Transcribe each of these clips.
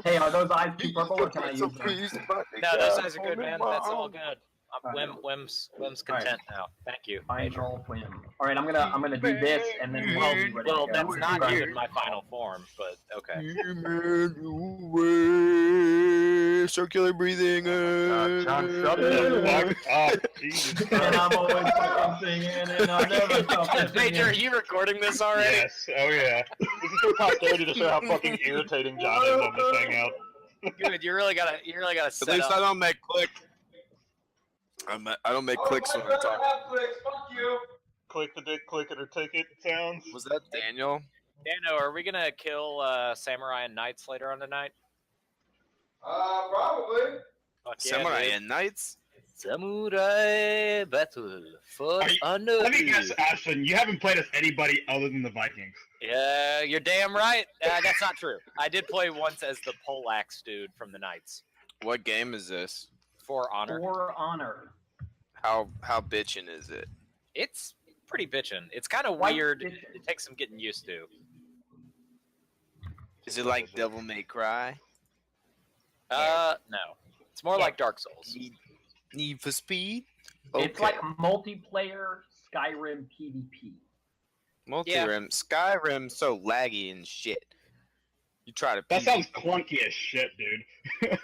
Hey, are those eyes too purple, or can I use them? No, those eyes are good, man. That's all good. Whim's content now. Thank you. Final whim. All right, I'm gonna do this, and then we'll be ready. Well, to go. that's not even my final form, but okay. Circular breathing. John, shut the fuck up. Jesus And Christ. I'm always fucking singing, and I never stop Major, are singing. you recording this already? Yes, oh yeah. This is for posterity to show how fucking irritating John is on this hangout. Good. You really gotta At set least up. I don't make click. I don't make clicks when I'm talking. Fuck you. Click the dick, click it or take it sounds. Was that Daniel? Dano, are we gonna kill Samurai and Knights later on tonight? Probably. Fuck yeah, Samurai dude. and Knights? Samurai battle for honor. Let me guess, Ashton, you haven't played as anybody other than the Vikings. Yeah, you're damn right. That's not true. I did play once as the poleaxe dude from the Knights. What game is this? For honor. For honor. How bitchin' is it? It's pretty bitchin'. It's kind of Quite weird. bitchin'. It takes some getting used to. Is it like Devil May Cry? No. It's more like Dark Souls. Need for Speed? It's like multiplayer Skyrim PvP. Multi-rim. Skyrim so laggy and shit. You try to That sounds clunky as shit, dude.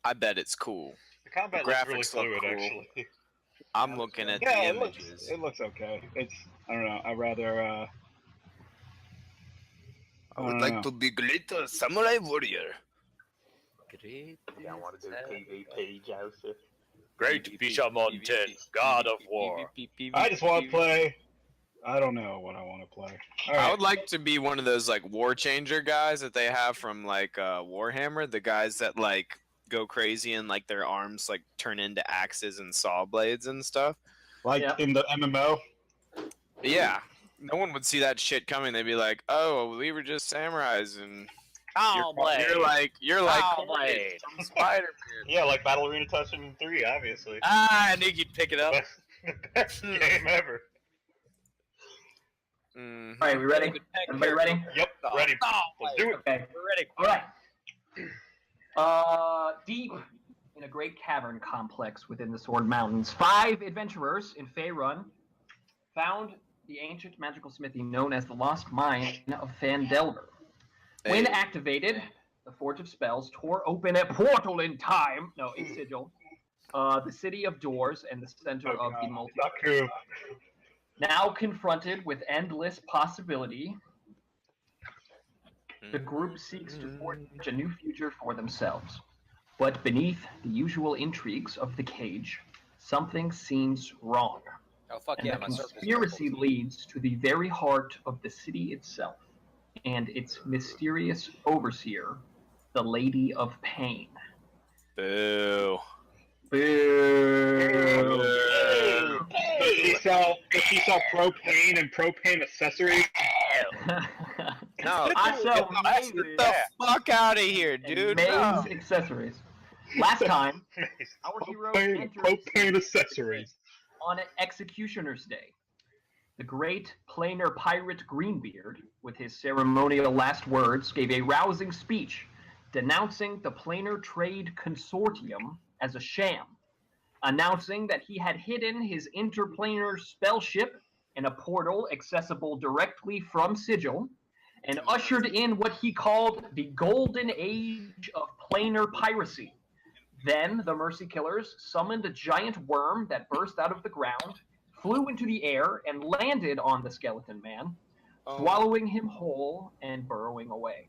I bet it's cool. The combat The looks really graphics look fluid, cool. actually. I'm looking at Yeah, the images. it looks okay. It's, I don't know, I'd rather, I would like to be greater samurai warrior. Great. I want to do PvP, Joseph. Great Bishamon 10, God of War. I just want to play. I don't know what I want to play. All right. I would like to be one of those like war changer guys that they have from like Warhammer. The guys that like go crazy and like their arms like turn into axes and saw blades and stuff. Like in the MMO. Yeah, no one would see that shit coming. They'd be like, "Oh, we were just samurais," and you're like Blade. from Spider-Man. Yeah, like Battle Arena Touching 3, obviously. I knew you'd pick it up. The best game ever. Mhm. All right, we ready? Everybody ready? Yep, ready. Let's do it. Okay. We're ready. All right. Deep in a great cavern complex within the Sword Mountains, 5 adventurers in Faerun found the ancient magical smithy known as the Lost Mine of Phandelver. When activated, the Forge of Spells tore open a portal in time. No, in Sigil. The city of doors and the center of the multiverse. Now confronted with endless possibility, the group seeks to forge a new future for themselves. But beneath the usual intrigues of the cage, something seems wrong. Oh, fuck And yeah, the my circle's conspiracy leads to the very heart of the city itself and its mysterious overseer, the Lady of Pain. Boo. Boo! Does she sell propane and propane accessories? No, I sell get the fuck out of here, dude. Maze No. accessories. Last time, our hero entered propane accessories on Executioner's Day. The great planar pirate Greenbeard, with his ceremonial last words, gave a rousing speech denouncing the Planar Trade Consortium as a sham, announcing that he had hidden his interplanar spell ship in a portal accessible directly from Sigil, and ushered in what he called the Golden Age of Planar Piracy. Then the Mercy Killers summoned a giant worm that burst out of the ground, flew into the air, and landed on the skeleton man, swallowing him whole and burrowing away.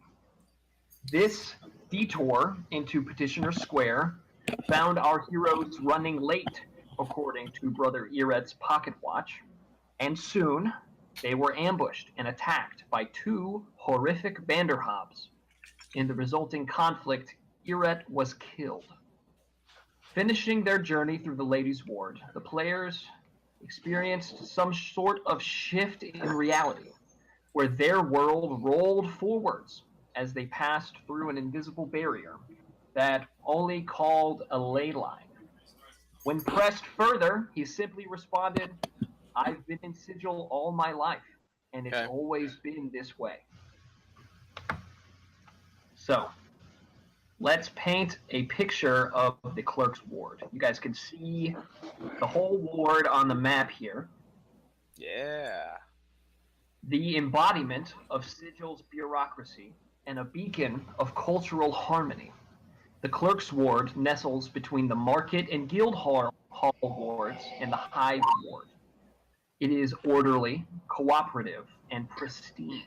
This detour into Petitioner Square found our heroes running late, according to Brother Iret's pocket watch, and soon they were ambushed and attacked by 2 horrific Banderhobs. In the resulting conflict, Iret was killed. Finishing their journey through the Ladies' Ward, the players experienced some sort of shift in reality, where their world rolled forwards as they passed through an invisible barrier that only called a ley line. When pressed further, he simply responded, "I've been in Sigil all my life, and it's always been this way." So, let's paint a picture of the clerk's ward. You guys can see the whole ward on the map here. Yeah. The embodiment of Sigil's bureaucracy and a beacon of cultural harmony. The clerk's ward nestles between the market and guild hall wards and the hive ward. It is orderly, cooperative, and pristine.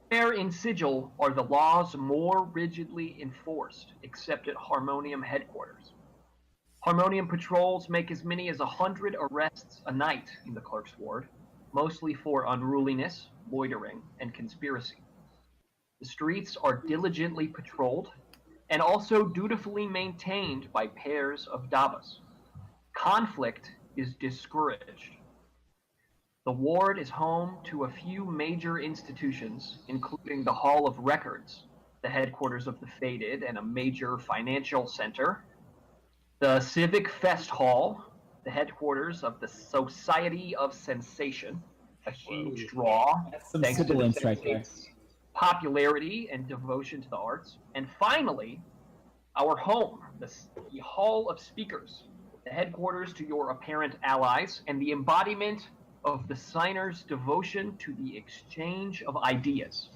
Where in Sigil are the laws more rigidly enforced, except at Harmonium headquarters. Harmonium patrols make as many as 100 arrests a night in the clerk's ward, mostly for unruliness, loitering, and conspiracy. The streets are diligently patrolled and also dutifully maintained by pairs of Davas. Conflict is discouraged. The ward is home to a few major institutions, including the Hall of Records, the headquarters of the Faded and a major financial center, the Civic Fest Hall, the headquarters of the Society of Sensation, a huge draw Some thanks to the sibilance right there. Sensate's popularity and devotion to the arts. And finally, our home, the Hall of Speakers, the headquarters to your apparent allies, and the embodiment of the signer's devotion to the exchange of ideas.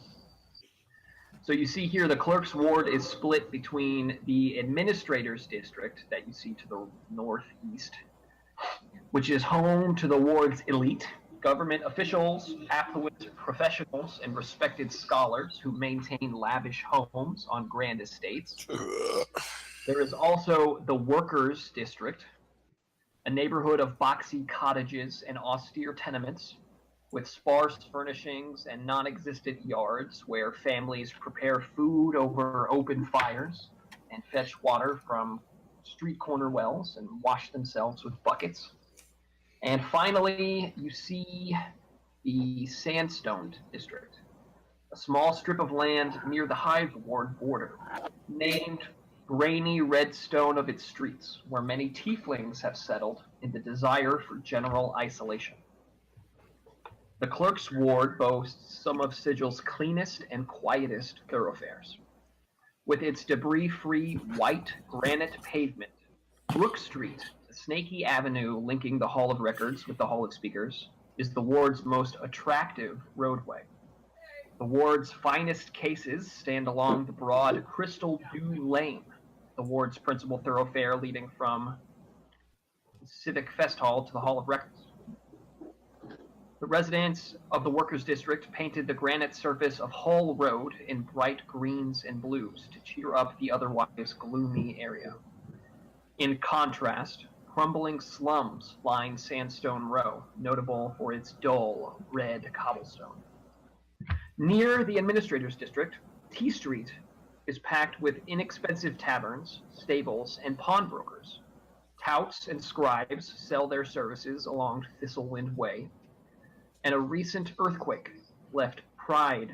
So you see here the clerk's ward is split between the administrator's district that you see to the northeast, which is home to the ward's elite, government officials, affluent professionals, and respected scholars who maintain lavish homes on grand estates. There is also the workers' district, a neighborhood of boxy cottages and austere tenements with sparse furnishings and non-existent yards where families prepare food over open fires and fetch water from street corner wells and wash themselves with buckets. And finally, you see the Sandstone District, a small strip of land near the Hive Ward border, named grainy red stone of its streets, where many tieflings have settled in the desire for general isolation. The clerk's ward boasts some of Sigil's cleanest and quietest thoroughfares. With its debris-free white granite pavement, Brook Street, the snaky avenue linking the Hall of Records with the Hall of Speakers, is the ward's most attractive roadway. The ward's finest cases stand along the broad Crystal Dew Lane, the ward's principal thoroughfare leading from the Civic Fest Hall to the Hall of Records. The residents of the Workers' District painted the granite surface of Hull Road in bright greens and blues to cheer up the otherwise gloomy area. In contrast, crumbling slums line Sandstone Row, notable for its dull red cobblestone. Near the Administrator's District, T Street is packed with inexpensive taverns, stables, and pawnbrokers. Touts and scribes sell their services along Thistlewind Way, and a recent earthquake left Pride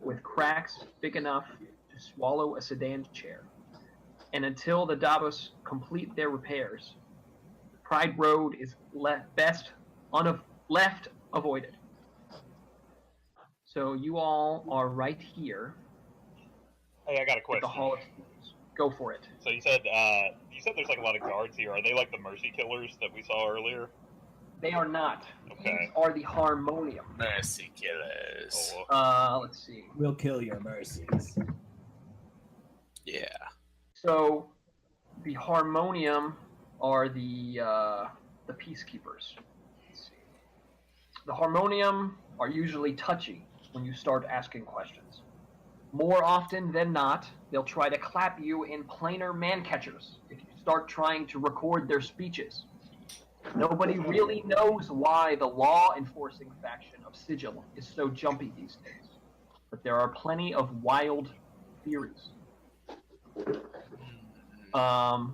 with cracks big enough to swallow a sedan chair. And until the Davos complete their repairs, Pride Road is left avoided. So you all are right here Hey, I got a at question. the Hall of Speakers. Go for it. So you said there's like a lot of guards here. Are they like the mercy killers that we saw earlier? They are not. Okay. These are the Harmonium. Mercy killers. Let's see. We'll kill your mercies. Yeah. So the Harmonium are the peacekeepers. Let's see. The Harmonium are usually touchy when you start asking questions. More often than not, they'll try to clap you in planar man-catchers if you start trying to record their speeches. Nobody really knows why the law-enforcing faction of Sigil is so jumpy these days, but there are plenty of wild theories. The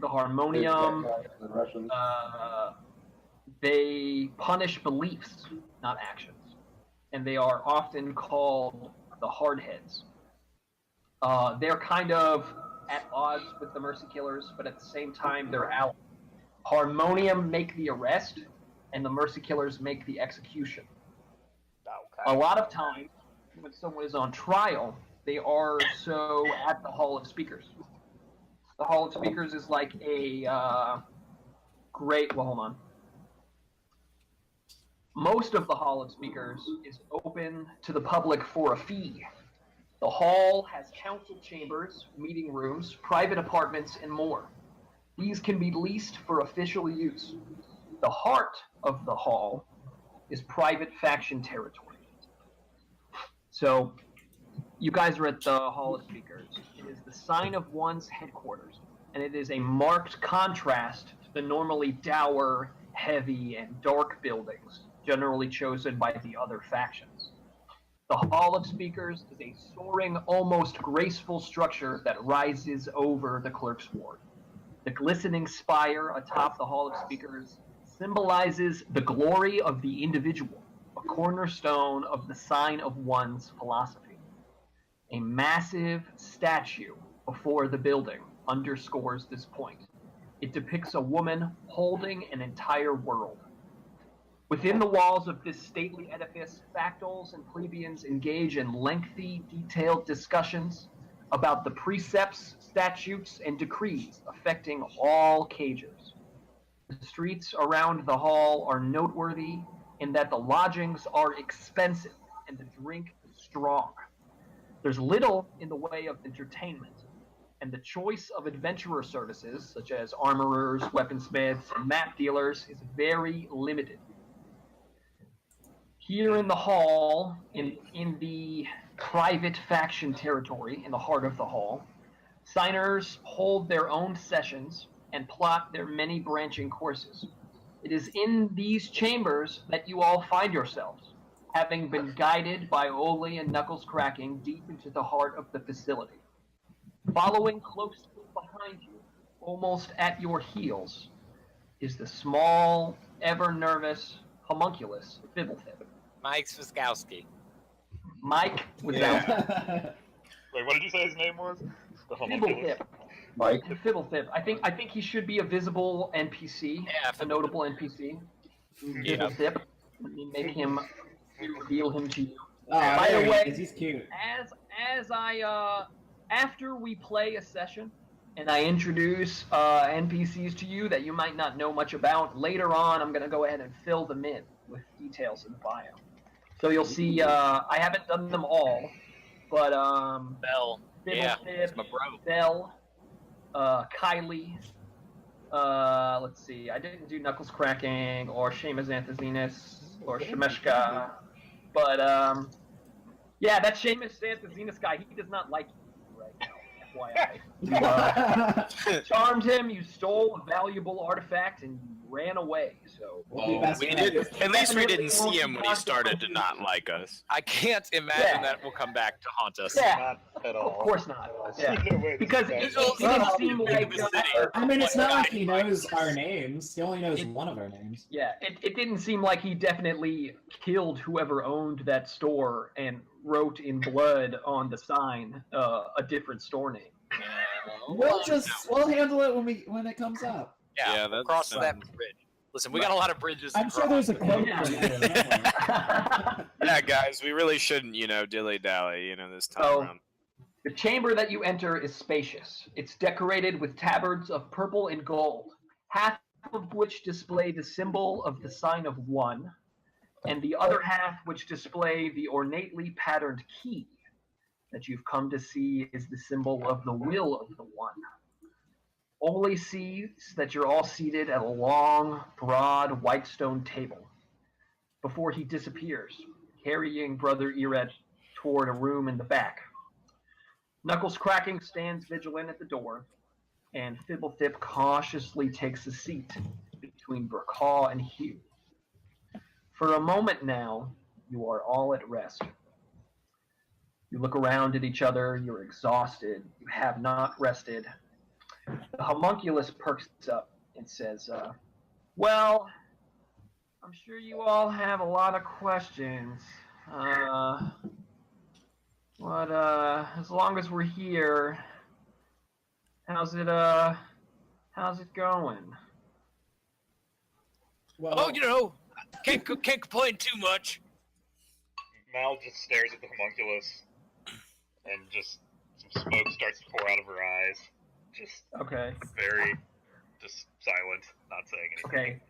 Harmonium, they punish beliefs, not actions, and they are often called the Hardheads. They're kind of at odds with the Mercy Killers, but at the same time, they're allies. Harmonium make the arrest, and the Mercy Killers make the execution. Okay. A lot of times, when someone is on trial, They are so at the Hall of Speakers. The Hall of Speakers is like a great. Well, hold on. Most of the Hall of Speakers is open to the public for a fee. The hall has council chambers, meeting rooms, private apartments, and more. These can be leased for official use. The heart of the hall is private faction territory. So, you guys are at the Hall of Speakers. It is the sign of one's headquarters, and it is a marked contrast to the normally dour, heavy, and dark buildings generally chosen by the other factions. The Hall of Speakers is a soaring, almost graceful structure that rises over the clerk's ward. The glistening spire atop the Hall of Speakers symbolizes the glory of the individual, a cornerstone of the sign of one's philosophy. A massive statue before the building underscores this point. It depicts a woman holding an entire world. Within the walls of this stately edifice, factals and plebeians engage in lengthy, detailed discussions about the precepts, statutes, and decrees affecting all Cagers. The streets around the hall are noteworthy in that the lodgings are expensive and the drink strong. There's little in the way of entertainment, and the choice of adventurer services, such as armorers, weaponsmiths, and map dealers, is very limited. Here in the hall, in the private faction territory, in the heart of the hall, signers hold their own sessions and plot their many branching courses. It is in these chambers that you all find yourselves, having been guided by Oli and Knuckles cracking deep into the heart of the facility. Following closely behind you, almost at your heels, is the small, ever-nervous homunculus Fibblethip. Mike Swiskowski. Mike Wazowski. Wait, what did you say his name was? The homunculus. Fibblethip. Mike Fibblethip. I think he should be a visible NPC, Yeah, a notable NPC. Yeah. Fibblethip. Let me make him reveal him to you. By the way, he's cute. As I after we play a session and I introduce NPCs to you that you might not know much about, later on I'm gonna go ahead and fill them in with details in the bio. So you'll see I haven't done them all, but Bell. Yeah, Fibblethip, it's my bro. Bell, Kylie. Let's see. I didn't do Knuckles Cracking or Seamus Anthozenes or Shemeshka, but yeah, that Seamus Anthozenes guy, he does not like you right now. FYI. You charmed him, you stole a valuable artifact, and you ran away. So We did. At least we didn't see him when he started to not like us. I can't imagine Yeah. that will come back to haunt us. yeah, Not at of all. course not. Yeah. No way, Because this it, is it bad. didn't seem like I mean, it's not like he knows our names. He only knows one of our names. yeah, it didn't seem like he definitely killed whoever owned that store and wrote in blood on the sign a different store name. We'll handle it when it comes up. Yeah, Yeah, that's cross fine. that bridge. Listen, we got a lot of bridges. to I'm sure cross. there's a quote. Yeah. for it. Yeah, guys, we really shouldn't, dilly dally, this time So- around. The chamber that you enter is spacious. It's decorated with tabards of purple and gold, half of which display the symbol of the sign of one, and the other half which display the ornately patterned key that you've come to see is the symbol of the will of the one. Oli sees that you're all seated at a long, broad, white stone table before he disappears, carrying Brother Eret toward a room in the back. Knuckles Cracking stands vigilant at the door, and Fibblethip cautiously takes a seat between Burkaw and Hugh. For a moment now, you are all at rest. You look around at each other, you're exhausted, you have not rested. The homunculus perks up and says, well, I'm sure you all have a lot of questions. But as long as we're here, how's it going? Well, Oh, can't complain too much. Mal just stares at the homunculus, and just some smoke starts to pour out of her eyes. Just Okay. very, just silent, not saying anything.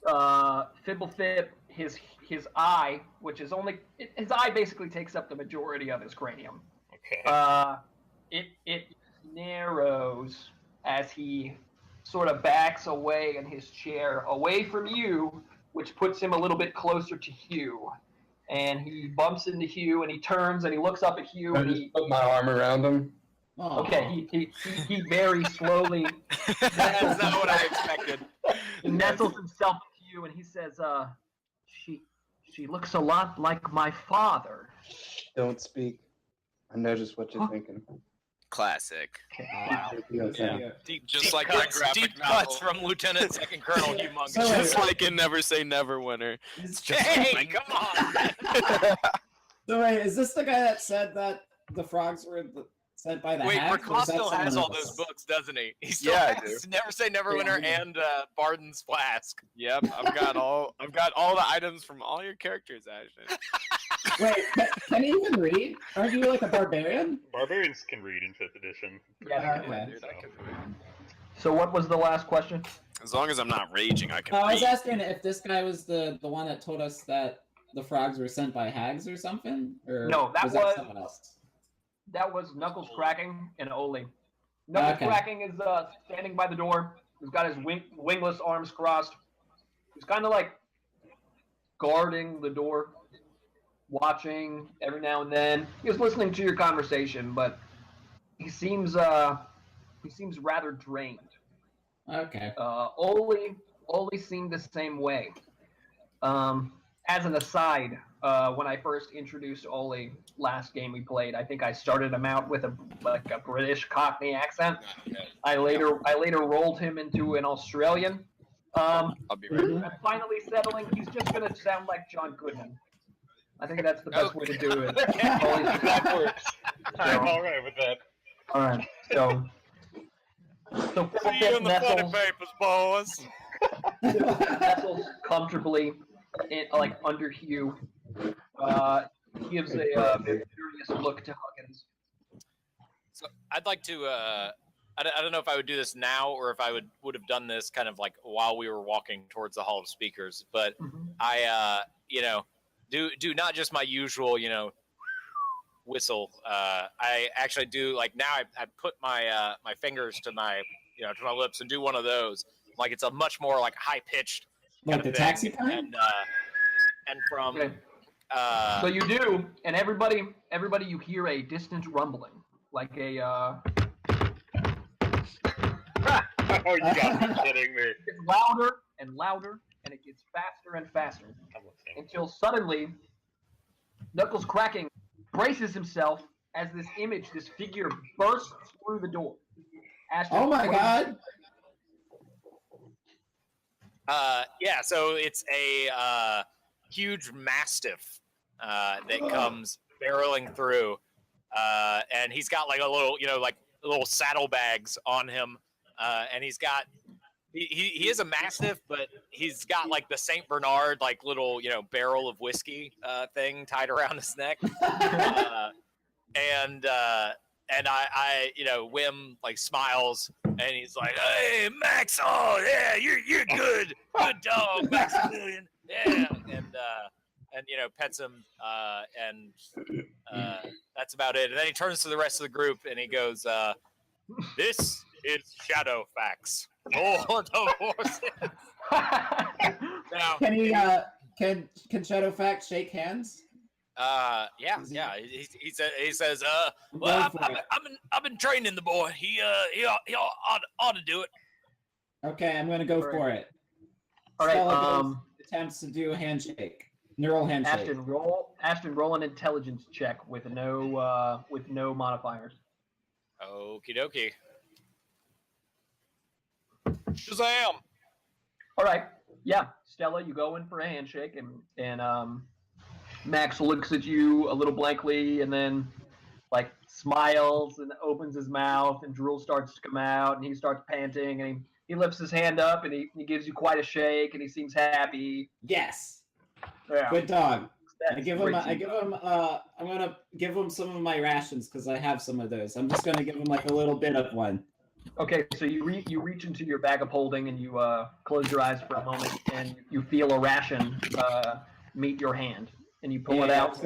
Okay. Fibblethip, his eye, which is only his eye, basically takes up the majority of his cranium. Okay. It narrows as he sort of backs away in his chair, away from you, which puts him a little bit closer to Hugh. And he bumps into Hugh, and he turns and he looks up at Hugh. I And just he, put my arm around him. Aw. okay, he very slowly That's not what I expected. he nestles himself to you, and he says, she looks a lot like my father." Don't speak. I know just what you're Huh? thinking. Classic. Wow. Yeah. Just like that graphic deep novel. cuts from Lieutenant Second Colonel Humongous. So- Just like in Never Say Never, Winner. Is- Hey, come on! So wait, is this the guy that said that the frogs were sent by the Wait, hags? or Raquel is that still has someone all else? those books, doesn't he? He still Yeah, I has Never Say Never Winner Yeah. and Barden's Flask. Yep, I've got all the items from all your characters, Ashton. Wait, can you even read? Aren't you like a barbarian? Barbarians can read in 5th edition. Yeah. Okay. Dude, I can read. So what was the last question? As long as I'm not raging, I can I was read. asking if this guy was the one that told us that the frogs were sent by hags or something, or No, that was was- someone else. That was Knuckles Cracking and Oli. Knuckles Okay. Cracking is standing by the door. He's got his wingless arms crossed. He's kind of like guarding the door, watching every now and then. He's listening to your conversation, but he seems rather drained. Okay. Oli seemed the same way. As an aside, when I first introduced Oli last game we played, I think I started him out with a British Cockney accent. I later rolled him into an Australian. I'll be right And finally settling, he's just gonna sound like John Goodman. I think that's the best way to do it. Oli's- That works. I'm alright with that. All right, so See you in the funny nestles, papers, boys. nestles comfortably like under Hugh. Gives a very curious look to Huggins. So I'd like to. I don't know if I would do this now or if I would have done this kind of like while we were walking towards the Hall of Speakers. But I, do not just my usual, whistle. I actually do like now. I put my my fingers to my to my lips and do one of those. Like it's a much more like high pitched Like the taxi kind? and from. Okay. So you do, and everybody you hear a distant rumbling, like a Oh, you gotta be kidding me. it's louder and louder, and it gets faster and faster I'm listening. until suddenly Knuckles Cracking braces himself as this image, this figure bursts through the door. Ashton, Oh my what do you- god! Yeah, so it's a huge mastiff that comes barreling through, and he's got like a little, like little saddlebags on him, and he's got he is a mastiff, but he's got like the Saint Bernard like little barrel of whiskey thing tied around his neck, and I Wim like smiles and he's like, "Hey Max, oh yeah, you're good dog, Maximilian, yeah," and pets him, and that's about it. And then he turns to the rest of the group and he goes, "This is Shadowfax, Lord of Horses." Now, Can he? Can Shadowfax shake hands? yeah. He says, "Well, I've been training the boy. He ought to do it." Okay, I'm gonna go for it. All right, Stella goes, attempts to do a handshake, neural handshake. Ashton, roll an intelligence check with no modifiers. Okie dokie. Shazam! All right, yeah, Stella, you go in for a handshake, and Max looks at you a little blankly, and then like smiles and opens his mouth, and drool starts to come out, and he starts panting, and he lifts his hand up, and he gives you quite a shake, and he seems happy. Yes, Yeah. good dog. I give him. I'm gonna give him some of my rations because I have some of those. I'm just gonna give him like a little bit of one. Okay, so you reach into your bag of holding and you close your eyes for a moment and you feel a ration meet your hand and you pull it out.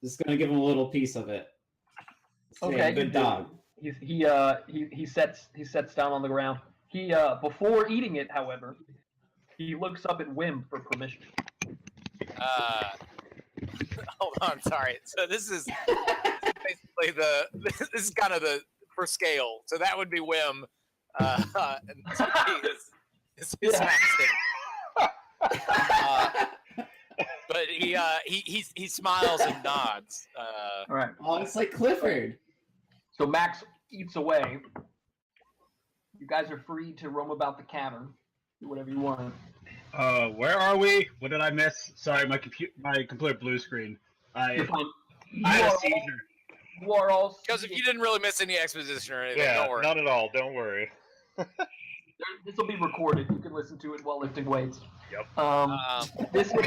Just gonna give him a little piece of it. Okay, good dog. He sets down on the ground. He before eating it, however, he looks up at Wim for permission. Hold on, sorry. So this is basically this is kind of the for scale. So that would be Wim, and is Maxton. But he smiles and nods. All right. Oh, it's like Clifford. So Max eats away. You guys are free to roam about the cavern, do whatever you want. Where are we? What did I miss? Sorry, my computer blue screen. You're fine. I had a You seizure. You are all Because if you didn't really miss any exposition or anything, Yeah, don't worry. not at all. Don't worry. This will be recorded. You can listen to it while lifting weights. Yep. This is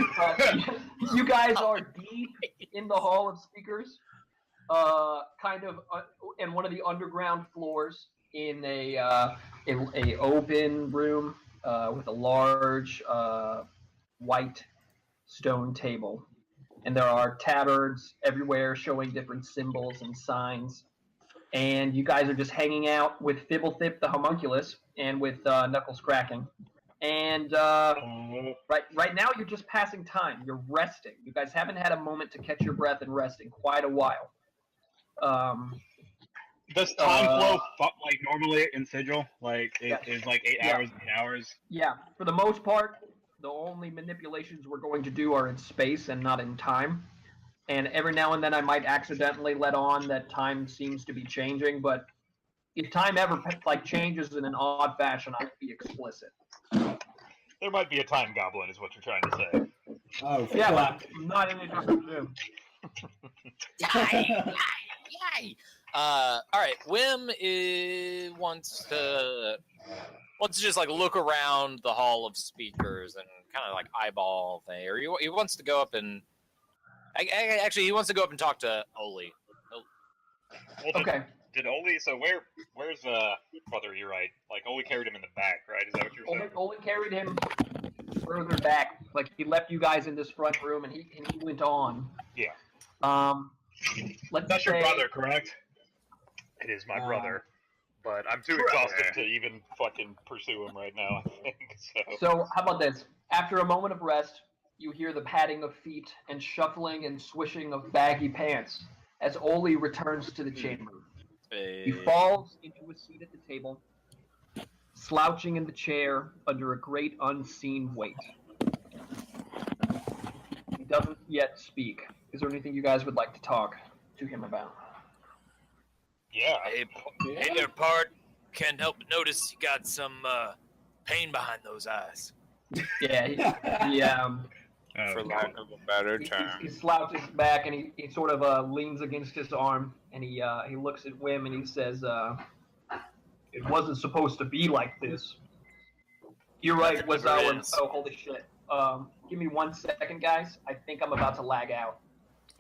you guys are deep in the hall of speakers, kind of in one of the underground floors in a open room with a large white stone table, and there are tabards everywhere showing different symbols and signs. And you guys are just hanging out with Fibblethip the homunculus and with Knuckles Cracking. And right now you're just passing time. You're resting. You guys haven't had a moment to catch your breath and rest in quite a while. Does time flow like normally in Sigil? Like Yeah. is like 8 hours, 8 hours? Yeah, for the most part, the only manipulations we're going to do are in space and not in time. And every now and then I might accidentally let on that time seems to be changing, but if time ever changes in an odd fashion, I'd be explicit. There might be a time goblin, is what you're trying to say. Oh, Yeah, fuck. but not any different too. Yay! All right. Wim wants to just like look around the hall of speakers and kind of like eyeball thing, or he wants to go up and actually he wants to go up and talk to Oli. Well, Okay. Did Oli? So where's Brother Urite? Like Oli carried him in the back, right? Is that what you're saying? Only carried him further back. Like he left you guys in this front room, and he went on. Yeah. Let's That's say, your brother, correct? It is my brother, but I'm too Brother. exhausted to even fucking pursue him right now. I think so. So how about this? After a moment of rest, you hear the padding of feet and shuffling and swishing of baggy pants as Oli returns to the chamber. He falls into a seat at the table, slouching in the chair under a great unseen weight. He doesn't yet speak. Is there anything you guys would like to talk to him about? Yeah. Hey there, Part. Can't help but notice you got some pain behind those eyes. Yeah, For lack of a better term. he slouches back and he sort of leans against his arm and he looks at Wim and he says, "It wasn't supposed to be like this." You're right. Was Never our is. oh holy shit. Give me 1 second, guys. I think I'm about to lag out.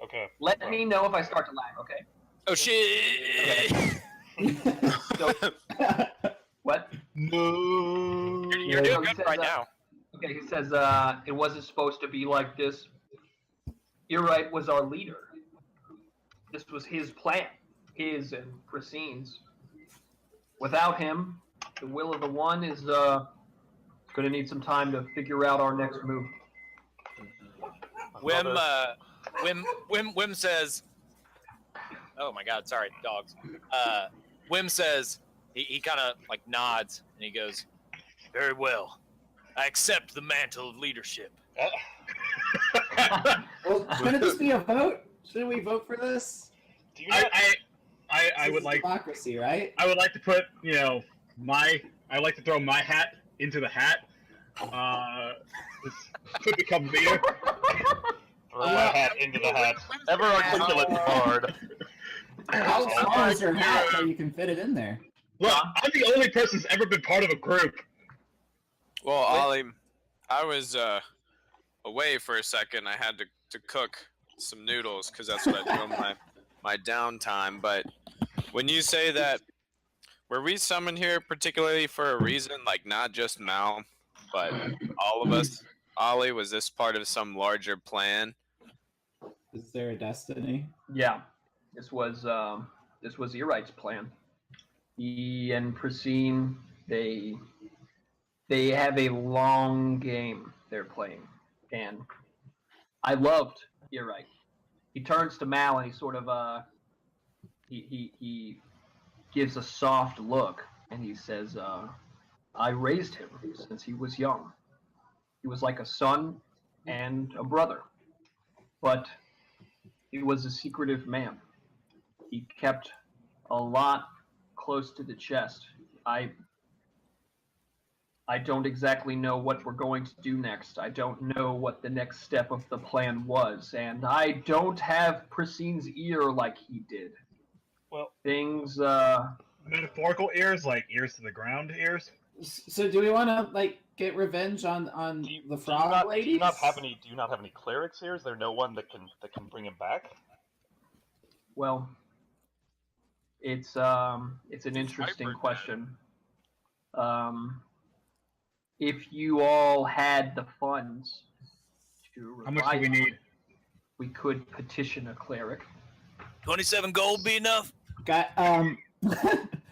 Okay. Let me know if I start to lag. Okay. Oh shit! So what? No. You're doing he good says, right now. Okay, he says, it wasn't supposed to be like this. Urite was our leader. This was his plan, his and Pracine's. Without him, the will of the one is going to need some time to figure out our next move. Wim says, "Oh my God, sorry, dogs." Wim says he kind of like nods and he goes, "Very well. I accept the mantle of leadership." Well, shouldn't this be a vote? Shouldn't we vote for this? Do you not? I This would is like democracy, right? I would like to put I like to throw my hat into the hat. To become leader. Throw my hat into the hat. Ever articulate card. How small is your hat that you can fit it in there? Look, I'm the only person who's ever been part of a group. Well, Ollie, I was away for a second. I had to to cook some noodles because that's what I do on my downtime. But when you say that, were we summoned here particularly for a reason? Like not just Mal, but all of us? Ollie, was this part of some larger plan? Is there a destiny? Yeah, this was Earight's plan. He and Prasine, they have a long game they're playing, and I loved Earight. He turns to Mal and he sort of he gives a soft look and he says, "I raised him since he was young. He was like a son and a brother, but he was a secretive man. He kept a lot close to the chest. I don't exactly know what we're going to do next. I don't know what the next step of the plan was, and I don't have Prasine's ear like he did. Well, Things, Metaphorical ears, like ears to the ground ears. So do we want to like get revenge on the frog ladies? Do you not have any clerics here? Is there no one that can bring him back? well, it's an interesting Hyper question. If you all had the funds to How much do revive we him, need? we could petition a cleric. 27 gold be enough? Got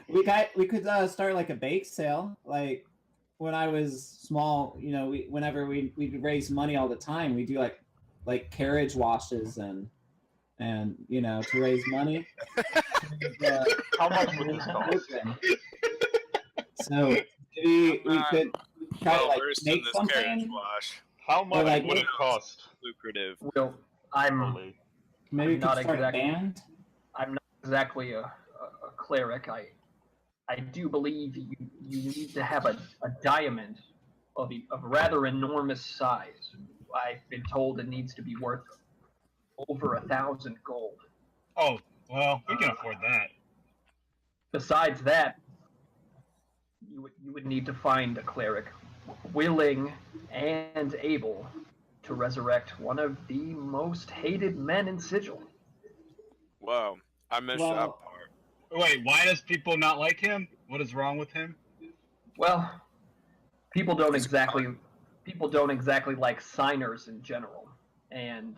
we could start like a bake sale. Like when I was small, you know, whenever we'd raise money all the time, we do like carriage washes and you know, to raise money. How much would this cost? So we could try to Well like versed in make this something. carriage wash. How much like, would it cost? Lucrative. Well, I'm Holy. Maybe we I'm could not start exactly- a band. I'm not exactly a cleric. I do believe you need to have a diamond of rather enormous size. I've been told it needs to be worth over 1,000 gold. Oh, well, we can afford that. Besides that, you would need to find a cleric willing and able to resurrect one of the most hated men in Sigil. Whoa, I missed Well- that part. Wait, why does people not like him? What is wrong with him? Well, people don't He's exactly like signers in general. And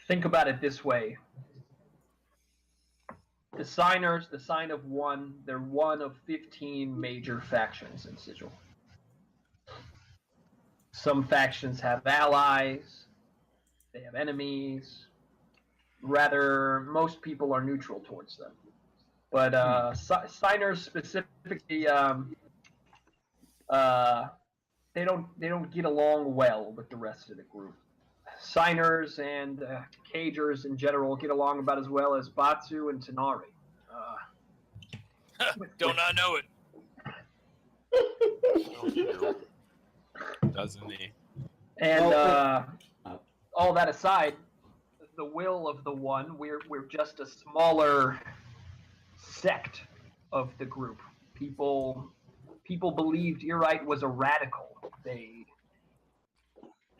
think about it this way. The signers, the sign of one, they're one of 15 major factions in Sigil. Some factions have allies, they have enemies. Rather, most people are neutral towards them. But signers specifically, they don't get along well with the rest of the group. Signers and cagers in general get along about as well as Batsu and Tanari. Don't I know it? Doesn't he? And Well, all that aside, the will of the one, we're just a smaller sect of the group. People believed Earight was a radical. They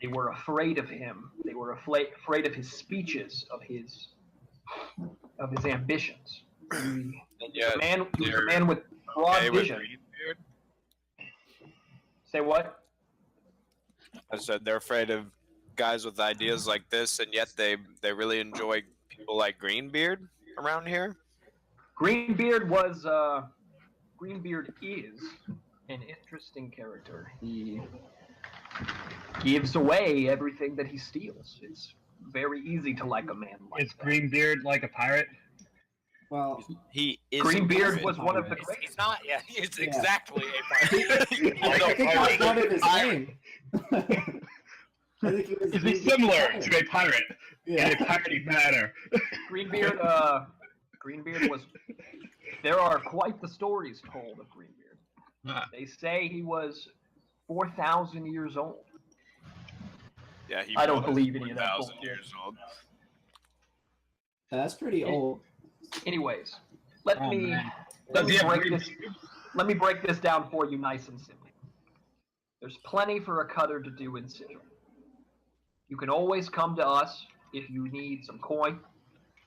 were afraid of him. They were afraid of his speeches, of his ambitions. He And was yet, a man they're with broad okay with vision. Greenbeard? Say what? I said they're afraid of guys with ideas like this, and yet they really enjoy people like Greenbeard around here. Greenbeard is an interesting character. He gives away everything that he steals. It's very easy to like a man like Is that. Greenbeard like a pirate? well, He is Greenbeard a was one of the pirate. great. He's not. Yeah, he's Yeah. exactly a pirate. I think that's part of his name. I think he was Is he really similar pirate. to a pirate in a Yeah. piratey manner? Greenbeard was. There are quite the stories told of Greenbeard. They say he was 4,000 years old. Yeah, he I don't was believe any of that 4,000 bullshit. years old. That's pretty old. Anyways, let Oh, me man. let Does me he have break green this. Let me break this down for you, nice and simply. There's plenty for a cutter to do in Sigil. You can always come to us if you need some coin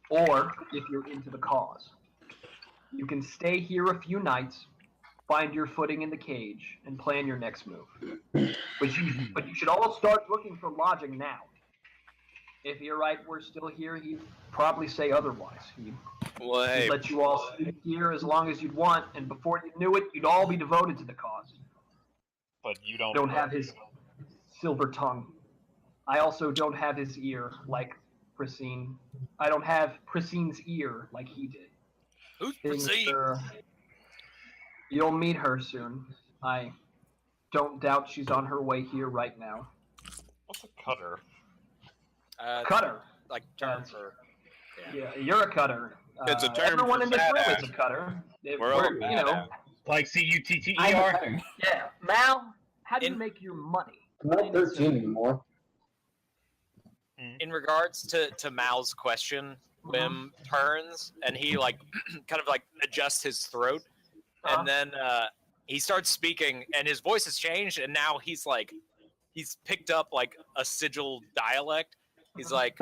or if you're into the cause. You can stay here a few nights, find your footing in the cage, and plan your next move. But you should all start looking for lodging now. If you're right, we're still here, he'd probably say otherwise. He'd Hey, let you all sleep here as long as you'd want, and before you knew it, you'd all be devoted to the cause. But you don't. Don't have his silver tongue. I also don't have his ear like Priscine. I don't have Prisine's ear like he did. Who's Things Priscine? You'll meet her soon. I don't doubt she's on her way here right now. What's a cutter? Cutter. Like term for. Yeah, you're a cutter. It's a term Everyone for in this room badass. is a cutter. We're all you know, Like I'm a CUTTER? cutter. yeah. Mal, how do you In- make your money? I'm not 13 anymore. In regards to Mal's question, Wim turns and he like kind of like adjusts his throat, and then he starts speaking, and his voice has changed, and now he's picked up like a Sigil dialect. He's like,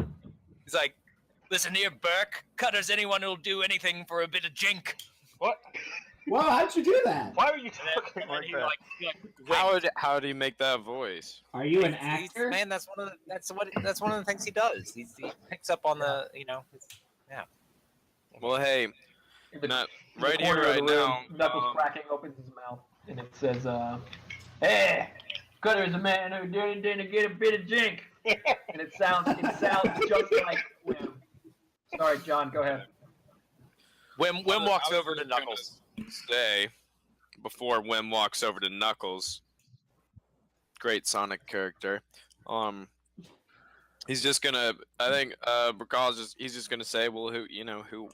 listen here, Burke. Cutter's anyone who'll do anything for a bit of jink. What? Whoa, how'd you do that? Why are you And talking then like he that? how do you make that voice? Are you an He's- actor? man, that's one of the things he does. He picks up on the Well, hey, In the- not in the right here, corner of the right room, now. Knuckles cracking opens his mouth, and it says, "Hey, Cutter's a man who didn't get a bit of jink." And it sounds just like Wim. Sorry, John. Go ahead. Wim walks over to just gonna Knuckles. Say, before Wim walks over to Knuckles, great Sonic character. He's just gonna. I think he's just gonna say, well, who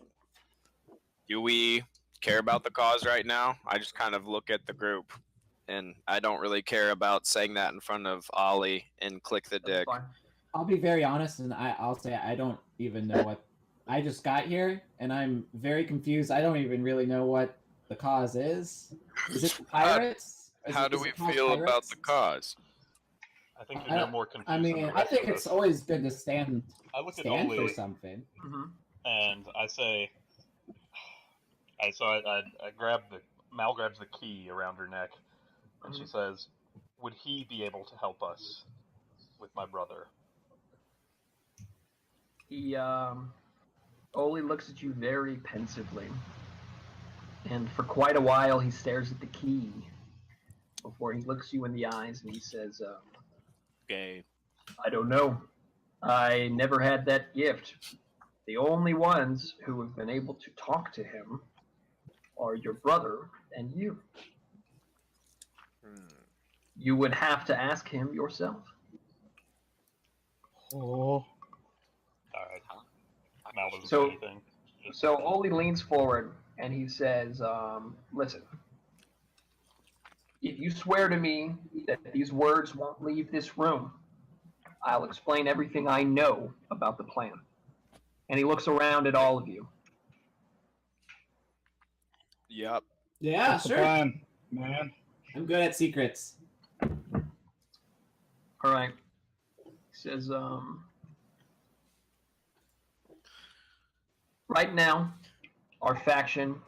do we care about the cause right now? I just kind of look at the group, and I don't really care about saying that in front of Ollie and click the That's dick. fine. I'll be very honest, and I'll say I don't even know what. I just got here, and I'm very confused. I don't even really know what the cause is. Is it the pirates? How do we feel about the cause? I think you're more confused. I than mean, the I rest think of it's us. always good to stand I look at for Oli something. and I say, I grab Mal grabs the key around her neck, and she says, "Would he be able to help us with my brother?" He Oli looks at you very pensively, and for quite a while he stares at the key before he looks you in the eyes and he says, Okay. "I don't know. I never had that gift. The only ones who have been able to talk to him are your brother and you. You would have to ask him yourself." Oh. Alright. Mal doesn't So- say anything. Just So Oli leans forward and he says, "Listen, if you swear to me that these words won't leave this room, I'll explain everything I know about the plan." And he looks around at all of you. Yep. Yeah, What's the sure. plan, man? I'm good at secrets. All right. He says, "Right now, our faction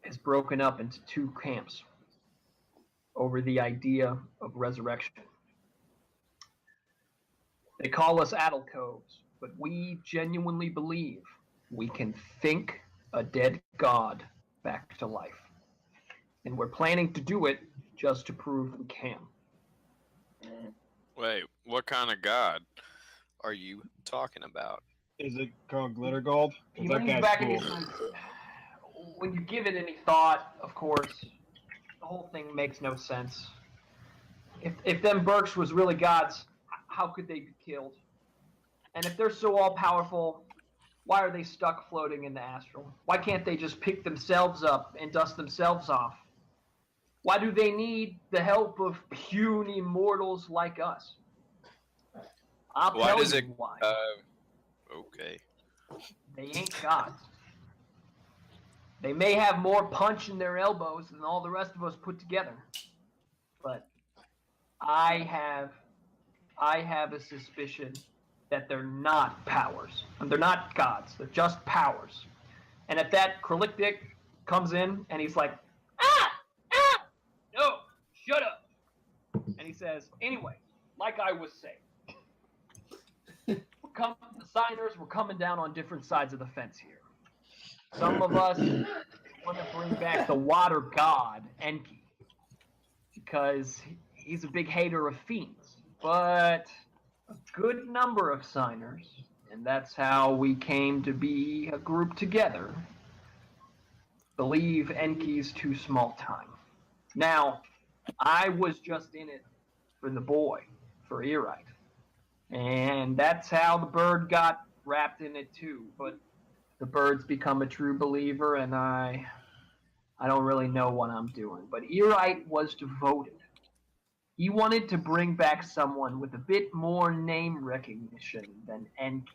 is broken up into two camps over the idea of resurrection. They call us Adelcoves, but we genuinely believe we can think a dead god back to life. And we're planning to do it just to prove we can." Wait, what kind of god are you talking about? Is it called Glitter Gold? 'Cause He that leans guy's back cool. and he says, "When you give it any thought, of course, the whole thing makes no sense. If them Burks was really gods, how could they be killed? And if they're so all-powerful, why are they stuck floating in the astral? Why can't they just pick themselves up and dust themselves off? Why do they need the help of puny mortals like us? I'll Why tell does you it- why. Okay. They ain't gods. They may have more punch in their elbows than all the rest of us put together. But I have a suspicion that they're not powers. And they're not gods. They're just powers. And at that, Kralikdik comes in and he's like, no, shut up. And he says, anyway, like I was saying, the signers were coming down on different sides of the fence here. Some of us want to bring back the water god, Enki, because he's a big hater of fiends. But a good number of signers, and that's how we came to be a group together, believe Enki's too small time. Now, I was just in it for the boy, for Erite. And that's how the bird got wrapped in it too. But the bird's become a true believer, and I don't really know what I'm doing. But Erite was devoted. He wanted to bring back someone with a bit more name recognition than Enki.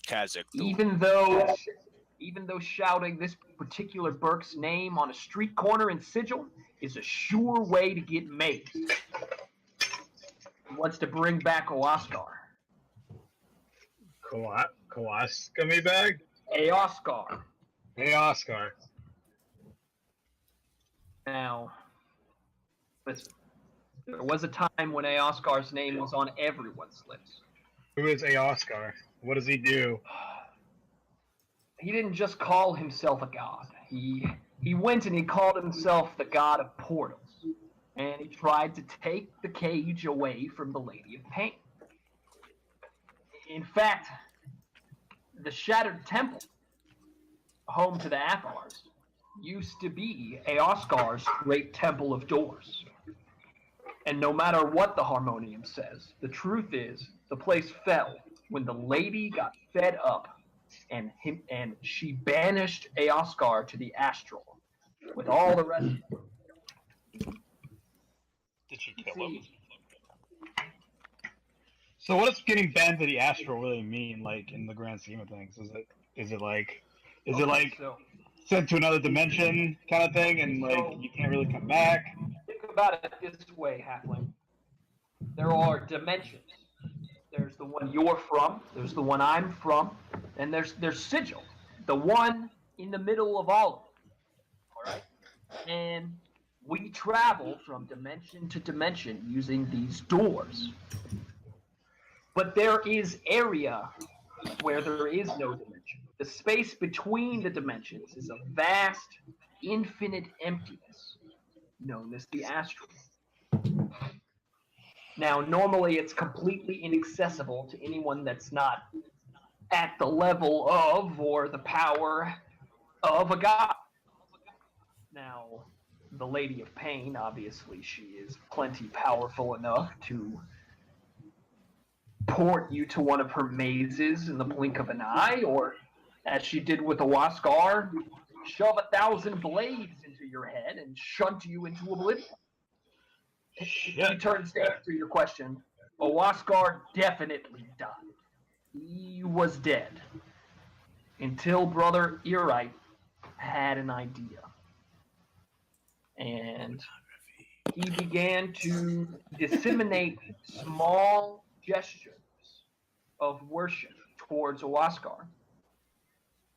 Kazakh. Even though shouting this particular Burke's name on a street corner in Sigil is a sure way to get made. He wants to bring back Oscar. Koloskami bag? Oscar. Hey, Oscar. Now, listen. There was a time when Oscar's name was on everyone's lips. Who is Oscar? What does he do? He didn't just call himself a god. He went and he called himself the god of portals. And he tried to take the cage away from the Lady of Pain. In fact, the Shattered Temple, home to the Athars, used to be Oscar's great temple of doors. And no matter what the harmonium says, the truth is the place fell when the lady got fed up and she banished Oscar to the astral with all the rest of them. Did she kill him? So what does getting banned to the astral really mean, like, in the grand scheme of things? Is it like So, sent to another dimension kind of thing, and like you can't really come back? think about it this way, Halfling. There are dimensions. There's the one you're from, there's the one I'm from, and there's Sigil, the one in the middle of all of them. Alright? And we travel from dimension to dimension using these doors. But there is area where there is no dimension. The space between the dimensions is a vast, infinite emptiness known as the astral. Now, normally it's completely inaccessible to anyone that's not at the level of or the power of a god. Now, the Lady of Pain, obviously, she is plenty powerful enough to port you to one of her mazes in the blink of an eye, or, as she did with the Waskar, shove 1,000 blades into your head and shunt you into oblivion. He turns to answer your question. Owaskar definitely died. He was dead. Until Brother Erite had an idea. And he began to disseminate small gestures of worship towards Owaskar.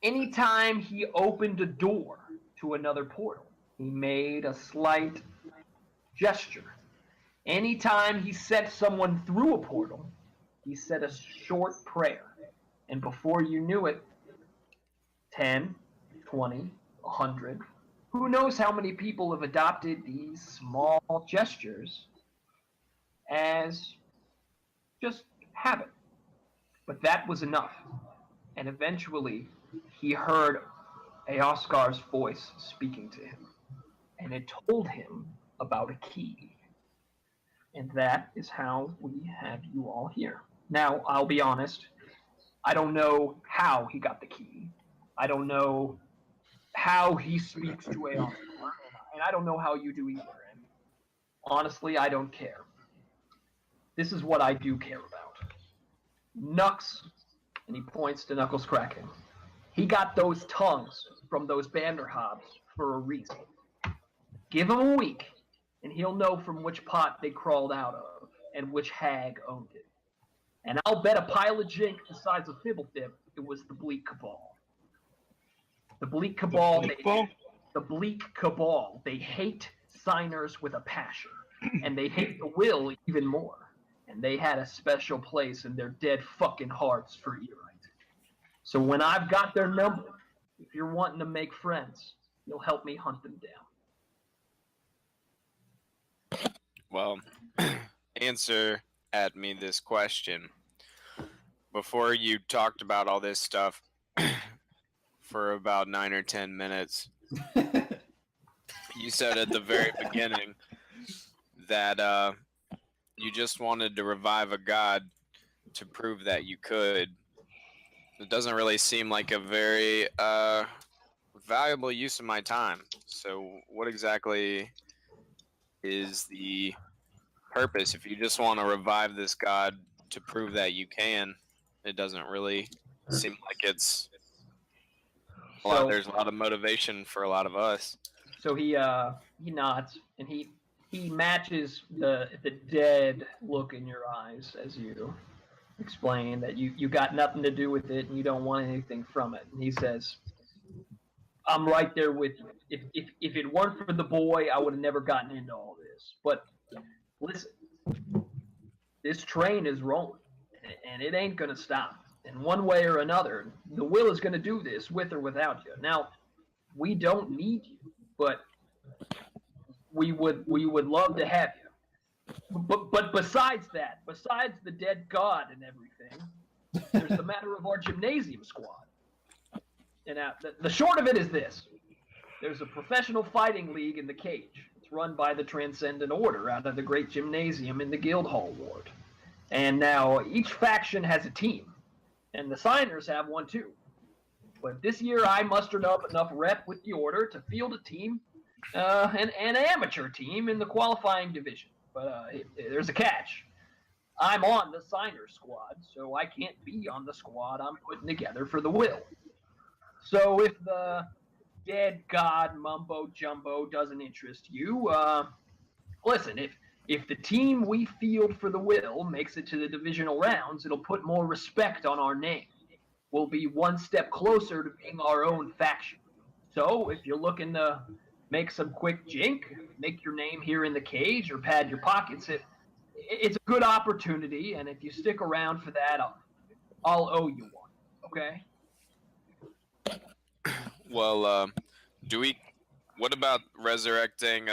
Anytime he opened a door to another portal, he made a slight gesture. Anytime he sent someone through a portal, he said a short prayer. And before you knew it, 10, 20, 100, who knows how many people have adopted these small gestures as just habit. But that was enough. And eventually, he heard Oscar's voice speaking to him. And it told him about a key. And that is how we have you all here. Now, I'll be honest, I don't know how he got the key. I don't know how he speaks to Oscar. And I don't know how you do either. And honestly, I don't care. This is what I do care about. Nux, and he points to Knuckles Kraken. He got those tongues from those Banderhobs for a reason. Give him a week, and he'll know from which pot they crawled out of, and which hag owned it. And I'll bet a pile of jink the size of Fibblethip it was the Bleak Cabal. The Bleak Cabal, the Bleak Cabal, they hate signers with a passion, and they hate the will even more. And they had a special place in their dead fucking hearts for Erite. So when I've got their number, if you're wanting to make friends, you'll help me hunt them down. Well, answer at me this question. Before you talked about all this stuff for about 9 or 10 minutes, you said at the very beginning that you just wanted to revive a god to prove that you could. It doesn't really seem like a very valuable use of my time. So what exactly is the purpose? If you just want to revive this god to prove that you can, it doesn't really seem like it's there's a lot of motivation for a lot of us. So he nods and he matches the dead look in your eyes as you explain that you got nothing to do with it and you don't want anything from it. And he says, I'm right there with you. If it weren't for the boy, I would have never gotten into all this. But listen, this train is rolling, and it ain't going to stop. In one way or another, the will is going to do this with or without you. Now, we don't need you, but we would love to have you. But besides that, besides the dead god and everything, there's the matter of our gymnasium squad. And the short of it is this. There's a professional fighting league in the cage. It's run by the Transcendent Order out of the great gymnasium in the Guildhall Ward. And now each faction has a team, and the signers have one too. But this year I mustered up enough rep with the Order to field a team, an amateur team in the qualifying division. But there's a catch. I'm on the signer squad, so I can't be on the squad I'm putting together for the will. So if the dead god mumbo jumbo doesn't interest you, listen, if the team we field for the will makes it to the divisional rounds, it'll put more respect on our name. We'll be one step closer to being our own faction. So if you're looking to make some quick jink, make your name here in the cage or pad your pockets, it's a good opportunity, and if you stick around for that, I'll owe you one, okay? Well, what about resurrecting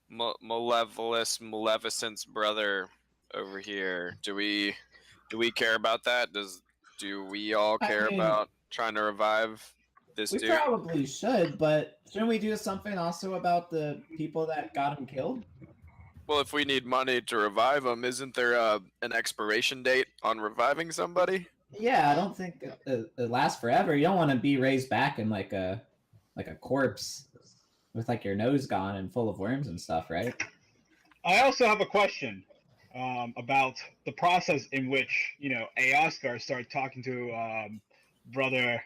Maleficent's brother over here? Do we care about that? Do we all care about trying to revive this dude? We probably should, but shouldn't we do something also about the people that got him killed? Well, if we need money to revive him, isn't there an expiration date on reviving somebody? Yeah, I don't think it lasts forever. You don't want to be raised back in like a corpse with like your nose gone and full of worms and stuff, right? I also have a question about the process in which Oscar started talking to brother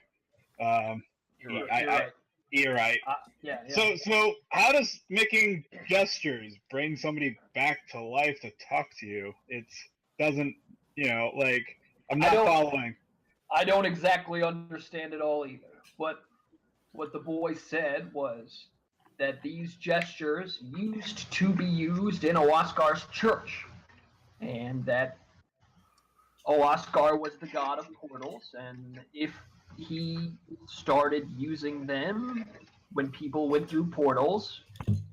Erite. Yeah. So how does making gestures bring somebody back to life to talk to you? It doesn't, I'm not following. I don't exactly understand it all either. But what the boy said was that these gestures used to be used in Oscar's church, and that Oscar was the god of portals, and if he started using them when people went through portals,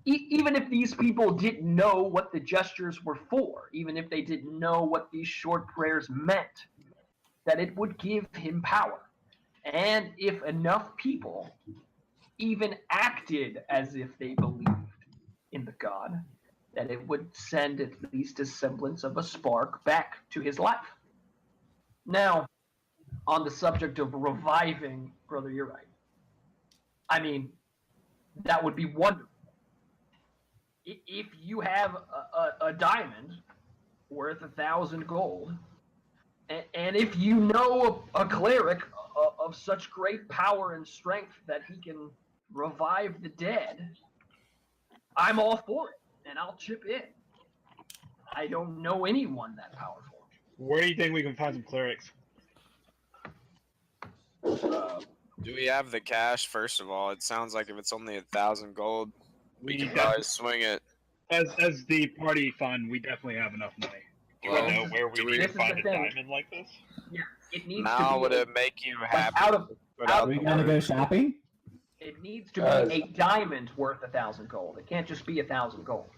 even if these people didn't know what the gestures were for, even if they didn't know what these short prayers meant, that it would give him power. And if enough people even acted as if they believed in the god, that it would send at least a semblance of a spark back to his life. Now, on the subject of reviving Brother Erite, I mean, that would be wonderful. If you have a diamond worth 1,000 gold, and if you know a cleric of such great power and strength that he can revive the dead, I'm all for it, and I'll chip in. I don't know anyone that powerful. Where do you think we can find some clerics? Do we have the cash? First of all, it sounds like if it's only 1,000 gold, we We can def- probably swing it. as the party fund, we definitely have enough money. Do Well, we know where we do we- can This is find the a thing. diamond like this? It needs Now, to would be it make you like happy? out of. Put out Are out we the gonna word? go shopping? It needs to be a diamond worth 1,000 gold. It can't just be 1,000 gold.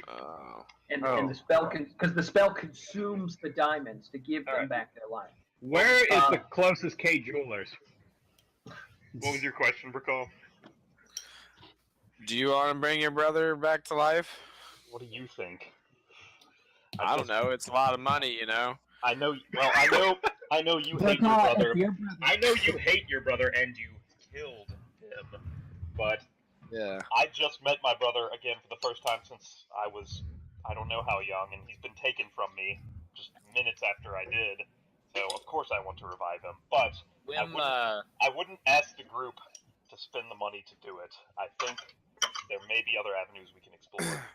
Oh. And the spell because the spell consumes the diamonds to give them Alright. back their life. Where is the closest K jewelers? What was your question, Recall? Do you want to bring your brother back to life? What do you think? I don't know. It's a lot of money, you know. I know. Well, I know you hate your Recall, brother. if your brother- I know you hate your brother, and you killed him. But Yeah. I just met my brother again for the first time since I was, I don't know how young, and he's been taken from me just minutes after I did. So of course I want to revive him, but Whim, I wouldn't ask the group to spend the money to do it. I think there may be other avenues we can explore.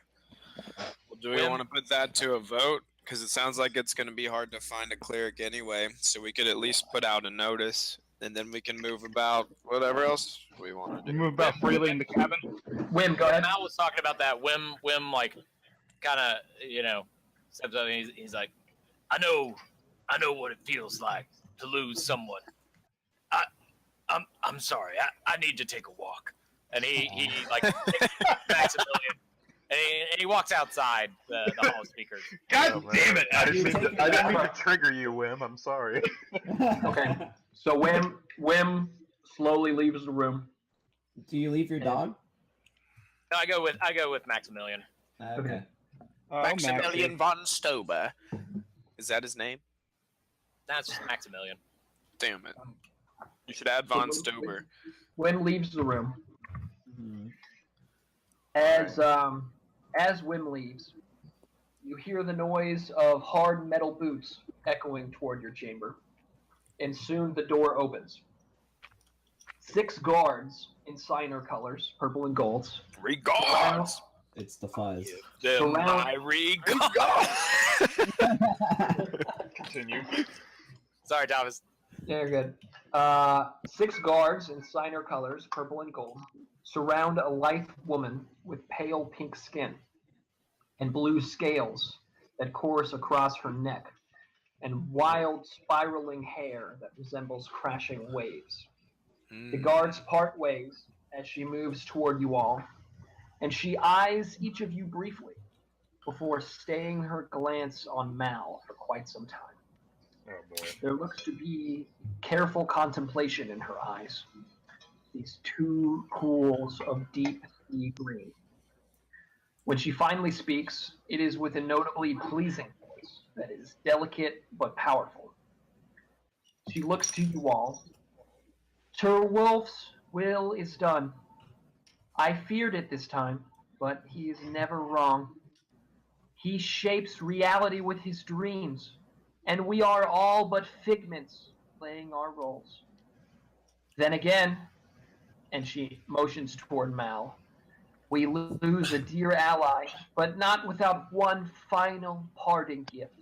Well, do we want to put that to a vote? Because it sounds like it's going to be hard to find a cleric anyway. So we could at least put out a notice, and then we can move about whatever else we want to We do. move about freely in the cabin. Whim, go ahead. Mal was talking about that. Whim, like, kind of, steps up and he's like, I know what it feels like to lose someone. I'm sorry. I need to take a walk. And he like takes Maximilian, and he walks outside the hall of speakers. God damn it! I You didn't mean take to, I it didn't mean to back. trigger you, Wim. I'm sorry. Okay. So Whim slowly leaves the room. Do you leave your dog? No, I go with Maximilian. Okay. Oh, Maximilian von Stober. Is that his name? That's Maximilian. Damn it. You should add von Stober. Whim leaves the room. Mhm. As Whim leaves, you hear the noise of hard metal boots echoing toward your chamber, and soon the door opens. 6 guards in signer colors, purple and golds. Regards! It's the fuzz. Them Surround- my regards! Continue. Sorry, Thomas. Yeah, you're good. 6 guards in signer colors, purple and gold, surround a lithe woman with pale pink skin and blue scales that course across her neck and wild spiraling hair that resembles crashing waves. The guards part ways as she moves toward you all, and she eyes each of you briefly before staying her glance on Mal for quite some time. Oh boy. There looks to be careful contemplation in her eyes. These 2 pools of deep sea green. When she finally speaks, it is with a notably pleasing voice that is delicate but powerful. She looks to you all. Sir Wolf's will is done. I feared it this time, but he is never wrong. He shapes reality with his dreams, and we are all but figments playing our roles. Then again, and she motions toward Mal, we lose a dear ally, but not without one final parting gift.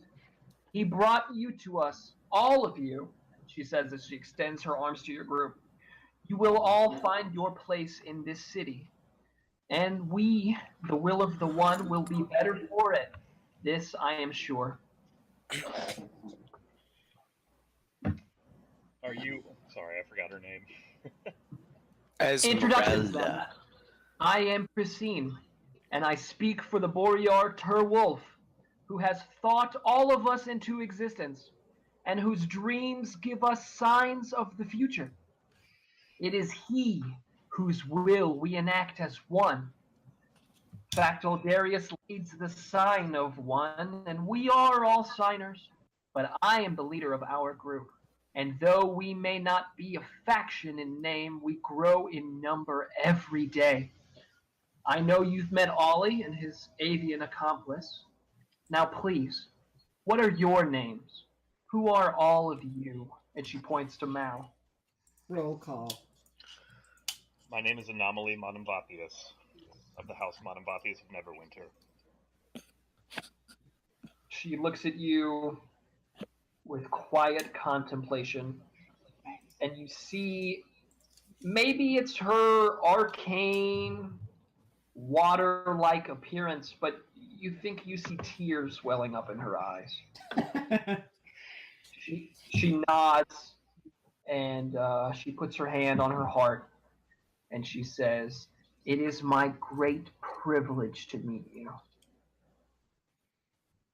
He brought you to us, all of you, she says as she extends her arms to your group. You will all find your place in this city, and we, the will of the one, will be better for it. This I am sure. Are you? Sorry, I forgot her name. Introductions, then. I am Christine, and I speak for the Borear Terwolf, who has thought all of us into existence, and whose dreams give us signs of the future. It is he whose will we enact as one. Fractal Darius leads the sign of one, and we are all signers, but I am the leader of our group. And though we may not be a faction in name, we grow in number every day. I know you've met Ollie and his avian accomplice. Now please, what are your names? Who are all of you? And she points to Mal. Roll call. My name is Anomaly Monomvathius, of the House Monomvathius of Neverwinter. She looks at you with quiet contemplation, and you see maybe it's her arcane water-like appearance, but you think you see tears welling up in her eyes. She nods, and she puts her hand on her heart, and she says, "It is my great privilege to meet you."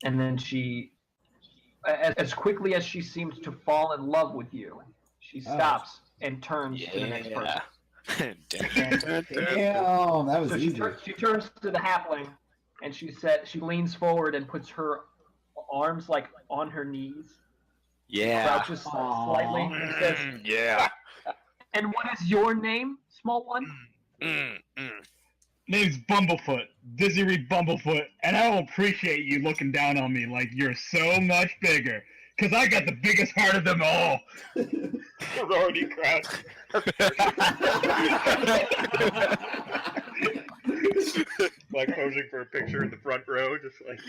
And then she, as quickly as she seems to fall in love with you, she stops and turns to the next person. Damn, that was So easy. she turns to the halfling, and she leans forward and puts her arms like on her knees, Yeah. crouches slightly, and says, Yeah. "And what is your name, small one?" Name's Bumblefoot, Dizzy Reed Bumblefoot, and I will appreciate you looking down on me like you're so much bigger, because I got the biggest heart of them all. Sorority crowd. Like posing for a picture in the front row, just like.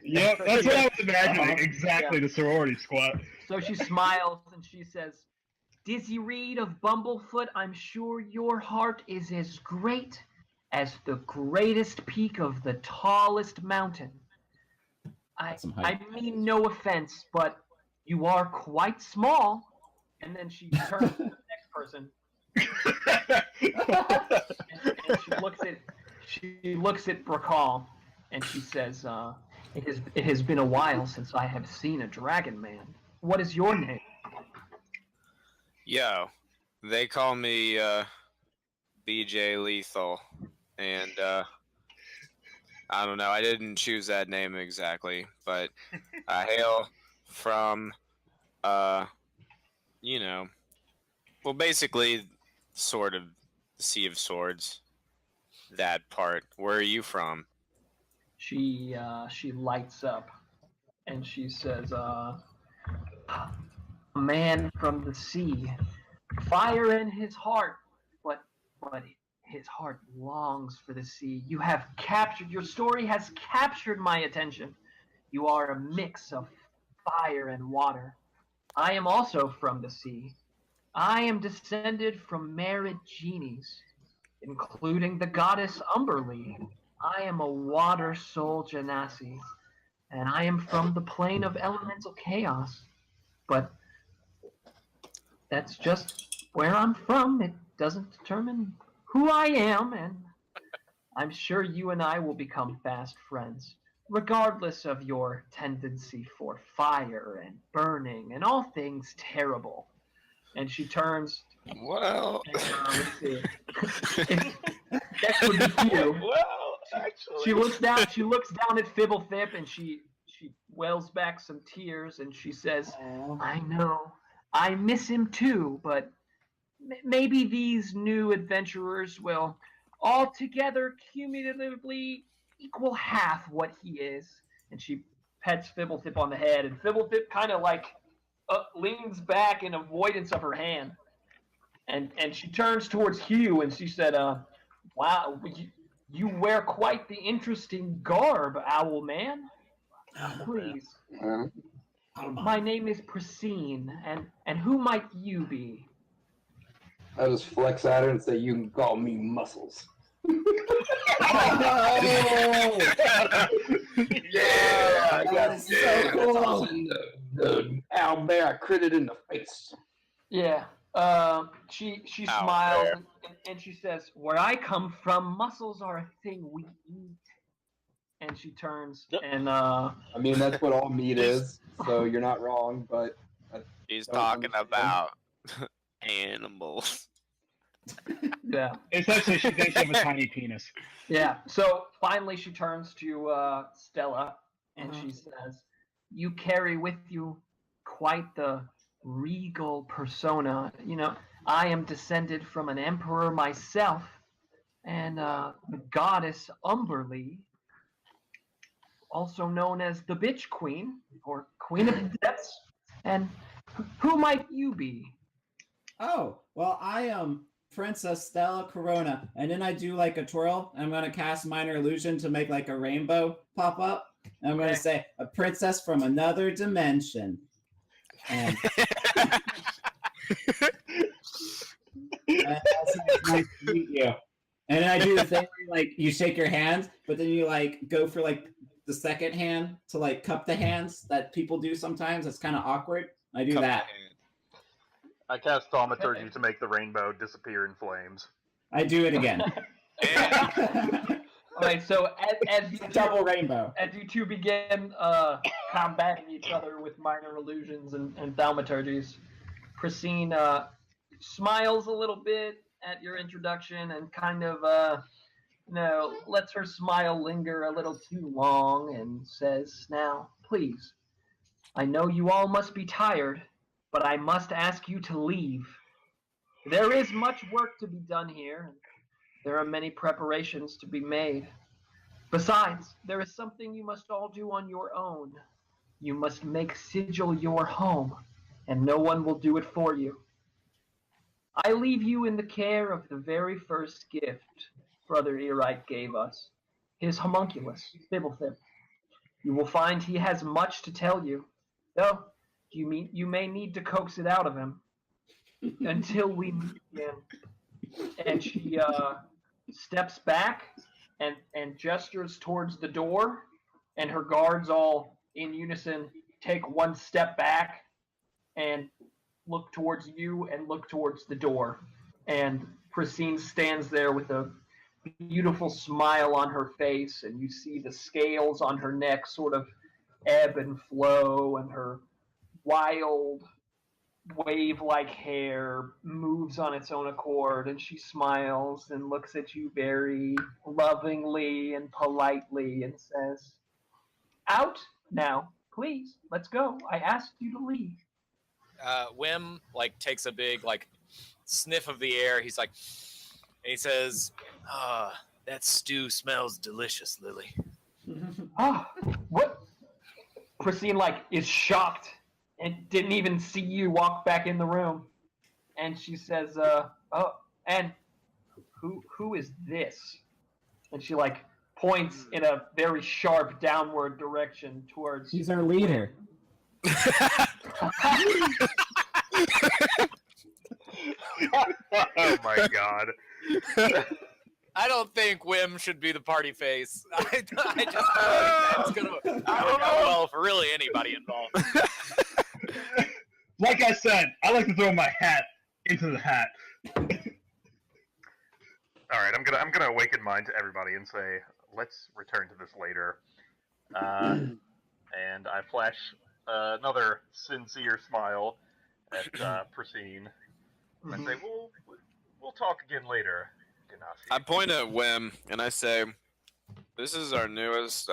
Yep, that's what I was imagining. Exactly, the sorority squad. So she smiles and she says, "Dizzy Reed of Bumblefoot, I'm sure your heart is as great as the greatest peak of the tallest mountain. I mean no offense, but you are quite small." And then she turns to the next person, and she looks at Brakal, and she says, it has been a while since I have seen a dragon man. What is your name?" Yo, they call me BJ Lethal, and I don't know. I didn't choose that name exactly, but I hail from well, basically, sort of the Sea of Swords. That part. Where are you from? She lights up, and she says, "A man from the sea, fire in his heart, but his heart longs for the sea. Your story has captured my attention. You are a mix of fire and water. I am also from the sea. I am descended from married genies, including the goddess Umberlee. I am a water soul genasi, and I am from the plane of elemental chaos. But that's just where I'm from. It doesn't determine who I am, and I'm sure you and I will become fast friends, regardless of your tendency for fire and burning and all things terrible." And she turns. Well, Let's see. Next would be you. Well, actually. She looks down at Fibblethip, and she wells back some tears, and she says, "I know. I miss him too, but maybe these new adventurers will altogether cumulatively equal half what he is." And she pets Fibblethip on the head, and Fibblethip kind of like leans back in avoidance of her hand. And she turns towards Hugh, and she said, "Wow, you wear quite the interesting garb, Owl Man. Please. My name is Prasine, and who might you be?" I just flex at her and say, "You can call me Muscles." Yeah, That is so cool. The owlbear, I crit it in the face. Yeah. She smiles and she says, "Where I come from, mussels are a thing we eat." And she turns and I mean, that's what all meat is, so you're not wrong, but he's don't talking understand. about animals. yeah. Essentially, she thinks you have a tiny penis. Yeah. So finally she turns to Stella and she says, "You carry with you quite the regal persona. You know, I am descended from an emperor myself, and the goddess Umberlee, also known as the Bitch Queen, or Queen of the Depths. And who might you be?" Oh, well, I am Princess Stella Corona, and then I do like a twirl. I'm going to cast Minor Illusion to make like a rainbow pop up. And I'm going to say, "A princess from another dimension." And, and I say, it's nice to meet you. And then I do the thing where, like, you shake your hands, but then you like go for like the second hand to like cup the hands that people do sometimes. It's kind of awkward. I do Cup the that. hand. I cast Thaumaturgy to make the rainbow disappear in flames. I do it again. All right, so as you Double rainbow. as you two begin combating each other with minor illusions and thaumaturgies, Christine smiles a little bit at your introduction and kind of lets her smile linger a little too long and says, "Now, please, I know you all must be tired, but I must ask you to leave. There is much work to be done here. There are many preparations to be made. Besides, there is something you must all do on your own. You must make Sigil your home, and no one will do it for you. I leave you in the care of the very first gift Brother Erite gave us, his homunculus, Bibblethip. You will find he has much to tell you, though you may need to coax it out of him until we meet again." And she steps back and gestures towards the door, and her guards all in unison take one step back and look towards you and look towards the door. And Christine stands there with a beautiful smile on her face, and you see the scales on her neck sort of ebb and flow, and her wild wave-like hair moves on its own accord, and she smiles and looks at you very lovingly and politely and says, "Out now, please. Let's go. I asked you to leave." Wim like takes a big like sniff of the air. He's like, and he says, "That stew smells delicious, Lily." Ah, what? Christine is shocked and didn't even see you walk back in the room, and she says, "Oh, and who is this?" And she points in a very sharp downward direction towards. He's our leader. Oh my god. I don't think Wim should be the party face. I just that's gonna work out well for really anybody involved. Like I said, I like to throw my hat into the hat. All right, I'm gonna awaken mind to everybody and say, let's return to this later. And I flash another sincere smile at Prasine, and I say, we'll talk again later. Ganassi. I point at Wim and I say, "This is our newest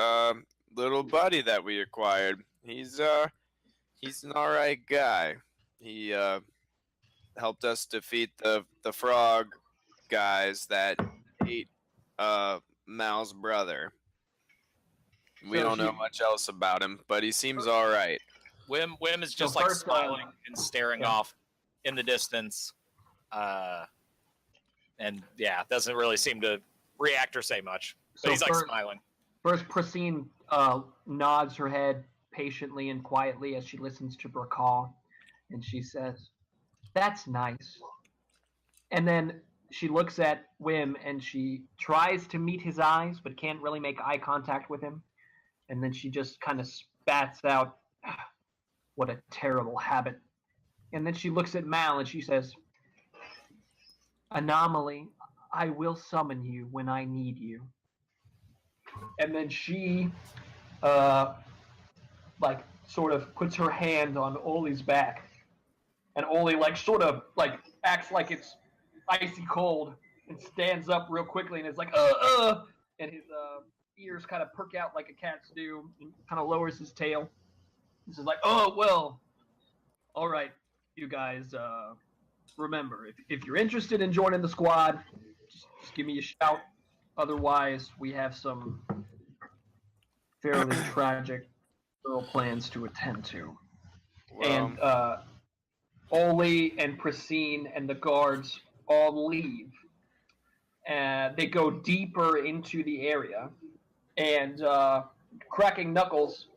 little buddy that we acquired. He's an alright guy. He helped us defeat the frog guys that ate Mal's brother. We don't know much else about him, but he seems alright." Wim is just first, smiling and staring off in the distance. And yeah, doesn't really seem to react or say much. But he's smiling. First, Prasine nods her head patiently and quietly as she listens to Brakal, and she says, "That's nice." And then she looks at Wim and she tries to meet his eyes, but can't really make eye contact with him. And then she just kind of spats out, "What a terrible habit." And then she looks at Mal and she says, "Anomaly, I will summon you when I need you." And then she, sort of puts her hand on Oli's back, and Oli, acts like it's icy cold, and stands up real quickly, and is like, and his ears kind of perk out like a cat's do, and kind of lowers his tail. This is like, "Oh, well, all right, you guys, remember, if you're interested in joining the squad, just give me a shout. Otherwise, we have some fairly tragic girl plans to attend to." And Oli and Prasine and the guards all leave. They go deeper into the area, and Cracking Knuckles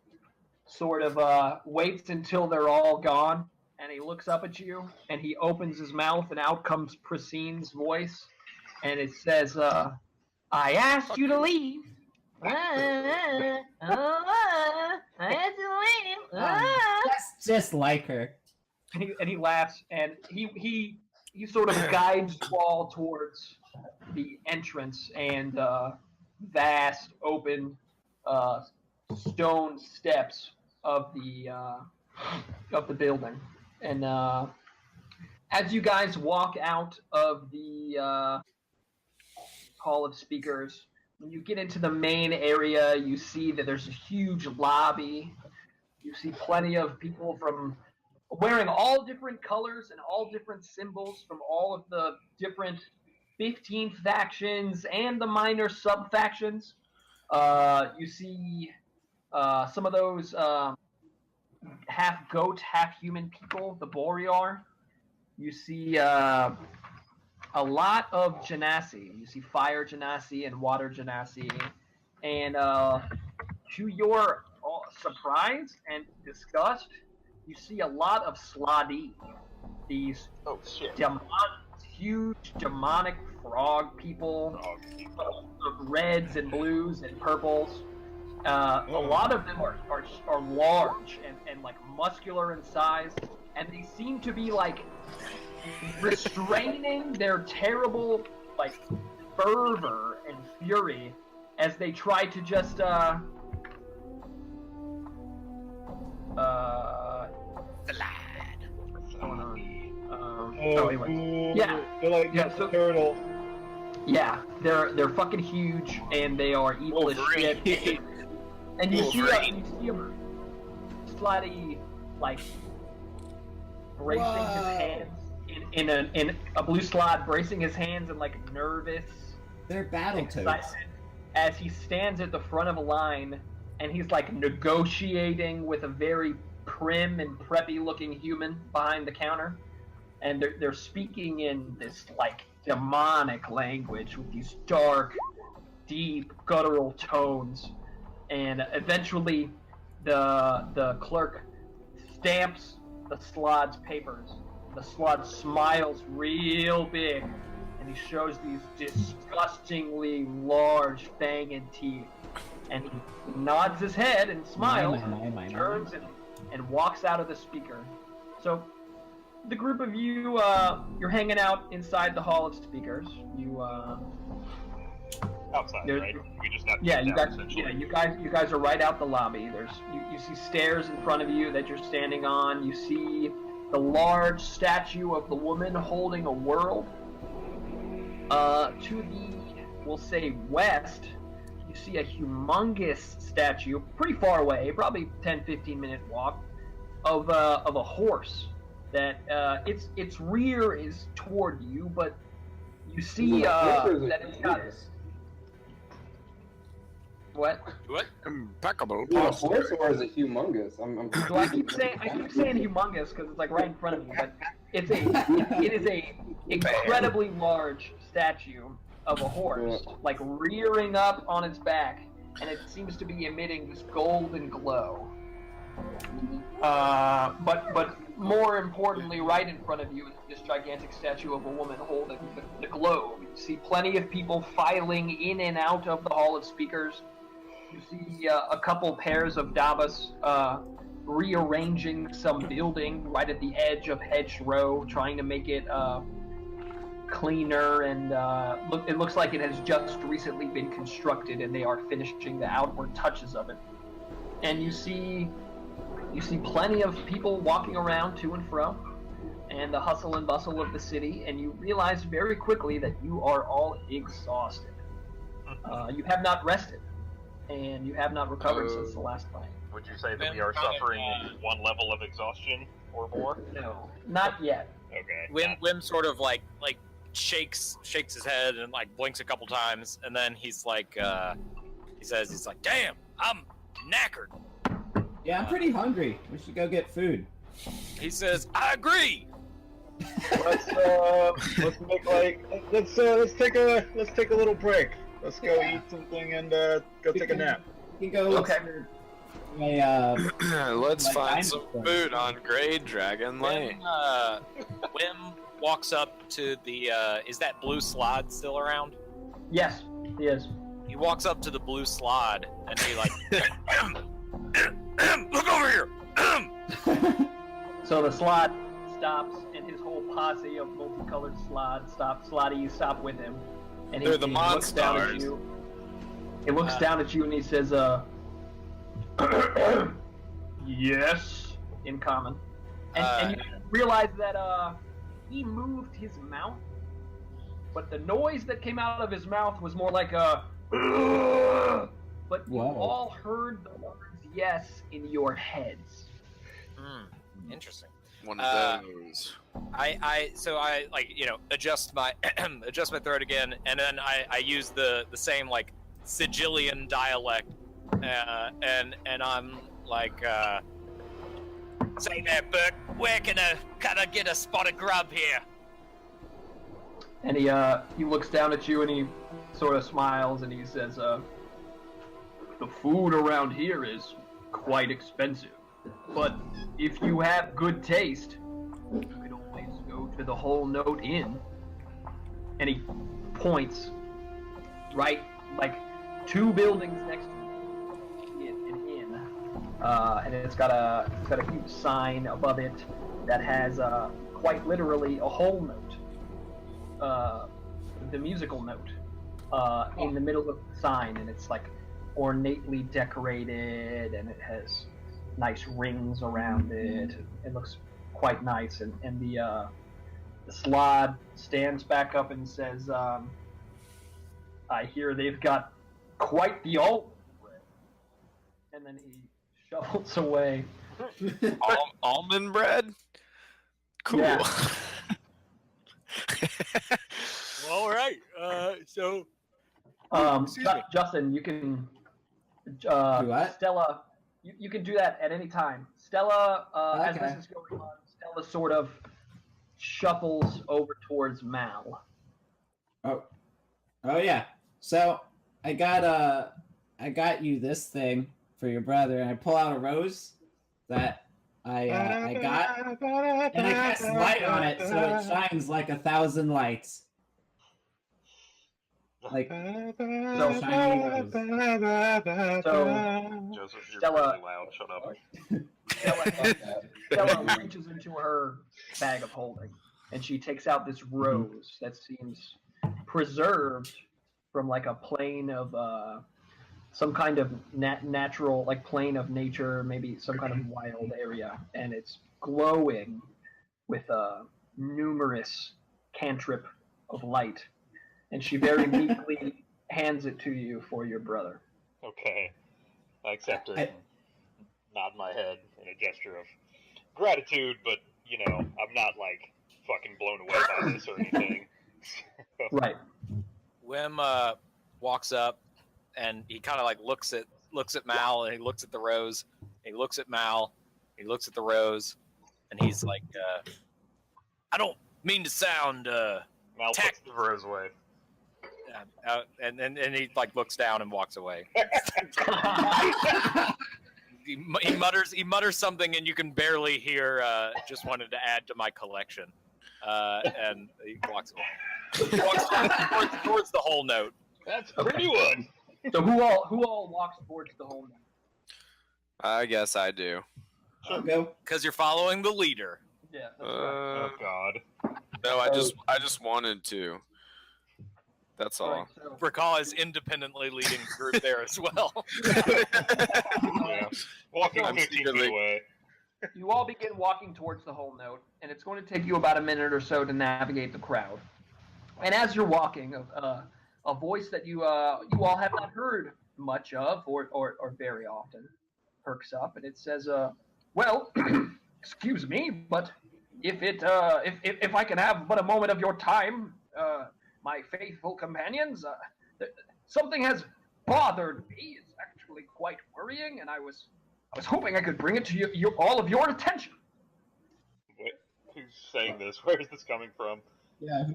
sort of waits until they're all gone, and he looks up at you, and he opens his mouth, and out comes Pracine's voice, and it says, "I asked you to leave. I asked you to leave." That's just like her. And he laughs, and he sort of guides you all towards the entrance and vast open stone steps of the building. And as you guys walk out of the hall of speakers, when you get into the main area, you see that there's a huge lobby. You see plenty of people from wearing all different colors and all different symbols from all of the different 15 factions and the minor sub-factions. You see some of those half goat, half human people, the Borear. You see a lot of Genasi. You see fire Genasi and water Genasi. And to your surprise and disgust, you see a lot of Sladi, these huge demonic frog people, of reds and blues and purples. A lot of them are large and like muscular in size, and they seem to be like restraining their terrible like fervor and fury as they try to just what's going on? Anyway. Yeah. They're like so, turtle. Yeah, they're fucking huge and they are evil as shit. And you see a Slotty like bracing his hands in a blue slot, bracing his hands and like nervous. They're battle toads. As he stands at the front of a line and he's like negotiating with a very prim and preppy looking human behind the counter, and they're speaking in this like demonic language with these dark, deep, guttural tones. And eventually the clerk stamps the Slod's papers. The Slod smiles real big, and he shows these disgustingly large fanged teeth. And he nods his head and smiles, turns and walks out of the speaker. So the group of you, you're hanging out inside the hall of speakers. You outside, right? We just got you guys are right out the lobby. You see stairs in front of you that you're standing on. You see the large statue of the woman holding a world. To the, we'll say, west, you see a humongous statue, pretty far away, probably 10-15 minute walk, of a horse that its rear is toward you, but you see that it's got What? Impeccable. Is it a horse or is it humongous? So I keep saying humongous because it's like right in front of me, but it is a incredibly large statue of a horse, like rearing up on its back, and it seems to be emitting this golden glow. But more importantly, right in front of you is this gigantic statue of a woman holding the globe. You see plenty of people filing in and out of the hall of speakers. You see a couple pairs of Davos rearranging some building right at the edge of Hedge Row, trying to make it cleaner, and it looks like it has just recently been constructed, and they are finishing the outward touches of it. And you see plenty of people walking around to and fro, and the hustle and bustle of the city, and you realize very quickly that you are all exhausted. You have not rested, and you have not recovered since the last fight. Would you say that we are suffering one level of exhaustion or more? No, not yet. Okay. Wim sort of like shakes his head and like blinks a couple times, and then he's like, he's like, "Damn, I'm knackered." Yeah, I'm pretty hungry. We should go get food. He says, "I agree." Let's take a little break. Let's go eat something and go take a nap. You can go look Let's Like find some dinosaurs. food on Grey Dragon Lane. Wim walks up to the. Is that blue slide still around? Yes, he is. He walks up to the blue slide and he like, look over here. So the slot stops, and his whole posse of multicolored slots stop. Slotty, you stop with him, and They're the he looks down at Monstars. you. He looks down at you, and he says, "Yes," in common, and you realize that he moved his mouth, but the noise that came out of his mouth was more like a. But you Whoa. all heard the words "yes" in your heads. Interesting. One of those. So I like adjust my adjust my throat again, and then I use the same like Sigilian dialect, and I'm like, say there, Burke, where can I get a spot of grub here? And he looks down at you and he sort of smiles and he says, "The food around here is quite expensive, but if you have good taste, you can always go to the Whole Note Inn." And he points right, like 2 buildings next to an inn, and it's got a huge sign above it that has quite literally a whole note, the musical note, in the middle of the sign, and it's like ornately decorated, and it has nice rings around it. It looks quite nice, and the slod stands back up and says, "I hear they've got quite the almond bread," and then he shuffles away. Almond bread? Cool. Yeah. Well, all right. So excuse me. Justin, you can. Do what? Stella, you can do that at any time. Stella, as Okay. this is going on, Stella sort of shuffles over towards Mal. Oh yeah. So I got you this thing for your brother, and I pull out a rose that I got, and I cast light on it so it shines like 1,000 lights. Like So- shiny rose. So Joseph, you're Stella- really loud. Shut up. Stella reaches into her bag of holding, and she takes out this rose that seems preserved from like a plane of some kind of natural, like plane of nature, maybe some kind of wild area, and it's glowing with numerous cantrip of light, and she very meekly hands it to you for your brother. Okay. I accept it I- and nod my head in a gesture of gratitude, but, I'm not, like, fucking blown away by this or anything. Right. Wim walks up and he kind of like looks at Mal, and he looks at the rose. He looks at Mal. He looks at the rose, and he's like, "I don't mean to sound Mal puts the rose away. and he like looks down and walks away. He mutters something, and you can barely hear. Just wanted to add to my collection, and he walks away. He walks towards the whole note. That's a pretty one. So who all walks towards the Whole Note? I guess I do. I'll go. Because you're following the leader. Yeah, that's right. Oh, God. No, I just wanted to. That's all. Right, so- Rakal is independently leading the group there as well. Yeah. Walking I'm 15 feet secretly- away. You all begin walking towards the Whole Note, and it's going to take you about a minute or so to navigate the crowd. And as you're walking, a voice that you all have not heard much of or very often perks up, and it says, "Well, excuse me, but if I can have but a moment of your time, my faithful companions, something has bothered me. It's actually quite worrying, and I was hoping I could bring it to all of your attention." What? Who's saying this? Where is this coming from? Yeah.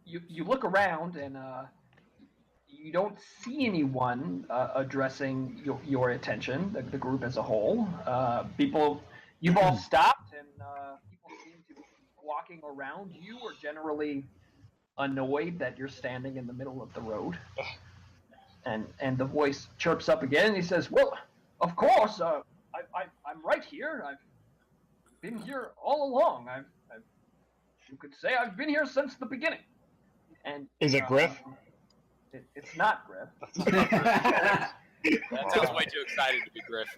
You look around and you don't see anyone addressing your attention, the group as a whole. You've all stopped, and people seem to be walking around you, or generally annoyed that you're standing in the middle of the road. And the voice chirps up again, and he says, "Well, of course, I'm right here. I've been here all along. You could say I've been here since the beginning." And Is it Griff? It's not Griff. That sounds way too excited to be Griff.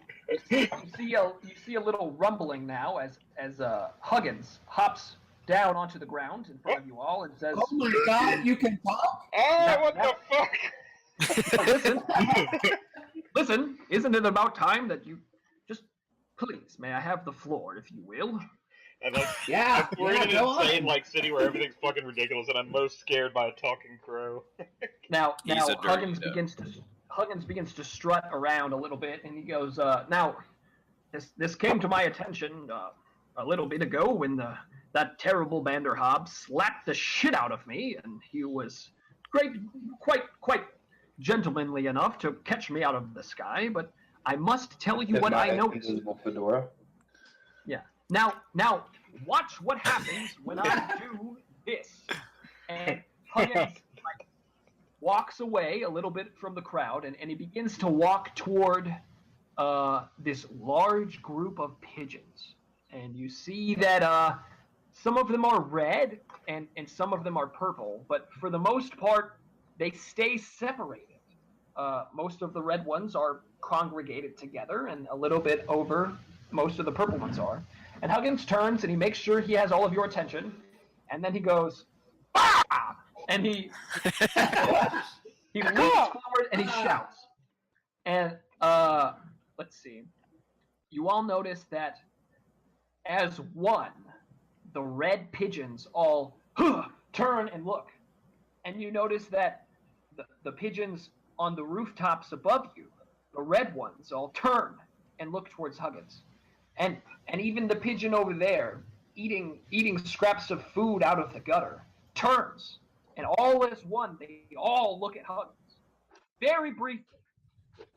You see a little rumbling now as Huggins hops down onto the ground in front of you all and says, Oh my god, you can talk? Oh, what the fuck? Listen, isn't it about time that you just please, may I have the floor, if you will? And like, Yeah, we're in an go insane on. like city where everything's fucking ridiculous, and I'm most scared by a talking crow. Now He's a dirty Huggins dog. begins to strut around a little bit, and he goes, "Now, this came to my attention a little bit ago when that terrible Vanderhob slapped the shit out of me, and he was quite gentlemanly enough to catch me out of the sky. But I must tell you what I noticed." Invisible fedora. Yeah. Now, watch what happens when I do this. And Huggins walks away a little bit from the crowd, and he begins to walk toward this large group of pigeons. And you see that some of them are red and some of them are purple, but for the most part, they stay separated. Most of the red ones are congregated together, and a little bit over most of the purple ones are. And Huggins turns and he makes sure he has all of your attention, and then he goes, "Ah!" And he leans forward and he shouts. And let's see. You all notice that as one, the red pigeons all turn and look. And you notice that the pigeons on the rooftops above you, the red ones, all turn and look towards Huggins. And even the pigeon over there, eating scraps of food out of the gutter, turns. And all as one, they all look at Huggins. Very briefly.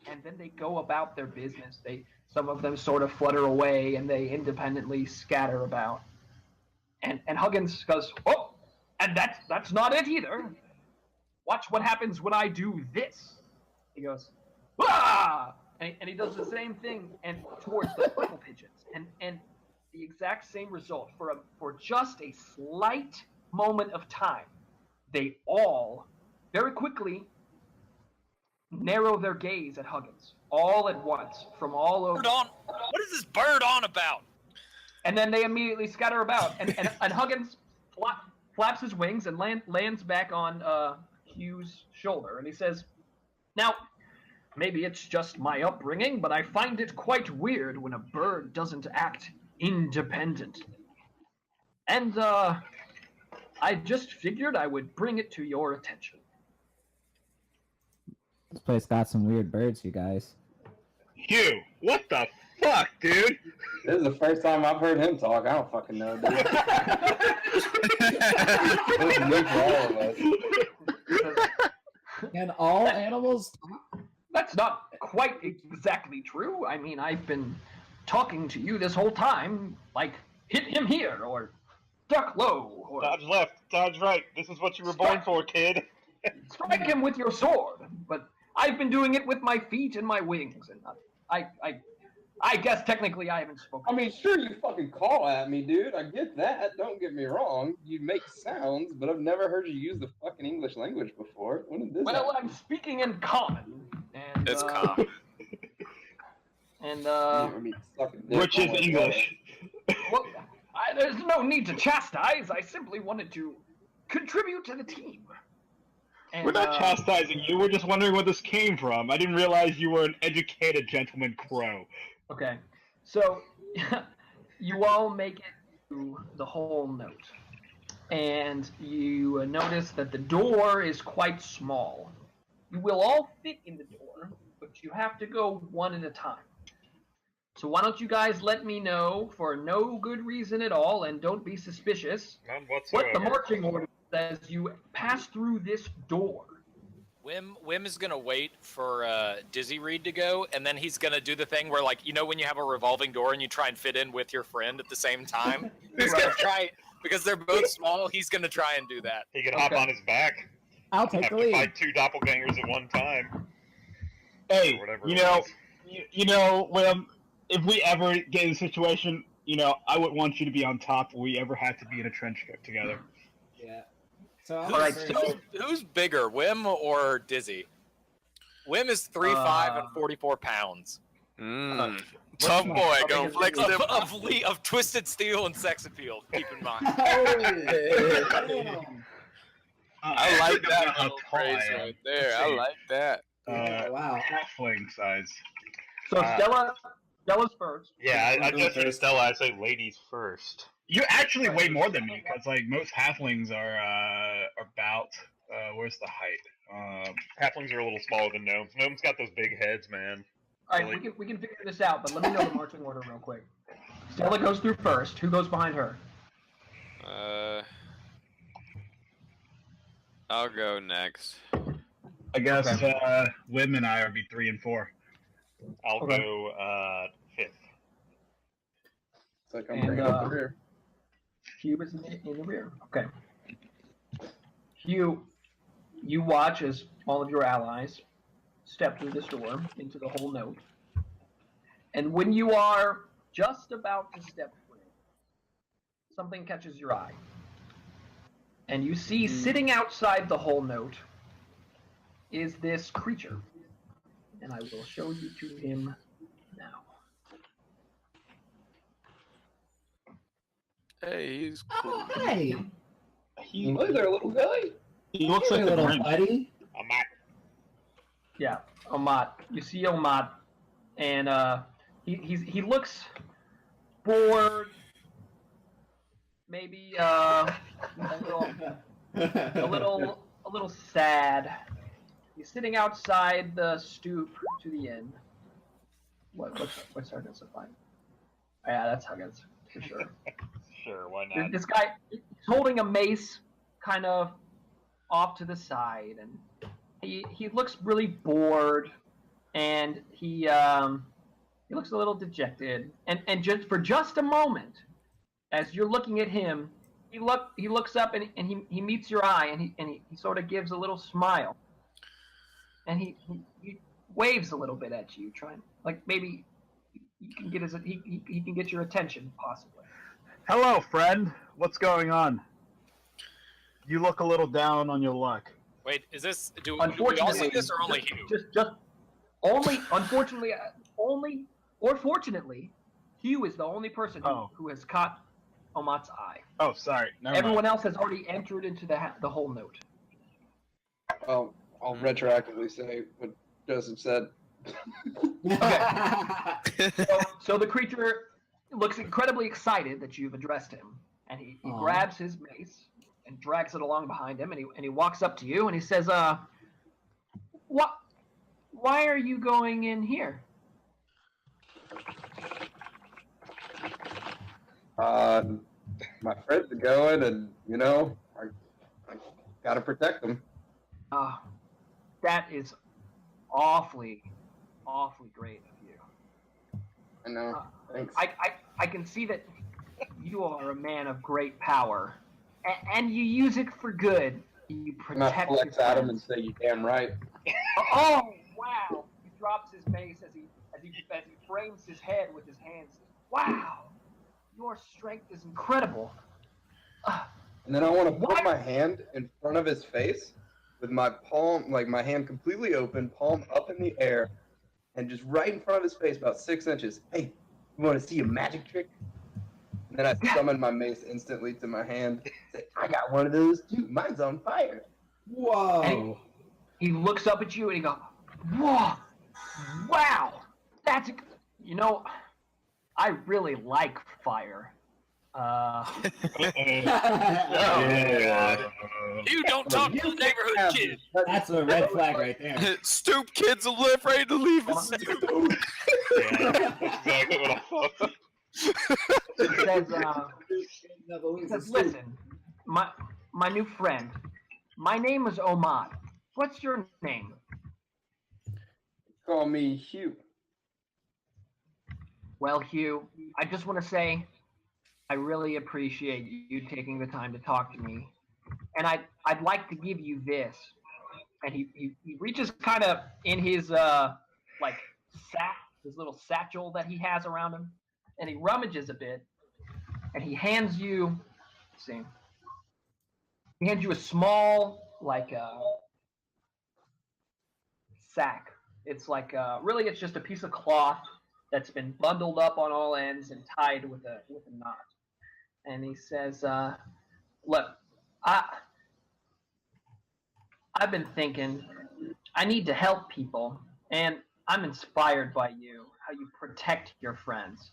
And then they go about their business. Some of them sort of flutter away, and they independently scatter about. And Huggins goes, "Oh, and that's not it either. Watch what happens when I do this." He goes, "Ah!" And he does the same thing and towards the purple pigeons. And the exact same result. For just a slight moment of time, they all, very quickly, narrow their gaze at Huggins. All at once, from all over. What is this bird on about? And then they immediately scatter about. And Huggins flaps his wings and lands back on Hugh's shoulder. And he says, "Now, maybe it's just my upbringing, but I find it quite weird when a bird doesn't act independently. And I just figured I would bring it to your attention." This place got some weird birds, you guys. Hugh, what the fuck, dude? This is the first time I've heard him talk. I don't fucking know, dude. This is new for all of us. Can all animals talk? That's not quite exactly true. I mean, I've been talking to you this whole time, like, hit him here, or duck low, or Dodge left, dodge right. This is what you were born for, kid. strike him with your sword. But I've been doing it with my feet and my wings, and I guess technically I haven't spoken. I mean, sure, you fucking call at me, dude. I get that. Don't get me wrong. You make sounds, but I've never heard you use the fucking English language before. When did this Well, happen? I'm speaking in common, and It's common. and I mean, sucking dick. Which is Oh my English. well, there's no need to chastise. I simply wanted to contribute to the team. And, We're not chastising you. We're just wondering where this came from. I didn't realize you were an educated gentleman crow. Okay, so you all make it to the whole note, and you notice that the door is quite small. You will all fit in the door, but you have to go one at a time. So why don't you guys let me know, for no good reason at all, and don't be suspicious, None what whatsoever. the marching order says you pass through this door. Wim is gonna wait for Dizzy Reed to go, and then he's gonna do the thing where, like, you know, when you have a revolving door and you try and fit in with your friend at the same time. He's gonna try because they're both small. He's gonna try and do that. He can hop on his back. I'll take Have the to lead. fight 2 doppelgangers at one time. Hey, Or whatever you it know, was. you know, William, if we ever get in a situation, you know, I would want you to be on top if we ever had to be in a trench coat together. Yeah. So I'll Who's, go Alright, first. so- who's bigger, Wim or Dizzy? Wim is 3'5" and 44 pounds. Tough boy, I'll gonna take flex it. them. Of Twisted Steel and sex appeal. Keep in mind. Damn. I like that how little tall I phrase am. right there. I like that. Wow. Halfling size. So Stella's first. Yeah, I I'll go just said first. Stella. I say ladies first. You're actually way more than me, because like most halflings are about where's the height? Halflings are a little smaller than gnomes. Gnomes got those big heads, man. All right, we can figure this out, but let me know the marching order real quick. Stella goes through first. Who goes behind her? I'll go next. I guess Okay. Wim and I would be 3 and 4. I'll Okay. go 5th. It's like I'm And, bringing up the rear. Hugh is in the rear. Okay. Hugh, you watch as all of your allies step through this door into the whole note. And when you are just about to step through, something catches your eye. And you see sitting outside the whole note is this creature. And I will show you to him now. Hey, he's cool. Oh, hey. He, Hey there, little guy. he looks Hey, like the little Grinch. buddy. I'm not. Yeah, Omat. You see Omat, and he looks bored, maybe a little sad. He's sitting outside the stoop to the inn. What's Huggins like? Yeah, that's Huggins for sure. Sure, why not? This guy, he's holding a mace, kind of off to the side, and he looks really bored, and he looks a little dejected, and just a moment, as you're looking at him, he looks up and he meets your eye, and he sort of gives a little smile, and he waves a little bit at you, trying like maybe you can get he can get your attention possibly. Hello, friend. What's going on? You look a little down on your luck. Wait, is this? Do we all see this or only Hugh? Just only, unfortunately, or fortunately, Hugh is the only person who has caught Omat's eye. Oh, sorry. Never Everyone mind. else has already entered into the whole note. I'll retroactively say what Joseph said. So the creature looks incredibly excited that you've addressed him, and he Aw. grabs his mace and drags it along behind him, and he walks up to you and he says, "What? Why are you going in here?" My friends are going, and you know, I gotta protect them. That is awfully great of you. I know. Thanks. I can see that you are a man of great power, and you use it for good. You I'm gonna protect flex your at him friends. and say, "You damn right." Oh wow! He drops his mace as he frames his head with his hands. Wow, your strength is incredible. And then I want to put What? my hand in front of his face with my palm, like my hand completely open, palm up in the air, and just right in front of his face, about 6 inches. Hey, you want to see a magic trick? And then I summon my mace instantly to my hand. Say, I got one of those too. Mine's on fire. Whoa. He looks up at you and he goes, "Whoa, wow, that's I really like fire." You don't talk to the neighborhood kid. That's a red flag right there. Stoop kids are afraid to leave his stoop. Yeah, that's exactly what I thought. He says, "Listen, my new friend, my name is Omat, What's your name? Call me Hugh. Well, Hugh, I just want to say I really appreciate you taking the time to talk to me. And I'd like to give you this. And he reaches kind of in his like sack, his little satchel that he has around him, and he rummages a bit, and he hands you, let's see, he hands you a small like sack. It's like really it's just a piece of cloth that's been bundled up on all ends and tied with a knot. And he says, "Look, I I've been thinking I need to help people, and I'm inspired by you, how you protect your friends.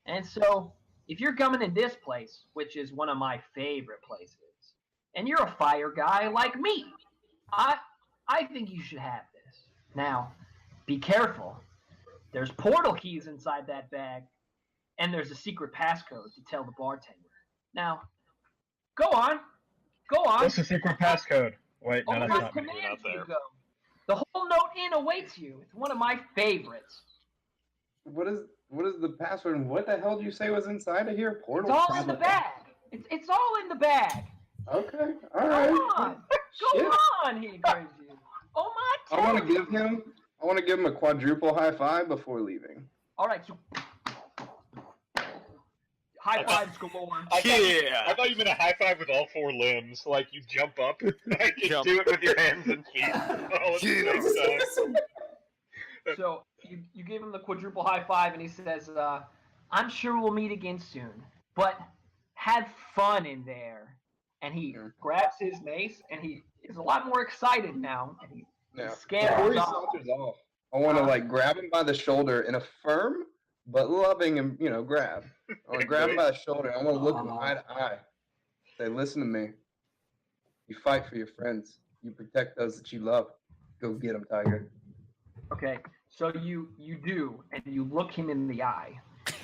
And so, if you're coming in this place, which is one of my favorite places, and you're a fire guy like me, I I think you should have this. Now, be careful. There's portal keys inside that bag, and there's a secret passcode to tell the bartender. Now, go on, go on. What's the secret passcode? Wait, no, that's Omar not me. commands you there. to go. The whole note inn awaits you. It's one of my favorites. What is the password and what the hell did you say was inside of here? It's Portal? all in the bag. It's all in the bag. Okay, all Go right. on, go Shit. on. He encourages you. Omar, I want tell to me. give him a quadruple high five before leaving. All right, so high fives galore. I Yeah. thought you meant a high five with all four limbs, like you jump up, like you Jump. do it with your hands and feet. All at the same time. So you give him the quadruple high five, and he says, "I'm sure we'll meet again soon, but have fun in there." And he Yeah. grabs his mace, and he is a lot more excited now, and he Yeah. scampers Before he off. saunters off, I want to like grab him by the shoulder in a firm but loving and grab. I want to grab him by the shoulder. I want to look him eye to eye. Say, listen to me. You fight for your friends. You protect those that you love. Go get them, Tiger. Okay, so you do, and you look him in the eye,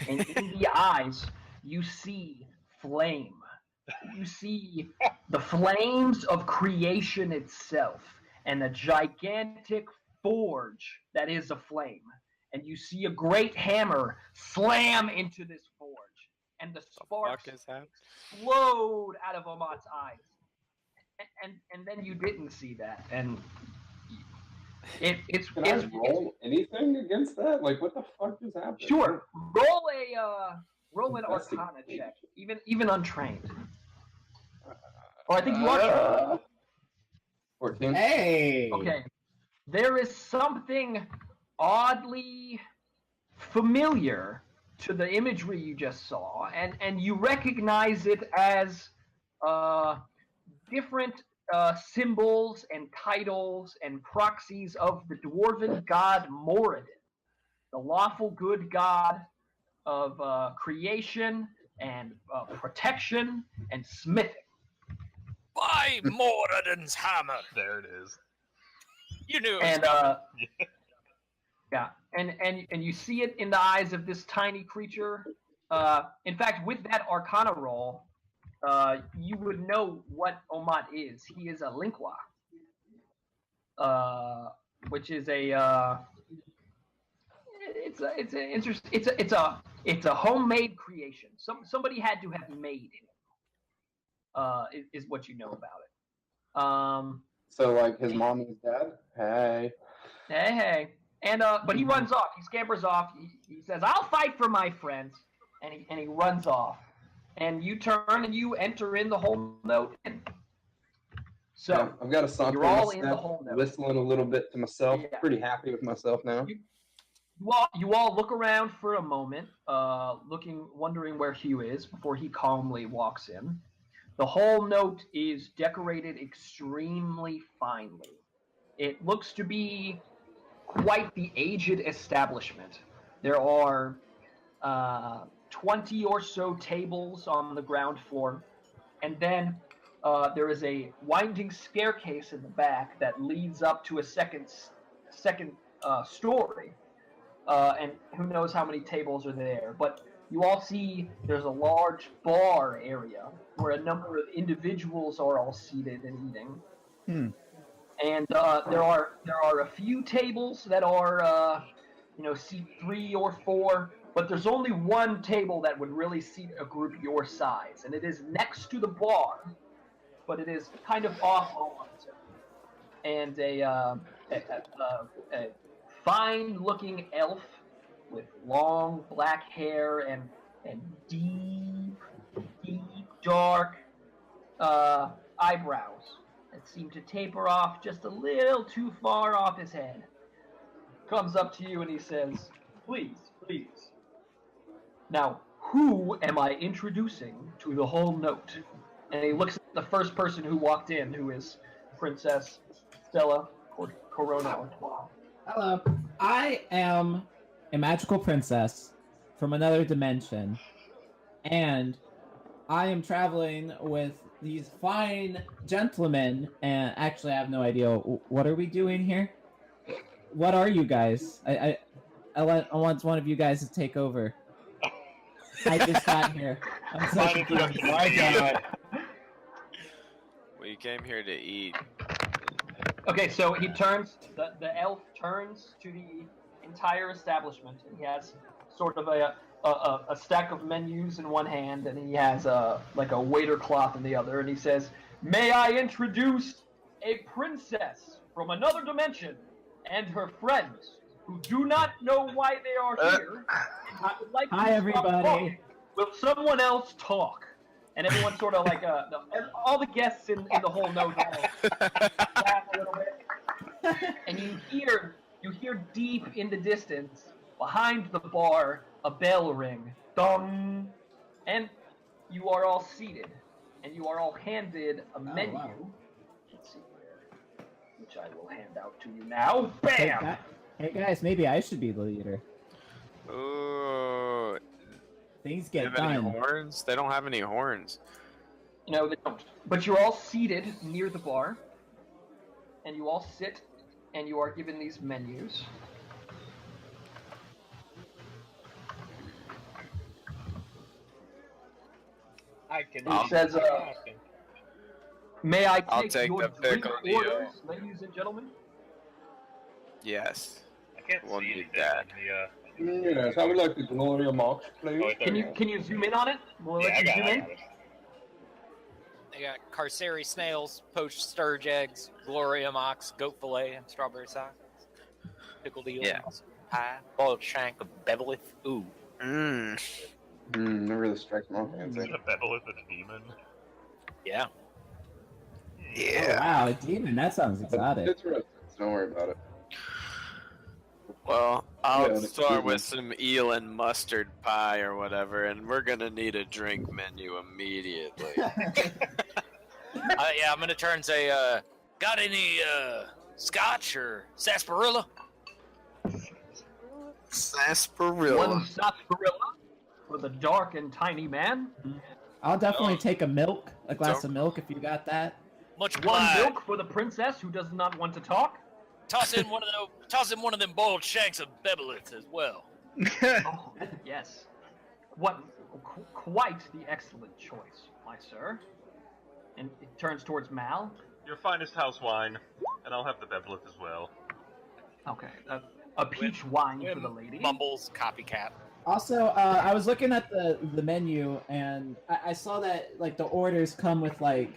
and in the eyes you see flame. You see the flames of creation itself, and a gigantic forge that is a flame. And you see a great hammer slam into this forge, and the sparks Fuck is that? explode out of Amat's eyes. And then you didn't see that, and it's Can I roll anything against that? Like, what the fuck just happened? sure. Roll an Arcana check, even untrained. Or I think you are trained. 14. Hey. Okay. There is something oddly familiar to the imagery you just saw, and you recognize it as different symbols and titles and proxies of the dwarven god Moradin, the lawful good god of creation and protection and smithing. By Moradin's hammer. There it is. You knew it was And coming. yeah, and you see it in the eyes of this tiny creature. In fact, with that Arcana roll, you would know what Omat is. He is a Linkwa, which is it's a homemade creation. Somebody had to have made it. Is what you know about it. So, like, his mom and his dad? Hey. Hey. And but he runs off. He scampers off. He says, "I'll fight for my friends," and he runs off. And you turn and you enter in the whole note. So Yeah, I've got a saunter you're all in in my the step, whole note. whistling a little bit to myself. Yeah. Pretty happy with myself now. You all look around for a moment, wondering where Hugh is before he calmly walks in. The whole note is decorated extremely finely. It looks to be quite the aged establishment. There are 20 or so tables on the ground floor, and then there is a winding staircase in the back that leads up to a second story. And who knows how many tables are there, but you all see there's a large bar area where a number of individuals are all seated and eating. And there are a few tables that are seat 3 or 4, but there's only one table that would really seat a group your size, and it is next to the bar, but it is kind of off balance. And a fine-looking elf with long black hair and deep, dark eyebrows that seem to taper off just a little too far off his head comes up to you and he says, please. Now, who am I introducing to the whole note? And he looks at the first person who walked in, who is Princess Stella Corona. Hello. I am a magical princess from another dimension, and I am traveling with these fine gentlemen, and actually I have no idea, what are we doing here? What are you guys? I want one of you guys to take over. I just got here. I'm so Fine introduction. My God. We came here to eat. Okay, so he turns, the elf turns to the entire establishment, and he has sort of a stack of menus in one hand, and he has like a waiter cloth in the other, and he says, may I introduce a princess from another dimension and her friends who do not know why they are here. And I would like Hi, to everybody. stop talking. Will someone else talk? And everyone's sort of like all the guests in the whole note laugh a little bit. And you hear deep in the distance, behind the bar, a bell ring. Dong! And you are all seated, and you are all handed a menu. wow. Let's see here, which I will hand out to you now. Bam! Hey guys, maybe I should be the leader. Ooh. Things They get have any done. horns? They don't have any horns. No, they don't. But you're all seated near the bar, and you all sit, and you are given these menus. I can. It says, may I I'll take take your the pick drink on the, orders, ladies and gentlemen? Yes. I can't We'll see need anything that. on the, Yes, I would like the Gloria Mox, please. oh, wait, there we go. Can you zoom in on it? We'll Yeah, let I you got zoom it. I in. got it. They got Carceri snails, poached sturge eggs, Gloria Mox, goat fillet, and strawberry sauce. Pickled eel, Yeah. pie, boiled shank of bevelith. Ooh. Mmm. That really strikes my Is fancy. it a Bevelith and a demon? Yeah. Oh, wow, a demon. That sounds exotic. It's roast. Don't worry about it. Well, I'll Yeah, start with excuse some eel and mustard pie or whatever, and we're gonna need a drink menu immediately. Yeah, I'm gonna turn and say, got any scotch or sarsaparilla? Sarsaparilla. One sarsaparilla for the dark and tiny man. I'll definitely take a milk, a glass Don't- of milk if you got that. Much One obliged. milk for the princess who does not want to talk. Toss in one of them boiled shanks of bevelith as well. Oh, yes. What? Quite the excellent choice, my sir. And it turns towards Mal. Your finest house wine, and I'll have the Bevelith as well. Okay. A peach wine for the lady. Mumbles, copycat. Also, I was looking at the menu, and I saw that like the orders come with like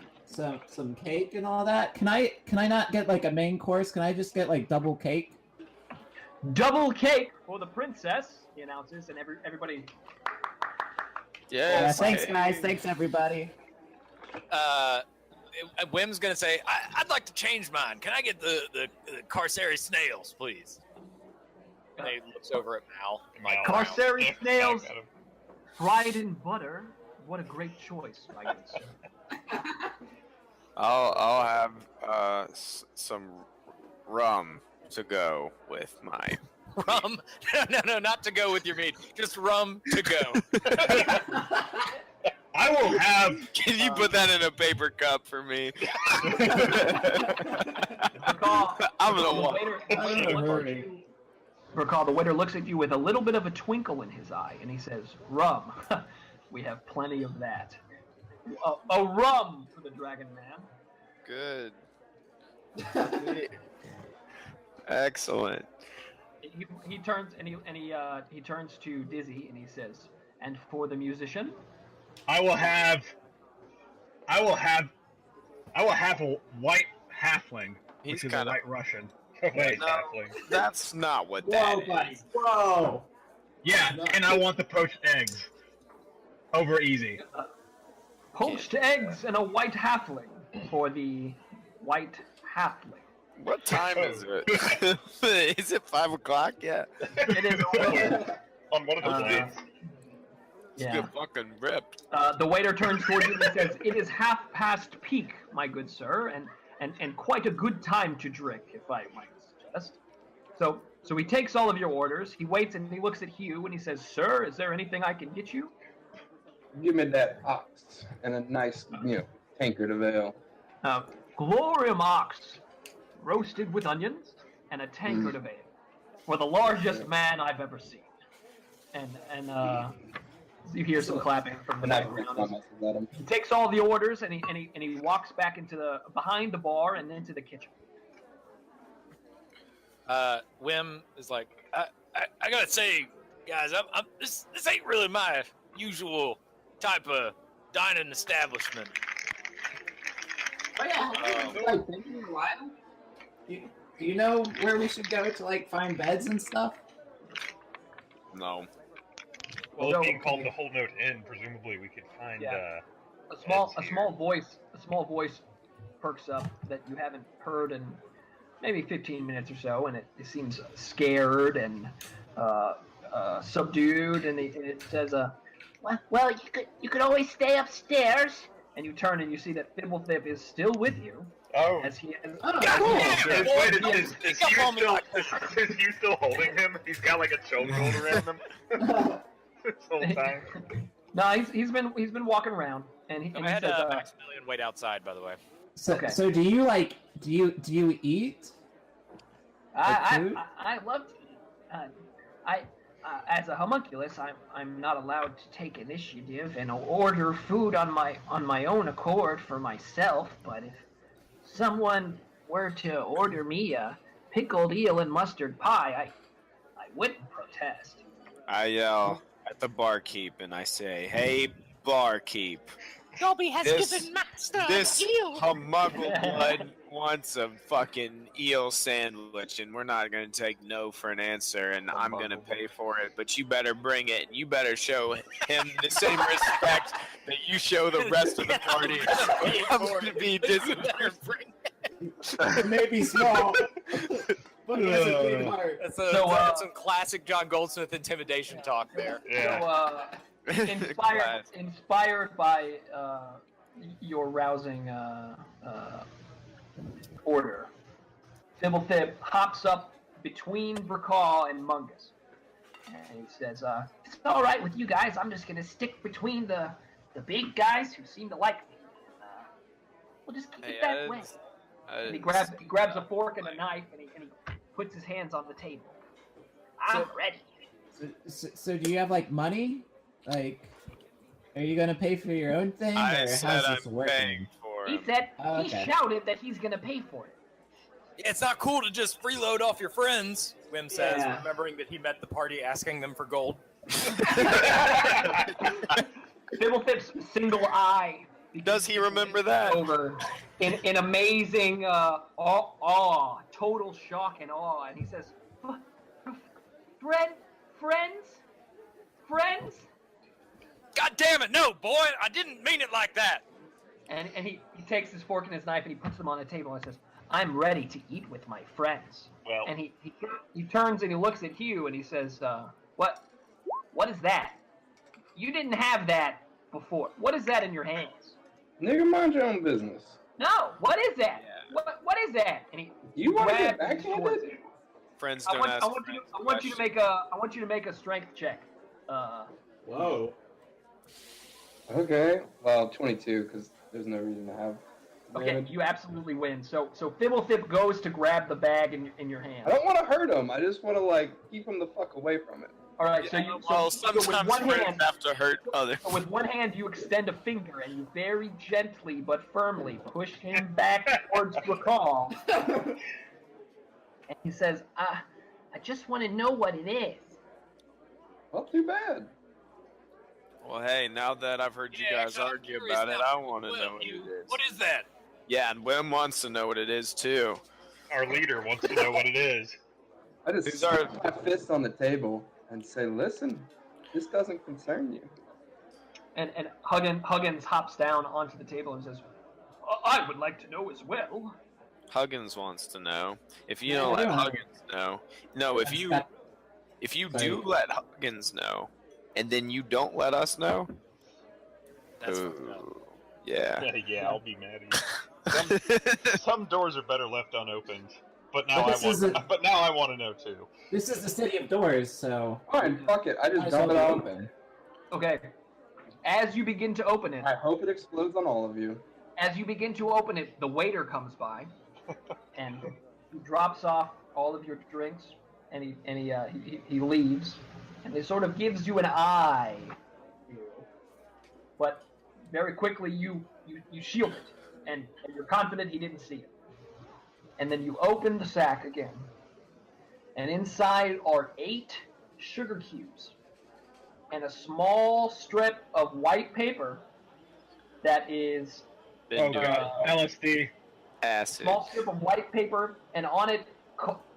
some cake and all that. Can I not get like a main course? Can I just get like double cake? Double cake for the princess, he announces, and everybody. Yes. Thanks, guys. Thanks, everybody. Wim's gonna say, I'd like to change mine. Can I get the Carceri snails, please? And he looks over at Mal. Mal. Carceri Yeah, snails. I got him. Fried in butter. What a great choice, my good sir. I'll have some rum to go with my. Rum? No, not to go with your meat. Just rum to go. I will have. Can you put that in a paper cup for me? Recall, I'm gonna the want. waiter looks at you. Recall, the waiter looks at you with a little bit of a twinkle in his eye, and he says, "Rum. We have plenty of that. A rum for the Dragon Man." Good. Excellent. He turns and he turns to Dizzy and he says, "And for the musician, I will have a white halfling, He's which is a kinda- white Russian. A white No. halfling. That's not what Whoa, that buddy. is. Whoa. Yeah, No. and I want the poached eggs. Over easy. poached eggs and a white halfling for the white halfling." What time is it? Is it 5 o'clock yet? It is. On one of those days. Let's get fucking ripped. The waiter turns towards you and says, "It is 5:30, my good sir, and quite a good time to drink, if I might suggest." So he takes all of your orders. He waits and he looks at Hugh and he says, "Sir, is there anything I can get you?" Give me that ox and a nice, tankard of ale. Glorium ox, roasted with onions, and a tankard of ale, for the largest man I've ever seen. And you hear some clapping from the And I background. let him. He takes all the orders and he walks back into behind the bar and into the kitchen. Wim is like, I gotta say, guys, this ain't really my usual type of dining establishment. Oh yeah, like been here a while. Do you know where we should go to like find beds and stuff? No. Well, So- being called the Whole Note Inn, presumably we could find. Yeah. A Ed's small voice perks up that you haven't heard in maybe 15 minutes or so, and it seems scared and subdued, and it says, "Well, you could always stay upstairs." And you turn and you see that Thimblethip is still with you, Oh. as he is. Oh, God cool. damn it, Wait, boy. is Pick Hugh up on me still, like that. is Hugh still holding him? He's got like a chokehold around him this whole time. No, he's been walking around, and he I says, had Maximilian wait outside, by the way. So, Okay. so do you eat? food? I love to eat. As a homunculus, I'm not allowed to take initiative and order food on my own accord for myself. But if someone were to order me a pickled eel and mustard pie, I wouldn't protest. I yell at the barkeep and I say, "Hey, barkeep, Dobby has This- given Master this an eel. humuggle blood wants a fucking eel sandwich, and we're not gonna take no for an answer, and I'm gonna pay for it. But you better bring it, and you better show him the same respect that you show the rest of the party. I'm gonna be disappointed." It may be small, but it has a big heart. That's, So, that's some classic John Goldsmith intimidation talk there. Yeah. So, inspired by your rousing order, Thimblethip hops up between Brakal and Mungus, and he says, "It's all right with you guys. I'm just gonna stick between the big guys who seem to like me. We'll just keep it that way." And he grabs a fork and a knife, and he puts his hands on the table. I'm ready. So do you have like money? Like, are you gonna pay for your own thing, I or said how's this I'm working? paying for He him. said Oh, he okay. shouted that he's gonna pay for it. Yeah, it's not cool to just freeload off your friends, Wim says, Yeah. remembering that he met the party asking them for gold. Thimblethip's single eye. Does he remember that? Over in amazing awe, total shock and awe, and he says, friends," God damn it, no, boy, I didn't mean it like that. and he takes his fork and his knife and he puts them on the table and says, "I'm ready to eat with my friends." Well, And he turns and he looks at Hugh and he says, what is that? You didn't have that before. What is that in your hands?" Nigga, mind your own business. "No, what is that? Yeah. What is that?" And he You want to get grabs backhanded? towards it. Friends I don't want, ask I want you. I want you to make a strength check. Whoa. Okay. Well, 22, because there's no reason to have Okay, Damage. you absolutely win. So Fibblethip goes to grab the bag in your hand. I don't want to hurt him. I just want to like keep him the fuck away from it. All right, so you well, so with sometimes one friends hand, have to hurt others. so with one hand you extend a finger and you very gently but firmly push him back towards Rakal. And he says, I just want to know what it is. Well, too bad. Well, hey, now that I've heard you guys I'm argue curious about it, now. I want to Will, know what it is. What is that? Yeah, and Wim wants to know what it is too. Our leader wants to know what it is. I just These are- slap my fist on the table and say, "Listen, this doesn't concern you." And Huggins hops down onto the table and says, I would like to know as well. Huggins wants to know. If you Yeah, don't I let don't know. Huggins know, no. If you do let Huggins know, and then you don't let us know, That's fucked up. ooh, yeah. Yeah, I'll be mad at you. Some doors are better left unopened, but now But this But now I want to know too. This is the city of doors, so Fine, fuck it. I just might as dump well it be out. open. Okay. As you begin to open it, I hope it explodes on all of you. the waiter comes by and he drops off all of your drinks and he leaves and he sort of gives you an eye. But very quickly you shield it and you're confident he didn't see it. And then you open the sack again. And inside are 8 sugar cubes and a small strip of white paper that is Been Oh doing god, LSD. acid. small strip of white paper, and on it,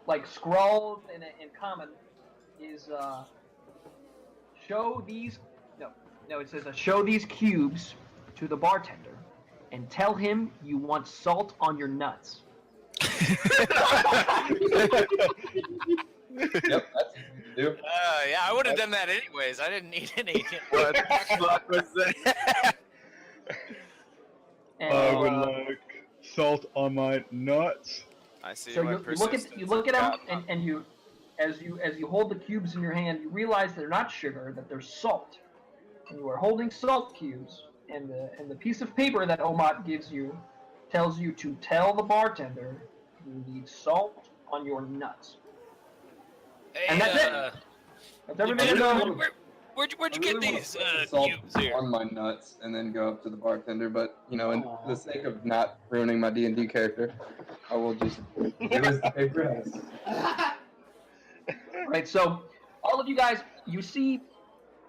like scrawled in common, is show these. No, it says show these cubes to the bartender, and tell him you want salt on your nuts. Yep, that's what you do. Yeah, I would have done that anyways. I didn't need any. What the fuck was that? And, I would like salt on my nuts. I see. so why you look at persistence him, got- and you, as you hold the cubes in your hand, you realize they're not sugar, that they're salt, and you are holding salt cubes, and the piece of paper that Omat gives you tells you to tell the bartender you need salt on your nuts. Hey, And that's it. That's everybody. Where'd you I get really wanna these put the salt cubes here? on my nuts and then go up to the bartender, but you know, in Aw. the sake of not ruining my D&D character, I will just do as the paper has. Right, so all of you guys, you see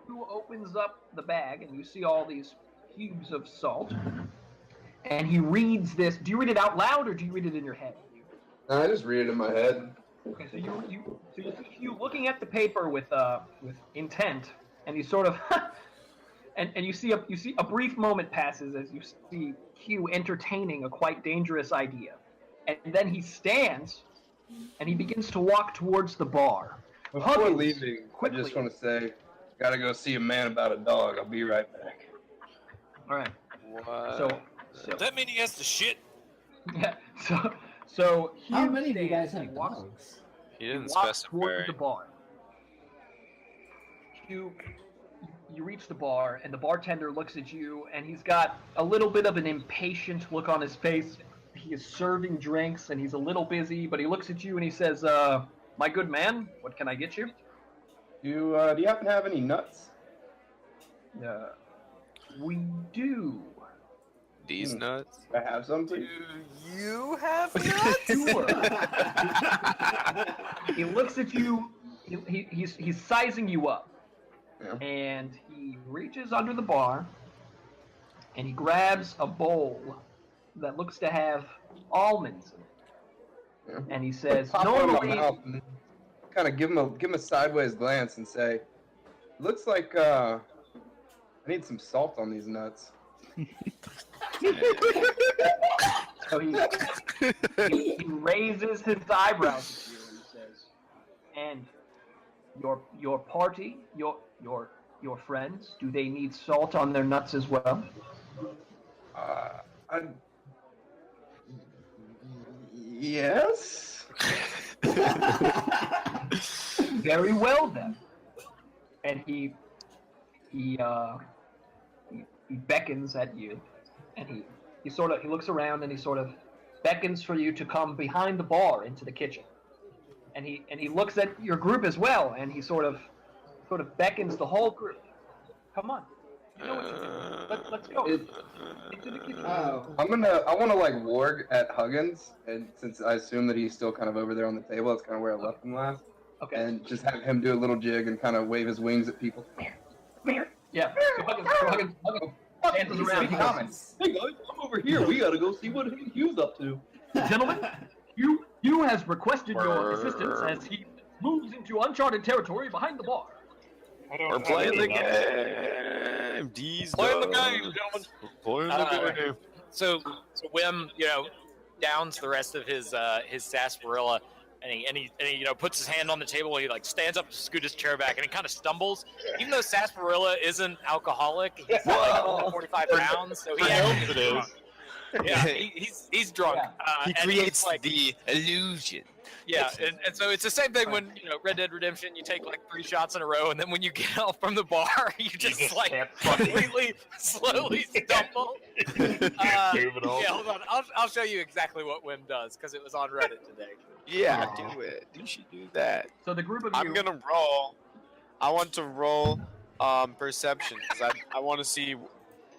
who opens up the bag, and you see all these cubes of salt, and he reads this. Do you read it out loud, or do you read it in your head? No, I just read it in my head. Okay, so you looking at the paper with intent, and you sort of, and you see a brief moment passes as you see Q entertaining a quite dangerous idea, and then he stands, and he begins to walk towards the bar. Before Huggins, leaving, quickly. I just want to say, gotta go see a man about a dog. I'll be right back. All right, What? so Does that mean he has to shit? yeah, so How Hugh many of you guys stands, and have he walks, dogs? He he didn't walks specify. towards the bar. You reach the bar, and the bartender looks at you, and he's got a little bit of an impatient look on his face. He is serving drinks, and he's a little busy, but he looks at you and he says, "My good man, what can I get you?" Do you happen to have any nuts? We do. These nuts. Do I have some, please? You have Sure. He looks at you. He's sizing you up. Yeah. And he reaches under the bar and he grabs a bowl that looks to have almonds in it. Yeah. And he says, Pop one in my normally, mouth and kind of give him a sideways glance and say, "Looks like I need some salt on these nuts." so he raises his eyebrows at you and he says, and your party, your friends, do they need salt on their nuts as well? Yes. Very well then. And he beckons at you, and he looks around and he sort of beckons for you to come behind the bar into the kitchen. And he looks at your group as well, and he sort of beckons the whole group. Come on. You know what to do. Let's go. Into the kitchen. Oh. I want to like warg at Huggins, and since I assume that he's still kind of over there on the table, that's kind of where I left him last. Okay. And just have him do a little jig and kind of wave his wings at people. Come here. Yeah. So Huggins dances around. He comments. Hey guys, I'm over here. We gotta go see what Hugh's up to. Gentlemen, Hugh has requested your assistance as he moves into uncharted territory behind the bar. We're playing the game. D's Playing the nuts. game, gentlemen. Playing the game. So Wim, downs the rest of his sarsaparilla, and he puts his hand on the table. And he like stands up to scoot his chair back, and he kind of stumbles. Even though sarsaparilla isn't alcoholic, he's like 45 pounds, so he actually is drunk. Yeah, he's drunk. Yeah. He and creates he's, like, the illusion. Yeah, and so it's the same thing when Red Dead Redemption, you take like 3 shots in a row, and then when you get off from the bar, you just like can't completely slowly stumble. Yeah, hold on, I'll show you exactly what Wim does because it was on Reddit today. Yeah, do it. You should do that. So the group of you. I'm gonna roll. I want to roll perception because I want to see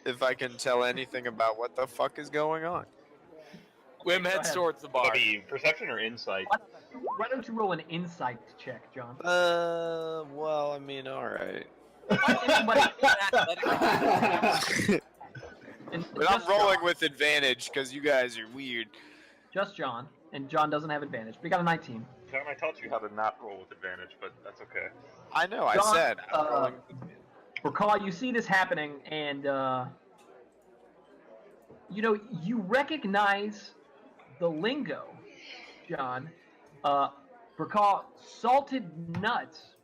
if I can tell anything about what the fuck is going on. Wim heads ahead. towards the Would bar. it be perception or insight? Why don't you roll an insight check, John? Well, I mean, all right. Anybody- and But I'm just rolling John, with advantage because you guys are weird. just John, and John doesn't have advantage. We got a 19. John, I taught you how to not roll with advantage, but that's okay. I know. I John, said I'm rolling. Recall, you see this happening, and you recognize the lingo, John. Recall, salted nuts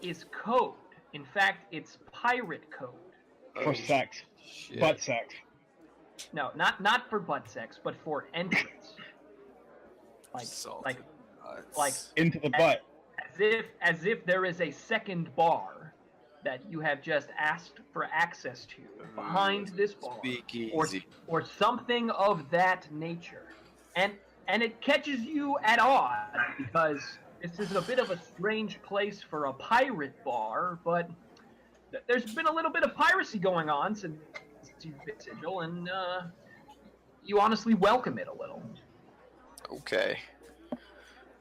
is code. In fact, it's pirate code. For sex. Shit. Butt sex. No, not for butt sex, but for entrance. Salted nuts. like Into the butt. as if there is a second bar that you have just asked for access to behind this bar, Speak or easy. something of that nature, and it catches you at odd because this is a bit of a strange place for a pirate bar, but there's been a little bit of piracy going on since you've been Sigil, and you honestly welcome it a little. Okay.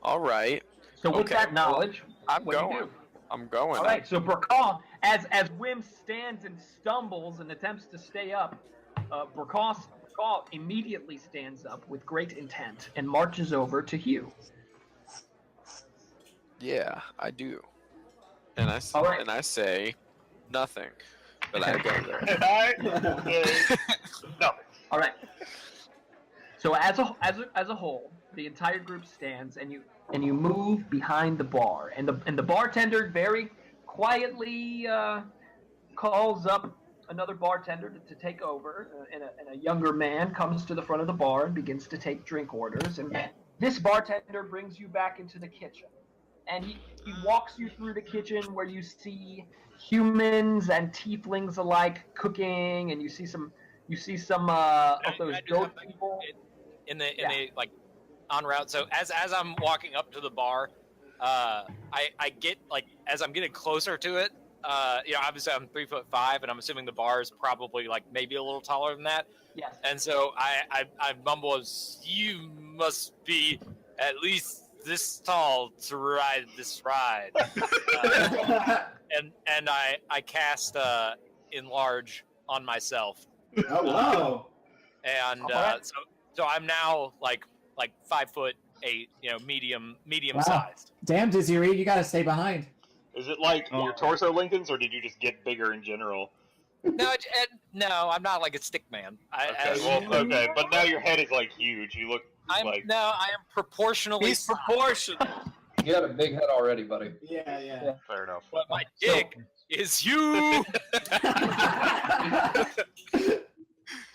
All right. So with Okay, that well, knowledge, I'm what do you going. do? I'm going. All right, so Brakal, as Wim stands and stumbles and attempts to stay up, Brakal immediately stands up with great intent and marches over to Hugh. Yeah, I do. And I All right. and I say nothing, but I go there. And I say no. All right. So as a whole, the entire group stands, and you move behind the bar, and the bartender very quietly calls up another bartender to take over, and a younger man comes to the front of the bar and begins to take drink orders, and this bartender brings you back into the kitchen, and he walks you through the kitchen where you see humans and tieflings alike cooking, and you see some of those I do goat something. people. In the like en route. So as I'm walking up to the bar, I get like as I'm getting closer to it. Obviously I'm 3'5", and I'm assuming the bar is probably like maybe a little taller than that. Yes. And so I mumble, "You must be at least this tall to ride this ride." And I cast enlarge on myself, Oh, whoa. and Alright. so I'm now like 5'8", medium Wow. sized. Damn, Dizzy Reed, you gotta stay behind. Is it like Oh. your torso lengthens, or did you just get bigger in general? No, I'm not like a stick man. Okay, but now your head is like huge. You look I like am proportionally He's sized, proportional. You got a big head already, buddy. Yeah. fair enough. but my dick is huge.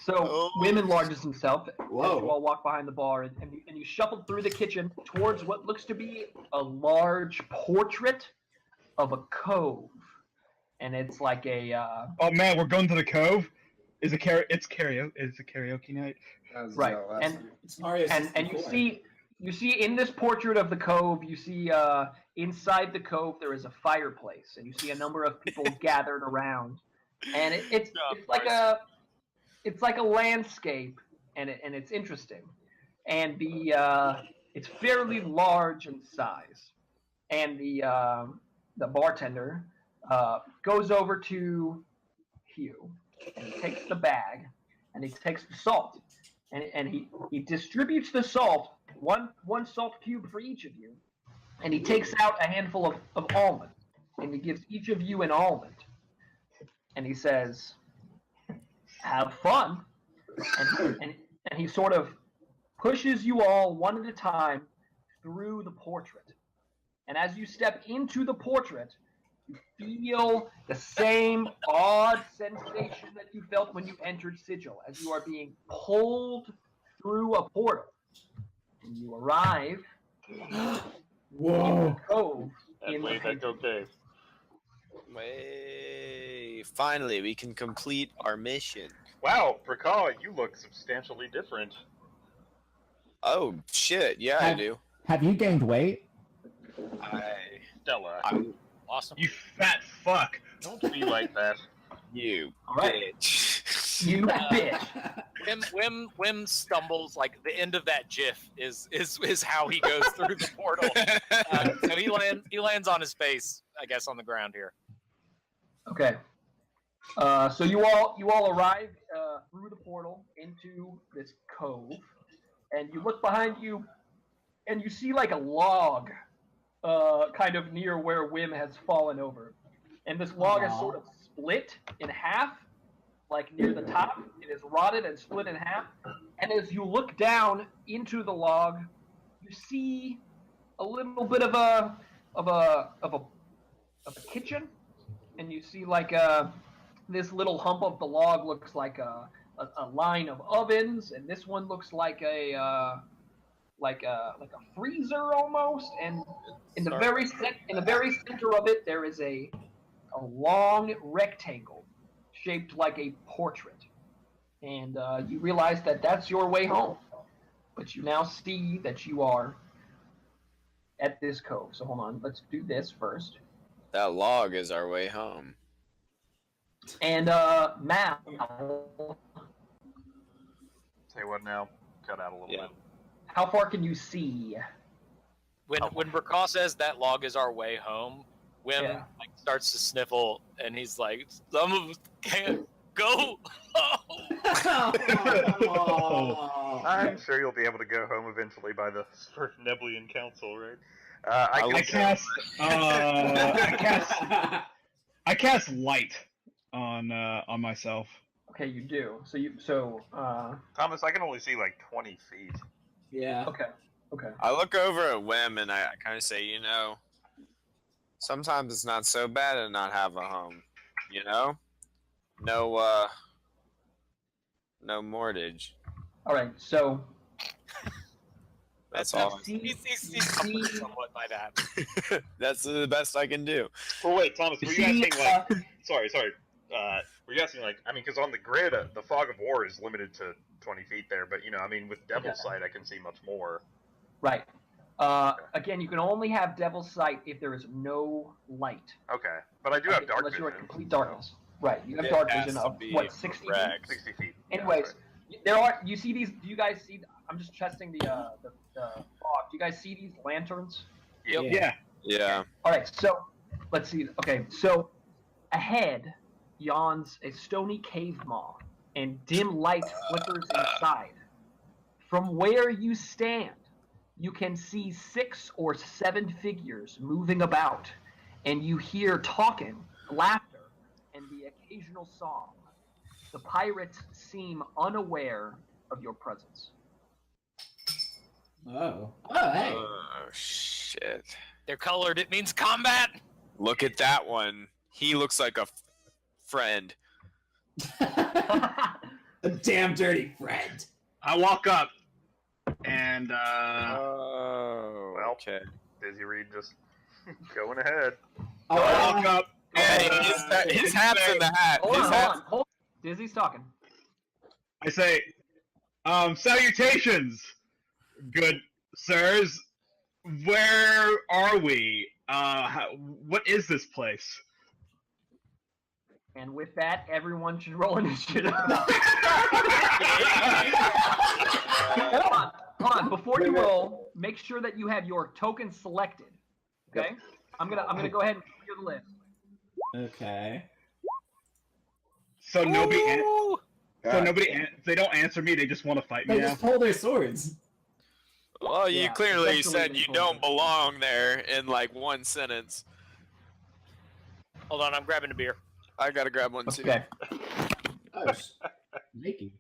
So Oh. Wim enlarges himself as Whoa. you all walk behind the bar, and you shuffle through the kitchen towards what looks to be a large portrait of a cove, and it's like a Oh man, we're going to the cove. It's a karaoke night. Right. No, And It's Mario and you 64. see in this portrait of the cove, you see inside the cove there is a fireplace, and you see a number of people gathered around, and it's like a landscape, and it's interesting, and it's fairly large in size, and the bartender goes over to Hugh, and he takes the bag, and he takes the salt. And he distributes the salt, one salt cube for each of you, and he takes out a handful of almonds, and he gives each of you an almond, and he says, "Have fun," and he sort of pushes you all one at a time through the portrait, and as you step into the portrait, you feel the same odd sensation that you felt when you entered Sigil, as you are being pulled through a portal. And you arrive in the cove in the painting. Cave. Way. Finally, we can complete our mission. Wow, Brakaw, you look substantially different. Oh shit! Yeah, I do. Have you gained weight? Stella, Awesome. You fat fuck. don't be like that. You All right. bitch. You bitch. Wim stumbles, like the end of that GIF is how he goes through the portal. So he lands on his face, I guess, on the ground here. Okay. So you all arrive through the portal into this cove, and you look behind you, and you see like a log, kind of near where Wim has fallen over, and this log is sort of split in half, like near the top. It is rotted and split in half, and as you look down into the log, you see a little bit of a kitchen, and you see like this little hump of the log looks like a line of ovens, and this one looks like a freezer almost, and in the very center of it there is a long rectangle shaped like a portrait, and you realize that that's your way home, but you now see that you are at this cove. So hold on, let's do this first. That log is our way home. And Mal, Say what now? Cut out a little bit. how far can you see? When Brakaw says that log is our way home, Wim like starts to sniffle, and he's like, "Some of us can't go home." I'm sure you'll be able to go home eventually by the first Neblian Council, right? I cast light on myself. Okay, you do. Thomas, I can only see like 20 feet. Yeah. Okay. I look over at Wim and I kind of say, sometimes it's not so bad to not have a home. No mortgage. All right. So That's all. He's somewhat by that. That's the best I can do. Well, wait, Thomas, were you asking like? Sorry. Were you asking like? I mean, because on the grid, the fog of war is limited to 20 feet there, but with Devil's Sight, I can see much more. Right. Again, you can only have Devil's Sight if there is no light. Okay, but I do have dark unless vision. you're in complete darkness. Right. You have dark vision of what, 60 feet? 60 feet. Anyways, there are. You see these? Do you guys see? I'm just testing the fog. Do you guys see these lanterns? Yeah. Yeah. All right. So let's see. Okay. So ahead yawns a stony cave maw, and dim light flickers inside. From where you stand, you can see 6 or 7 figures moving about, and you hear talking, laughter, and the occasional song. The pirates seem unaware of your presence. Oh, hey. Oh, shit. They're colored. It means combat. Look at that one. He looks like a friend. A damn dirty friend. I walk up and Oh, Well, okay. Dizzy Reed just going ahead. I walk up. Yeah, his hat's in the hat. Hold His on, hat's hold on. Dizzy's talking. I say, salutations, good sirs. Where are we? What is this place? And with that, everyone should roll initiative. Hold on. Before you roll, make sure that you have your token selected. Okay. I'm gonna go ahead and clear the list. Okay. So nobody. Ooh! If they don't answer me, they just want to fight me They now. just pull their swords. Well, you Yeah, clearly essentially said they you told don't me. belong there in like one sentence. Hold on, I'm grabbing a beer. I gotta grab one too. Okay. Oh, Mikey.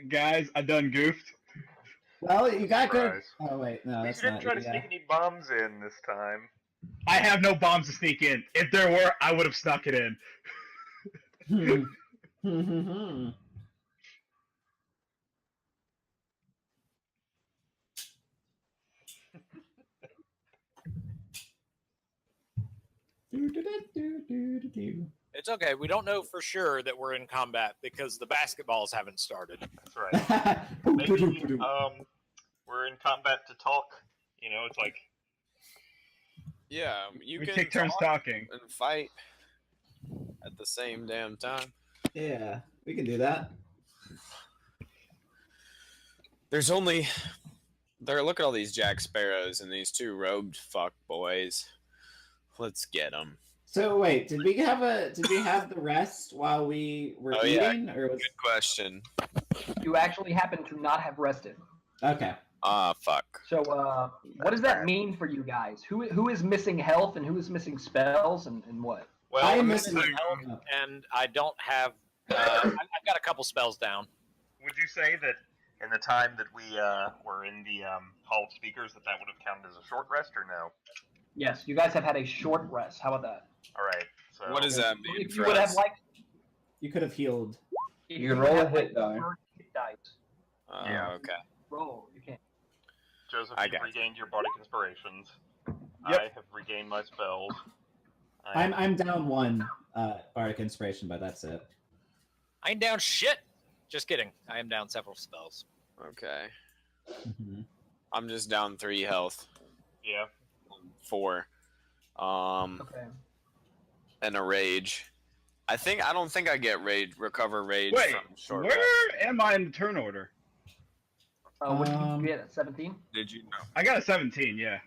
Guys, I done goofed. Well, you got good. Surprise. Oh wait, no, At that's least you didn't not. try to yeah. sneak any bombs in this time. I have no bombs to sneak in. If there were, I would have snuck it in. It's okay. We don't know for sure that we're in combat because the basketballs haven't started. That's right. Maybe we're in combat to talk. You know, it's like Yeah, you We can take turns talk talking. and fight at the same damn time. Yeah, we can do that. There's only look at all these Jack Sparrows and these two robed fuck boys. Let's get them. So wait, did we have the rest while we were Oh, yeah. eating, or was Good question. You actually happen to not have rested. okay? Ah, fuck. So, what does that mean for you guys? Who is missing health and who is missing spells and what? well, I am I'm missing missing- health. And I don't have. I've got a couple spells down. Would you say that in the time that we were in the Hall of Speakers that would have counted as a short rest or no? Yes, you guys have had a short rest. How about that? All right. So What does that mean If for you would have us? liked, You could have healed. if You can would roll a have hit liked die. first hit dice. Yeah. Okay. Roll. You can't. Joseph, I you've got you. regained your bardic inspirations. Yep. I have regained my spells. I'm down one bardic inspiration, but that's it. I ain't down shit. Just kidding. I am down several spells. Okay. Mhm. I'm just down 3 health. Yeah. 4. Okay. And a rage. I don't think I get recover rage Wait, from short where rest. am I in the turn order? What did you get at 17? Did you know? I got a 17, yeah.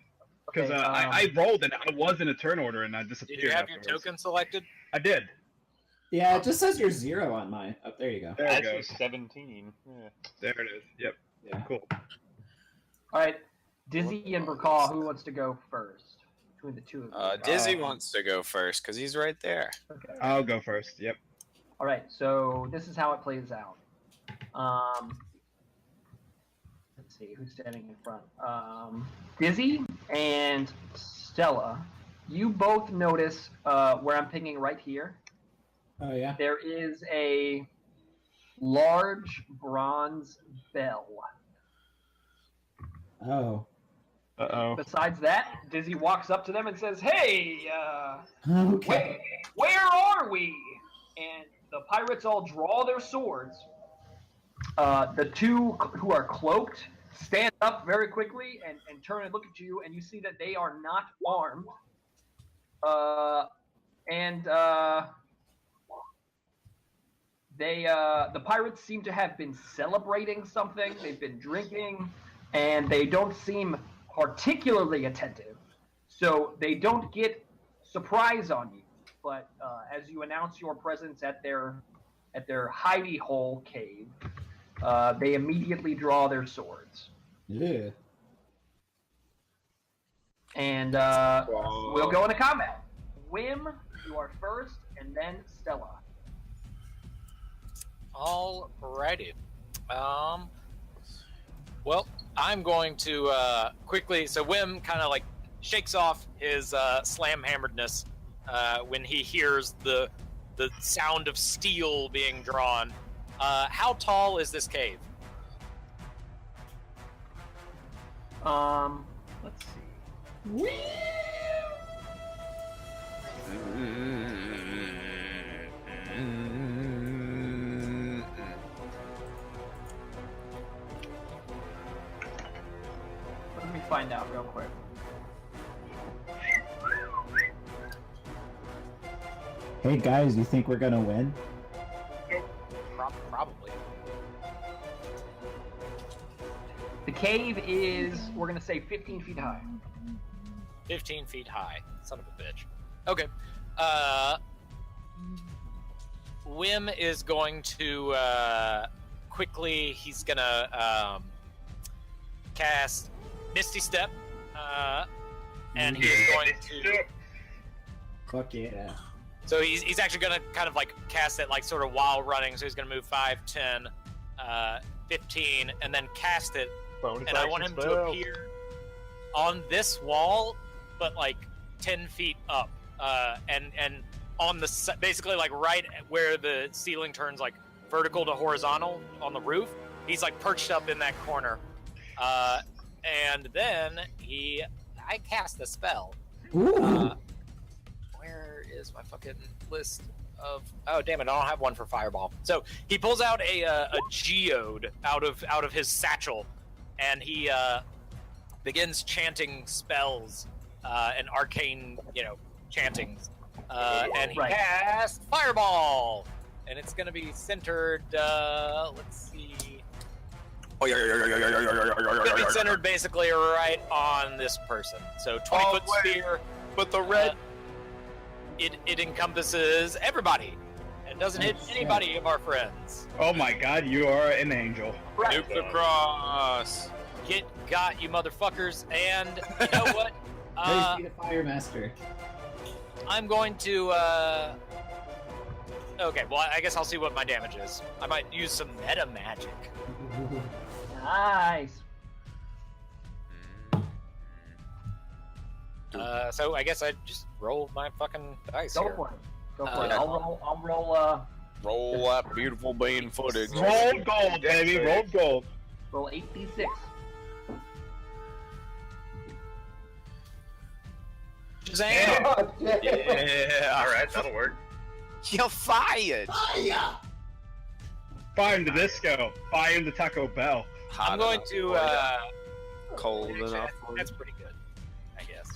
Because Okay, I rolled and I was in a turn order and I disappeared. Did you have your afterwards. token selected? I did. Yeah, it just says you're 0 on mine. Oh, there you go. There it Actually, goes. 17. Yeah. There it is. Yep. Yeah. Cool. All right. Dizzy and Burkall, who wants to go first? Between the two of you. Dizzy wants to go first because he's right there. Okay. I'll go first. Yep. All right. So this is how it plays out. Let's see who's standing in front. Dizzy and Stella, you both notice where I'm pinging right here. Oh yeah. There is a large bronze bell. Oh. Uh-oh. Besides that, Dizzy walks up to them and says, "Hey, Okay. where are we?" And the pirates all draw their swords. The two who are cloaked stand up very quickly and turn and look at you, and you see that they are not armed. The pirates seem to have been celebrating something. They've been drinking, and they don't seem particularly attentive. So they don't get surprise on you. But as you announce your presence at their hidey hole cave, they immediately draw their swords. Yeah. And we'll go into combat. Wim, you are first, and then Stella. Alrighty. Well, I'm going to quickly. So Wim kind of like shakes off his slam hammeredness when he hears the sound of steel being drawn. How tall is this cave? Let's see. find out real quick. Hey guys, you think we're gonna win? Probably. The cave is, we're gonna say, 15 feet high. 15 feet high. Son of a bitch. Okay. Wim is going to quickly. He's gonna cast Misty Step, and he is going to. Fuck yeah. So he's actually gonna kind of like cast it like sort of while running. So he's gonna move 5, 10, 15, and then cast it. Bonus And I want him action to spell. appear on this wall, but like 10 feet up, and on the basically like right where the ceiling turns like vertical to horizontal on the roof. He's like perched up in that corner, and then I cast a spell. Ooh. Where is my fucking list of? Oh damn it! I don't have one for fireball. So he pulls out a geode out of his satchel, and he begins chanting spells and arcane, chantings. And he Right. casts fireball, and it's gonna be centered. Let's see. It's gonna be centered basically right on this person. So 20-foot sphere. But the red. It encompasses everybody. It doesn't hit Oh, shit. anybody of our friends. Oh my god, you are an angel. Nuke the cross. Get got, you motherfuckers. And you know what? Praise be the Fire Master. I'm going to. Okay, well, I guess I'll see what my damage is. I might use some meta magic. Nice. So I guess I just roll my fucking dice Go here. for it. Go for it. Uh, I'll roll. Roll that beautiful bean footage. Roll gold, baby. Roll gold. Roll 8d6. Shazam! God damn. Yeah. All right, that'll work. You're fired. Fire in the disco. Fire in the Taco Bell. I'm going to. Cold actually, enough. that's pretty good, I guess.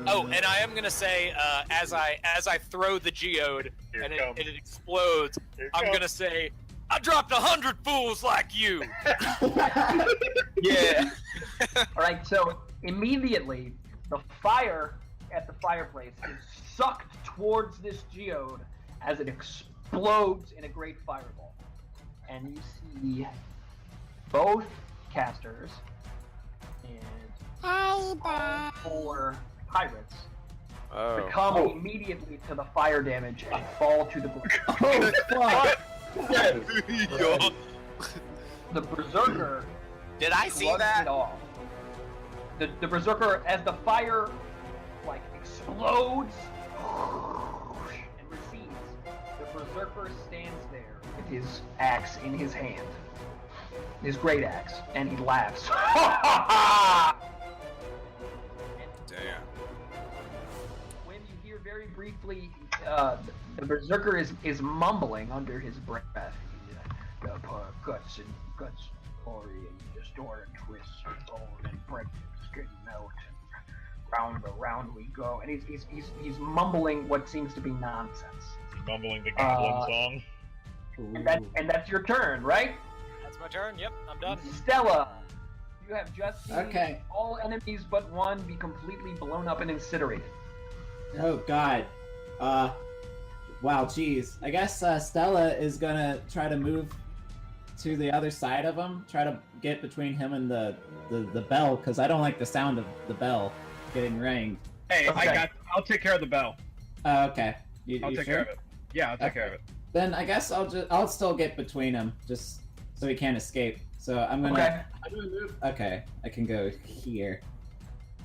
Oh, and I am gonna say, as I throw the geode Here and it comes. it explodes, Here it I'm comes. gonna say, I dropped 100 fools like you. Yeah. All right. So immediately, the fire at the fireplace is sucked towards this geode as it explodes in a great fireball, and you see both casters and all 4 pirates succumb immediately to the fire damage and fall to the ground. Oh, fuck. The berserker Did I see shrugs that? it off. The berserker, as the fire like explodes and recedes, the berserker stands there with his axe in his hand, his great axe, and he laughs. Damn. When you hear very briefly, the berserker is mumbling under his breath. The guts, glory, and distort and twist, fold and break, skin melt, and round we go. And he's mumbling what seems to be nonsense. Is he mumbling the goblin song? And that's your turn, right? That's my turn. Yep, I'm done. Stella, you have just seen Okay. all enemies but one be completely blown up and incinerated. Oh god. Wow, geez. I guess Stella is gonna try to move to the other side of him, try to get between him and the bell, because I don't like the sound of the bell getting rang. Hey, Okay. I'll take care of the bell. Okay. I'll You take sure? care of it. Yeah, I'll take care of it. Then I guess I'll still get between them, just so he can't escape. So I'm gonna move. Okay, I can go here,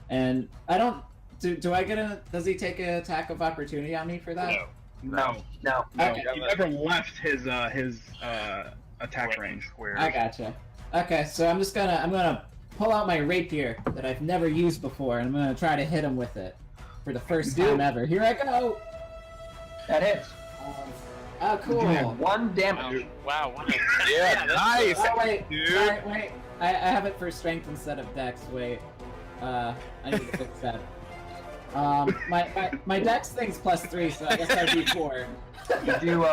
and I don't. Do I get a? Does he take an attack of opportunity on me for that? No. No. Okay. He never left his attack range. I gotcha. Okay, so I'm gonna pull out my rapier that I've never used before, and I'm gonna try to hit him with it for the first time ever. Here I go. That hits. Oh, cool. You do 1 damage. Wow. Yeah, nice. Oh, wait. dude. Wait. I have it for strength instead of dex. Wait. I need to fix that. My dex thing's +3, so I guess I'd be 4. You do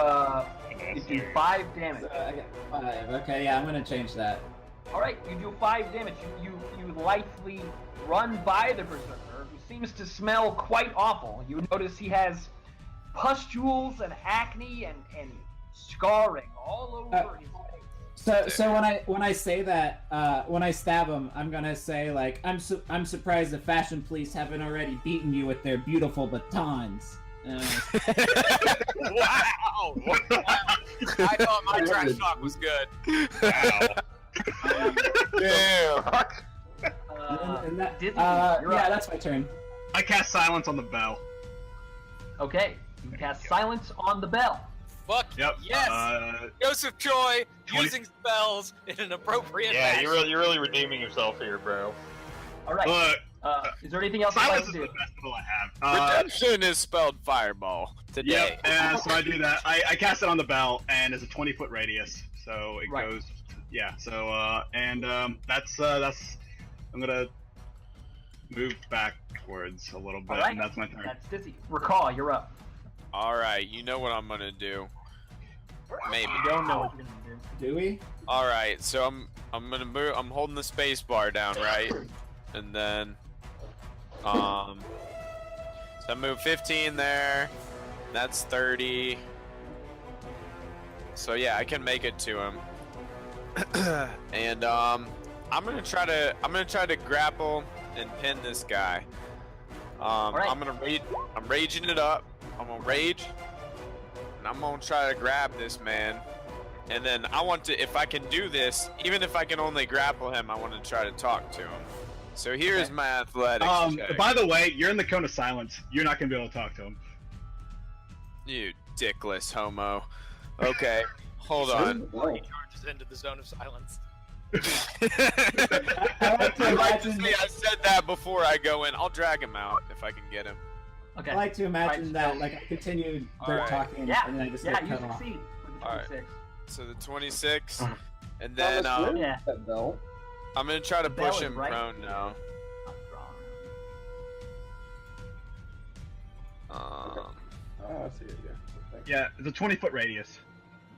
5 damage. So I get 5. Okay, yeah, I'm gonna change that. All right, you do 5 damage. You lightly run by the berserker, who seems to smell quite awful. You notice he has pustules and acne and scarring all over his face. So when I say that, when I stab him, I'm gonna say like I'm surprised the fashion police haven't already beaten you with their beautiful batons. Wow! I thought my trash talk was good. Wow. Damn. And that, Dizzy, yeah, you're up. that's my turn. I cast silence on the bell. Okay, you cast silence on the bell. Fuck Yep. yes! Joseph Choi 20 using spells in an appropriate Yeah, fashion. you're really redeeming yourself here, bro. All right. Look, Is there anything else you'd like silence to is do? the best spell I have. Redemption is spelled fireball today. Yep, and so I do that. I cast it on the bell, and it's a 20-foot radius, so it Right. goes. Yeah. So that's I'm gonna move backwards a little bit, All right. and that's my turn. That's Dizzy. Recall, you're up. All right, you know what I'm gonna do. Maybe. You don't know what you're gonna do. Do we? All right, so I'm gonna move. I'm holding the space bar down, right? And then so I move 15 there. That's 30. So yeah, I can make it to him. And I'm gonna try to grapple and pin this guy. right. I'm raging it up. I'm gonna rage, and I'm gonna try to grab this man. And then I want to, if I can do this, even if I can only grapple him, I want to try to talk to him. So here's my athletics check. By the way, you're in the cone of silence. You're not gonna be able to talk to him. You dickless homo. Okay, hold on. He charges into the zone of silence. I like to I'd like to imagine. say I said that before I go in. I'll drag him out if I can get him. Okay. I like to imagine Right, that so- like I continued Alright. talking Yeah, and then I just yeah, get you cut off. succeed with the All right. 26. So the 26, Uh-huh. and then Thomas, where yeah. is that bell? I'm gonna try to The bell push is him right. prone now. Oh, I see it. Yeah. Thanks. Yeah, it's a 20-foot radius.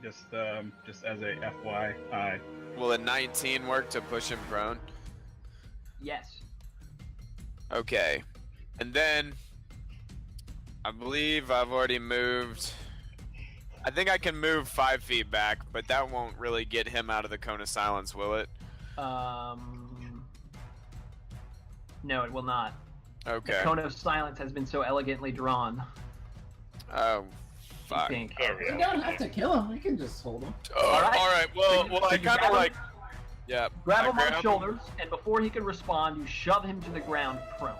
Just as a FYI. Will a 19 work to push him prone? Yes. Okay. And then I believe I've already moved. I think I can move 5 feet back, but that won't really get him out of the cone of silence, will it? No, it will not. Okay. The cone of silence has been so elegantly drawn. Oh, I fuck. think. You don't have to kill him. We can just hold him. Oh, All right. all right. Well, So I you kind grab of him? like. Yeah. Grab I him on the grab shoulders, and before he can respond, you shove him to the ground prone.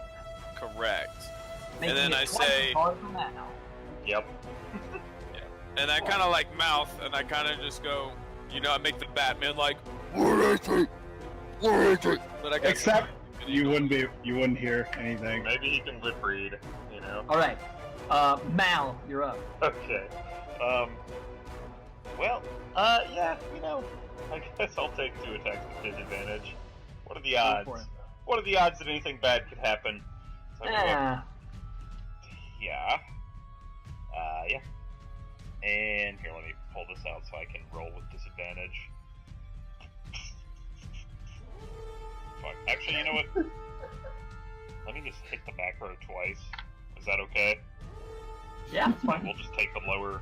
Correct. Making then it I twice say- as hard from that now. Yep. And I kind of like mouth, and I kind of just go, you know, I make the Batman like, what is it? What is it? But I got Except you wouldn't hear anything. Maybe he can lip read, you know? All right. Mal, you're up. Okay. Well, yeah, you know, I guess I'll take 2 attacks with disadvantage. What are the odds? for it. What are the odds that anything bad could happen? So, Ah, yeah. Yeah. And here, let me pull this out so I can roll with disadvantage. Fuck. Actually, you know what? Let me just hit the back row twice. Is that okay? yeah, it's fine. We'll just take the lower.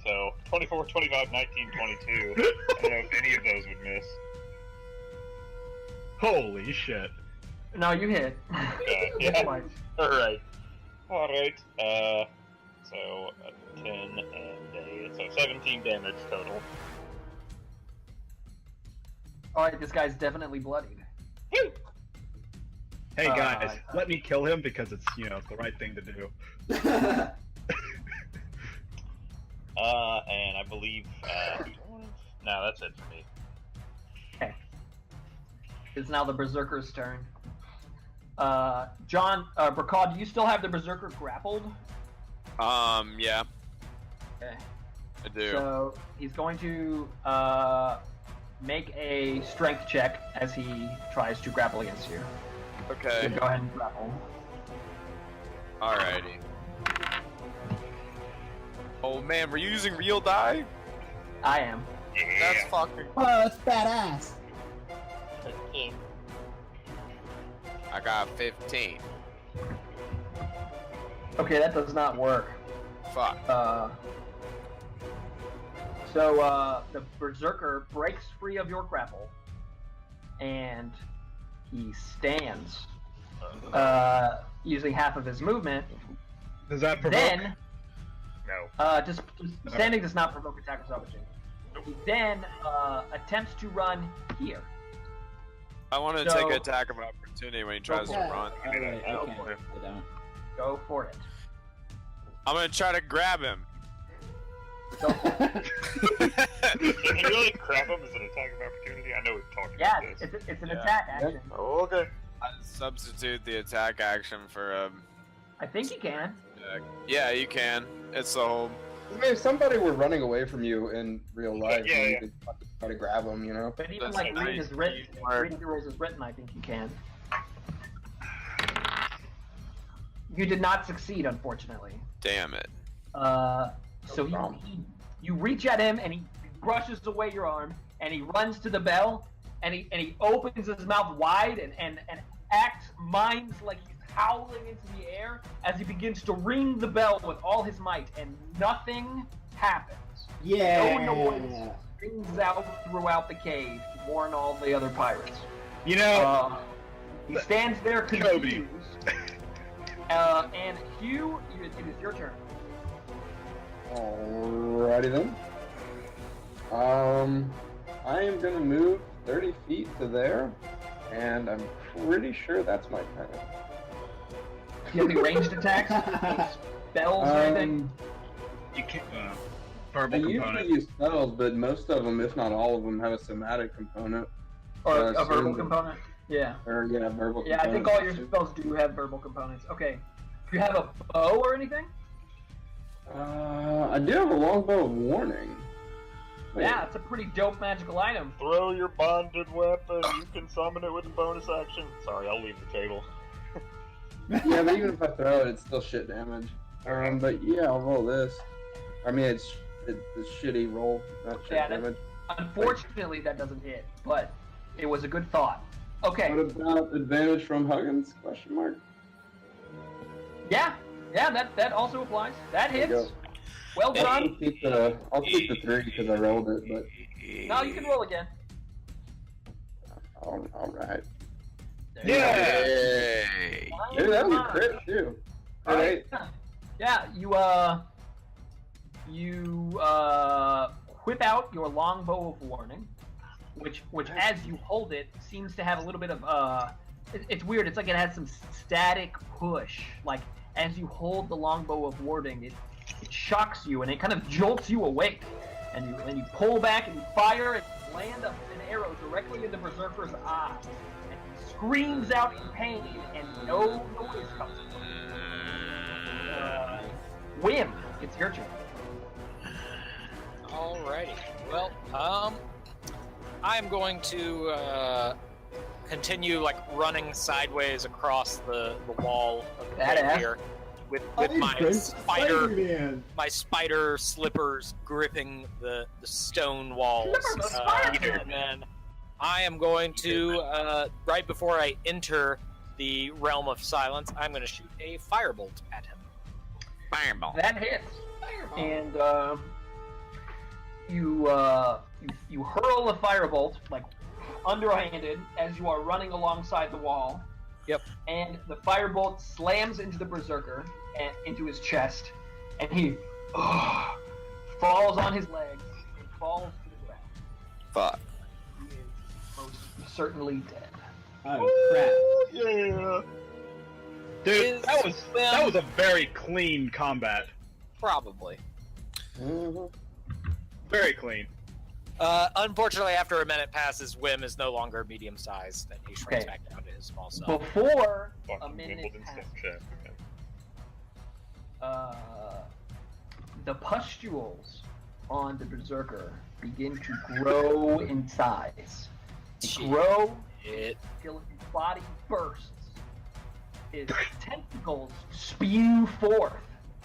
So, 24, 25, 19, 22. I don't know if any of those would miss. Holy shit. No, you hit. Yeah. Twice. Alright. Alright. So, 10 and so 17 damage total. All right, this guy's definitely bloodied. Hey guys, let me kill him because it's the right thing to do. And I believe, no, that's it for me. Okay. It's now the Berserker's turn. John, Brakad, do you still have the Berserker grappled? Yeah, Okay. I do. So he's going to make a strength check as he tries to grapple against you. So Okay. go ahead and grapple. Alrighty. Oh man, we're using real die? I am. That's fucking. Oh, that's badass. I got 15. Okay, that does not work. Fuck. So the berserker breaks free of your grapple, and he stands, using half of his movement. Does that provoke? Then, No. just standing does not provoke attack or salvaging. He then attempts to run here. I want to So- take attack of opportunity when he tries to for it. run. Alright, okay. Go for it. I don't. Go for it. I'm gonna try to grab him. Go for it. Can you really grab him as an attack of opportunity? I know we've talked Yeah, about this. it's an Yeah. attack action. Oh, okay. I substitute the attack action for I think you can. Yeah, you can. It's the whole. I mean, if somebody were running away from you in real life, Yeah, you yeah. could fucking try to grab them, you know? But even That's like nice. reading is written, Or- reading the rules is written, I think you can. You did not succeed, unfortunately. Damn it. So you reach at him and he brushes away your arm and he runs to the bell and he opens his mouth wide and mines like he's howling into the air as he begins to ring the bell with all his might and nothing happens. Yeah. No noise rings out throughout the cave to warn all the other pirates. You know, He stands there Kobe. confused. And Hugh, it is your turn. Alrighty then. I am gonna move 30 feet to there, and I'm pretty sure that's my turn. Do you have any ranged attacks? Any spells or anything? you can't. I Verbal usually component. use spells, but most of them, if not all of them, have a somatic component. Or a verbal certainly. component? Yeah. Or, yeah, verbal Yeah, I think components. all your spells do have verbal components. Okay. Do you have a bow or anything? I do have a longbow of warning. Wait, Yeah, it's a pretty dope magical item. Throw your bonded weapon. You can summon it with a bonus action. Sorry, I'll leave the table. yeah, but even if I throw it, it's still shit damage. But yeah, I'll roll this. I mean, it's a shitty roll, not shit Yeah, damage. Unfortunately, that doesn't hit, but it was a good thought. Okay. What about advantage from Huggins? Question mark. Yeah, that also applies. That There you hits. Well I'll done. keep the 3 because I rolled it, but No, you can roll again. all right. Yeah. Yay! Maybe that'd be a crit too. All Alright. right. Yeah, you whip out your longbow of warning, which as you hold it seems to have a little bit of it's weird. It's like it has some static push. Like as you hold the longbow of warding, it shocks you and it kind of jolts you awake. And you pull back and you fire and land an arrow directly into Berserker's eye. And he screams out in pain and no noise comes from him. Whim, it's your turn. Alrighty. Well, I'm going to continue like running sideways across the wall of the Badass. cave here with my spider slippers gripping the stone walls. Slippers, spider. And then I am going to right before I enter the realm of silence, I'm going to shoot a firebolt at him. Fireball. That hits. And you hurl a firebolt like underhanded as you are running alongside the wall. Yep. And the firebolt slams into the berserker and into his chest, and he falls on his legs and falls to the ground. Fuck. He is most certainly dead. Oh crap! Yeah. Dude, that was a very clean combat. Probably. Very clean. Unfortunately, after a minute passes, Wim is no longer medium-sized, and he shrinks Okay. back down to his small self. Before a Fucking minute Wimbledon passes, stuff, chat. Okay. the pustules on the berserker begin to grow in size. They grow until his body bursts. His tentacles spew forth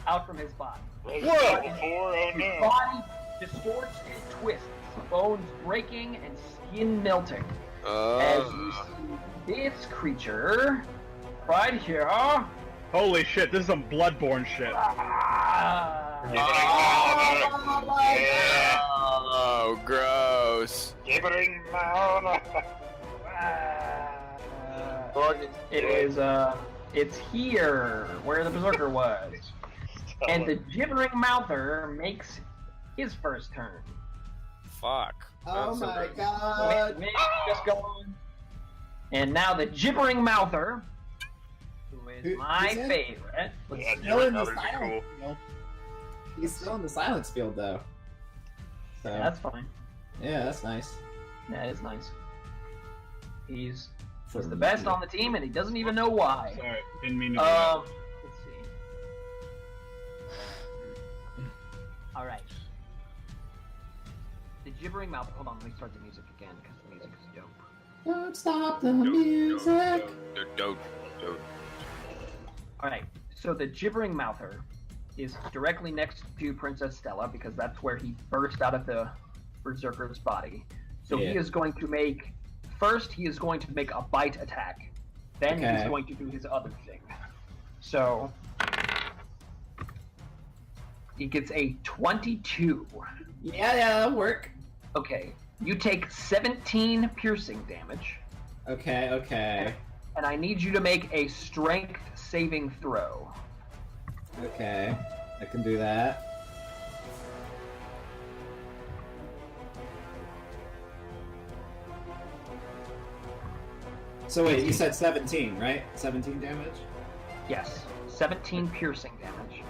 out from his body. Whoa! His body distorts and twists, bones breaking and skin melting. As you see this creature right here. Holy shit, this is some Bloodborne shit. Oh, gross. Gibbering mouth. It is, it's here, where the berserker was. And the gibbering mouther makes his first turn. Fuck. Oh That's my so god. Wait, just go on. And now the gibbering mouther, who is my Who's it? favorite. Yeah, Still in the Gibbering Mouther's silence field. He's still in the silence field though. So That's fine. yeah, that's nice. That is nice. He's For the best on the team, and he doesn't even know why. Sorry, didn't mean to do that. Let's see. All right. The gibbering mouth. Hold on, let me start the music again because the music is dope. Don't stop the music. Don't. All right. So the gibbering mouther is directly next to Princess Stella because that's where he burst out of the berserker's body. So Yeah. he is going to make. First, he is going to make a bite attack. Then Okay. he's going to do his other thing. So he gets a 22. Yeah, that'll work. Okay, you take 17 piercing damage, Okay. and I need you to make a strength saving throw. Okay. I can do that. So wait, you said 17, right? 17 damage? Yes, 17 piercing damage.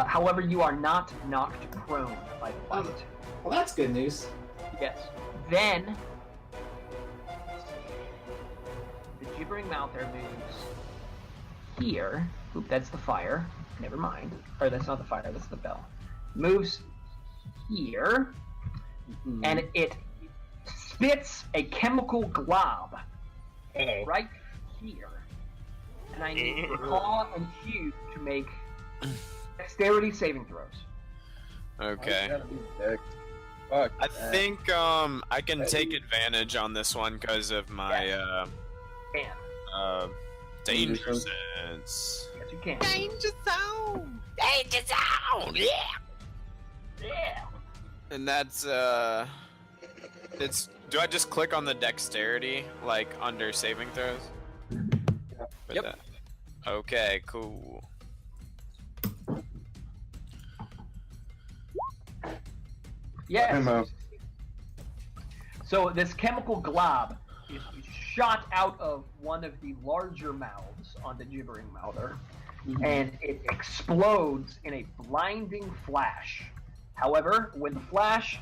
However, you are not knocked prone by the bite. Well, that's good news. Yes. Then the gibbering mouther moves here. Oop, that's the fire. Never mind. Or that's not the fire, that's the bell. Moves here, and it spits a chemical glob right here. And I need Claw and Hugh to make dexterity saving throws. Okay. Fuck. I think I can take advantage on this one because of my And danger sense. yes, you can. Danger zone. Danger zone. Yeah. Yeah. And that's it's. Do I just click on the dexterity like under saving throws? With Yep. that? Okay. Cool. Yes. Ammo. So this chemical glob is shot out of one of the larger mouths on the gibbering mouther, and it explodes in a blinding flash. However, when the flash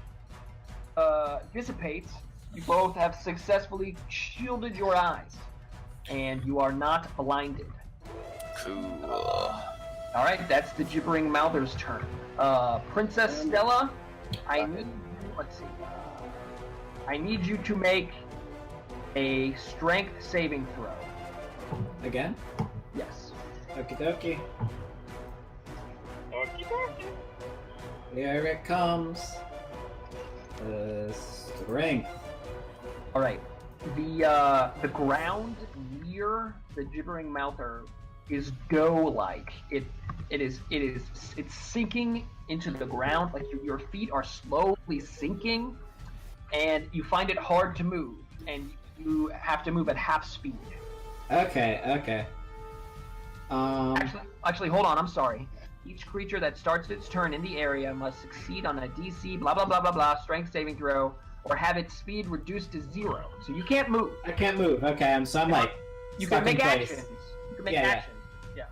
dissipates, you both have successfully shielded your eyes, and you are not blinded. Cool. All right, that's the gibbering mouther's turn. Princess Stella, I need. Let's see. I need you to make a strength saving throw. Again? Yes. Okie dokie. Okie dokie. Here it comes. Strength. All right. The ground near the gibbering mouther is dough-like. It's sinking into the ground. Like your feet are slowly sinking, and you find it hard to move, and you have to move at half speed. Okay. Actually, hold on. I'm sorry. Each creature that starts its turn in the area must succeed on a DC blah blah blah blah blah strength saving throw, or have its speed reduced to 0. So you can't move. I can't move. Okay, I'm like You stuck can make in place. actions. You can make Yeah, yeah. actions. Yeah.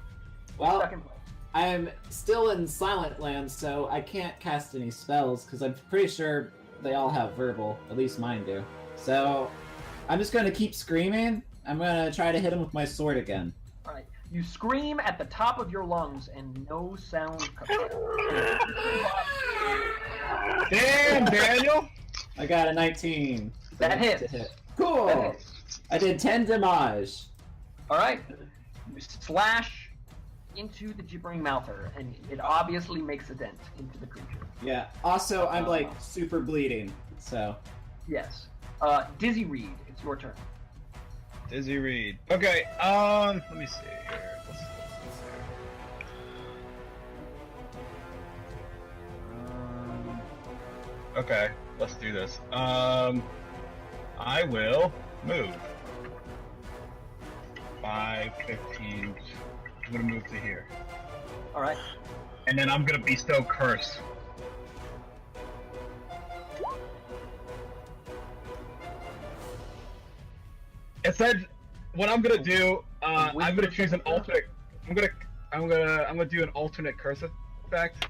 Well, Stuck in place. I'm still in Silent Land, so I can't cast any spells because I'm pretty sure they all have verbal. At least mine do. So I'm just going to keep screaming. I'm going to try to hit him with my sword again. All right. You scream at the top of your lungs, and no sound comes. Damn, Daniel! I got a 19. That hits. To hit. Cool. That hits. I did 10 damage. All right. You slash into the gibbering mouther, and it obviously makes a dent into the creature. Yeah. Also, I'm like super bleeding. So. Yes. Dizzy Reed, it's your turn. Dizzy Reed. Okay, let me see here. Okay, let's do this. I will move. 5, 15. I'm gonna move to here. All right. And then I'm gonna bestow curse. It said what I'm gonna do. I'm gonna choose an alternate. I'm gonna do an alternate curse effect,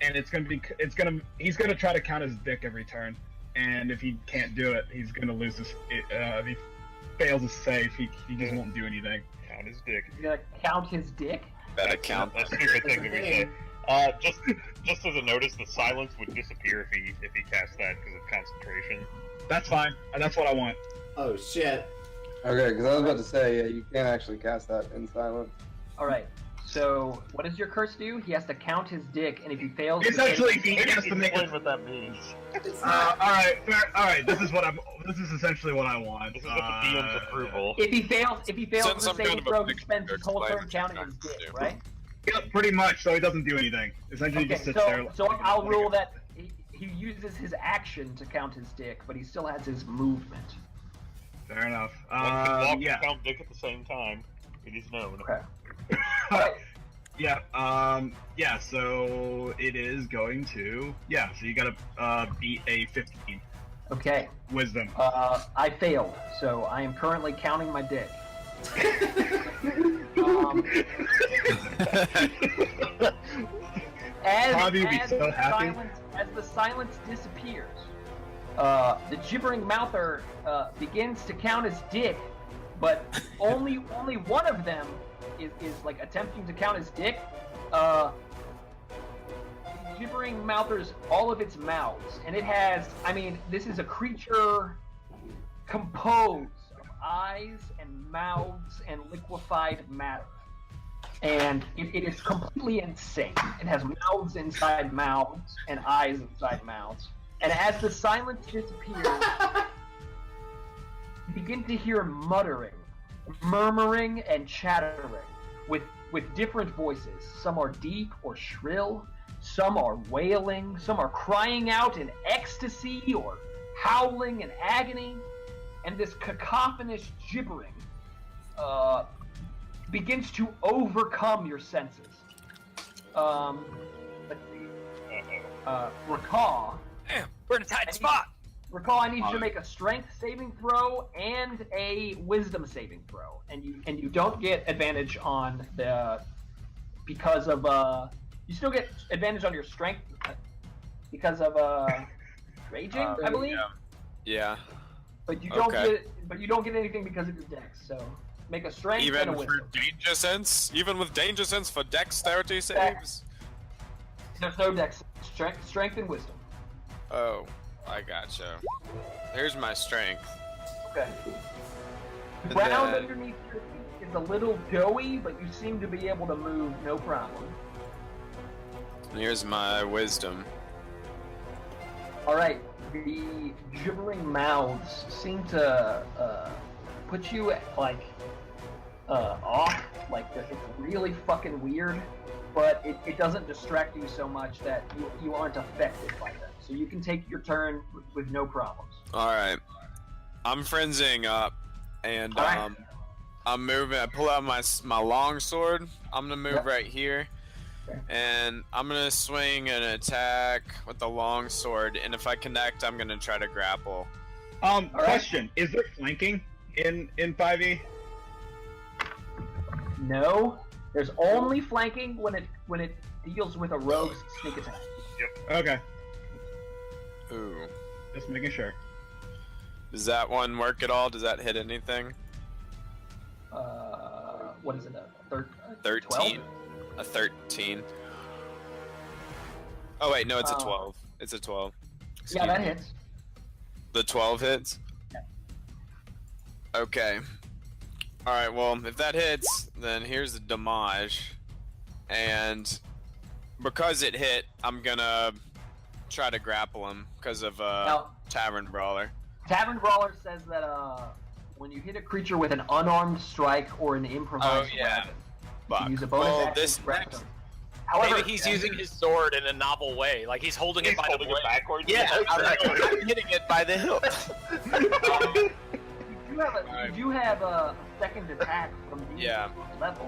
and he's gonna try to count his dick every turn, and if he can't do it, he's gonna lose his. If he fails his save, he just won't do anything. Count his dick. You're gonna count his dick? Better count. A stupid thing to be said. Just as a notice, the silence would disappear if he cast that because of concentration. That's fine. That's what I want. Oh shit. Okay, because I was about to say, yeah, you can't actually cast that in silence. All right. So, what does your curse do? He has to count his dick, and if he fails, It's to save- actually he has to make Explain a. what that means. All right, fair, all right. This is essentially what I want. This is what the DM's approval. If he fails Since the I'm saving kind of a throw, he big spends his whole explainer, turn counting I'm his not dick, gonna right? Yep, pretty much. So he doesn't do anything. Essentially, he Okay, just sits there. so I'll rule that he uses his action to count his dick, but he still has his movement. Fair enough. One can walk Yeah. and count dick at the same time. It is known. Okay. Yeah. Yeah. So it is going to. Yeah. So you gotta beat a 15 Okay. wisdom. I failed, so I am currently counting my dick. Bobby would be so happy. As the silence disappears, the gibbering mouther begins to count his dick, but only one of them is like attempting to count his dick. Gibbering mouthers all of its mouths, and it has. I mean, this is a creature composed of eyes and mouths and liquefied matter. And it is completely insane. It has mouths inside mouths and eyes inside mouths. And as the silence disappears, you begin to hear muttering, murmuring, and chattering with different voices. Some are deep or shrill, some are wailing, some are crying out in ecstasy or howling in agony. And this cacophonous gibbering begins to overcome your senses. Let's see. Recall. Damn, we're in a tight spot. Recall, I need you to make a strength saving throw and a wisdom saving throw, and you don't get advantage on the because of you still get advantage on your strength because of raging, I believe. Yeah. But you don't Okay. you don't get anything because of your dex. So make a strength and a Even for wisdom. danger sense, even with danger sense for dexterity saves. There's no dex. Strength and wisdom. Oh, I gotcha. Here's my strength. Okay. The And ground then- underneath your feet is a little doughy, but you seem to be able to move no problem. Here's my wisdom. All right. The gibbering mouths seem to put you like off. Like it's really fucking weird, but it doesn't distract you so much that you aren't affected by them. So you can take your turn with no problems. All right, I'm frenzying up, and All right. I'm moving. I pull out my long sword. I'm gonna move Yep. right here, Okay. and I'm gonna swing an attack with the long sword. And if I connect, I'm gonna try to grapple. Question: is there flanking in 5e? No, there's only flanking when it deals with a rogue's sneak attack. Okay, Ooh, just making sure. does that one work at all? Does that hit anything? what is it? A 13. 12? A 13. Oh wait, no, it's a Uh, 12. It's a 12. Yeah, Excuse that me. hits. The 12 hits? Yeah. Okay. Alright, well, if that hits, then here's the damage. And because it hit, I'm gonna try to grapple him because of Now, Tavern Brawler. Tavern Brawler says that when you hit a creature with an unarmed strike or an improvised Oh, yeah. weapon, you Fuck. can use a bonus Well, action this to grapple next- them. However, Maybe he's using his sword in a novel way. Like he's holding He's it by holding the it blade. backwards. Yeah, exactly. I'm hitting it by the hilt. you do have a second attack from the Yeah. level.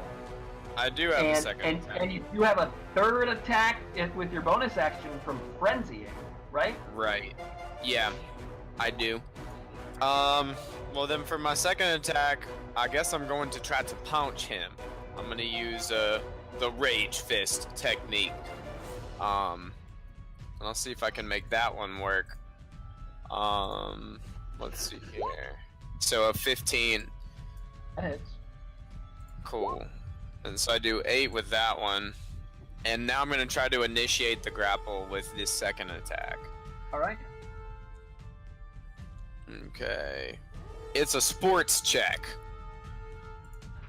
I do have a And, second and, attack. and you do have a third attack with your bonus action from frenzying, right? Right. Yeah, I do. Well then for my second attack, I guess I'm going to try to punch him. I'm gonna use the Rage Fist technique. And I'll see if I can make that one work. Let's see here. So a 15. That hits. Cool. And so I do 8 with that one. And now I'm gonna try to initiate the grapple with this second attack. All right. Okay. It's a sports check.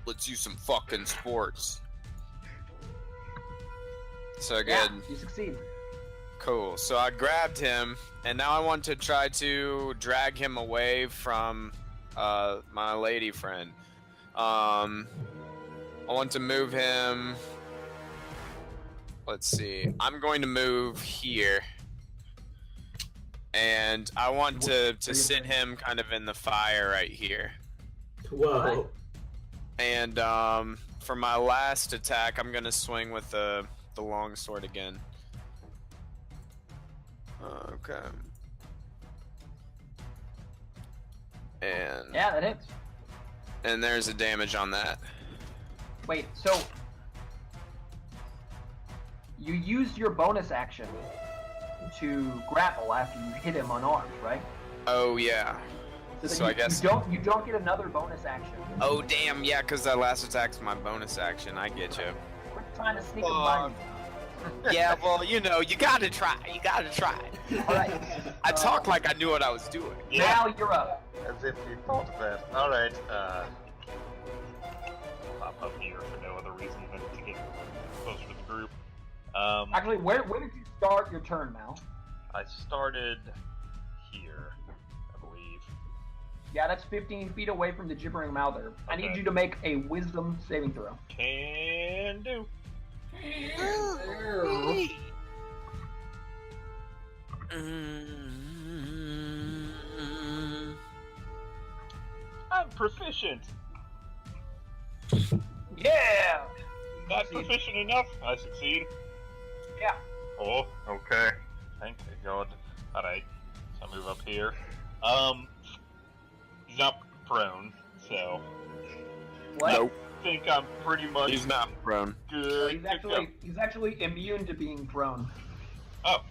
Let's use some fucking sports. So good. Yeah, you succeed. Cool. So I grabbed him, and now I want to try to drag him away from my lady friend. I want to move him. Let's see. I'm going to move here. And I want to sit him kind of in the fire right here. Whoa. And for my last attack, I'm gonna swing with the long sword again. Okay. And Yeah, that hits. and there's a damage on that. Wait, so you used your bonus action to grapple after you hit him unarmed, right? Oh yeah. So you, I guess. you don't get another bonus action. Oh damn, yeah, because that last attack's my bonus action. I get you. We're trying to sneak him by you. Yeah, well, you know, you gotta try. You gotta try. All right. I talk like I knew what I was doing. Now you're up. As if you thought of that. Alright, pop up here for no other reason than to get closer to the group. Actually, where did you start your turn, Mal? I started here, I believe. Yeah, that's 15 feet away from the gibbering mouther. I need Okay. you to make a wisdom saving throw. Can do. I'm proficient. Yeah! Not proficient enough. I succeed. Yeah. Oh, okay. Thank God. Alright. So I move up here. He's not prone, so What? Nope. I think I'm pretty much He's not prone. good He's to go. actually immune to being prone. Oh,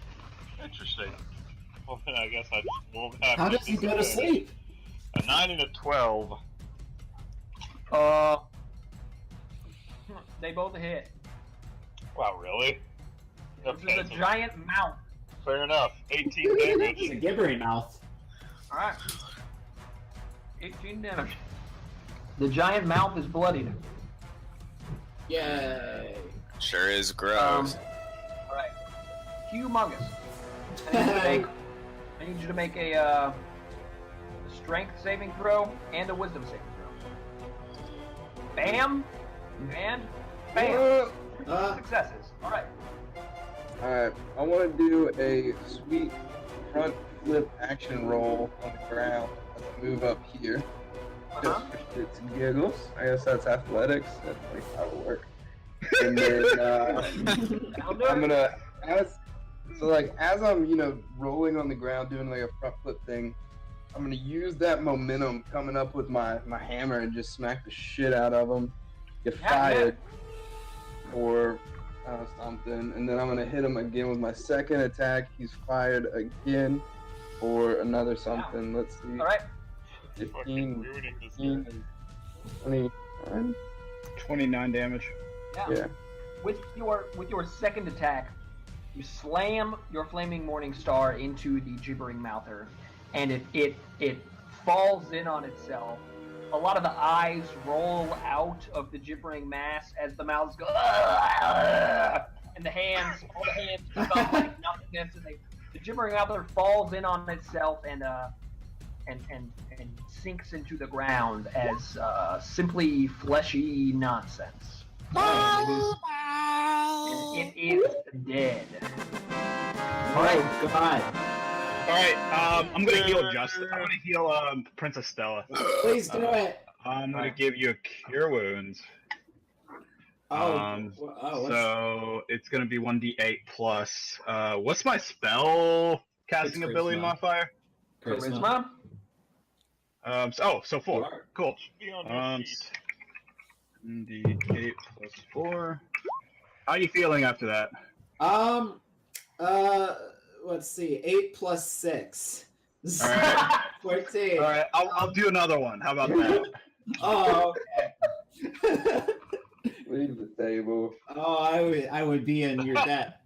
interesting. Well, then I guess I just won't have How to does he go to disadvantage. sleep? A 9 and a 12. They both hit. Wow, really? This is a Okay, so giant mouth. fair enough. 18 It's a damage. gibbering mouth. Alright. 18 damage. The giant mouth is bloodied. Yay. Sure is gross. Alright. Humongous. I need you to make a strength saving throw and a wisdom saving throw. Bam! And bam! Successes. Alright. Alright, I want to do a sweet front flip action roll on the ground as I move up here. Just for shits and giggles. I guess that's athletics. That's like how it works. And then That'll do I'm it. gonna as I'm rolling on the ground doing like a front flip thing, I'm gonna use that momentum coming up with my hammer and just smack the shit out of him. Get Yeah, fired or something, and then I'm gonna hit him again with my second attack. He's fired again or another something. Let's see. Alright. 15, Fucking ruining this 15, game. and 21. 29 damage. Yeah. With your second attack, you slam your flaming morning star into the gibbering mouther, and it falls in on itself. A lot of the eyes roll out of the gibbering mass as the mouths go, and all the hands keep up like nothingness, and the gibbering mouther falls in on itself and sinks into the ground as simply fleshy nonsense. It is dead. All right, God. All right, I'm gonna heal Justin. I'm gonna heal Princess Stella. Please do it. I'm gonna give you a cure wounds. So it's gonna be 1d8 plus. What's my spell casting It's ability charisma. modifier? Charisma? So 4. Cool. Be on your feet. 1d8 plus 4. How are you feeling after that? Let's see. 8 plus 6. All right. 14. All right, I'll do another one. How about that? Oh, okay. Leave the table. Oh, I would be in your debt.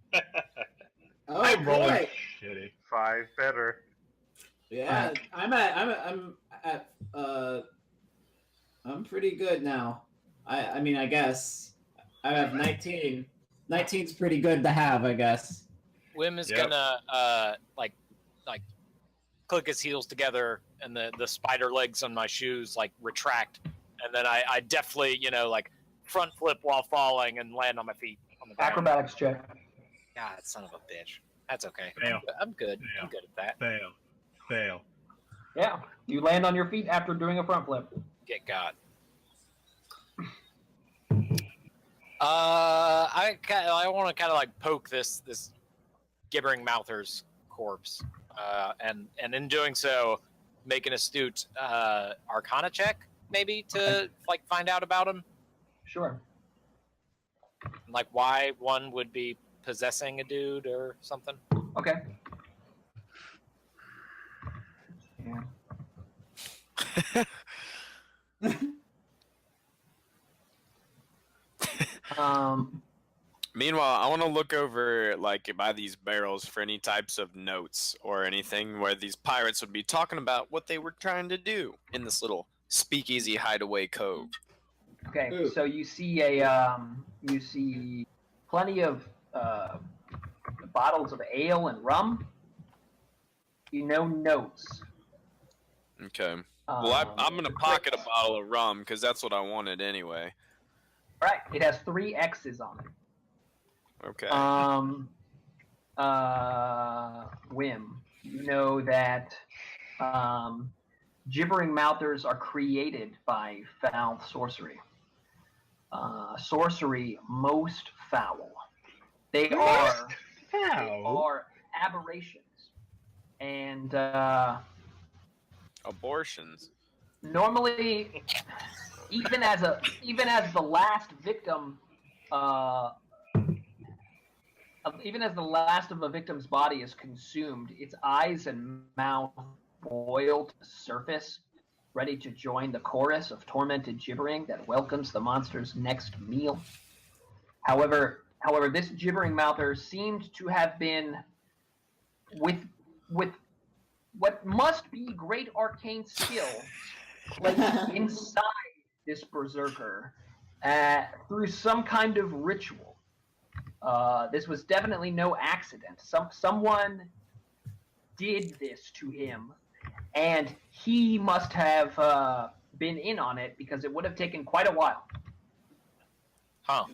Oh, I'm rolling boy. shitty. 5 better. Yeah, I'm pretty good now. I mean, I guess I have 19. 19's pretty good to have, I guess. Wim is Yep. gonna like click his heels together, and the spider legs on my shoes like retract, and then I definitely like front flip while falling and land on my feet on the ground. Acrobatics check. God, son of a bitch. That's okay. Fail. I'm good. Fail. I'm good at that. Fail. Yeah, you land on your feet after doing a front flip. Get God. I want to kind of like poke this gibbering mouther's corpse, and in doing so, make an astute Arcana check, maybe to like find out about him, Sure. like why one would be possessing a dude or something. Okay. Yeah. Meanwhile, I want to look over like by these barrels for any types of notes or anything where these pirates would be talking about what they were trying to do in this little speakeasy hideaway cove. Okay, Ooh. so you see you see plenty of bottles of ale and rum. You know notes. Okay. Well, I'm gonna pocket a bottle of rum because that's what I wanted anyway. Right, it has 3 X's on it. Okay. Whim, you know that gibbering mouthers are created by foul sorcery. Sorcery most foul. They are aberrations, and Abortions. normally, even as the last victim. Even as the last of a victim's body is consumed, its eyes and mouth boil to the surface, ready to join the chorus of tormented gibbering that welcomes the monster's next meal. However, this gibbering mouther seemed to have been with what must be great arcane skill placed inside this berserker through some kind of ritual. This was definitely no accident. Someone did this to him, and he must have been in on it because it would have taken quite a while. Huh.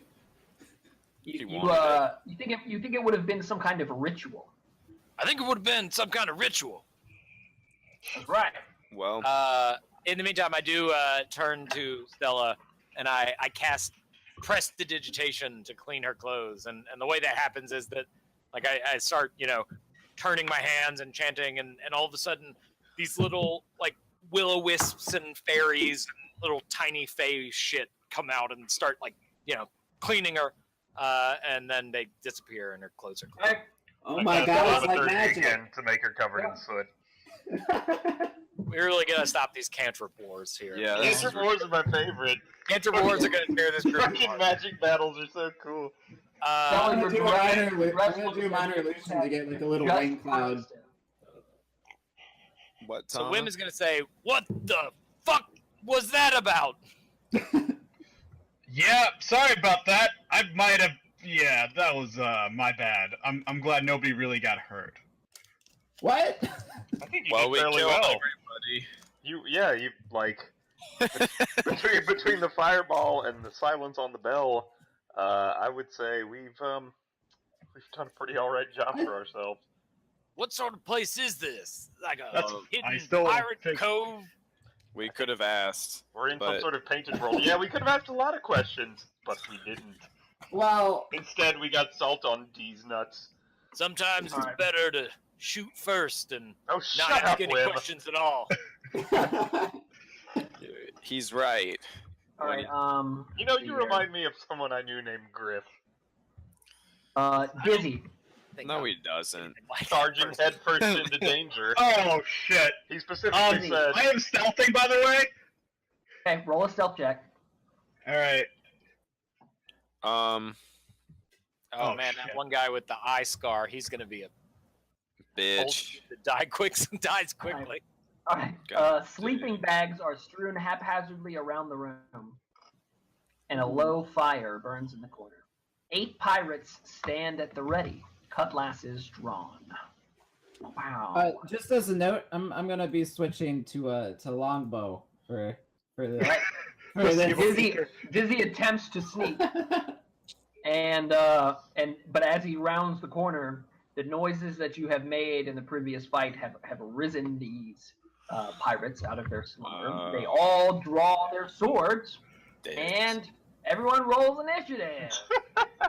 You think it would have been some kind of ritual? I think it would have been some kind of ritual. That's right. Well, In the meantime, I do turn to Stella, and I cast prestidigitation to clean her clothes. And the way that happens is that, like, I start, turning my hands and chanting, and all of a sudden, these little, like, will-o-wisps and fairies and little tiny fae shit come out and start, like, cleaning her. And then they disappear, and her clothes are clean. Oh my god, it's like Another magic. again to make her covered in soot. We're really gonna stop these cantrip wars here. Yeah, Cancer Wars are my favorite. Cantrip wars are gonna tear this group Fucking apart. magic battles are so cool. I'm gonna do Regret- I'm regret gonna do looking minor at you illusion to get like a little just rain cloud. What, So Tom? Wim is gonna say, "What the fuck was that about?" Yeah, sorry about that. I might have. Yeah, that was my bad. I'm glad nobody really got hurt. What? I think you Well, did we fairly killed well. everybody. You like between the fireball and the silence on the bell. I would say we've done a pretty alright job for ourselves. What sort of place is this? Like a That's- I hidden still pirate think- cove? We could have asked. We're in some But- sort of painted world. Yeah, we could have asked a lot of questions, but we didn't. Well, Instead, we got salt on D's nuts. Sometimes it's Alright. better to shoot first and Oh, not shut ask up, any Wim. questions at all. He's right. All right. You know, let's see you here. remind me of someone I knew named Griff. Dizzy. No, he doesn't. Charging headfirst into danger. Oh shit! He specifically said, I am stealthing, by the way. Okay, roll a stealth check. All right. Oh, Oh, man, shit. that one guy with the eye scar, he's gonna be a Bitch. that dies quickly. All right. God Sleeping bags are strewn haphazardly around the room, and a low fire burns in the corner. 8 pirates stand at the ready, cutlasses drawn. Wow. just as a note, I'm gonna be switching to longbow for the for this. Dizzy attempts to sneak, but as he rounds the corner, the noises that you have made in the previous fight have arisen these pirates out of their slumber. They all draw their swords, Damn. and everyone rolls initiative.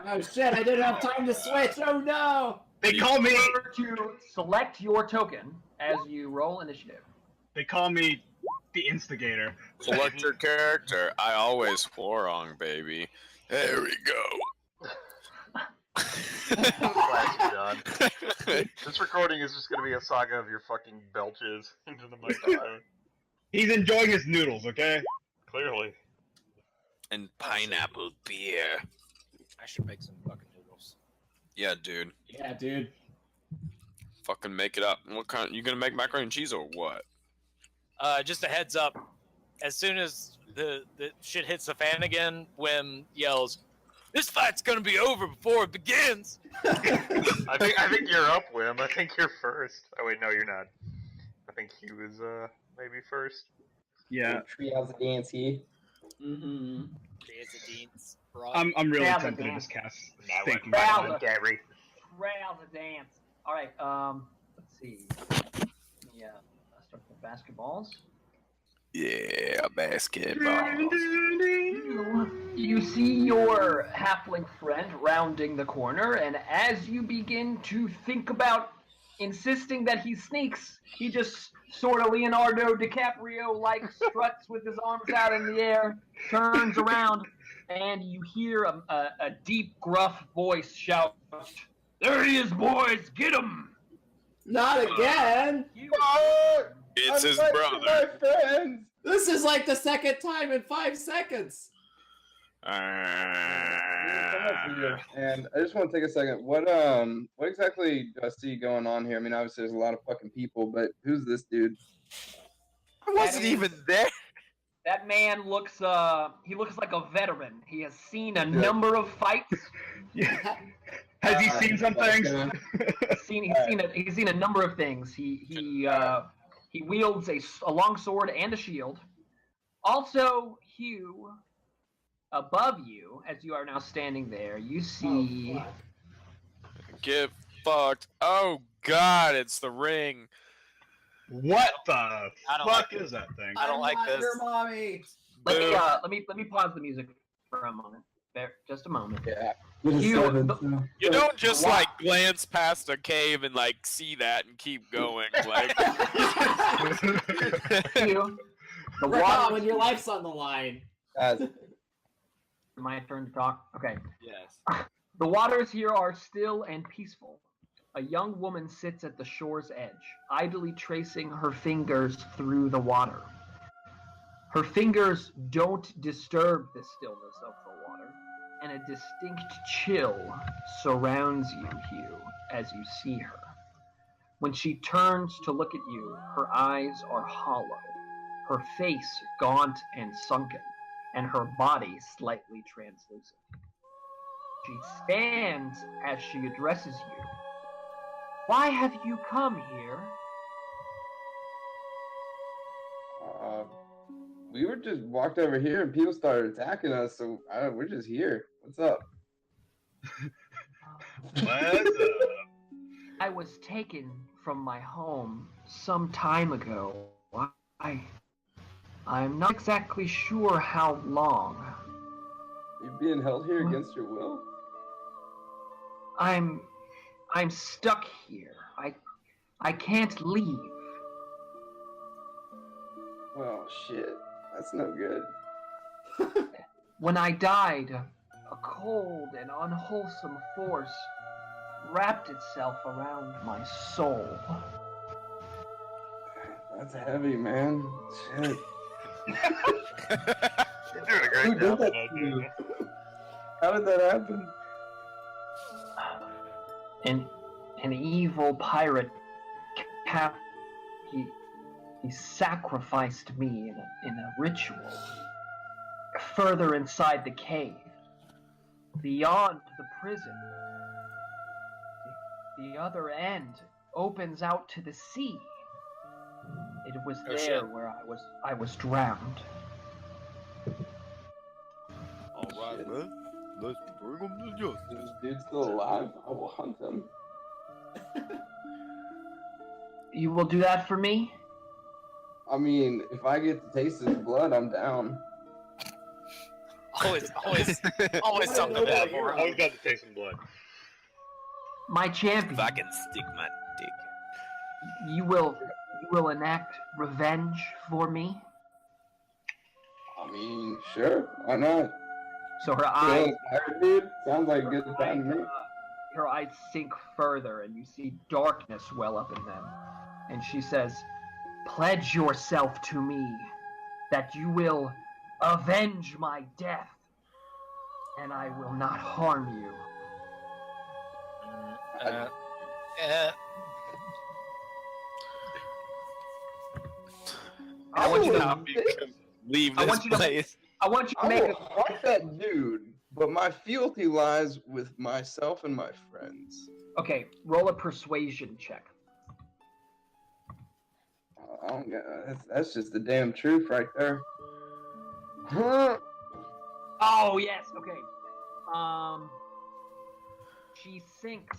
Oh shit! I didn't have time to switch. Oh no! They call me. Remember to select your token as you roll initiative. They call me the instigator. Select your character. I always wrong, baby. There we go. Classic John. This recording is just going to be a saga of your fucking belches into the microphone. He's enjoying his noodles. Okay. Clearly. And pineapple beer. I should make some fucking noodles. Yeah, dude. Yeah, dude. Fucking make it up. What kind? You gonna make macaroni and cheese or what? Just a heads up. As soon as the shit hits the fan again, Wim yells, "This fight's gonna be over before it begins!" I think you're up, Wim. I think you're first. Oh wait, no, you're not. I think he was maybe first. Yeah. Treehouse of Dancy. Mm-hmm. I'm really Yeah, tempted to but just cast Now thinking Wow. about it. Gary. Trail the dance. All right. Let's see. Yeah. Let's start with basketballs. Yeah, basketball. You see your halfling friend rounding the corner, and as you begin to think about insisting that he sneaks, he just sort of Leonardo DiCaprio-like struts with his arms out in the air, turns around, and you hear a deep, gruff voice shout, "There he is, boys! Get him!" Not again! It's his brother. My friends. This is like the second time in 5 seconds. And I just want to take a second. What exactly do I see going on here? I mean, obviously there's a lot of fucking people, but who's this dude? I wasn't even there. That man looks like a veteran. He has seen a number of fights. Yeah. Has he seen some things? He's seen a number of things. He wields a long sword and a shield. Also, Hugh, above you, as you are now standing there, you see. Get fucked. Oh God, it's the ring. What the I don't fuck like is that thing? I don't like this. Your mommy. Let Boo. me pause the music for a moment. There, just a moment. Yeah. You don't just like glance past a cave and like see that and keep going. Like Hugh, the When water. your life's on the line. My turn to talk. Okay. Yes. The waters here are still and peaceful. A young woman sits at the shore's edge, idly tracing her fingers through the water. Her fingers don't disturb the stillness of the water, and a distinct chill surrounds you, Hugh, as you see her. When she turns to look at you, her eyes are hollow, her face gaunt and sunken, and her body slightly translucent. She stands as she addresses you. Why have you come here? We were just walked over here and people started attacking us, so we're just here. What's up? What's up? I was taken from my home some time ago. I'm not exactly sure how long. You're being held here against your will? I'm stuck here. I can't leave. Well, shit. That's no good. When I died, a cold and unwholesome force wrapped itself around my soul. That's heavy, man. Shit. You're doing a great Who did job that of that, to you? dude. How did that happen? An evil pirate he sacrificed me in a ritual further inside the cave, beyond the prison. The other end opens out to the sea. It was Oh, there shit. where I was drowned. All right, man. Let's bring him to justice. Is this dude still alive? I will hunt him. You will do that for me? I mean, if I get to taste his blood, I'm down. Always something Yeah, bad you're for him. always got to taste some blood. My champion. If I can stick my dick. You will enact revenge for me? I mean, sure. Why not? So her Kill eyes a pirate dude? Sounds like a good time to me. her eyes sink further and you see darkness well up in them. And she says, "Pledge yourself to me that you will avenge my death, and I will not harm you." I want you to Leave I this want you to- place. I want you to I make will a hunt that dude, but my fealty lies with myself and my friends. Okay, roll a persuasion check. I don't get, that's just the damn truth right there. Huh? Oh yes, okay. She sinks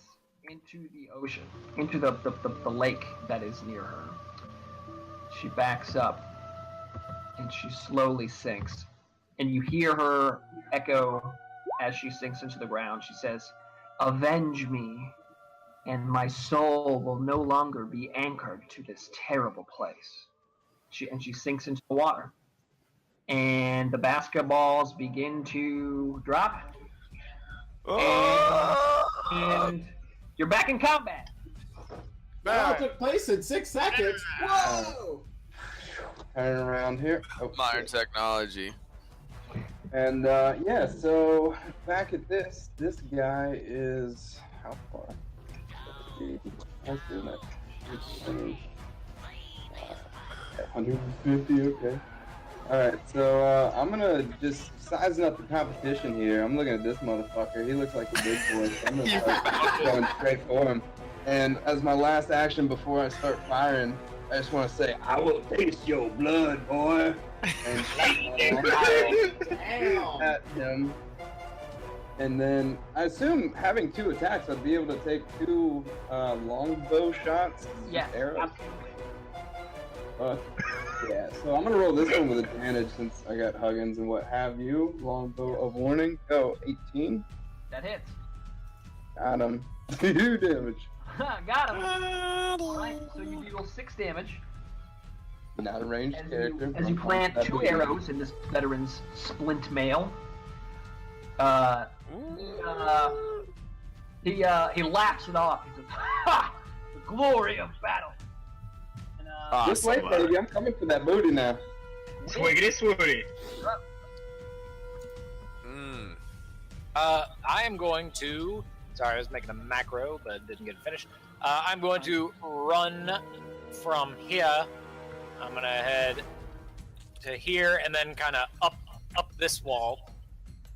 into the ocean, into the lake that is near her. She backs up and she slowly sinks. And you hear her echo as she sinks into the ground. She says, "Avenge me, and my soul will no longer be anchored to this terrible place." She sinks into the water. And the basketballs begin to drop. And you're back in combat. That all took place in 6 seconds. Whoa! Turn around here. Oh, Modern shit. technology. And yeah, so back at this guy is how far? Let's do that. 150. Okay. All right. So I'm gonna just sizing up the competition here. I'm looking at this motherfucker. He looks like a big boy. So I'm gonna start going straight for him. And as my last action before I start firing, I just want to say, "I will taste your blood, boy." And at him. And then I assume having 2 attacks, I'd be able to take 2 longbow shots. Yes, Arrows. absolutely. Yeah, so I'm gonna roll this one with advantage since I got Huggins and what have you. Longbow of warning. Go 18. That hits. Got him. 2 damage. Got him. Alright, so you deal 6 damage. Not a ranged character. As you plant 2 arrows in this veteran's He laughs it off. He says, "Ha! The glory of battle." And, Just wait, baby. I'm coming for that booty now. Swiggity swooty. I am going to. Sorry, I was making a macro, but didn't get it finished. I'm going to run from here. I'm gonna head to here and then kind of up this wall.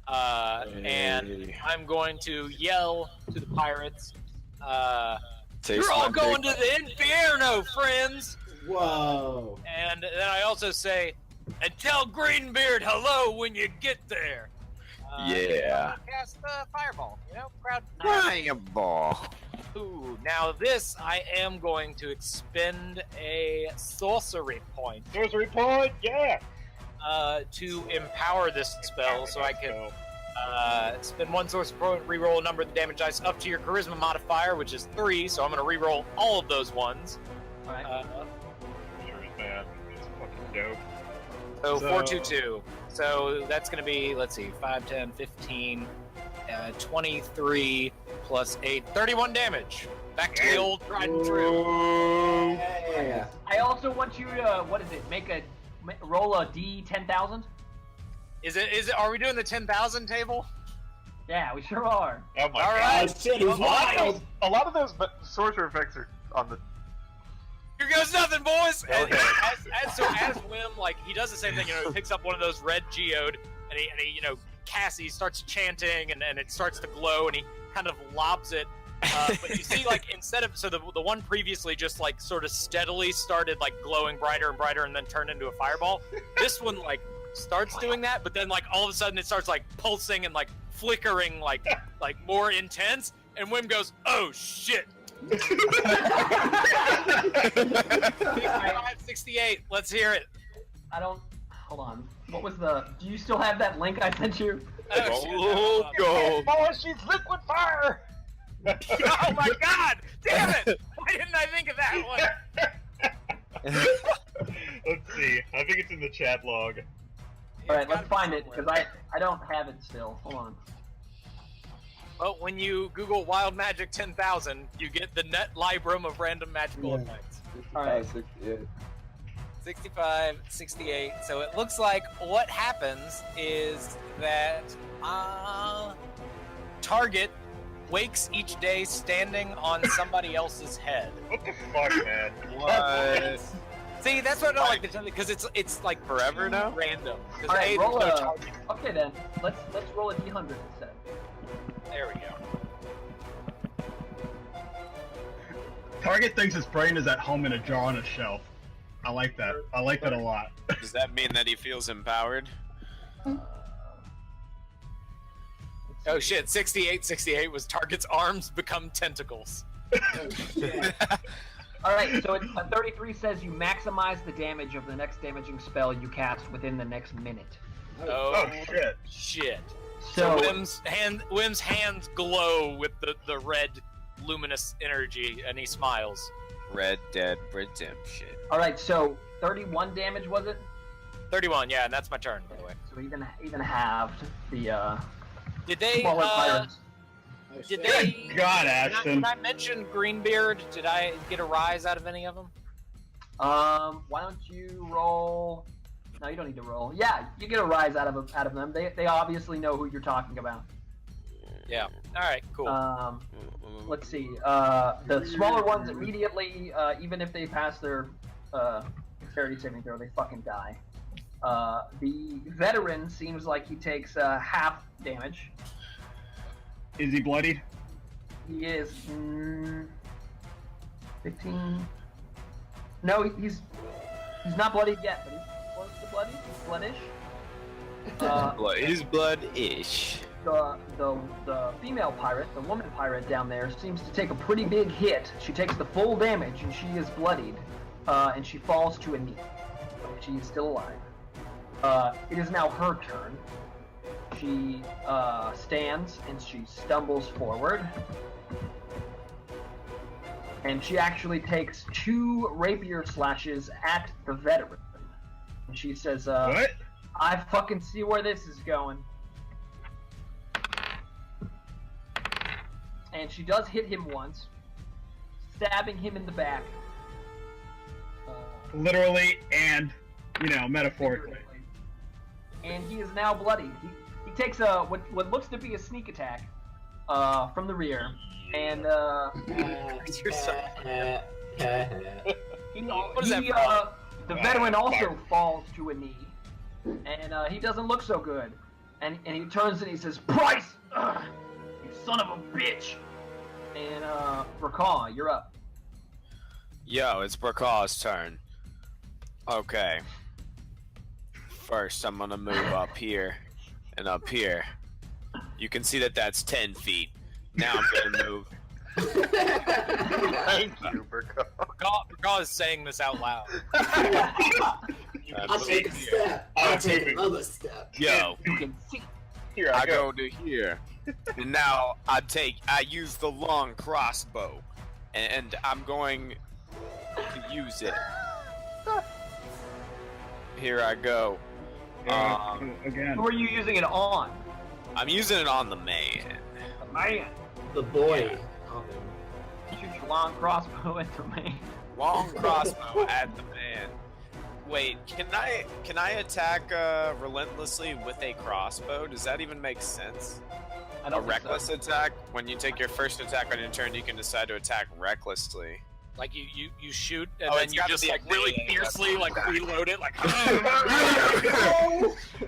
And I'm going to yell to the pirates. You're all going to the Inferno, friends! Whoa. And then I also say, and tell Greenbeard hello when you get there. Yeah. Cast Fireball, crowd. Fireball. Ooh, now this, I am going to expend a sorcery point Sorcery point, yeah. to empower this spell, so I can spend one sorcery point, reroll a number of the damage dice up to your charisma modifier, which is 3. So I'm going to reroll all of those ones. All right. Sure, man. It's fucking dope. So 422. So that's going to be, let's see, 5, 10, 15, 23 plus 8, 31 damage. Back to the old tried and true. Yeah. I also want you to, roll a D10,000? Is it? Are we doing the 10,000 table? Yeah, we sure are. Oh my All god. right. Oh shit, he's wild. A lot of those sorcerer effects are on the. Here goes nothing, boys. And Okay. as Wim, he does the same thing. He picks up one of those red geode, and he Cassie starts chanting, and it starts to glow, and he kind of lobs it. But you see, instead of the one previously just sort of steadily started glowing brighter and brighter, and then turned into a fireball. This one starts doing that, but then all of a sudden it starts pulsing and flickering more intense, and Wim goes, "Oh shit." 65-68. Let's hear it. Hold on. What was do you still have that link I sent you? Oh, go. Oh, she's liquid fire! oh my god! Damn it! Why didn't I think of that one? Let's see. I think it's in the chat log. Alright, let's find it, because I don't have it still. Hold on. Well, when you Google Wild Magic 10,000, you get the net librum of random magical effects. Alright. 65, 68. So it looks like what happens is that target wakes each day standing on somebody else's head. What the fuck, man? What? See, that's what I don't like to tell you, because it's Forever now? random. Because Alright, roll there's no a... target. Okay then, let's roll a D100 instead. There we go. Target thinks his brain is at home in a jar on a shelf. I like that. I like that a lot. Does that mean that he feels empowered? Oh shit, 68 was target's arms become tentacles. Alright, so 33 says you maximize the damage of the next damaging spell you cast within the next minute. Oh, shit. shit. So, Wim's hands glow with the red luminous energy, and he smiles. Red Dead Redemption. alright, so 31 damage was it? 31, yeah, and that's my turn, by the way. So even halved the Did they, smaller pirates. did they... God, Did Ashton. I mention Greenbeard? Did I get a rise out of any of them? Why don't you roll? No, you don't need to roll. Yeah, you get a rise out of them. They obviously know who you're talking about. Yeah. All right. Cool. Let's see. The smaller ones immediately, even if they pass their dexterity saving throw, they fucking die. The veteran seems like he takes half damage. Is he bloodied? He is 15. No, he's not bloodied yet, but he's close to bloody. He's bloodish. He's blood-ish. The female pirate, the woman pirate down there, seems to take a pretty big hit. She takes the full damage, and she is bloodied, and she falls to a knee. But she is still alive. It is now her turn. She stands and she stumbles forward. And she actually takes 2 rapier slashes at the veteran. And she says, What? I fucking see where this is going. and she does hit him once, stabbing him in the back. Literally and, metaphorically. And he is now bloodied. He takes a what looks to be a sneak attack from the rear, and You're so the veteran also falls to a knee, and he doesn't look so good. And he turns and he says, "Price, you son of a bitch!" And Rakan, you're up. Yo, it's Brakaw's turn. Okay. First, I'm gonna move up here and up here. You can see that that's 10 feet. Now I'm gonna move. Thank you, Burko. Bracaw is saying this out loud. I'll take a step. I'll take another step. Yo, You can see. Here I go to here, and now I use the long crossbow, and I'm going to use it. Here I go. Again. Who are you using it on? I'm using it on the man. Man. The boy. Shoot your long crossbow at the man. Long crossbow at the man. Wait, can I attack relentlessly with a crossbow? Does that even make sense? I A don't think reckless so. attack? When you take your first attack on your turn, you can decide to attack recklessly. Like you shoot and Oh, then it's you gotta just be a like really melee, that's fiercely not like reload it like.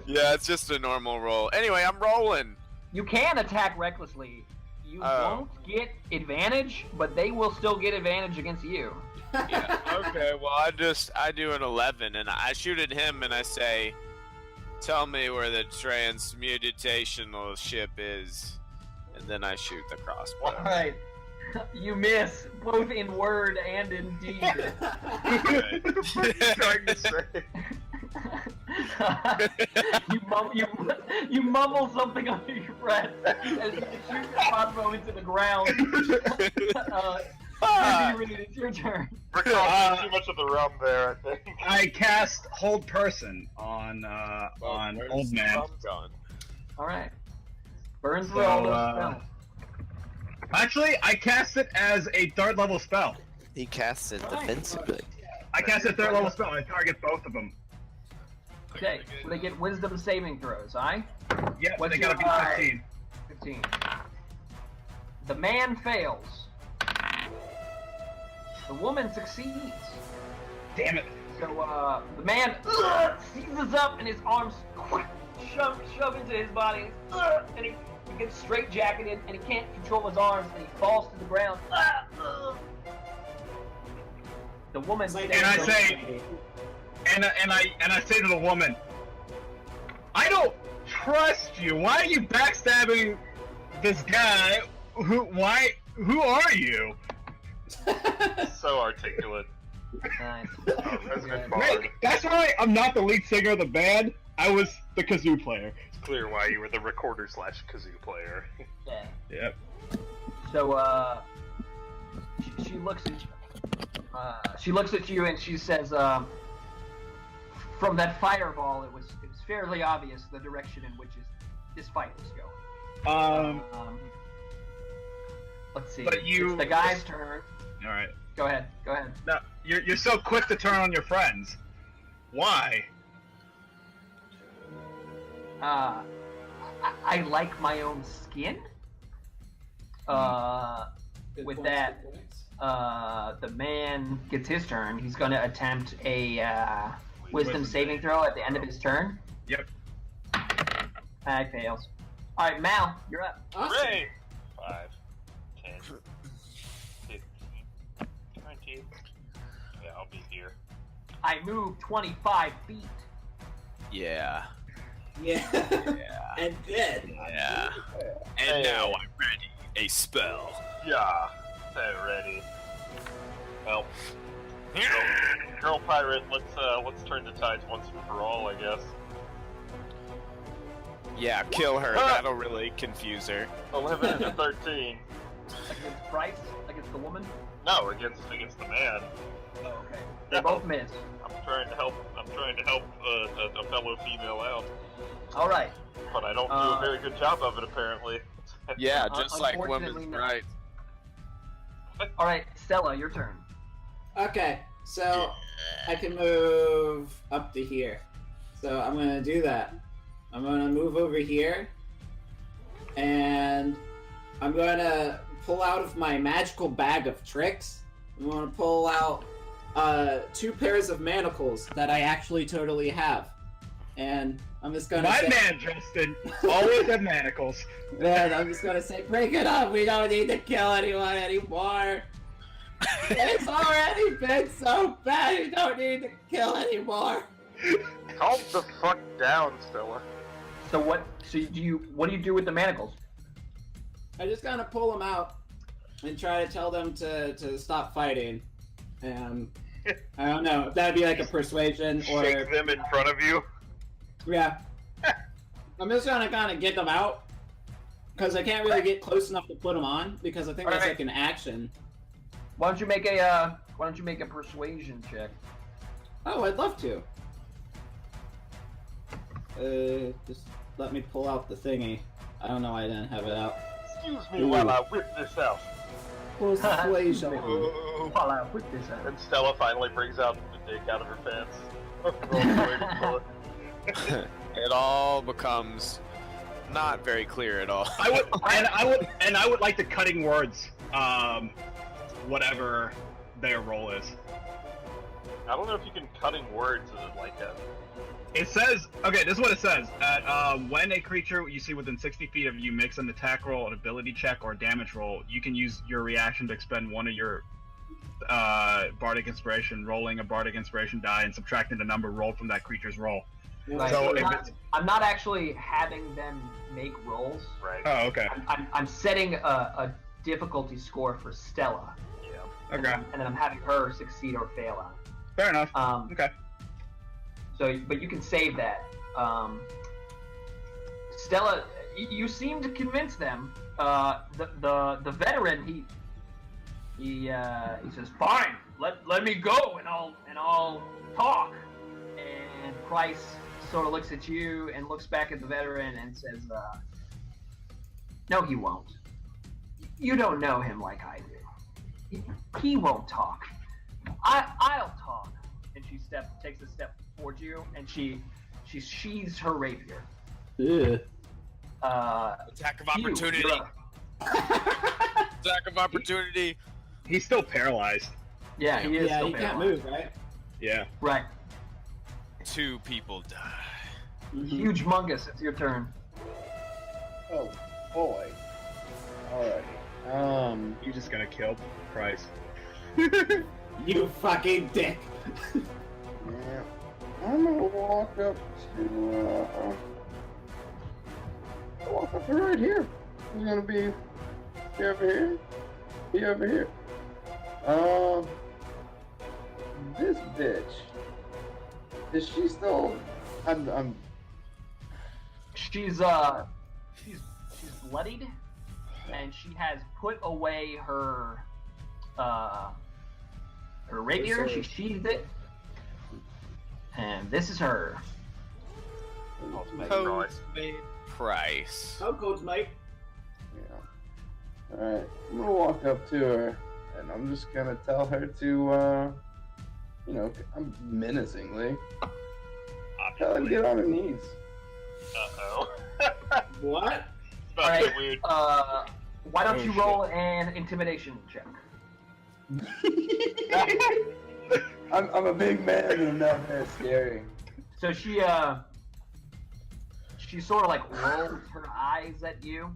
Yeah, it's just a normal roll. Anyway, I'm rolling. You can attack recklessly. You Oh. won't get advantage, but they will still get advantage against you. Yeah. Okay. Well, I do an 11, and I shoot at him, and I say, "Tell me where the transmutational ship is," and then I shoot the crossbow. All right. You miss both in word and in deed. Trying to say. you mumble something under your breath as you shoot the crossbow into the ground. Reed, it's your turn. Burko too much of the rum there, I think. I cast Hold Person on Old Man. All right. Burn through So, all those spells. Actually, I cast it as a 3rd level spell. He casts it defensively. I cast a 3rd level spell. I target both of them. Okay, so they get wisdom saving throws, aye? Yeah, What's they gotta be your 15. 15. The man fails. The woman succeeds. Damn it. So, the man seizes up and his arms shove into his body. And he gets straight jacketed and he can't control his arms and he falls to the ground. The woman And I say, and I say to the woman, I don't trust you. Why are you backstabbing this guy? Who are you? So articulate. Nice. Resident Wait, Bard. that's why I'm not the lead singer of the band. I was the kazoo player. It's clear why you were the recorder / kazoo player. Yeah. Yep. So, she looks at you. She looks at you and she says, from that fireball, it was fairly obvious the direction in which this fight was going. Let's see. But It's the guy's turn. All right. Go ahead. Now you're so quick to turn on your friends. Why? I like my own skin. With that, the man gets his turn. He's going to attempt a wisdom saving throw at the end of his turn. Yep. Fails. All right, Mal, you're up. Hooray! 5, 10, 15, 20. Yeah, I'll be here. I move 25 feet. Yeah. Yeah. Yeah. And then. Yeah. And now I'm ready. A spell. Yeah, they're ready. Well, girl pirate, let's turn the tides once and for all, I guess. Yeah, kill her. That'll really confuse her. 11 and a 13. Against Bryce? Against the woman? No, against the man. Oh, okay. They both miss. I'm trying to help a fellow female out, All right. but I don't do a very good job of it apparently. Yeah, just like Unfortunately women's not. rights. All right, Stella, your turn. Okay, so I can move up to here. So I'm gonna do that. I'm gonna move over here, and I'm gonna pull out of my magical bag of tricks. I'm gonna pull out 2 pairs of manacles that I actually totally have, and I'm just gonna My say, man, Justin, always have manacles. man, I'm just gonna say, break it up. We don't need to kill anyone anymore. It's already been so bad. We don't need to kill anymore. Calm the fuck down, Stella. So what? So what do you do with the manacles? I just kind of pull them out and try to tell them to stop fighting. And I don't know if that'd be like a persuasion or Shake them in front of you. yeah. I'm just gonna kind of get them out because I can't really get close enough to put them on because I think that's Alright. like an action. Why don't you make a persuasion check? Oh, I'd love to. Just let me pull out the thingy. I don't know why I didn't have it out. Excuse me while I whip this out. Persuasion. While I whip this out. And Stella finally brings out the dick out of her pants. Roll away to pull it. It all becomes not very clear at all. I would like the cutting words, whatever their role is. I don't know if you can cutting words as like that. It says, okay, this is what it says. When a creature you see within 60 feet of you makes an attack roll, an ability check, or a damage roll, you can use your reaction to expend one of your Bardic Inspiration, rolling a Bardic Inspiration die and subtracting the number rolled from that creature's roll. Right. So if I'm not actually having them make rolls. Right. Oh, okay. I'm setting a difficulty score for Stella. Yeah. Okay. And then I'm having her succeed or fail on it. Fair enough. Okay. So, but you can save that. Stella, you seem to convince them. The veteran, he says, "Fine, let me go, and I'll talk." And Price sort of looks at you and looks back at the veteran and says, "No, he won't. You don't know him like I do. He won't talk. I'll talk." And she takes a step towards you, and she sheathes her rapier. Ugh. Attack of opportunity. you're Attack of opportunity. He's still paralyzed. Yeah, he is. Yeah, still he can't paralyzed. move, right? Yeah. Right. 2 people die. Huge Mungus, it's your turn. Oh boy. Alright. You're just gonna kill Price. You fucking dick. Yeah. I'm gonna walk up to right here. He's gonna be over here. Be over here. This bitch. Is she still? I'm. She's bloodied, and she has put away her rapier. She sheathed it, and this is her. Postmate Price. How goes, Mike? Yeah. Alright. I'm gonna walk up to her, and I'm just gonna tell her to, I'm menacingly. Tell her to get on her knees. Uh-oh. What? It's about All to right. get weird. Why don't Oh, you shit. roll an intimidation check? I'm a big man and I'm not very scary. So she sort of like rolls her eyes at you,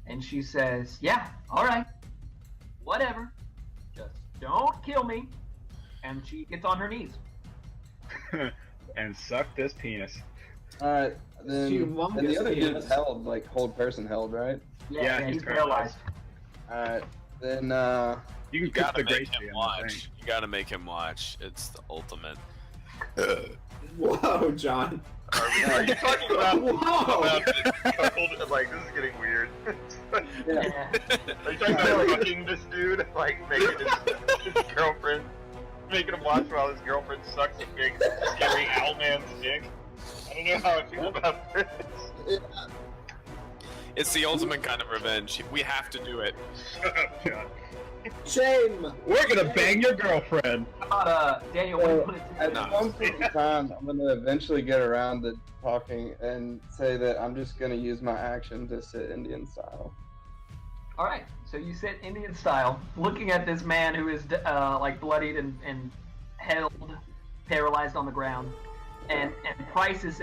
and she says, "Yeah, all right, whatever. Just don't kill me." And she gets on her knees. And suck this penis. Alright, then. Humongous And the other penis. dude's held, like, hold person held, right? Yeah, Yeah, he's he's paralyzed. Alright, then, You can You cut gotta the make grace him tree on the watch. thing. You gotta make him watch. It's the ultimate. Whoa, John. Are you talking about Whoa. cuckold? Like, this is getting weird. yeah. Are you talking about fucking this dude? Like, making his girlfriend, making him watch while his girlfriend sucks a big, scary owl man's dick? I don't know how I feel about this. It's the ultimate kind of revenge. We have to do it. Shame. We're gonna bang your girlfriend. How about, Daniel, what do you put it to? At some point in time, I'm gonna eventually get around to talking and say that I'm just gonna use my action to sit Indian style. All right, so you sit Indian style, looking at this man who is like bloodied and held, paralyzed on the ground, and Price says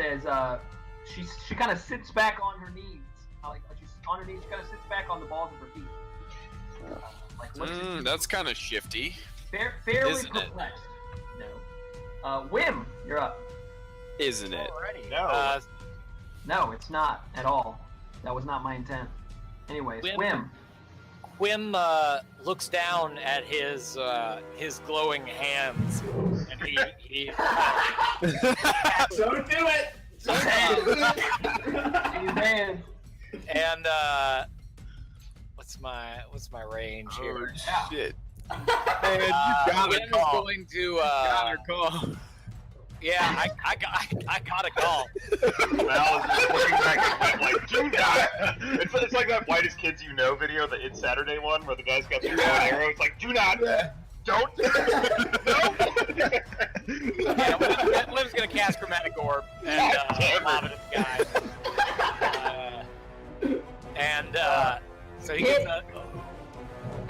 she kind of sits back on her knees, like she's on her knees. She kind of sits back on the balls of her feet. Like looks at you, That's kind of shifty. fairly Isn't it? perplexed. No. Wim, you're up. Isn't it? Alrighty. No. No, it's not at all. That was not my intent. Anyways, Wim. Quim looks down at his glowing hands, and he Don't do it. His hands. and what's my range here? Oh, shit. Man, you gotta Quim call. is going to call. yeah, I got a call. Mal is just looking back at him like, do not! It's like that Whitest Kids You Know video, the It's Saturday one, where the guy's got the bow and arrow. It's like, do not! Don't! No! Yeah, Liv's gonna cast Chromatic Orb and lob it at the guy. So he gets a...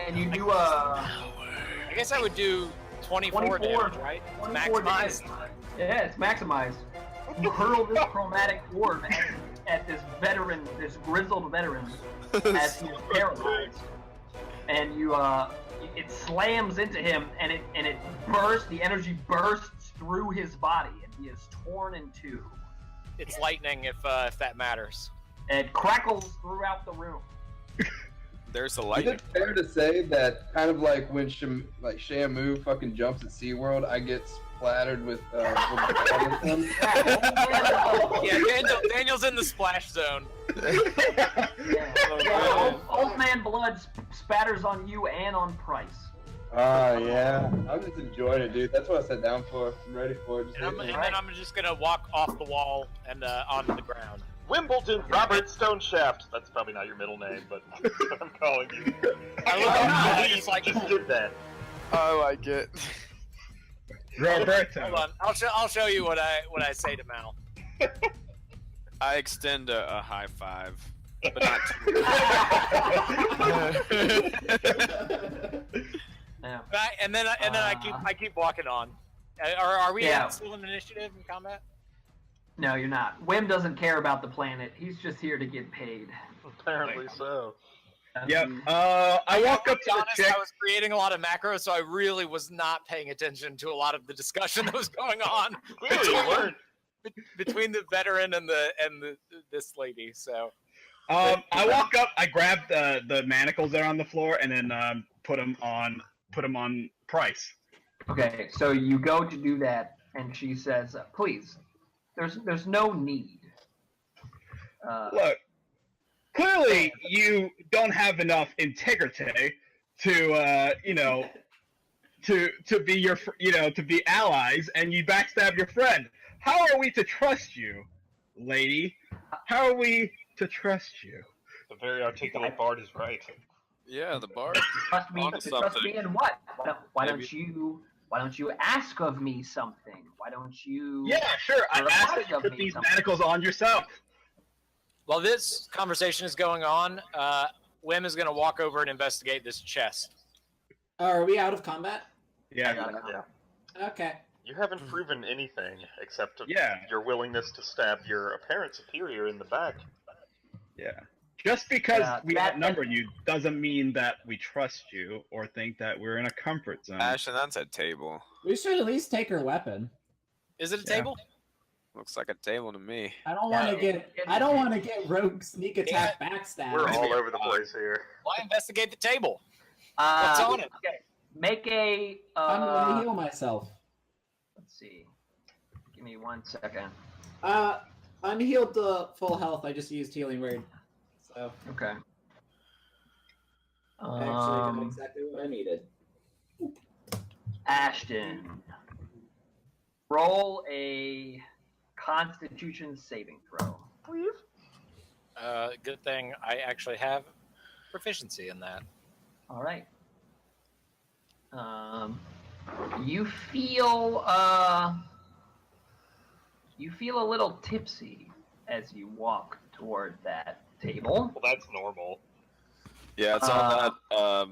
And you do I guess I would do 24 damage, right? 24 Maximized. damage. Yeah, it's maximized. You hurl this chromatic orb at this veteran, this grizzled veteran, as he is paralyzed, and you it slams into him, and it bursts. The energy bursts through his body, and he is torn in two. It's lightning, if that matters. It crackles throughout the room. There's a Is lightning. it fair to say that kind of like when Shamu fucking jumps at SeaWorld, I get splattered with with Yeah, Daniel's in the splash zone. Old man blood spatters on you and on Price. Yeah. I'm just enjoying it, dude. That's what I sat down for. I'm ready for it. Just And then I'm just gonna walk off the wall and onto the ground. Wimbledon Robert Stoneshaft. That's probably not your middle name, but that's what I'm calling you. I look up and You just like, just did that. I like it. Roberto. hold on, I'll show you what I say to Mal. I extend a high five, but not too. Yeah. And then I keep walking on. Are we Yeah. still in initiative in combat? No, you're not. Wim doesn't care about the planet. He's just here to get paid. Apparently so. Yep. I walk up to the honest, chick. I was creating a lot of macros, so I really was not paying attention to a lot of the discussion that was going on Clearly you weren't. between the veteran and this lady. So I walk up. I grab the manacles that are on the floor and then put them on Price. Okay, so you go to do that, and she says, "Please, there's no need." Look, clearly you don't have enough integrity to to be to be allies, and you backstab your friend. How are we to trust you, lady? How are we to trust you? The very articulate bard is right. Yeah, the bar. Trust me. On Trust something. me in what? Why Maybe. don't you ask of me something? Why don't you? Yeah, sure. I Or asked that you of put me these something. manacles on yourself. while this conversation is going on, Wim is going to walk over and investigate this chest. Are we out of combat? Yeah. Yeah. Okay. You haven't proven anything except Yeah. your willingness to stab your apparent superior in the back. Yeah. Just because Yeah, we that- outnumber you doesn't mean that we trust you or think that we're in a comfort zone. Ashton, that's a table. We should at least take her weapon. Is it a Yeah. table? Looks like a table to me. I don't want to get rogue sneak attack backstab. We're all over the place here. Why investigate the table? What's on it? Okay. Make a. I'm gonna heal myself. Let's see. Give me 1 second. I'm healed to full health. I just used healing word, so Okay. I actually got exactly what I needed. Ashton. Roll a Constitution saving throw. Good thing I actually have proficiency in that. All right. You feel a little tipsy as you walk toward that table. Well, that's normal. Yeah, it's on that whatever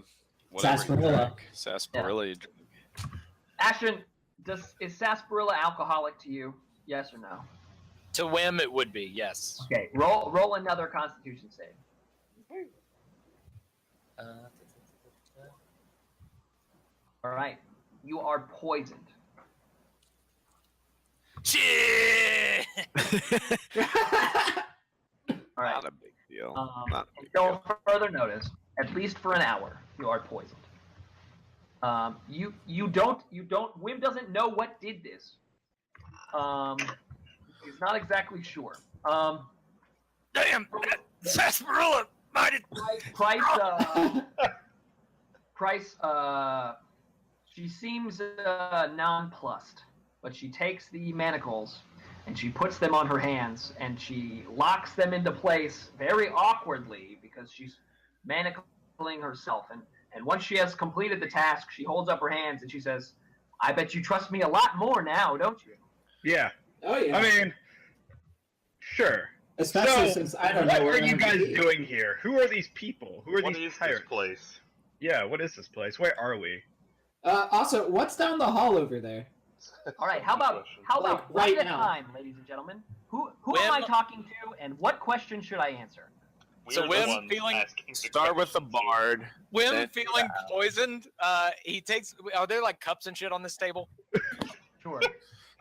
you Sarsaparilla. drink. Sarsaparilla. you drink. Ashton, is sarsaparilla alcoholic to you? Yes or no? To Wim, it would be, yes. Okay, roll another Constitution save. All right, you are poisoned. Shit! All right. Not a big deal. Not a big Until deal. further notice, at least for an hour, you are poisoned. You don't. Wim doesn't know what did this. He's not exactly sure. Damn! Sarsaparilla! Might it... Price, she seems nonplussed, but she takes the manacles and she puts them on her hands and she locks them into place very awkwardly because she's manacling herself. And once she has completed the task, she holds up her hands and she says, "I bet you trust me a lot more now, don't you?" Yeah. Oh yeah. I mean, sure. Especially So, since I don't what know where are you I'm guys gonna be. doing here? Who are these people? Who are What these is pirates? this place? Yeah, what is this place? Where are we? Also, what's down the hall over there? All right, how about Like, one right at a now. time, ladies and gentlemen? Who am I Wim- talking to, and what question should I answer? So We're the Wim ones feeling- asking the Start with the questions. bard. Wim Then- feeling poisoned, he takes... Are there, like, cups and shit on this table? Sure.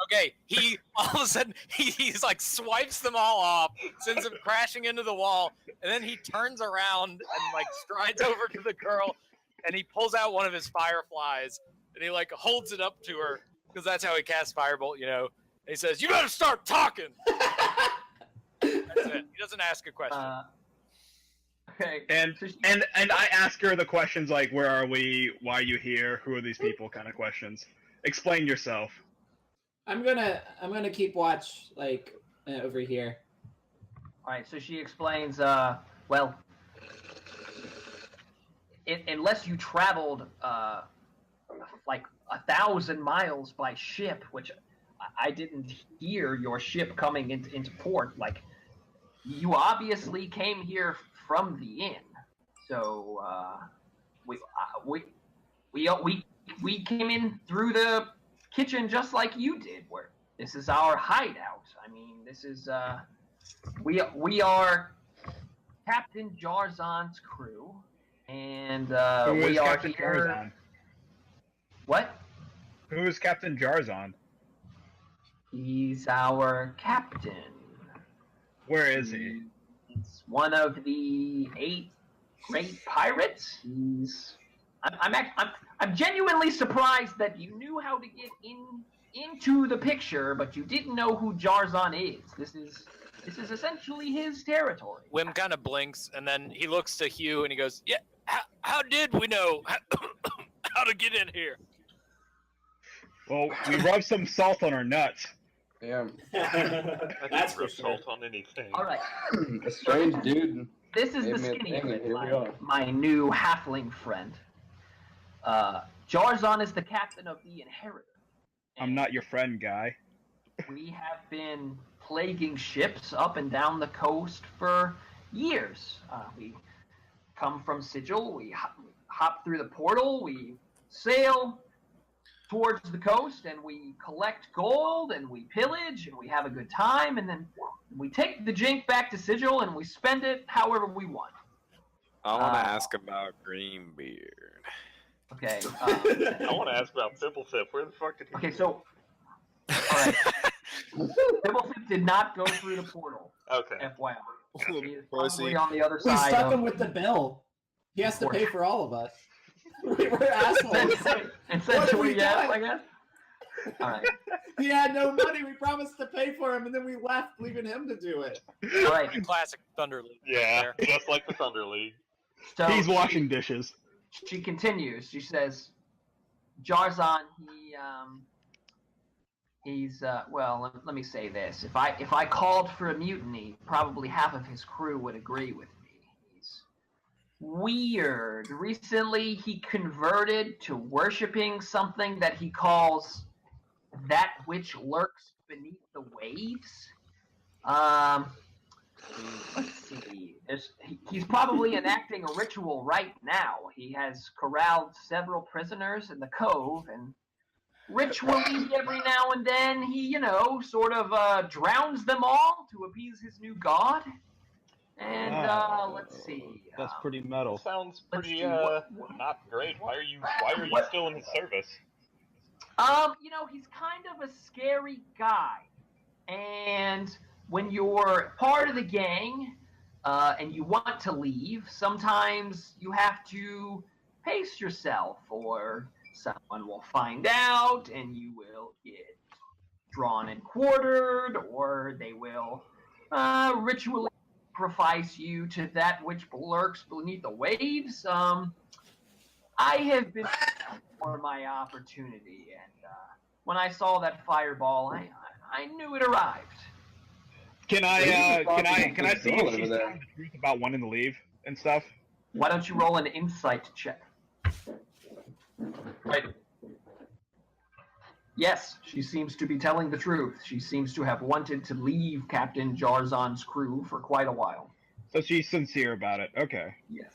Okay, he all of a sudden he's like swipes them all off, sends them crashing into the wall, and then he turns around and like strides over to the girl, and he pulls out one of his fireflies and he like holds it up to her because that's how he casts firebolt, you know. And he says, "You better start talking." That's it. He doesn't ask a question. Okay. And So she- and I ask her the questions like, where are we? Why are you here? Who are these people? Kind of questions. Explain yourself. I'm gonna keep watch like over here. All right, so she explains, well, unless you traveled like 1,000 miles by ship, which I didn't hear your ship coming into port, like, you obviously came here from the inn. So, we came in through the kitchen just like you did, where this is our hideout. I mean, this is, we are Captain Jarzon's crew, and Who we is are Captain here. Jarzon? What? Who is Captain Jarzon? He's our captain. Where is he? He's one of the 8 great pirates. I'm genuinely surprised that you knew how to get into the picture, but you didn't know who Jarzon is. This is essentially his territory. Wim kind of blinks and then he looks to Hugh and he goes, "Yeah, how did we know how to get in here?" Well, we rubbed some salt on our nuts. Yeah. I That's can for throw sure. salt on anything. All right. A strange dude. This is Gave the me a skinny thing, and friend, here we are. my new halfling friend. Jarzon is the captain of the Inheritor. I'm not your friend, guy. We have been plaguing ships up and down the coast for years. We come from Sigil, we hop through the portal, we sail towards the coast, and we collect gold, and we pillage, and we have a good time, and then we take the jink back to Sigil, and we spend it however we want. I want to ask about Greenbeard. Okay. I want to ask about Pimplefip. Where the fuck did he Okay, go? so... Alright. Pimplefip did not go through the portal, Okay. FYI. He is Pussy. probably on the other We side stuck of... him with the bill. He has to pay for all of us. We were assholes. Essentially, we yes, done? I guess. Alright. He had no money. We promised to pay for him, and then we left, leaving him to do it. Alright. Classic Thunder League. Yeah, There. just like the Thunder League. So He's washing dishes. She He's well. Let me say this: if I called for a mutiny, probably half of his crew would agree with me. He's weird. Recently, he converted to worshiping something that he calls that which lurks beneath the waves. Let's see. He's probably enacting a ritual right now. He has corralled several prisoners in the cove, and ritually every now and then he, sort of drowns them all to appease his new god. And let's see. That's pretty metal. Sounds Let's pretty see, not great. Why are you still in his service? He's kind of a scary guy. And when you're part of the gang and you want to leave, sometimes you have to pace yourself, or someone will find out and you will get drawn and quartered, or they will ritually sacrifice you to that which lurks beneath the waves. I have been for my opportunity, and when I saw that fireball, I knew it arrived. Can I see if she's telling the truth about wanting to leave and stuff? Why don't you roll an insight check? Right. Yes, she seems to be telling the truth. She seems to have wanted to leave Captain Jarzon's crew for quite a while. So she's sincere about it. Okay. Yes.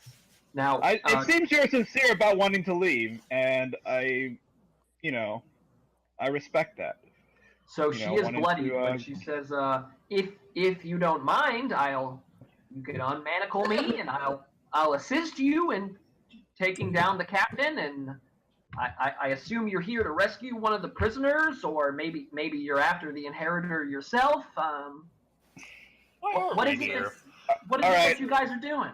Now, it seems you're sincere about wanting to leave, and I respect that. So she is bloody, but she says, "If you don't mind, you can unmanacle me, and I'll assist you in taking down the captain. And I assume you're here to rescue one of the prisoners, or maybe you're after the inheritor yourself. What is it that you guys are doing?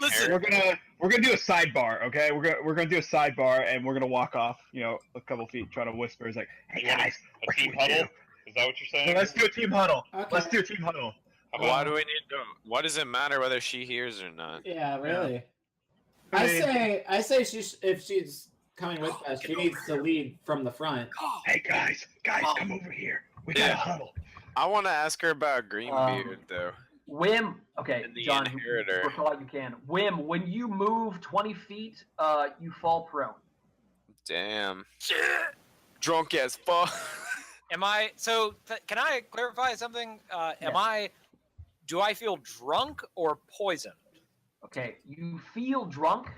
Listen, we're gonna do a sidebar, okay? We're gonna do a sidebar, and we're gonna walk off, a couple feet, trying to whisper. It's like, hey guys, a team huddle? Is that what you're saying? No, let's do a team huddle. Okay. Let's do a team huddle. Why do we need to? Why does it matter whether she hears or not? Yeah, really. Yeah. I say if she's coming with us, she needs to lead from the front. Hey guys, come over here. We got a huddle. I want to ask her about Greenbeard though. Wim, okay, And the John, inheritor. recall you can. Wim, when you move 20 feet, you fall prone. Damn. Drunk as fuck. Am I can I clarify something? Do I feel drunk or poisoned? Okay, you feel drunk.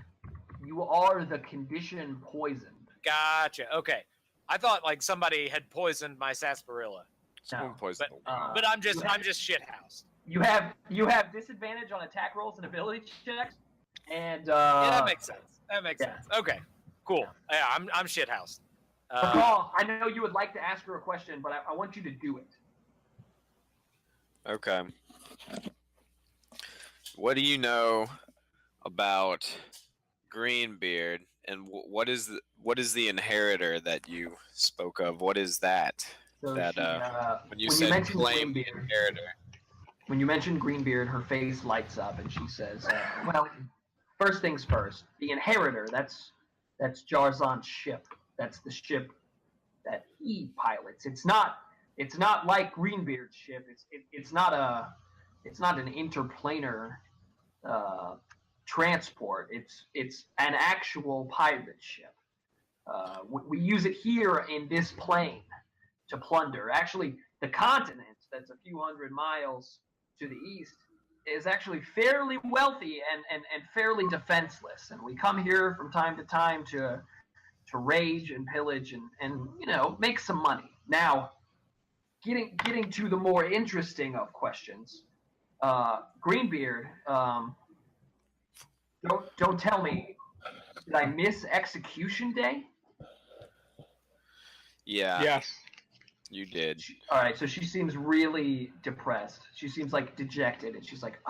You are the condition poisoned. Gotcha. Okay. I thought like somebody had poisoned my sarsaparilla. Someone poisoned. But I'm just shithoused. You have disadvantage on attack rolls and ability checks, and yeah, that makes sense. Sense. Okay, cool. Yeah, I'm shithoused. Recall, I know you would like to ask her a question, but I want you to do it. Okay. What do you know about Greenbeard, and what is the inheritor that you spoke of? What is that? So when you said claim the inheritor. When you mention Greenbeard, her face lights up and she says, well, first things first, the inheritor, that's Jarzon's ship. That's the ship that he pilots. It's not like Greenbeard's ship. It's not an interplanar transport. It's an actual pirate ship. We use it here in this plane to plunder. Actually, the continent that's a few hundred miles to the east is actually fairly wealthy and fairly defenseless, and we come here from time to time to rage and pillage and make some money. Now, getting to the more interesting of questions, Greenbeard, don't tell me, did I miss execution day? Yeah. Yes. You did. All right, so she seems really depressed. She seems like dejected, and she's like,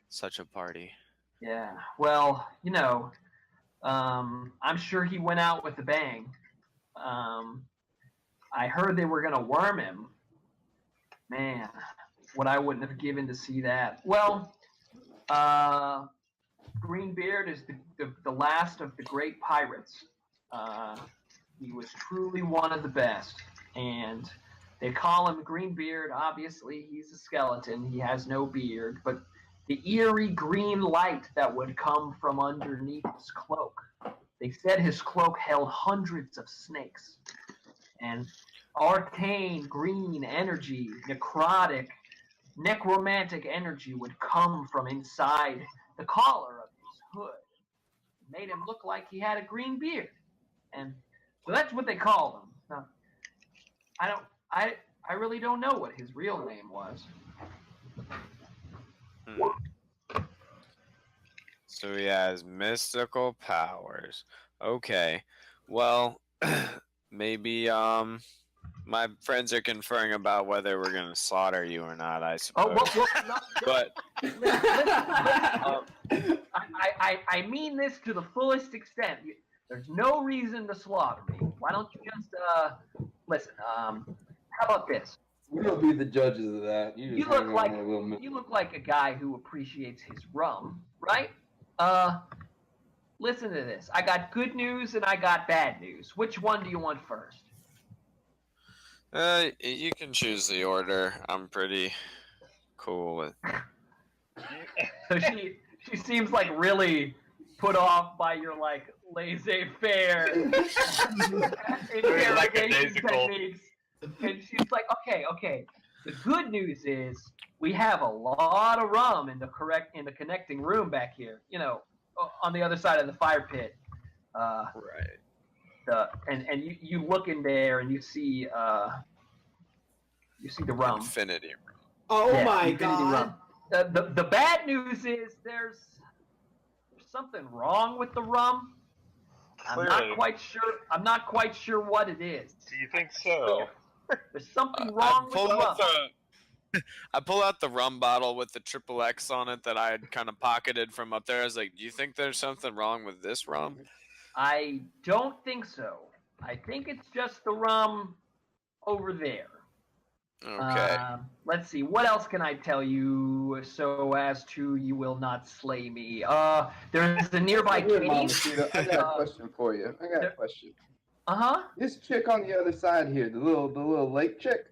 Such a party. Yeah, well, I'm sure he went out with a bang. I heard they were going to worm him. Man, what I wouldn't have given to see that. Well, Greenbeard is the last of the great pirates. He was truly one of the best. and they call him Greenbeard. Obviously, he's a skeleton. He has no beard, but the eerie green light that would come from underneath his cloak. They said his cloak held hundreds of snakes, and arcane green energy, necromantic energy would come from inside the collar of his hood. It made him look like he had a green beard. And so that's what they called him. Now, I really don't know what his real name was. So he has mystical powers. Okay. Well, maybe my friends are conferring about whether we're gonna slaughter you or not, I suppose. No, But I mean this to the fullest extent. There's no reason to slaughter me. Why don't you just listen? How about this? We'll be the judges of that. You just hang on a little minute. You look like a guy who appreciates his rum, right? Listen to this. I got good news and I got bad news. Which one do you want first? you can choose the order. I'm pretty cool with. So she seems like really put off by your like laissez-faire interrogation techniques, and she's like, okay. The good news is we have a lot of rum in the connecting room back here. You know, on the other side of the fire pit. Right. And you look in there and you see the rum. Infinity rum. Oh Yeah, my Infinity god. Rum. The bad news is there's something wrong with the rum. I'm not quite sure what it is. Do you think so? There's something wrong with the rum. I pull out the rum bottle with the triple X on it that I had kind of pocketed from up there. I was like, do you think there's something wrong with this rum? I don't think so. I think it's just the rum over there. Okay. Let's see. What else can I tell you so as to you will not slay me? There's a nearby cave. I got a question for you. Uh-huh. This chick on the other side here, the little lake chick.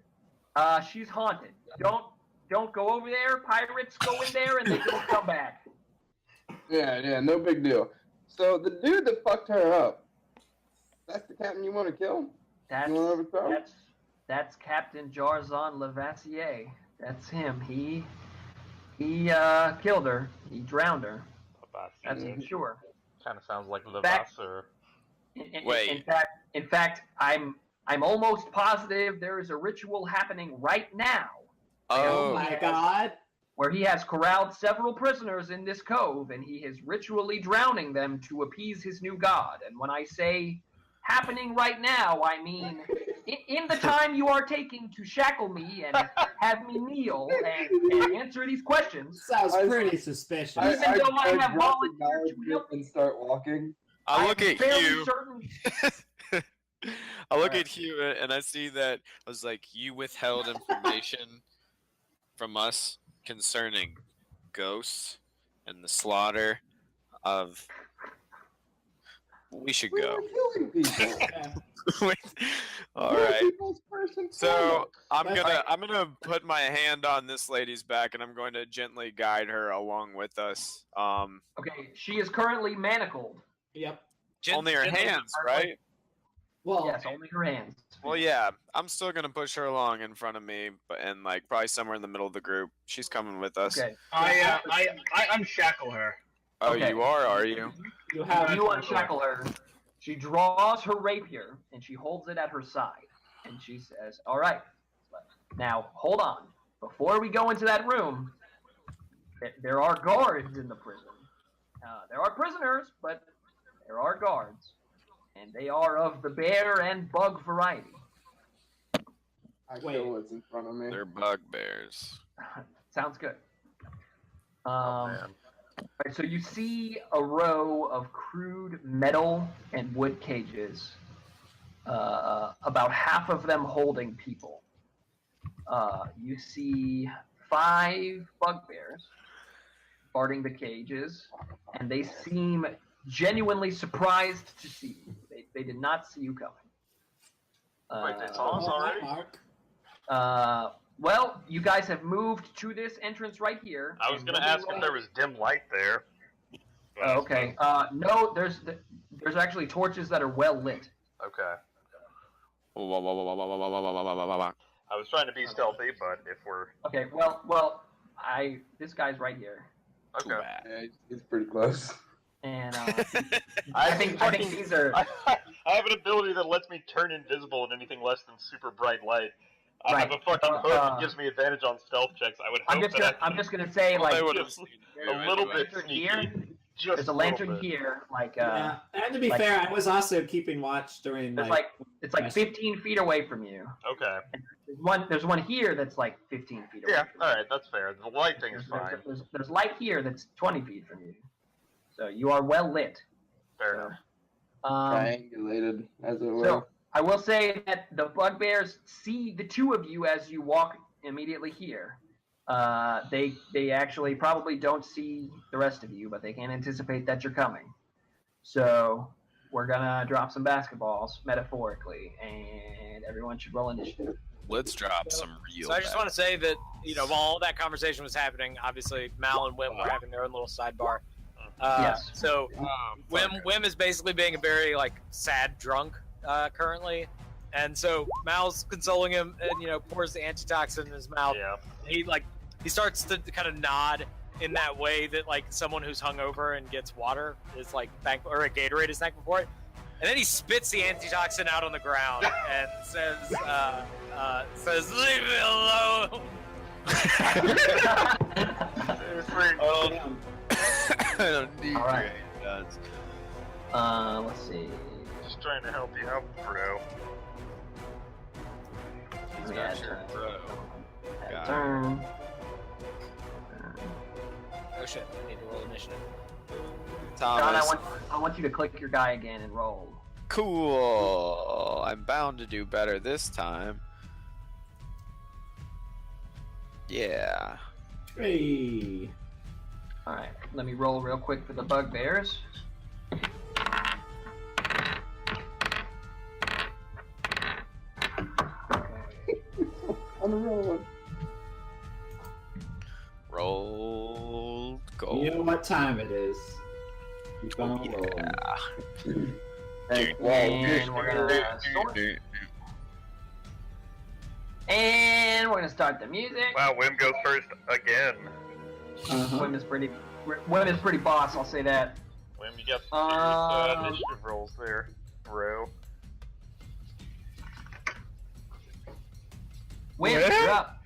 She's haunted. Don't go over there. Pirates go in there and they don't come back. Yeah, no big deal. So the dude that fucked her up, that's the captain you want to kill? You want to overthrow? That's Captain Jarzon Levassier. That's him. He killed her. He drowned her. That's for sure. Kind of sounds like Levasseur. Wait. In fact, I'm almost positive there is a ritual happening right now. Oh my god. Where he has corralled several prisoners in this cove, and he is ritually drowning them to appease his new god. And when I say happening right now, I mean in the time you are taking to shackle me and have me kneel and answer these questions. Sounds pretty suspicious. Even though I have volunteered to help and start walking. I look at you. Certain... I look at Hugh and I see that I was like, you withheld information from us concerning ghosts and the slaughter of. We should go. Killing people. All right. So I'm gonna put my hand on this lady's back and I'm going to gently guide her along with us. Okay, she is currently manacled. Yep. Only her hands, right? Well, Yes, only her hands. Well, yeah, I'm still gonna push her along in front of me, and like probably somewhere in the middle of the group. She's coming with us. Okay. I unshackle her. Oh, Okay. you are you? You unshackle her. She draws her rapier and she holds it at her side, and she says, "All right, now hold on. Before we go into that room, there are guards in the prison. There are prisoners, but there are guards, and they are of the bear and bug variety." I kill what's in front of me. They're bugbears. Sounds good. Man. Right, so you see a row of crude metal and wood cages, about half of them holding people. You see 5 bugbears guarding the cages, and they seem genuinely surprised to see you. They did not see you coming. Wait, they saw us already? Mark. Well, you guys have moved to this entrance right here. I was and gonna nobody ask if rolled- there was dim light there. But- Oh, okay. No, there's actually torches that are well lit. Okay. Wah. I was trying to be stealthy, but if we're Okay. This guy's right here, Too okay, bad. Yeah, he's pretty close. and I think fucking- these are. I have an ability that lets me turn invisible in anything less than super bright light. I have Right. a fucking hood that gives me advantage on stealth checks. I would hope I'm just gonna say Well, they like would've just seen a you little anyway. bit sneaky. here. Just There's a lantern here, like Yeah, and to be like- fair, I was also keeping watch during there's like. it's like 15 feet away from you. Okay. There's one here that's like 15 feet away. Yeah. from All you. right. That's fair. The light thing is fine. There's light here that's 20 feet from you, so you are well lit. Fair enough. Triangulated, as it were. So I will say that the bugbears see the two of you as you walk immediately here. They actually probably don't see the rest of you, but they can anticipate that you're coming. So we're gonna drop some basketballs metaphorically, and everyone should roll initiative. Let's drop some real. So I just want to say that, while all that conversation was happening, obviously Mal and Wim were having their own little sidebar. Yes. So Wim is basically being a very sad drunk currently, and so Mal's consoling him and pours the antitoxin in his mouth. Yeah. He starts to kind of nod in that way that someone who's hungover and gets water is thankful, or a Gatorade is thankful for it. And then he spits the antitoxin out on the ground and says, "Leave me alone." Seriously. I don't need All right. your guns. Let's see. Just trying to help you out, bro. He's Yeah, not sure, bro. Got it. Turn. Oh shit! I need to roll initiative. John, Thomas. I want you to click your guy again and roll. Cool. I'm bound to do better this time. Yeah. Hey. All right, let me roll real quick for the bugbears. On the road. Roll gold. You know what time it is. Keep on rolling. Yeah. And we're gonna sort. And we're gonna start the music. Wow, Wim goes first again. Uh-huh. Wim is pretty boss. I'll say that. Wim, you got some serious initiative rolls there, bro. Wim, Yeah. you're up.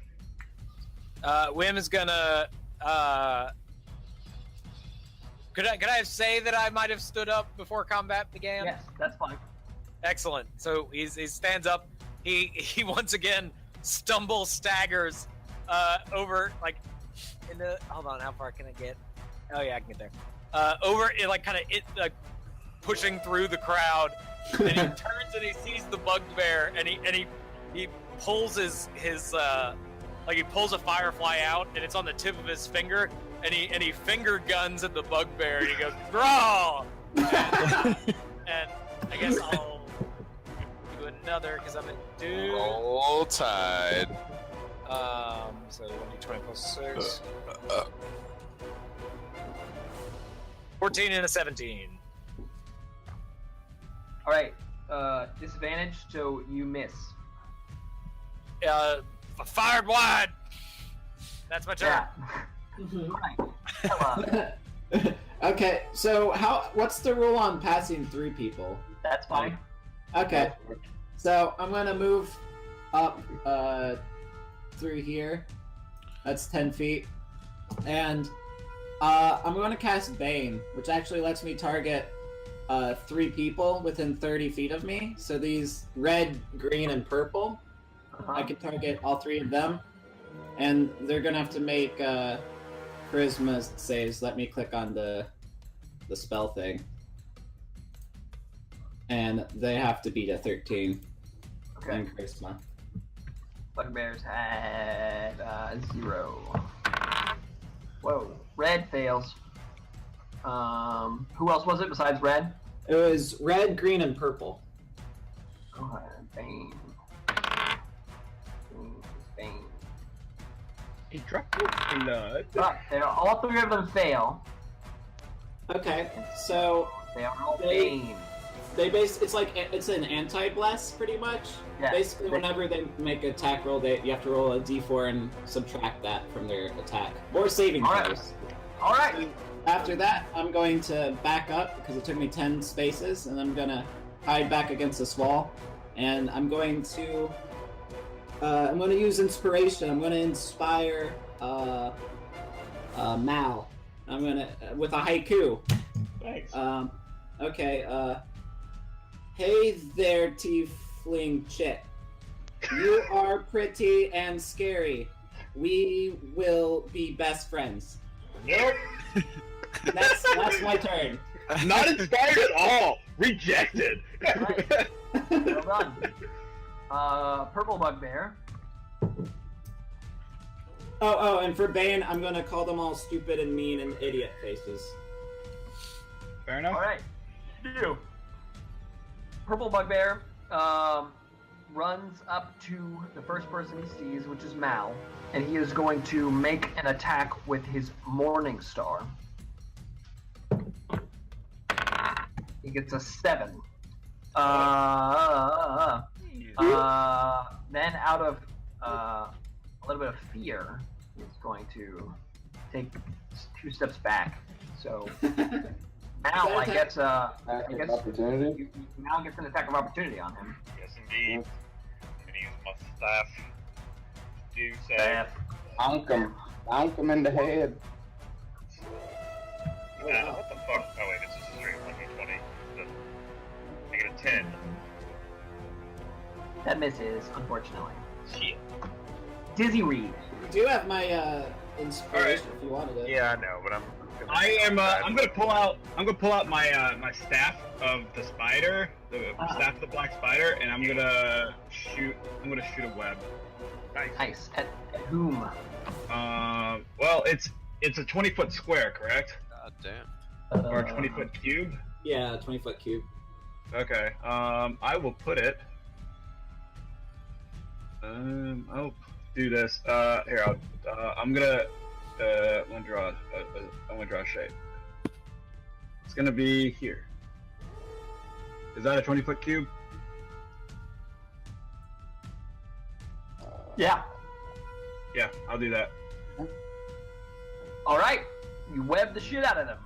Wim is gonna. Could I say that I might have stood up before combat began? Yes, that's fine. Excellent. So he stands up. He once again staggers over in the. Hold on, how far can I get? Oh yeah, I can get there. Over it, pushing through the crowd, and he turns and he sees the bugbear, and he pulls his he pulls a firefly out, and it's on the tip of his finger, and he finger guns at the bugbear, and he goes draw, and I guess I'll do another because I'm a dude. Roll Tide. So 1d20 plus 6. 14 and a 17. All right. Disadvantage, so you miss. Fired wide. That's my turn. Yeah. Okay, so what's the rule on passing through people? That's fine. Okay, so I'm gonna move up through here. That's 10 feet. And I'm gonna cast Bane, which actually lets me target 3 people within 30 feet of me. So these red, green, and purple, I can target all 3 of them. And they're gonna have to make charisma saves. Let me click on the spell thing. And they have to beat a 13 Okay. in charisma. Bugbears had 0. Whoa. Red fails. Who else was it besides red? It was red, green, and purple. Okay, Bane. A drop of blood. All three of them fail. Okay, so They are all They- Bane. it's an anti-bless pretty much. Yeah. Basically, whenever they make an attack roll, you have to roll a d4 and subtract that from their attack or saving All right. throws. All right. After that, I'm going to back up because it took me 10 spaces, and I'm gonna hide back against this wall, and I'm going to use inspiration. I'm gonna inspire Mal. I'm gonna with a haiku. Thanks. Okay. Hey there, tiefling chick. You are pretty and scary. We will be best friends. Nope. That's my turn. Not inspired at all. Rejected. Right. Well done. Purple Bugbear. Oh, and for Bane, I'm gonna call them all stupid and mean and idiot faces. Fair enough. All right. You. Purple Bugbear runs up to the first person he sees, which is Mal, and he is going to make an attack with his Morning Star. He gets a 7. Then out of a little bit of fear, he's going to take 2 steps back. So Mal, I guess Opportunity. Mal gets an attack of opportunity on him. Yes, indeed. I'm gonna use my staff. Do say. Staff. Bonk him in the head. What the fuck? Oh wait, this is a straight 120. I get a 10. That misses, unfortunately. Shit. Dizzy Reed. You do have my inspiration if you wanted it. Yeah, I know, but I'm gonna pull out my staff of the spider, the staff of the black spider, and I'm gonna shoot a web. Nice. At whom? Well, it's a 20-foot square, correct? God damn. Or a 20-foot cube? Yeah, 20-foot cube. Okay. I will put it. I'll do this. Here, I'm gonna draw a shape. It's gonna be here. Is that a 20-foot cube? Yeah. Yeah, I'll do that. All right. You web the shit out of them.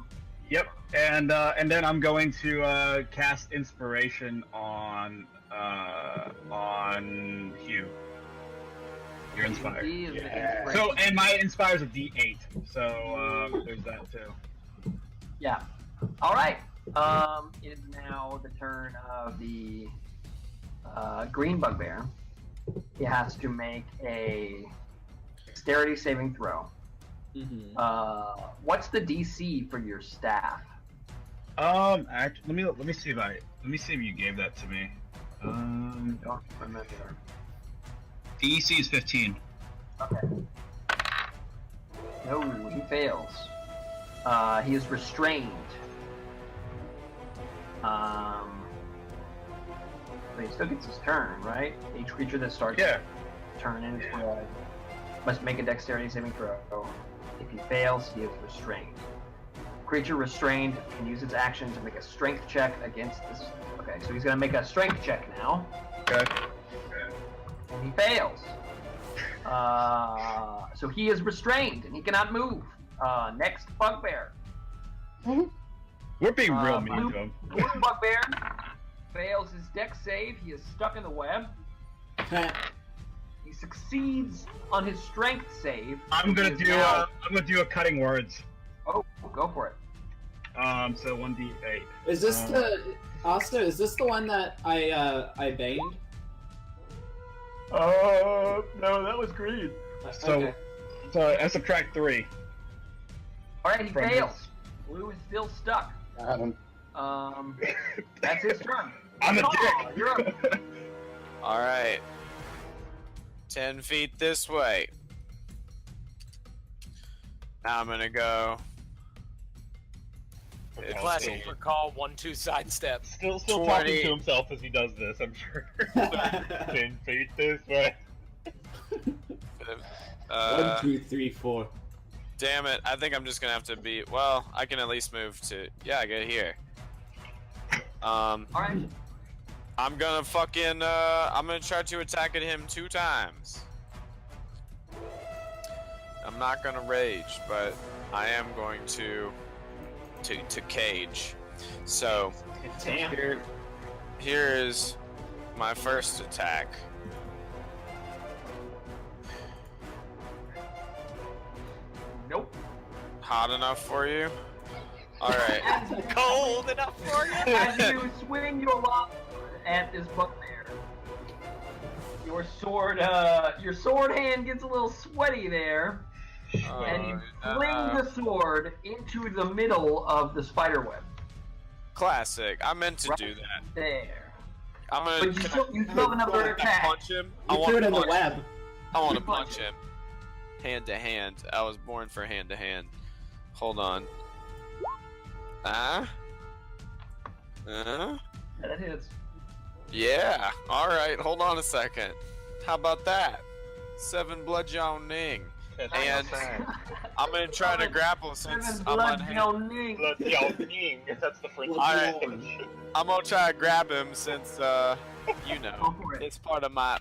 Yep, and then I'm going to cast inspiration on Hugh. You're inspired. He is the So, inspiration. and my inspires a D8, so there's that too. Yeah. All right. It is now the turn of the green bugbear. He has to make a dexterity saving throw. Mm-hmm. What's the DC for your staff? Let me see if you gave that to me. Don't remember. DC is 15. Okay. No, he fails. He is restrained. But he still gets his turn, right? Each creature that starts turn in its way must make a dexterity saving throw. If he fails, he is restrained. Creature restrained can use its action to make a strength check against this. Okay, so he's going to make a strength check now. Okay. And he fails. So he is restrained and he cannot move. Next, bugbear. We're being real mean Blue to him. bugbear fails his dex save. He is stuck in the web. He succeeds on his strength save. I'm gonna He is now- do a cutting words. Oh, go for it. So 1d8. Is this Asta? Is this the one that I baned? No, that was green. So, Okay. so I subtract 3. All right, he From fails. Blue is still stuck. Got him. That's his turn. I'm a Oh, dick. you're up. All right. 10 feet this way. Now I'm gonna go. Classic recall 1-2 sidestep. Still 20. talking to himself as he does this, I'm sure. 10 feet this way. 1, 2, 3, 4. Damn it! I think I'm just gonna have to be. Well, I can at least move to. Yeah, I get here. All right. I'm gonna fucking. I'm gonna try to attack at him 2 times. I'm not gonna rage, but I am going to cage. So Damn. here is my first attack. Nope. Hot enough for you? Alright. Cold enough for you? As you swing your lock at this bugbear, your sword hand gets a little sweaty there, and you fling the sword into the middle of the spider web. Classic. I meant to Right do that. there. I'm gonna. But you still have another attack. punch him. I You want threw it to in the punch. web. I want to You punch punch him. Hand to hand. I was born for hand to hand. Hold on. That hits. Yeah. All right. Hold on a second. How about that? 7 bludgeoning. And I'm gonna try to grapple since I'm unhand. That's the French. Alright. I'm gonna try to grab him since you Go know for it. it's part of my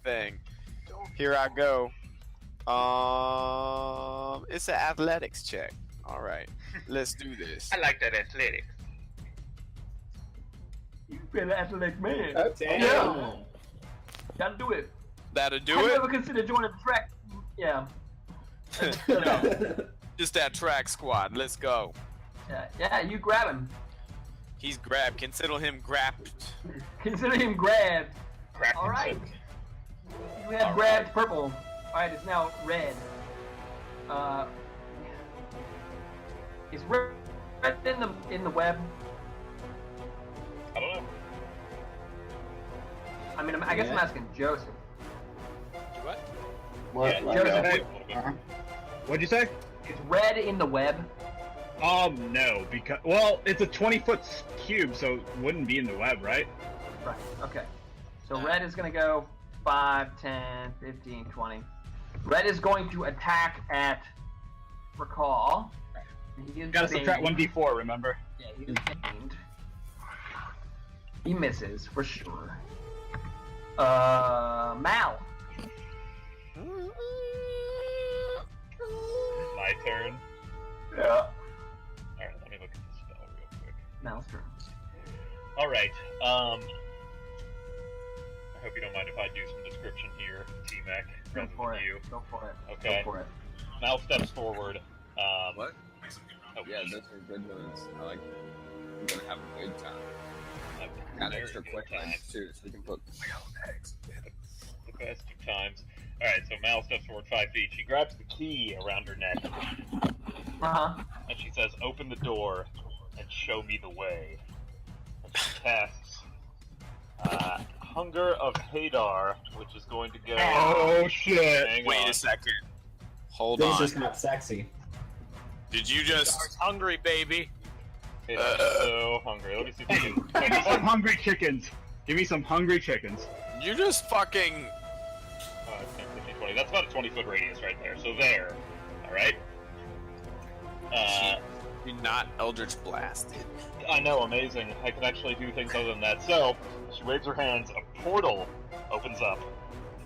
thing. Here I go. It's an athletics check. All right, let's do this. I like that athletics. You've been an athletic man. Damn. Yeah. Gotta do it. That'll do Have you it. ever considered joining the track? Yeah. Just that track squad. Let's go. Yeah, you grab him. He's grabbed. Consider him grabbed. Consider him grabbed. All right. You have grabbed purple. All right, it's now red. Is red in the web? I don't know. I mean, I guess I'm asking Joseph. What? What? Yeah, Joseph, a little bit. What'd you say? is red in the web? No, because it's a 20-foot cube, so it wouldn't be in the web, right? Right. Okay. So red is going to go 5, 10, 15, 20. Red is going to attack at Recall. He is Gotta subtract banged. 1d4, remember? Yeah, he is banged. He misses for sure. Mal. My turn. Yeah. Alright, let me look at the spell real quick. Mal's turn. Alright, I hope you don't mind if I do some description here, T-Mac, Go rather for than it. you. Go for it. Okay. Go for it. Mal steps forward. What? Oh, Yeah, those are good ones. I like. I'm gonna have a good time. Got very extra good quick time. lines too, so we can put my own eggs. The best of times. Alright, so Mal steps forward 5 feet. She grabs the key around her neck, Uh-huh. and she says, "Open the door and show me the way." And she casts Hunger of Hadar, which is going to go... Oh, shit. Hang Wait on. a second. Hold This on. is not sexy. Did you just? Dar's hungry, baby. It is so hungry. Let me see if I can... Give me some hungry chickens. Give me some hungry chickens. You just fucking. 10, 15, 20. That's about a 20-foot radius right there. So there. Alright? You're not Eldritch blasted. I know, amazing. I can actually do things other than that. So, she waves her hands, a portal opens up.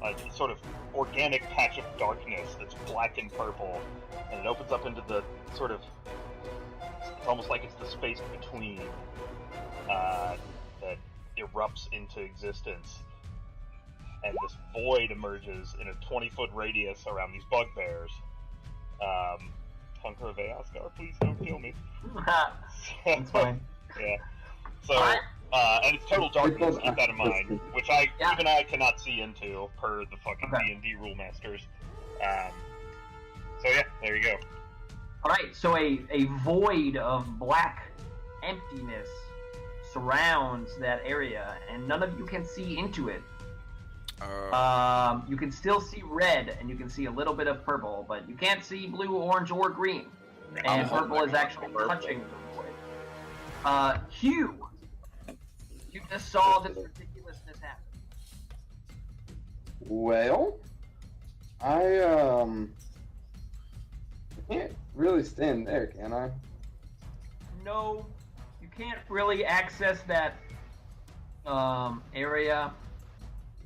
A sort of organic patch of darkness that's black and purple. And it opens up into the sort of... It's almost like it's the space between that erupts into existence. And this void emerges in a 20-foot radius around these bugbears. Hunger of Aasgar, please don't kill me. That's fine. Yeah. So, and it's total darkness, keep that in mind, which even I cannot see into, per the fucking D&D rule masters. So yeah, there you go. Alright, so a void of black emptiness surrounds that area, and none of you can see into it. You can still see red, and you can see a little bit of purple, but you can't see blue, orange, or green. And purple is actually touching the void. Hugh, you just saw this ridiculousness happen. Well, I can't really stand there, can I? No, you can't really access that area.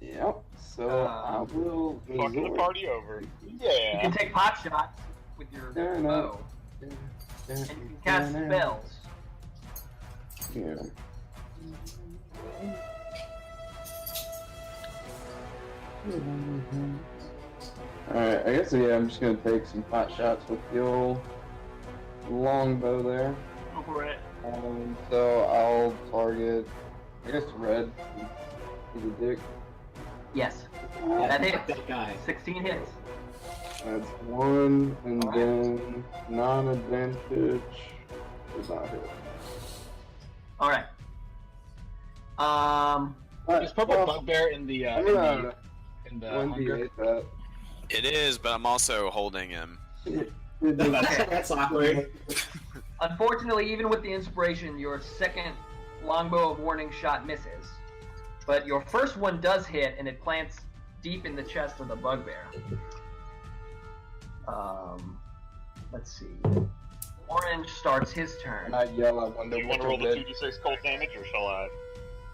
Yep. So I will Fucking the resort. party over. You Yeah. can take pot shots with your bow, and you can cast spells. Yeah. Alright, I guess yeah, I'm just gonna take some pot shots with the old longbow there. Go for it. So I'll target, I guess red is a dick. Yes, Yeah, that hits. that guy. 16 hits. That's one, and then non-advantage does not hit. All right. Is purple bugbear in the I'm gonna in the hunger? 1d8 that. It is, but I'm also holding him. That's awkward. Unfortunately, even with the inspiration, your second longbow of warning shot misses. But your first one does hit, and it plants deep in the chest of the bugbear. Let's see. Orange starts his turn. And I yell at one Do you want to roll the 2d6 cold damage, or shall I?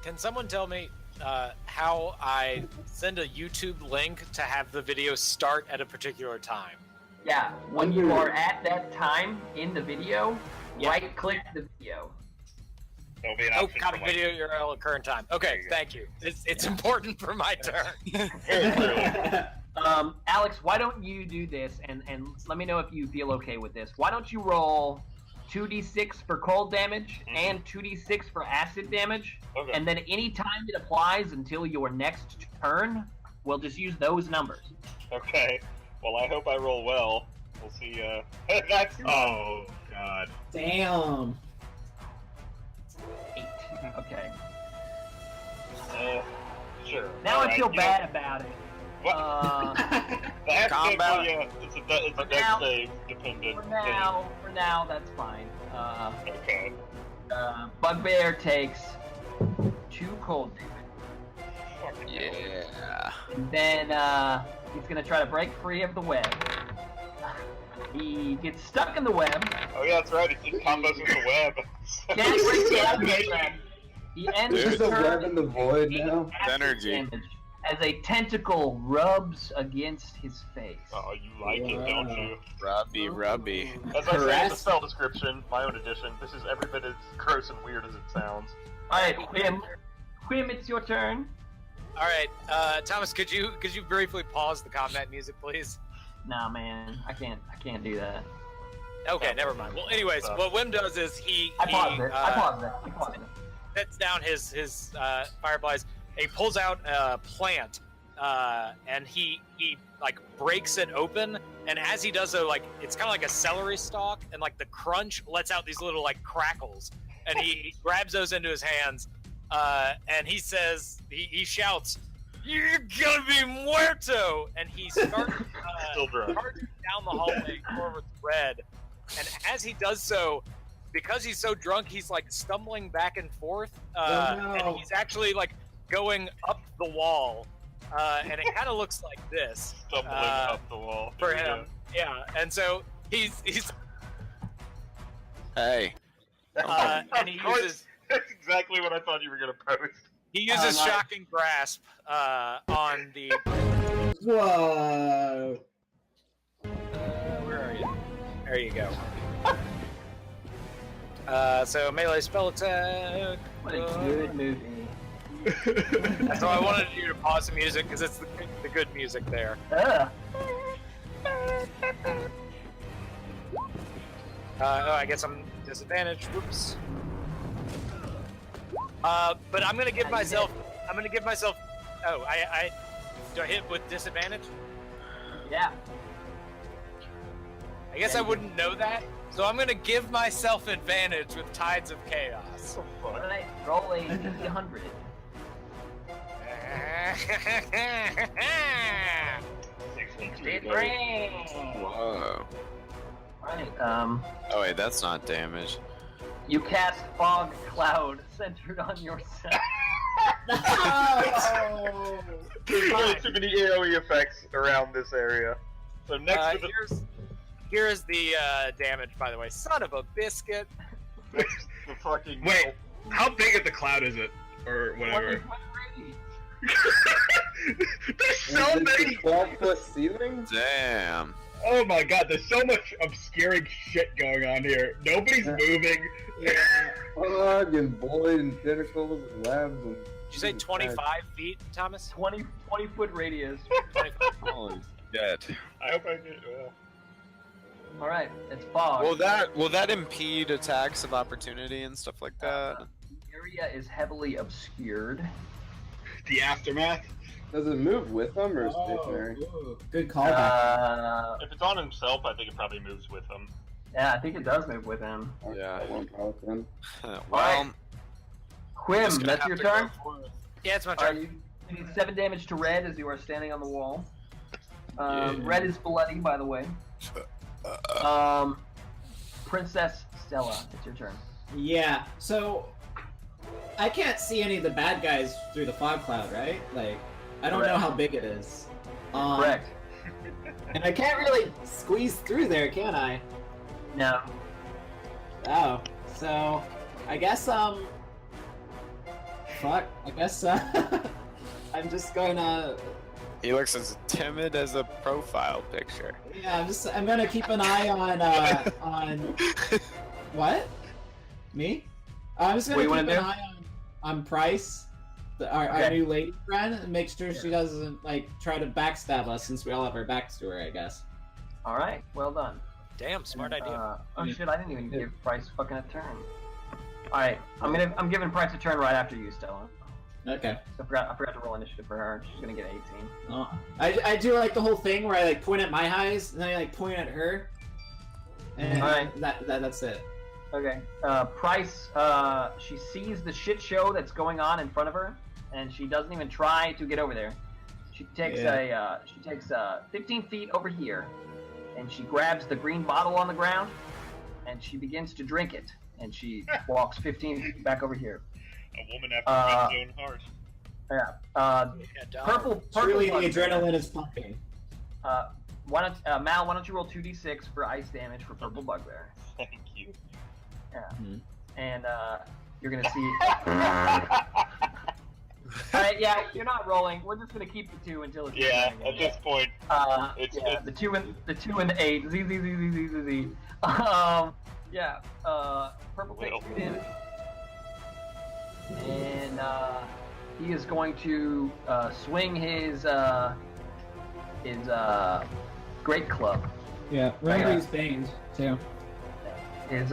Can someone tell me how I send a YouTube link to have the video start at a particular time? Yeah, when you are at that time in the video, Yeah. right-click the video. There'll be an Oh, option copy for, like, video URL at current time. Okay, There you go. thank you. It's important for my turn. very clearly. Alex, why don't you do this, and let me know if you feel okay with this. Why don't you roll 2d6 for cold damage and 2d6 for acid damage, Okay. and then any time it applies until your next turn, we'll just use those numbers. Okay. Well, I hope I roll well. We'll see. That's. Oh God. Damn. 8. Okay. Sure. Now All I feel right, bad about it. What? The acid Combat. yeah, it's a dex now- save dependent. For now, that's fine. Thing. Okay. Bugbear takes 2 cold damage. Fucking hell. Yeah. And then he's gonna try to break free of the web. He gets stuck in the web. Oh yeah, that's right. It combos with the web. Can't break out of the web. He ends Dude. his There's a turn web in the void now. acid Energy. damage as a tentacle rubs against his face. Oh, you like it, don't you? Rubby, rubby. As I say in the Harass- spell description, my own edition, this is every bit as gross and weird as it sounds. All right, Quim. Quim, it's your turn. All right, Thomas, could you briefly pause the combat music, please? Nah, man, I can't do that. Okay, never mind. Well, anyways, what Wim does is he I paused it. sets down his fireflies. He pulls out a plant, and he like breaks it open. And as he does so, like it's kind of like a celery stalk, and like the crunch lets out these little like crackles. And he grabs those into his hands, and he says, he shouts, "You're gonna be muerto!" And he starts Still drunk. charging down the hallway towards Red. And as he does so, because he's so drunk, he's like stumbling back and forth, and he's actually like going up the wall, and it kind of looks like this Stumbling up the wall. for There you him. Yeah, and so he's Hey. and he Of course. uses That's exactly what I thought you were gonna post. Nice. Shocking grasp on the. Whoa. Where are you? There you go. So melee spell attack. What a good movie. So I wanted you to pause the music because it's the good music there. Oh, I guess I'm disadvantaged. Whoops. But I'm gonna give myself. Oh, I do I hit with disadvantage? Yeah. I guess I wouldn't know that, so I'm gonna give myself advantage with Tides of Chaos. All right, roll a D100. Whoa. Right. Oh wait, that's not damage. You cast fog cloud centered on yourself. No! There's way too many AoE effects around this area. So next to the Here's the damage, by the way. Son of a biscuit. next the fucking Wait, how big of the cloud is it? Or whatever. There's so Is this many. a 12-foot ceiling? Damn. Oh my god, there's so much obscuring shit going on here. Nobody's moving. Fog and void and tentacles and labs and... Did you say 25 feet, Thomas? 20-foot radius. 25. Holy shit. I hope I get well. All right, it's fog. Will that impede attacks of opportunity and stuff like that? The area is heavily obscured. The aftermath. Does it move with them or stationary? Ooh, good callback. If it's on himself, I think it probably moves with him. Yeah, I think it does move with him. Yeah. That one probably can. Well, Quim, just gonna that's have your to turn. go for it. Yeah, it's my Are turn. you need 7 damage to Red as you are standing on the wall. Yeah. Red is bloody, by the way. Princess Stella, it's your turn. Yeah, so I can't see any of the bad guys through the fog cloud, right? Like, I don't know Correct. how big it is. Correct. And I can't really squeeze through there, can I? No. Oh, so I guess fuck. I guess I'm just gonna. He looks as timid as a profile picture. Yeah, I'm gonna keep an eye on what? Me? I'm just gonna What do you keep wanna an do? eye on Price, our Okay. new lady friend, and make sure she doesn't like try to backstab us since we all have our backs to her, I guess. All right, well done. Damn, smart idea. Oh shit, I didn't even give Price fucking a turn. All right, I'm giving Price a turn right after you, Stella. Okay. I forgot to roll initiative for her. She's gonna get 18. Oh. I do like the whole thing where I like point at my highs and then I like point at her. And Alright. that's it. Okay. Price, she sees the shit show that's going on in front of her, and she doesn't even try to get over there. She takes 15 feet over here, and she grabs the green bottle on the ground, and she begins to drink it, and she walks 15 feet back over here. A woman after his own heart. Yeah. Yeah, dog. Purple. Truly the bugbear. adrenaline is pumping. Mal, why don't you roll 2d6 for ice damage for purple bugbear? Thank you. Yeah. Mhm. And you're gonna see. Alright, yeah, you're not rolling. We're just gonna keep the 2 until it's. Yeah, at this point, it's the 2 and the 8. Z. Yeah. Purple takes 2 damage. And he is going to swing his great club. Yeah, Randy's banged too. His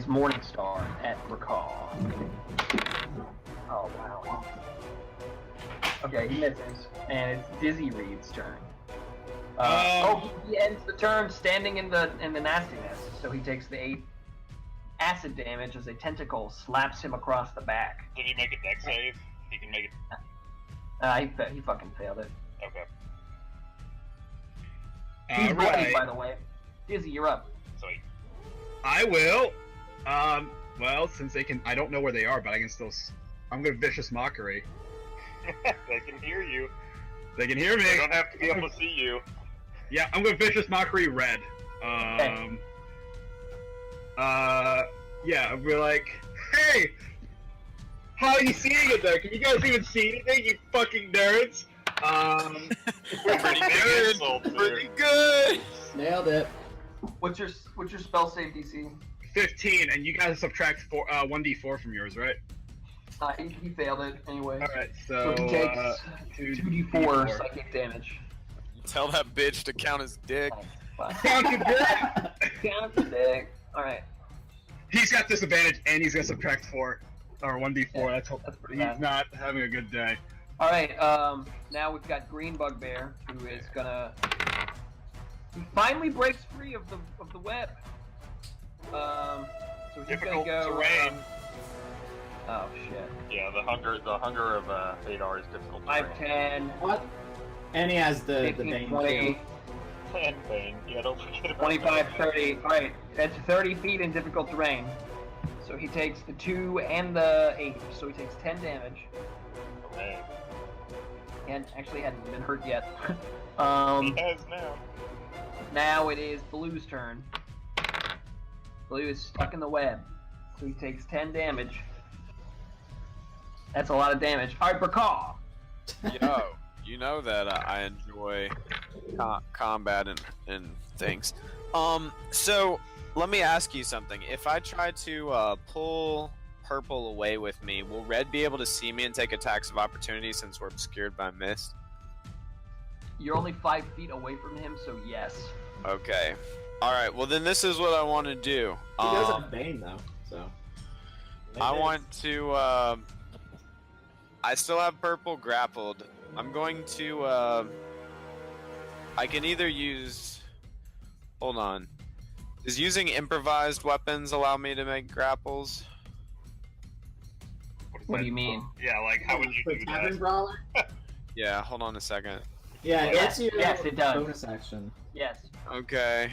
Morning Star at Racal. Oh wow. Okay, he misses, and it's Dizzy Reed's turn. He ends the turn standing in the nastiness, so he takes the 8 acid damage as a tentacle slaps him across the back. Did he make a deck save? He can make it. He fucking failed it. Okay. He's bloody, Alright. by the way. Dizzy, you're up. Sweet. I will. Well, since they can, I don't know where they are, but I can still. I'm gonna vicious mockery. They can hear you. They can hear me. They don't have to be able to see you. Yeah, I'm gonna vicious mockery Red. Yeah, I'll be like, hey, how are you seeing it there? Can you guys even see anything, you fucking nerds? Pretty good. Insult there. Pretty good. Nailed it. What's your spell save DC? 15, and you guys subtract 1d4 from yours, right? He failed it anyway. Alright, So so, he takes 2d4 psychic damage. Tell that bitch to count his dick. Count your dick! Count the dick. Alright. He's got disadvantage, and he's gonna subtract 4, or 1d4. Yeah, that's pretty he's bad. not having a good day. Alright, now we've got Green Bugbear, who is gonna... He finally breaks free of the web. So he's Difficult gonna go... terrain. Oh shit. Yeah, the hunger of Hadar is difficult. 5, 10, What? And he has the 15, bane 20, too. And Bane. Yeah, don't forget about 25, that. 30. Alright, that's 30 feet in difficult terrain. So he takes the 2 and the 8, so he takes 10 damage. me. And actually hadn't been hurt yet. He has now. Now it is Blue's turn. Blue is stuck in the web, so he takes 10 damage. That's a lot of damage. Alright, Brakar. Yo, you know that I enjoy combat and things. So let me ask you something. If I try to pull purple away with me, will red be able to see me and take attacks of opportunity since we're obscured by mist? You're only 5 feet away from him, so yes. Okay. All right. Well, then this is what I want to do. He does have Bane though, so. I want to. I still have purple grappled. I'm going to. I can either use. Hold on. Does using improvised weapons allow me to make grapples? What do you mean? Yeah, like how would you do Tavern that? Brawler? Yeah. Hold on a second. Yeah, it lets you Yes, it does. bonus action. Yes. Okay.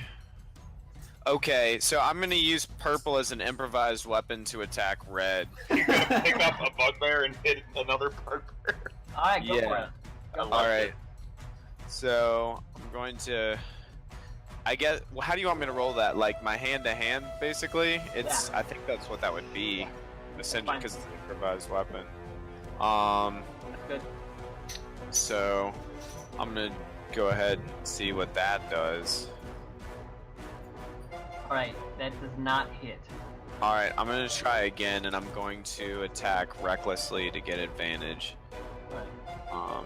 Okay, so I'm gonna use purple as an improvised weapon to attack red. You're gonna pick up a bugbear and hit another bugbear. Alright, go for it. Alright. So I'm going to. I guess. Well, how do you want me to roll that? Like my hand to hand, basically. It's. Yeah. I think that's what that would be, essentially, Fine. because it's an improvised weapon. That's good. So I'm gonna go ahead and see what that does. Alright, that does not hit. Alright, I'm gonna try again, and I'm going to attack recklessly to get advantage. Alright.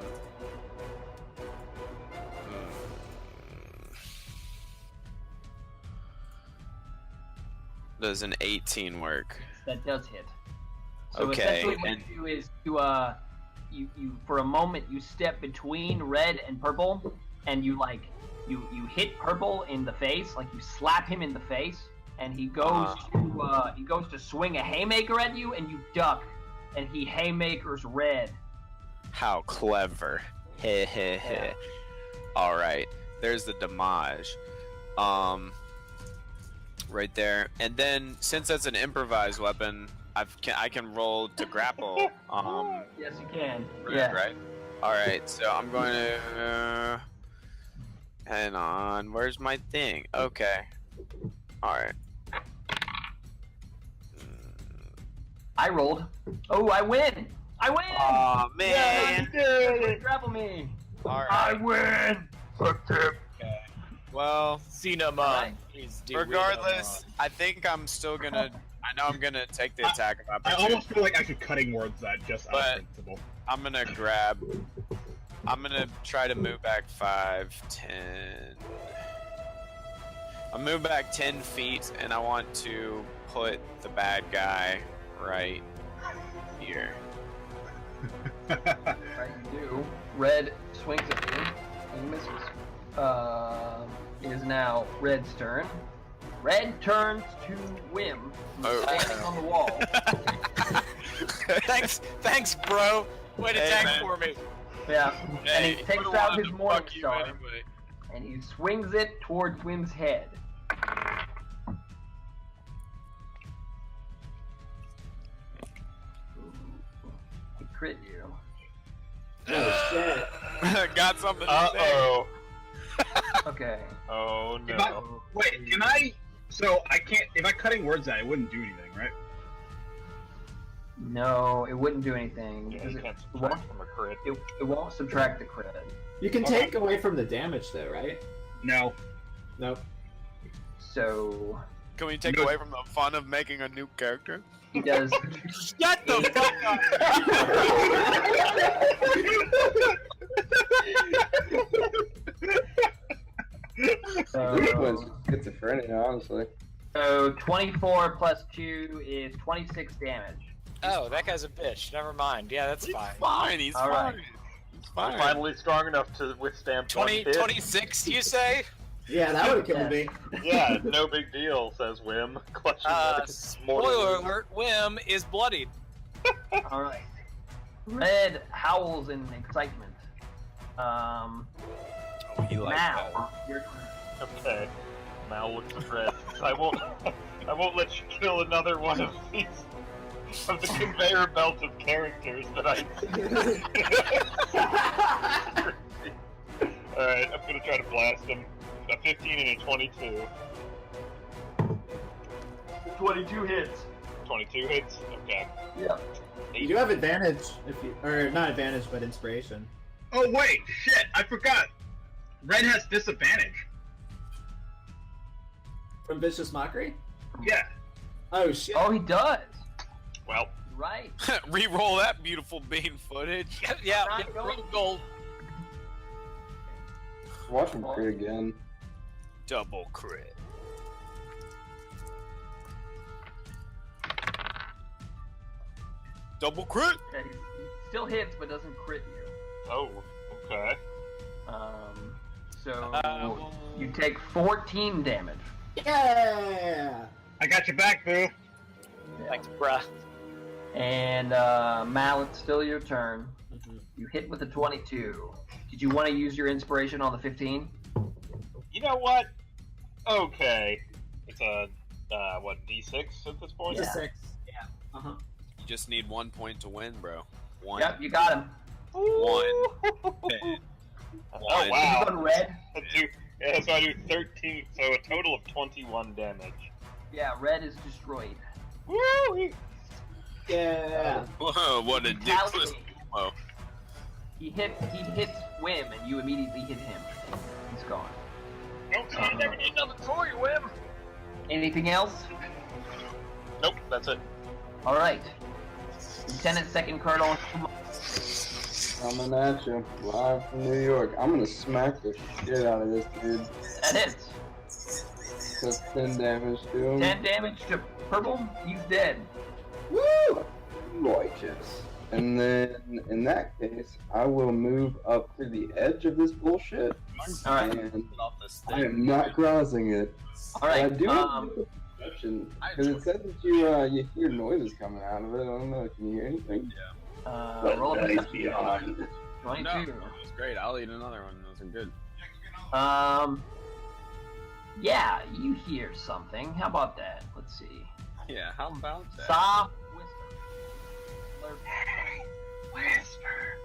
Does an 18 work? That does hit. So Okay, essentially what and- you do is you for a moment you step between red and purple, and you hit purple in the face, like you slap him in the face, and he goes to swing a haymaker at you, and you duck, and he haymakers red. How clever. Heh heh heh. Alright, there's the damage. Right there. And then, since that's an improvised weapon, I can roll to grapple. Yes, you can. Red, Yeah. right? Alright, so I'm going to... hang on, where's my thing? Okay. Alright. I rolled. Oh, I win! I win! Aw, man! Yeah, grapple me! I Alright. win! Well, Cinnamon. Alright. He's the regardless, I think I'm still gonna... I know I'm gonna take the attack of I opportunity. almost feel like actually cutting words that just out But- of principle. I'm gonna grab. I'm gonna try to move back 5, 10. I'll move back 10 feet, and I want to put the bad guy right here. Right, you do. Red swings at you. He misses. It is now Red's turn. Red turns to Wim, who's Oh. standing on the wall. Thanks, bro. Way to Hey, tank man. for me. Yeah. And he Hey, takes would've out wanted his to Morning fuck you Star, anyway. and he swings it towards Wim's head. He crit you. Oh shit. Got something to say. Uh-oh. Okay. Oh, If I- no. Wait, can I? So I can't. If I cutting words out, it wouldn't do anything, right? No, it wouldn't do anything. Yeah, because you it, can't won't, subtract from a crit. it won't subtract the crit. You can Okay. take away from the damage though, right? No. Nope. So Can we take No. away from the fun of making a new character? he does. Shut the fuck Which one's schizophrenia, honestly? So 24 plus 2 is 26 damage. Oh, that guy's a bitch. Never mind. Yeah, that's fine. Fine, he's All fine. right. He's I'm fine. finally strong enough to withstand 20, 1 hit. 26, you say? Yeah, that would have killed me. Yeah, no big deal, says Wim. Clutching his morning Spoiler wound. alert, Wim is bloodied. All right. Red howls in excitement. He likes that. Now, your Okay. Mal looks at Red. I won't let you kill another one of these of the conveyor belt of characters that I. All right, I'm gonna try to blast him. A 15 and a 22. 22 hits. 22 hits. Okay. Yeah. You do have advantage if you, or not advantage, but inspiration. Oh wait, shit! I forgot. Red has disadvantage. From Vicious Mockery? Yeah. Oh shit. Oh, he does. Well. Right. Re-roll that beautiful bean footage. Yeah, Not get going- gold. Watch him crit again. Double crit. Double crit. Yeah, he still hits, but doesn't crit you. Oh. Okay. So well- you take 14 damage. Yeah. I got your back, boo. Thanks, bruh. And Mal, it's still your turn. You hit with a 22. Did you want to use your inspiration on the 15? You know what? Okay. It's a what D6 at this point? It's Yeah. a 6. Yeah. Uh-huh. You just need 1 point to win, bro. One. Yep, you got him. One. Oh One. wow. You on red? So I do 13. So a total of 21 damage. Yeah, red is destroyed. Woo! Yeah. Whoa, what a dickless Retaliate. combo. He hits Wim, and you immediately hit him. He's gone. Nope, I never need another toy, Wim. Anything else? Nope, that's it. All right. Lieutenant Second Colonel. Coming at you, live from New York. I'm gonna smack the shit out of this dude. That hits. That's 10 damage to him. 10 damage to Purple. He's dead. Woo! Righteous. And then, in that case, I will move up to the edge of this bullshit. All right. And Off this I am not crossing it. All right. I do have a perception, because it says that you hear noises coming out of it. I don't know. Can you hear anything? Roll a Nice perception. beyond. 22. No, it was great. I'll eat another one. Those are good. Yeah, you hear something. How about that? Let's see. Yeah, how about that? Soft whisper. Hey, whisper.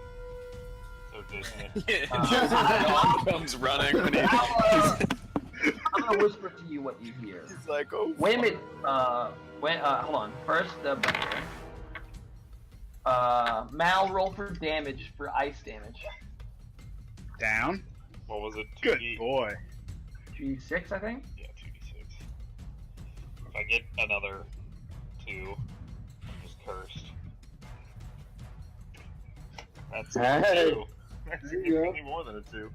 So Disney. John comes running when I'm gonna whisper to you what you hear. he's like, oh, Wait a minute. Hold on. First, Mal, roll for damage for ice damage. Down. What was it? 2D? Good boy. G6, I think. Yeah, 2d6. If I get another 2, I'm just cursed. That's a Hey. 2. That's There you go. significantly more than a 2.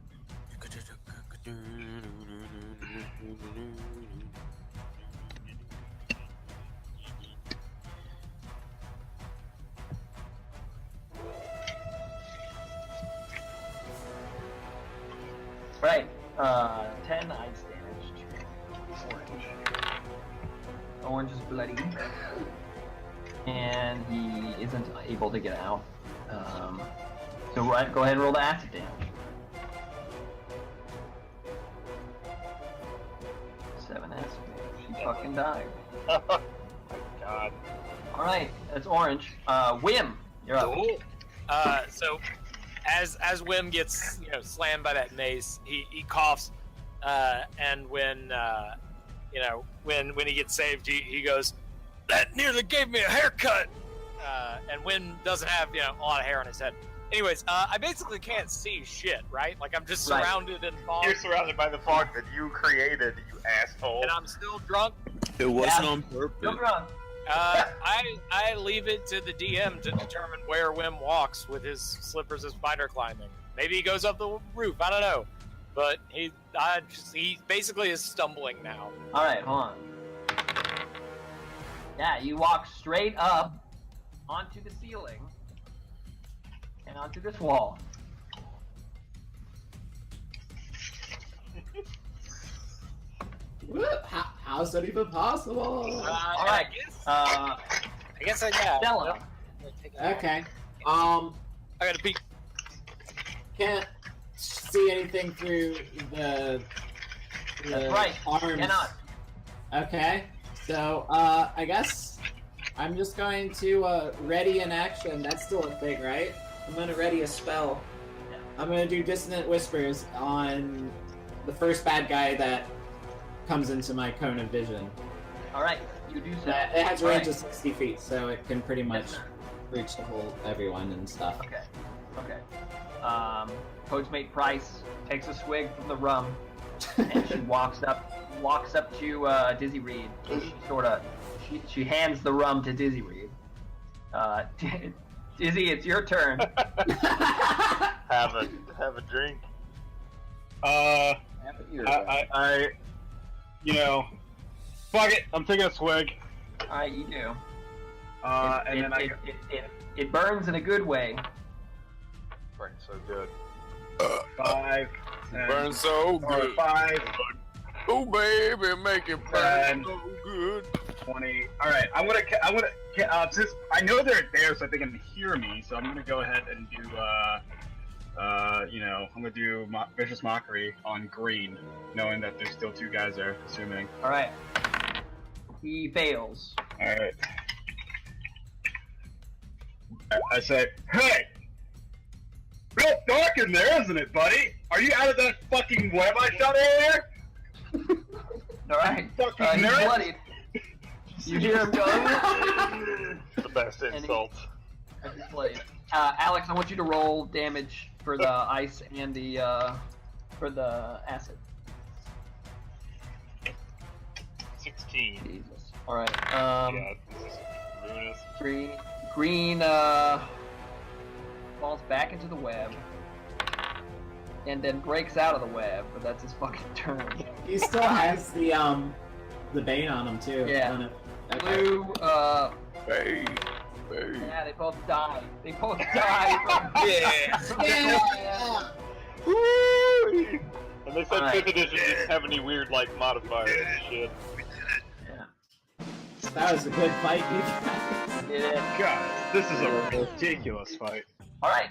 Right. 10 ice damage to Orange. Orange is bloody. And he isn't able to get out. So go ahead and roll the acid damage. 7 acid damage. He fucking died. Oh my god. Alright, that's Orange. Wim, you're up. So as Wim gets slammed by that mace, he coughs, and when when he gets saved, he goes, "That nearly gave me a haircut." And Wim doesn't have a lot of hair on his head. Anyways, I basically can't see shit, right? Like I'm just Right. surrounded in fog, You're surrounded by the fog that you created, you asshole. and I'm still drunk. it wasn't Yeah. on purpose. Jump around. I leave it to the DM to determine where Wim walks with his slippers as spider climbing. Maybe he goes up the roof. I don't know, but he basically is stumbling now. Alright, hold on. Yeah, you walk straight up onto the ceiling and onto this wall. What? How's that even possible? Alright, I guess yeah. Stella. Okay. I gotta peek. Can't see anything through the That's right. arms. Cannot. Okay. So, I guess I'm just going to ready an action. That's still a thing, right? I'm gonna ready a spell. I'm gonna do Dissonant Whispers on the first bad guy that comes into my cone of vision. All right, you do so. It has All range right. of 60 feet, so it can pretty much Yes, sir. reach the whole everyone and stuff. Okay. Okay. Postmate Price takes a swig from the rum, and she walks up to Dizzy Reed. She hands the rum to Dizzy Reed. Dizzy, it's your turn. Have a drink. I fuck it. I'm taking a swig. All right, you do. It burns in a good way. Burns so good. 5. Burn so good. 5. Oh baby, make it burn so good. 20. All right, I'm gonna since I know they're there, so they can hear me. So I'm gonna go ahead and do I'm gonna do vicious mockery on green, knowing that there's still 2 guys there. Assuming. All right. He fails. All right. I say, hey, real dark in there, isn't it, buddy? Are you out of that fucking web I shot earlier? All right. Fucking He's nerd. bloodied. You hear him going? The best insult. He's bloodied. Alex, I want you to roll damage for the ice and for the acid. 16. Jesus. All right. Yeah, this is ruinous. Green falls back into the web, and then breaks out of the web. But that's his fucking turn. He still has the bane on him too. Yeah. Okay. Blue. Hey. Yeah, they both die. They both die. Yeah. Woo! And they said Alright. 5th edition didn't have any weird like modifiers and shit. Yeah. That was a good fight, you guys. Did it. God, this is a ridiculous fight. All right.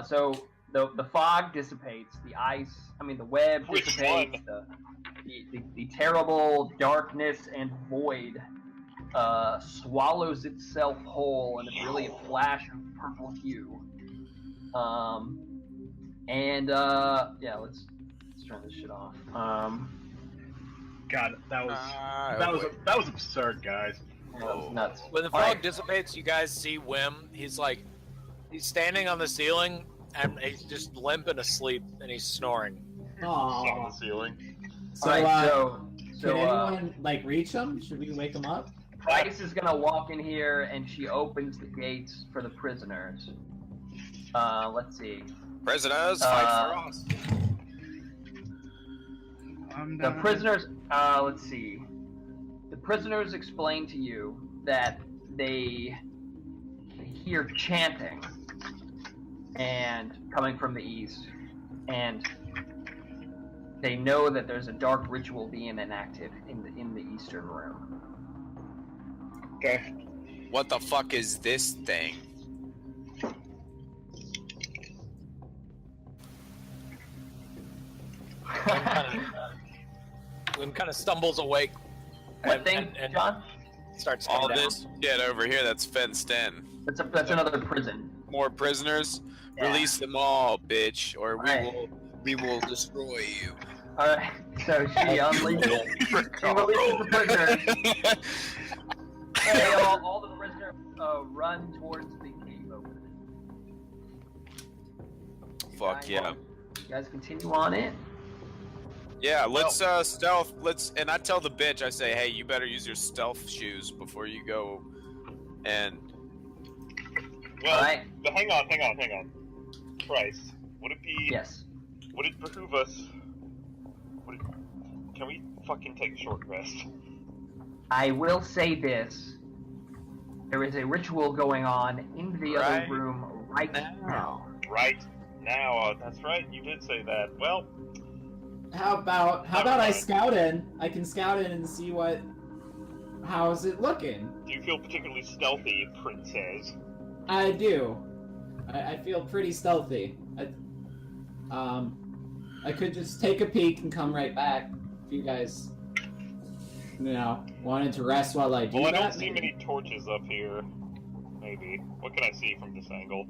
So the fog dissipates. The web Which dissipates. The terrible darkness and void swallows itself whole in a brilliant flash of purple hue. Let's turn this shit off. God, that was absurd, guys. That was nuts. When the All fog right. dissipates, you guys see Wim. He's standing on the ceiling, and he's just limp and asleep, and he's snoring. On Aww. the ceiling. So, All right, can anyone reach him? Should we wake him up? Price is gonna walk in here, and she opens the gates for the prisoners. Let's see. Prisoners, fight for us. The prisoners, let's see. The prisoners explain to you that they hear chanting and coming from the east, and they know that there's a dark ritual being enacted in the eastern room. Okay. What the fuck is this thing? Wim kind of stumbles awake. What thing, and John? starts All coming down. this shit over here that's fenced in. That's another prison. More prisoners? Yeah. Release them all, bitch, or Right. we will destroy you. All right. So she unleashes. She releases the prisoners. Hey, all the prisoners run towards the cave opening. Fuck yeah. You guys continue on in. Yeah, let's stealth. And I tell the bitch, I say, hey, you better use your stealth shoes before you go. And Well, Alright. but hang on. Price, would it be? Yes. Would it behoove us? Can we fucking take a short rest? I will say this. There is a ritual going on in the Right other room right now. Right now, that's right. You did say that. Well, How about I scout in? I can scout in and see how's it looking? do you feel particularly stealthy, Princess? I do. I feel pretty stealthy. I could just take a peek and come right back if you guys wanted to rest while I do Well, I that. don't see many torches up here. Maybe. What can I see from this angle?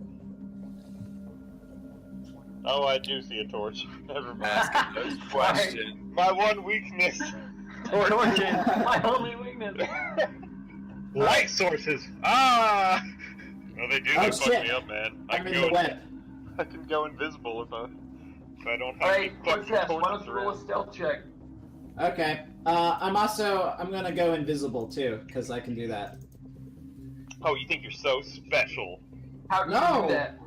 Oh, I do see a torch. Never mind. Ask a good question. My one weakness. Torches. My only weakness. Light sources. Ah! No, they do. Oh, They fuck shit. me up, man. I'm in the web. I can go invisible if I don't have Alright, any fucking Princess, why don't torches you roll a around. stealth check? Okay. I'm gonna go invisible too, because I can do that. Oh, you think you're so special? How do you No. do that?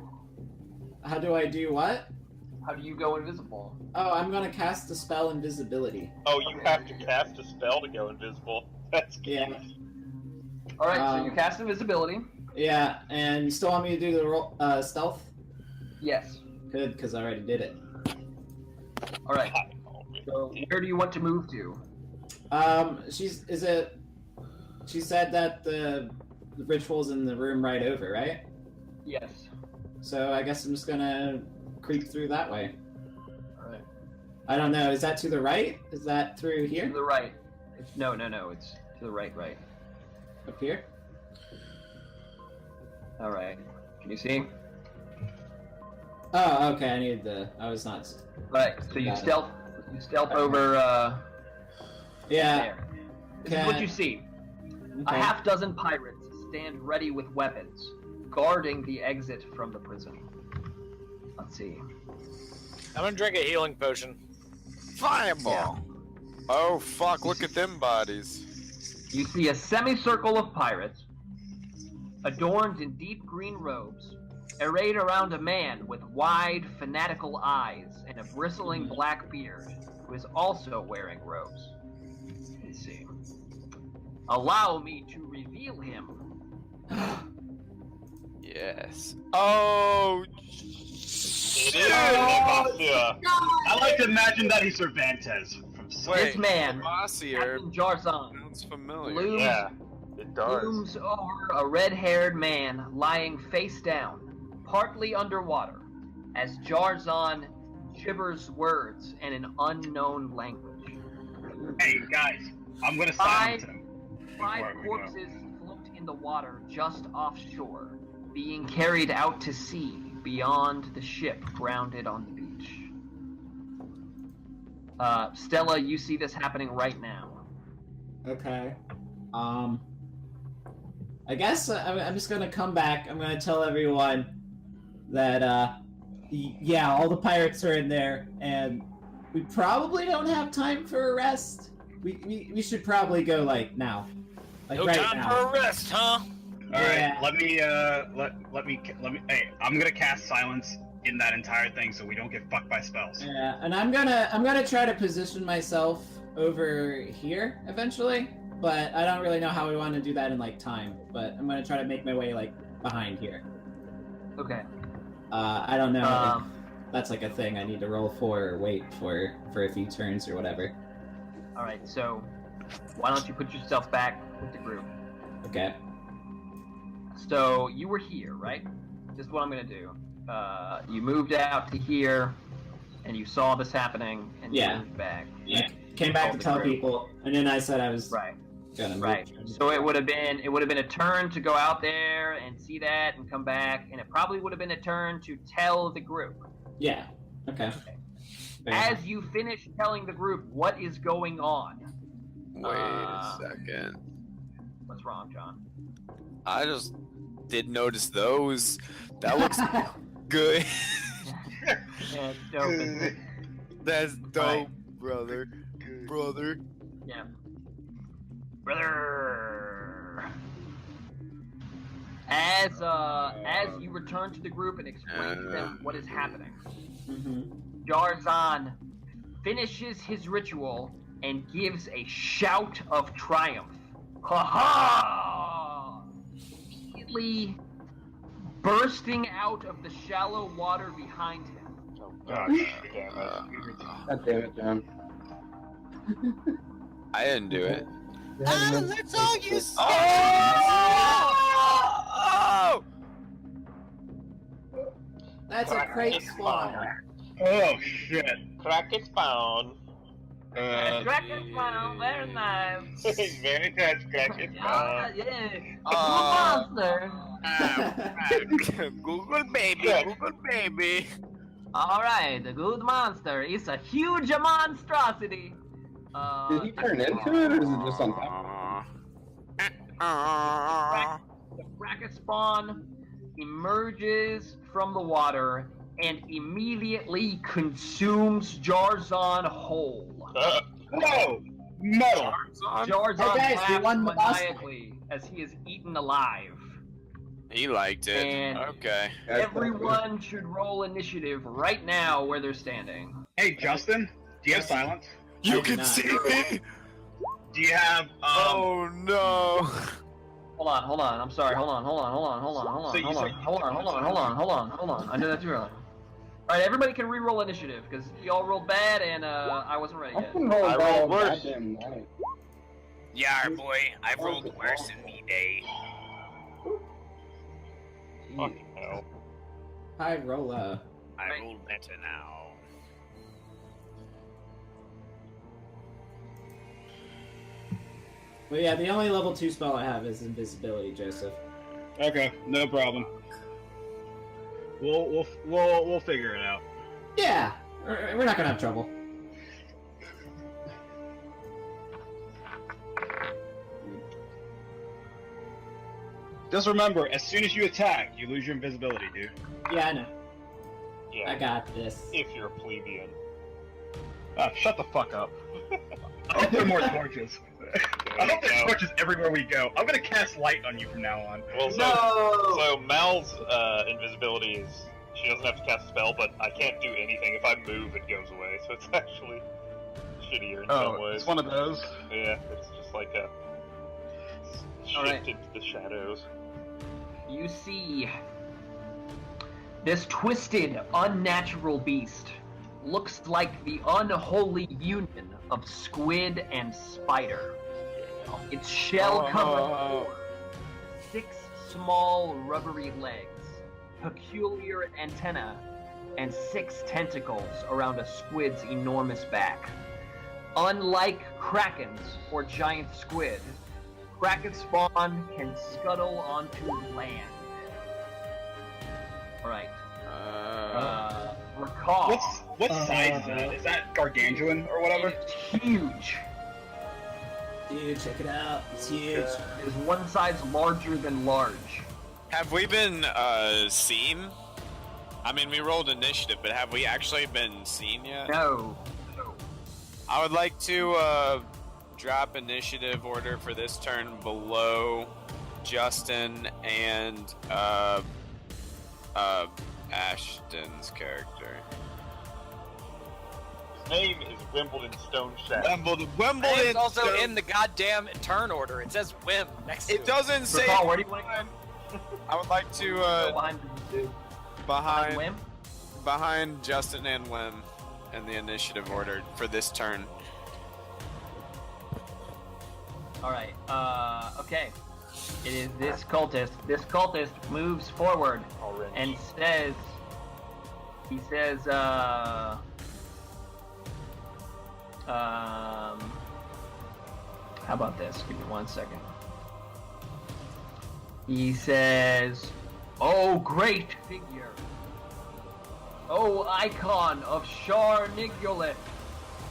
How do I do what? How do you go invisible? Oh, I'm gonna cast the spell invisibility. Oh, you have to cast a spell to go invisible. That's cute. Yeah. Alright, so you Um, cast invisibility. Yeah, and you still want me to do the roll, stealth? Yes. Good, because I already did it. Alright. So where do you want to move to? She said that the ritual's in the room right over, right? Yes. So I guess I'm just gonna creep through that way. Alright. I don't know, is that to the right? Is that through To here? the right. No, it's to the right. Up here? Alright. Can you see? Oh, okay, I was not... Right, so you Got it. stealth over, Yeah, there. This is what you see. A okay. half dozen pirates stand ready with weapons, guarding the exit from the prison. Let's see. I'm gonna drink a healing potion. Fireball. Oh fuck! Look at them bodies. You see a semicircle of pirates, adorned in deep green robes, arrayed around a man with wide, fanatical eyes and a bristling black beard, who is also wearing robes. Let's see. Allow me to reveal him. Yes. Oh. It is Nevasia. I like to imagine that he's Cervantes from This man, Bossier Captain Jarzan, sounds familiar. looms, Yeah, it does. looms over a red-haired man lying face down, partly underwater, as Jarzan gibbers words in an unknown language. Hey guys, I'm gonna silence him. Five Before we go. corpses float in the water just offshore, being carried out to sea beyond the ship grounded on the beach. Stella, you see this happening right now. Okay. I guess I'm just gonna come back. I'm gonna tell everyone that, yeah, all the pirates are in there, and we probably don't have time for a rest. We should probably go, like, now. Like, No right time now. for a rest, huh? All right, Yeah. let me. Hey, I'm gonna cast silence in that entire thing so we don't get fucked by spells. Yeah, and I'm gonna try to position myself over here eventually, but I don't really know how we want to do that in like time. But I'm gonna try to make my way like behind here. Okay. I don't know Um, if that's like a thing I need to roll for or wait for a few turns or whatever. Alright, so why don't you put yourself back with the group? Okay. So you were here, right? This is what I'm gonna do. You moved out to here, and you saw this happening, and you Yeah. moved back. Yeah. Came back to Called the tell group. people, and then I said I was Right. gonna move. Right. So it would have been a turn to go out there and see that and come back, and it probably would have been a turn to tell the group. Yeah. Okay. Fair As you finish telling the group what is going on, Wait a second. what's wrong, John? I just did notice those. That looks good. Yeah, it's dope, isn't it? That's dope, Right. brother. Brother. Yeah. Brother. As you return to the group and explain to them what is happening, Jarzan finishes his ritual and gives a shout of triumph. Ha ha! Immediately bursting out of the shallow water behind him. Oh, God damn it. God damn it, John. I didn't do it. Let's all use. Oh! That's a crate spawn. Oh shit! Crack it spawn. Kraken smile, very nice. Very nice, Kraken Yeah, smile. yeah. Good monster. Google baby, Google baby. All right, the good monster is a huge monstrosity. Did he turn into it, or is it just on top? The Kraken spawn emerges from the water and immediately consumes Jarzon whole. Whoa! Metal! Jarzon Hey guys, we laughs won the boss. maniacally as he is eaten alive. He liked it. And Okay. everyone should roll initiative right now where they're standing. Hey, Justin, do you have silence? You do can not. see me. Do you have, Oh no. Hold on. I'm sorry. Hold on. So you said- Hold on. I did that too early. All right, everybody can re-roll initiative because y'all rolled bad and I wasn't ready I've yet. been rolling I bad rolled all worse. goddamn night. Yeah, boy, I've rolled worse than me day. Fucking hell. Hi, Rolla. I roll better now. But yeah, the only level 2 spell I have is invisibility, Joseph. Okay, no problem. We'll figure it out. Yeah, we're not gonna have trouble. Just remember, as soon as you attack, you lose your invisibility, dude. Yeah, I know. Yeah. I got this. If you're a plebeian. Shut the fuck up. I hope there are more torches. I hope there's torches everywhere we go. I'm gonna cast light on you from now on. Well, so Mal's invisibility is she doesn't have to cast a spell, but I can't do anything. If I move, it goes away. So it's actually shittier in some ways. It's one of those. Yeah, it's just like a shift Alright. into the shadows. You see this twisted, unnatural beast looks like the unholy union of squid and spider. Its shell covers 6 small rubbery legs, peculiar antennae, and 6 tentacles around a squid's enormous back. Unlike krakens or giant squid, kraken spawn can scuttle onto land. Alright. Recall. What size is that? Is that gargantuan or whatever? It's huge. Dude, check it out. It's huge. It is one size larger than large. Have we been seen? I mean, we rolled initiative, but have we actually been seen yet? No. I would like to drop initiative order for this turn below Justin and Ashton's character. His name is Wimbledon Stone Shadow. Wimbledon. It's also in the goddamn turn order. It says Wim next to it. It doesn't say. Recall, where do you want to go? I would like to Behind Wim? behind Justin and Wim in the initiative order for this turn. Alright, okay. It is this cultist. This cultist moves forward and says, how about this? Give me 1 second. He says, "Oh, great figure. Oh, icon of Shar Nigulith,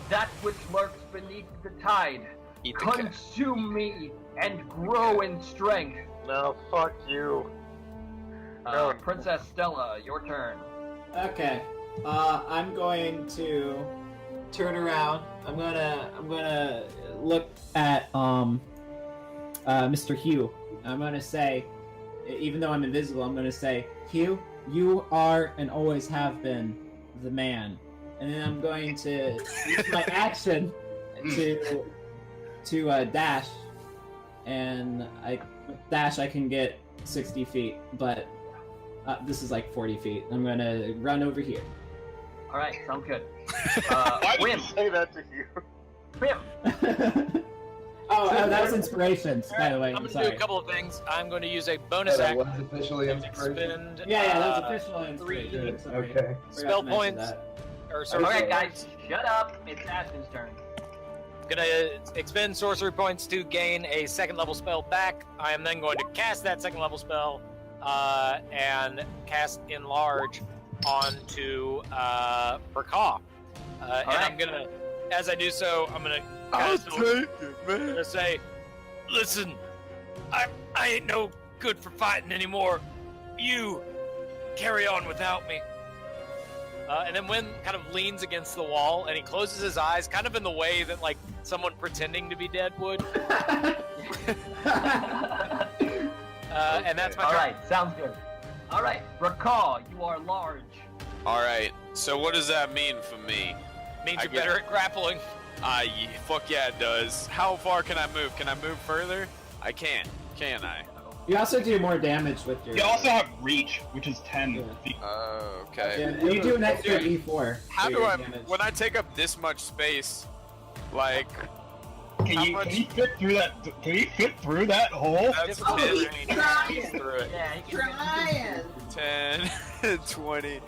that which lurks beneath the tide. Eat the cat. Consume me and grow in strength." No, fuck you. Princess Stella, your turn. Okay. I'm going to turn around. I'm gonna look at Mr. Hugh. I'm gonna say, even though I'm invisible, I'm gonna say, Hugh, you are and always have been the man. And then I'm going to use my action to dash, and I can get 60 feet, but this is like 40 feet. I'm gonna run over here. Alright, sounds good. Why did you Wim. say that to you? Wim. That was inspirations, by the way. I'm going to Sorry. do a couple of things. I'm going to use a bonus That action. was officially to inspiration. expend, Yeah, that was official 3 inspiration. Sorry. Okay. Forgot spell to mention points. that. Or sorry, Alright, guys, shut up. It's Ashton's turn. gonna expend sorcery points to gain a second level spell back. I am then going to cast that second level spell and cast Enlarge onto Bracaw. And I'm gonna, as I do so, I'm gonna say, listen, I ain't no good for fighting anymore. You carry on without me. And then Wynn kind of leans against the wall and he closes his eyes, kind of in the way that like someone pretending to be dead would. And that's my turn. All right, sounds good. All right, Bracaw, you are large. All right. So what does that mean for me? Means you're better at grappling. Fuck yeah, it does. How far can I move? Can I move further? I can't. Can I? You also do more damage with your. You also have reach, which is 10 feet. Oh, okay. Yeah, you do an extra E4. How for do your I, damage. when I take up this much space, like, Can you fit through that? Can you fit through that hole? that's Oh, 10, he's trying. through it. Yeah, he can Trying. 10, 20,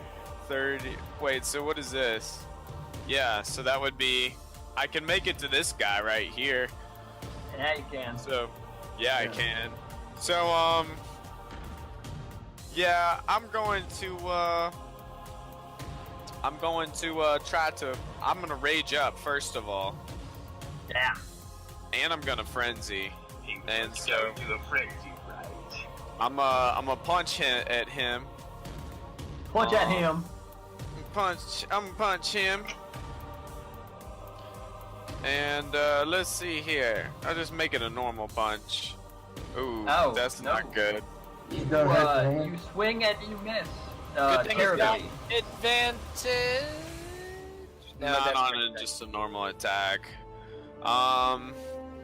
30. Wait, so what is this? Yeah, so that would be, I can make it to this guy right here. Yeah, you can. So, yeah, I can. So, yeah, I'm going to I'm gonna rage up first of all. Yeah. And I'm gonna frenzy. And so to the frenzy, right? I'm gonna punch at him. Punch at him. I'm gonna punch him. And let's see here. I'll just make it a normal punch. Ooh, Oh, that's no. not good. You You, don't have to you swing and you miss. Good thing it's got Terribly. advantage. No, Not that's on pretty just a normal attack.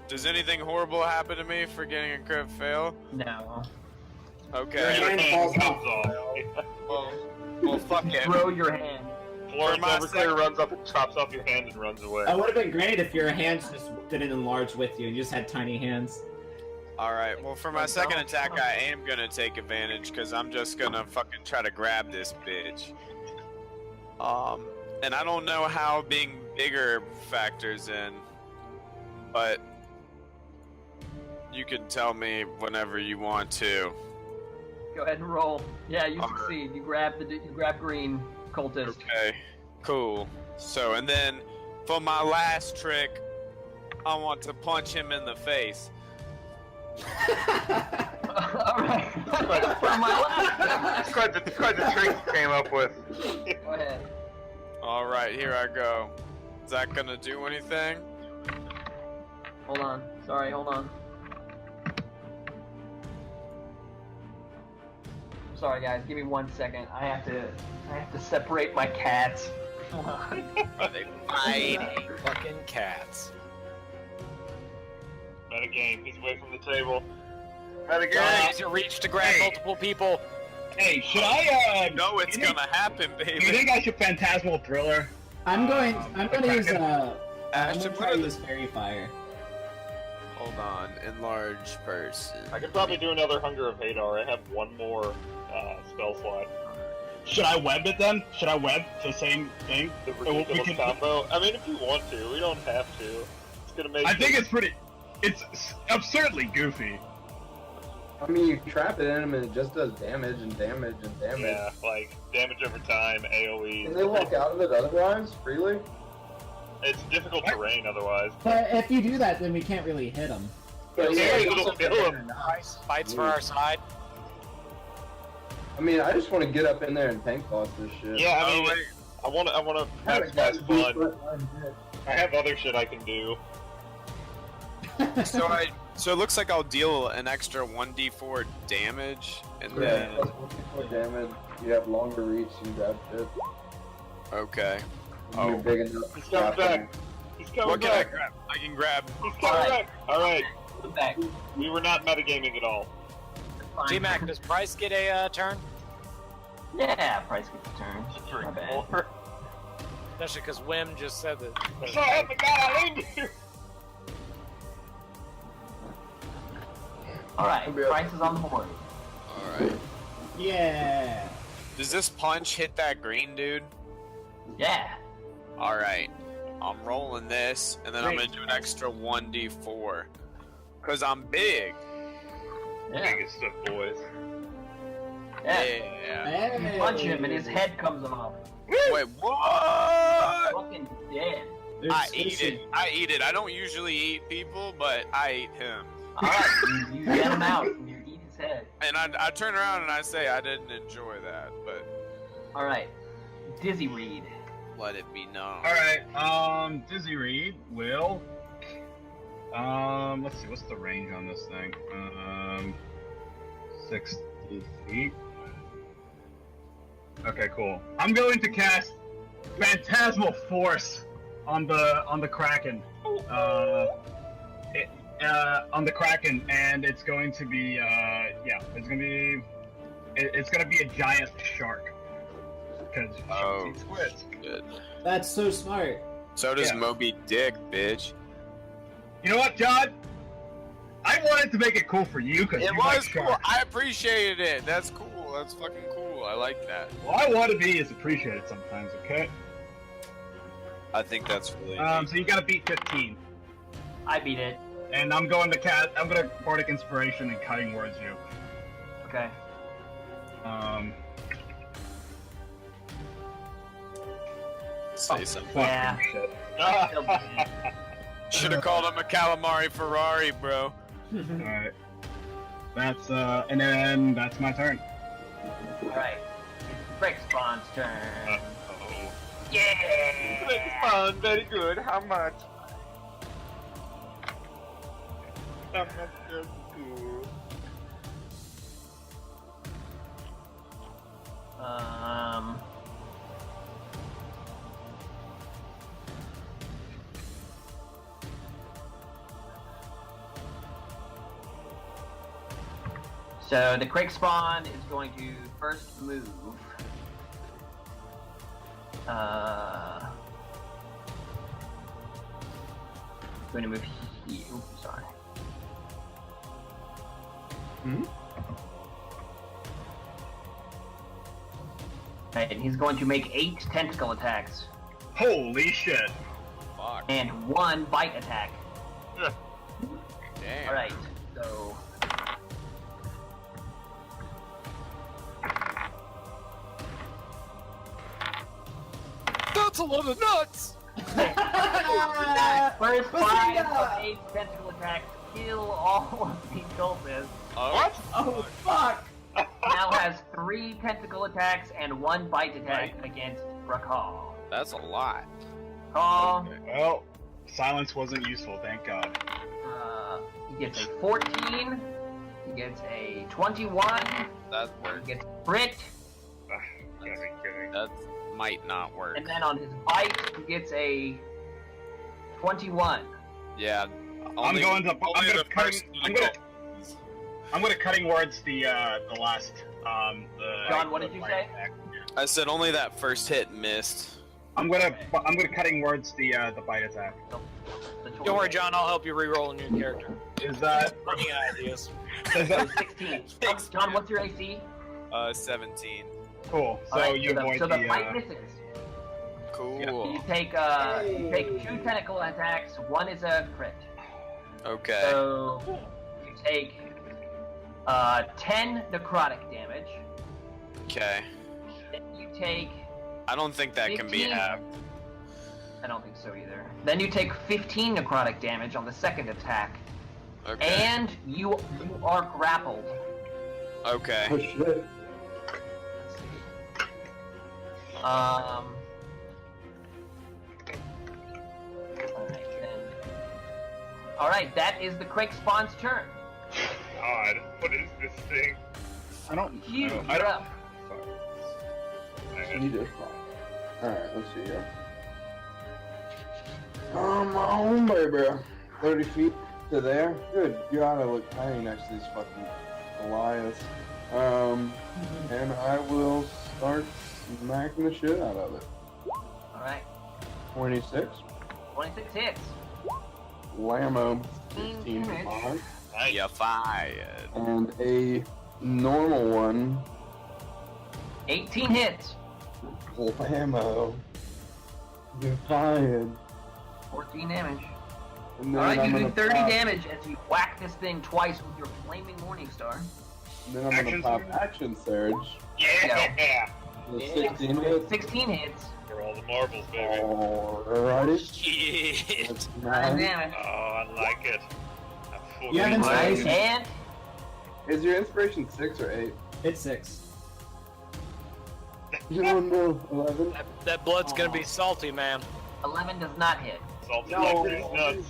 Does anything horrible happen to me for getting a crit fail? No. Okay. Your hand falls off. Well, fuck it. Throw your hand. Florence For my Everclear runs up and chops off your hand and runs away. It would have been great if your hands just didn't enlarge with you and you just had tiny hands. Alright, well, for my second attack, I am gonna take advantage because I'm just gonna fucking try to grab this bitch. And I don't know how being bigger factors in, but you can tell me whenever you want to. Go ahead and roll. Yeah, you Alright. succeed. You grab green cultist. Okay, cool. So, and then for my last trick, I want to punch him in the face. Alright. For my last. It's quite the trick you came up with. Go ahead. Alright, here I go. Is that gonna do anything? Hold on. Sorry, hold on. Sorry guys, give me 1 second. I have to separate my cats. Hold on. Are they fighting fucking cats? Metagame. He's away from the table. Metagame. Use your reach to grab multiple people. Hey, should I? No, it's gonna happen, Do you baby. think I should Phantasmal Thriller? I'm going to use I'm Ashton, gonna try to use Fairy Fire. Hold on, enlarge person. I could probably do another Hunger of Hadar. I have one more spell slot. Should I web it then? Should I web the same thing? The we ridiculous can- combo. I mean, if you want to, we don't have to. It's gonna make. I think it's absurdly goofy. I mean, you trap it in him and it just does damage and damage and damage. Yeah, like damage over time, AOE. Can they walk out of it otherwise, freely? It's difficult terrain otherwise. But if you do that, then we can't really hit them. But Yeah, yeah, it'll kill him. Fights for our side. I mean, I just want to get up in there and tank boss this shit. Yeah, I mean, I want to maximize fun. I have other shit I can do. So it looks like I'll deal an extra 1d4 damage, and Yeah, then plus 1d4 damage. You have longer reach and grab shit. okay. When you're Oh. big enough. He's coming back. He's coming What can I back. grab? I can grab. He's coming back. All right. We're back. We were not metagaming at all. Fine. T-Mac, does Price get a turn? Yeah, Price gets a turn. Drink My bad. more. Especially because Wim just said that. So help me God, I leaned you. Alright, Price is on the board. Alright. Yeah. Does this punch hit that green dude? Yeah. Alright. I'm rolling this, and then I'm Great. gonna do an extra 1d4. Cause I'm big. Yeah. Biggest of boys. Yeah. Yeah. You punch him and his head comes off. Wait, what? Fucking dead. I eat it. I eat it. I don't usually eat people, but I eat him. Alright, you get him out and you eat his head. And I turn around and I say I didn't enjoy that, but Alright. Dizzy Reed. let it be known. Alright, Dizzy Reed will. Let's see, what's the range on this thing? 60 feet. Okay, cool. I'm going to cast Phantasmal Force on the Kraken. On the Kraken, and it's going to be it's gonna be a giant shark. Because Oh, eats squids. good. That's so smart. So does Yeah. Moby Dick, bitch. You know what, John? I wanted to make it cool for you because It you like was cool. sharks. I appreciated it. That's cool. That's fucking cool. I like that. Well, I want to be is appreciated sometimes. Okay. I think that's really So you gotta beat 15, I beat it. and I'm going to Bardic Inspiration and Cutting Words you. Okay. say something. Yeah. Shit. Still beat it. Should have called him a calamari Ferrari, bro. Alright. That's and then that's my turn. Alright. It's Brick Spawn's turn. Uh-oh. Yeah! Fun, very good. How much? How much does it do? So the Quake Spawn is going to first move. Going to move here. Oops, sorry. Right, and he's going to make 8 tentacle attacks Holy shit! Fuck. and 1 bite attack. Damn. Alright, so. That's a lot of nuts. First 5 Bazinga! of 8 tentacle attacks kill all of these cultists. What? Oh fuck! Now has 3 tentacle attacks and 1 bite attack against Rakal. That's a lot. Call. Well, silence wasn't useful, thank God. He gets a 14. He gets a 21. That He worked. gets crit. Gotta be kidding. That might not work. And then on his bite, he gets a 21. Yeah. I'm only- going to only the first I'm gonna cutting words the last the. John, what did you say? I said only that first hit missed. I'm gonna cutting words the bite attack. Don't worry, John. I'll help you re-roll a new character. Is that Running ideas. is that 16. John, what's your AC? 17. cool? So Alright, you avoid so the the. bite misses. Cool. You take you take 2 tentacle attacks. 1 is a crit. Okay. So you take 10 necrotic damage. Okay. Then you take. I don't think that can be 15. halved. I don't think so either. Then you take 15 necrotic damage on the second attack, Okay. and you are grappled. Okay. Oh shit. Let's see. Alright, that is the Quake Spawn's turn. God, what is this thing? I don't. Huge I don't. up. You did fine. Alright, let's see here. My own baby. 30 feet to there. Good. You gotta look tiny next to these fucking Elias. And I will start smacking the shit out of it. Alright, 26. 26 hits. Lamo. 15 Damage. on. You're fired. And a normal one. 18 hits. Lamo. You're fired. 14 damage. And then Alright, I'm you do gonna 30 pop, damage as you whack this thing twice with your flaming Morningstar. And then I'm Action gonna pop surge? Action Surge. Yeah. The Yeah. 16 hits. 16 hits. For all the marbles, baby. Alrighty. Shit. That's 9 9. damage. Oh, I like it. You have Alright, inspiration. and Is your inspiration 6 or 8? It's 6. You don't know. 11. That blood's gonna be salty, man. 11 does not hit. Salted No. like these nuts.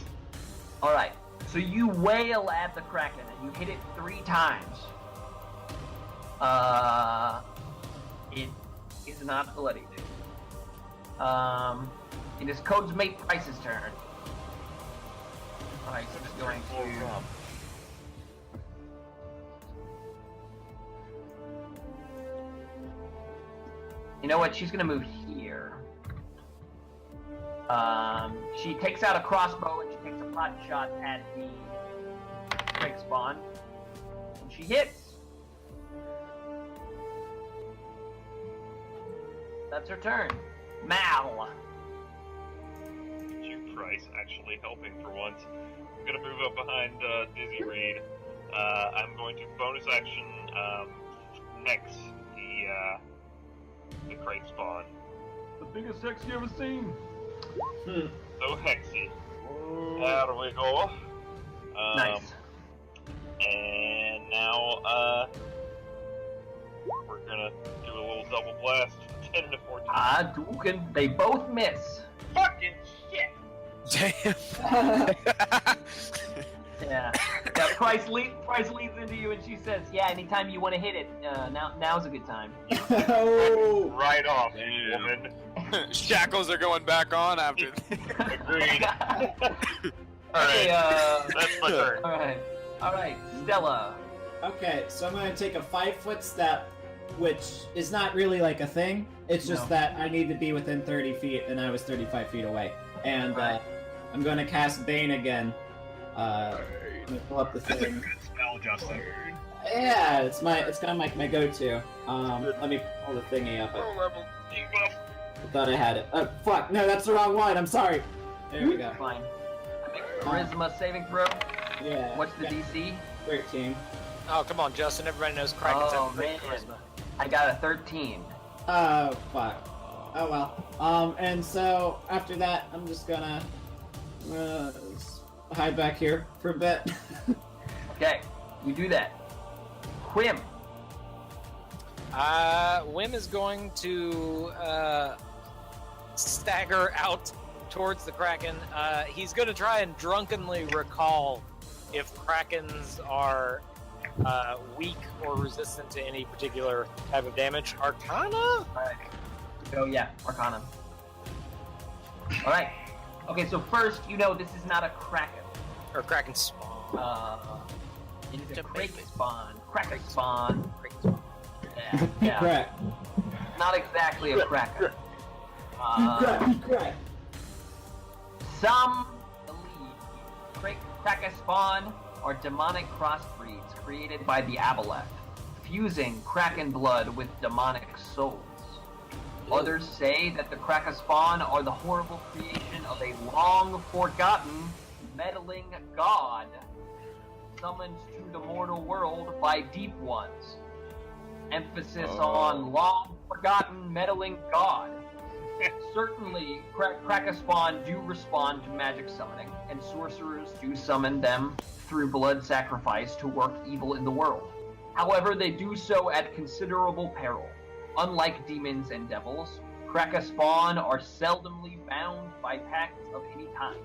Alright, so you wail at the Kraken and you hit it 3 times. It is not bloody, dude. It is Code's mate Price's turn. Alright, so just going to... You know what? She's gonna move here. She takes out a crossbow and she takes a pot shot at the Drake spawn. And she hits. That's her turn. Mal. You Price actually helping for once. I'm gonna move up behind Dizzy Reed. I'm going to bonus action hex the crate spawn. The biggest hex you ever seen. So hexy. There we go. Nice. And now we're gonna do a little double blast. 10 to 14. Dukin, they both miss. Fucking shit! Damn. Yeah. Price leads into you and she says, "Yeah, anytime you want to hit it, now's a good time." Oh! Right off, Damn. woman. Shackles are going back on after. Agreed. Okay, Alright, that's my turn. all right, Stella. Okay, so I'm gonna take a 5-foot step, which is not really like a thing. It's just No. that I need to be within 30 feet, and I was 35 feet away. And Right. I'm gonna cast Bane again. Let me pull up the That's a thing. good spell, Justin. Yeah, it's kind of like my go-to. Let me pull the thingy up. I thought I had it. Fuck! No, that's the wrong one. I'm sorry. There we go. Fine. Charisma saving throw. Yeah. What's the DC? 13. Oh, come on, Justin. Everybody knows Kraken's Oh, have great man. charisma. I got a 13. Oh, fuck. Oh well. And so after that, I'm just gonna hide back here for a bit. Okay, you do that. Whim. Wim is going to stagger out towards the Kraken. He's going to try and drunkenly recall if Krakens are weak or resistant to any particular type of damage. Arcana? Alright. Oh yeah, Arcana. Alright. Okay, so first, you know this is not a Kraken. Or Kraken spawn. It is a Crake spawn. Kraken spawn. Yeah, yeah. Crack. Not exactly a Kraken. Crack. Some believe Kraken spawn are demonic crossbreeds created by the Aboleth, fusing Kraken blood with demonic souls. Others say that the Kraken spawn are the horrible creation of a long-forgotten, meddling god summoned to the mortal world by deep ones. Emphasis on long-forgotten, meddling god. Certainly, Kraken spawn do respond to magic summoning, and sorcerers do summon them through blood sacrifice to work evil in the world. However, they do so at considerable peril. Unlike demons and devils, Kraken spawn are seldomly bound by pacts of any kind.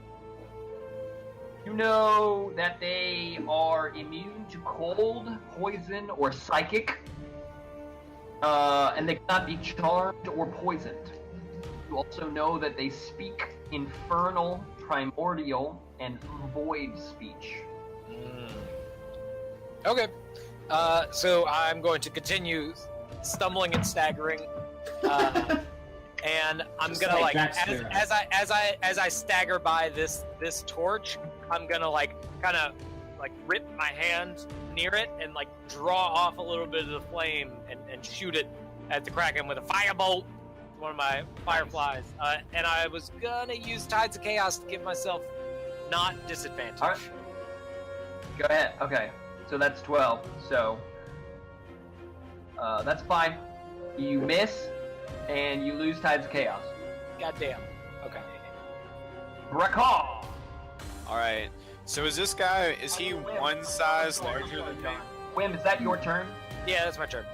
You know that they are immune to cold, poison, or psychic, and they cannot be charmed or poisoned. You also know that they speak infernal, primordial, and void speech. Okay. So I'm going to continue stumbling and staggering. And I'm Just gonna like like Dexter. as I stagger by this torch, I'm gonna like kind of like rip my hand near it and like draw off a little bit of the flame and shoot it at the Kraken with a firebolt. one of my fireflies, and I was gonna use Tides of Chaos to give myself not disadvantage. All right. Go ahead. Okay. So that's 12. So that's fine. You miss, and you lose Tides of Chaos. Goddamn. Okay. Brakal. All right. So is this guy? Is he one size larger than me? Wim, is that your turn? Yeah, that's my turn.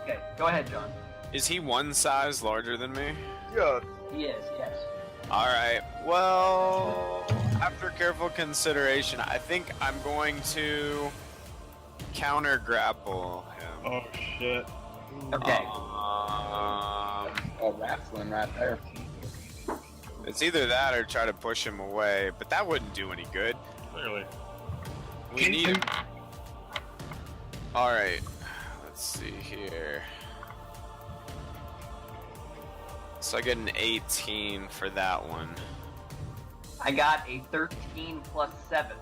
Okay. Go ahead, John. Is he one size larger than me? Yeah. He is. Yes. All right. Well, after careful consideration, I think I'm going to counter grapple him. Oh shit. Okay. Oh, wrestling right there. It's either that or try to push him away, but that wouldn't do any good. Clearly. We need him. All right. Let's see here. So I get an 18 for that one. I got a 13 plus 7.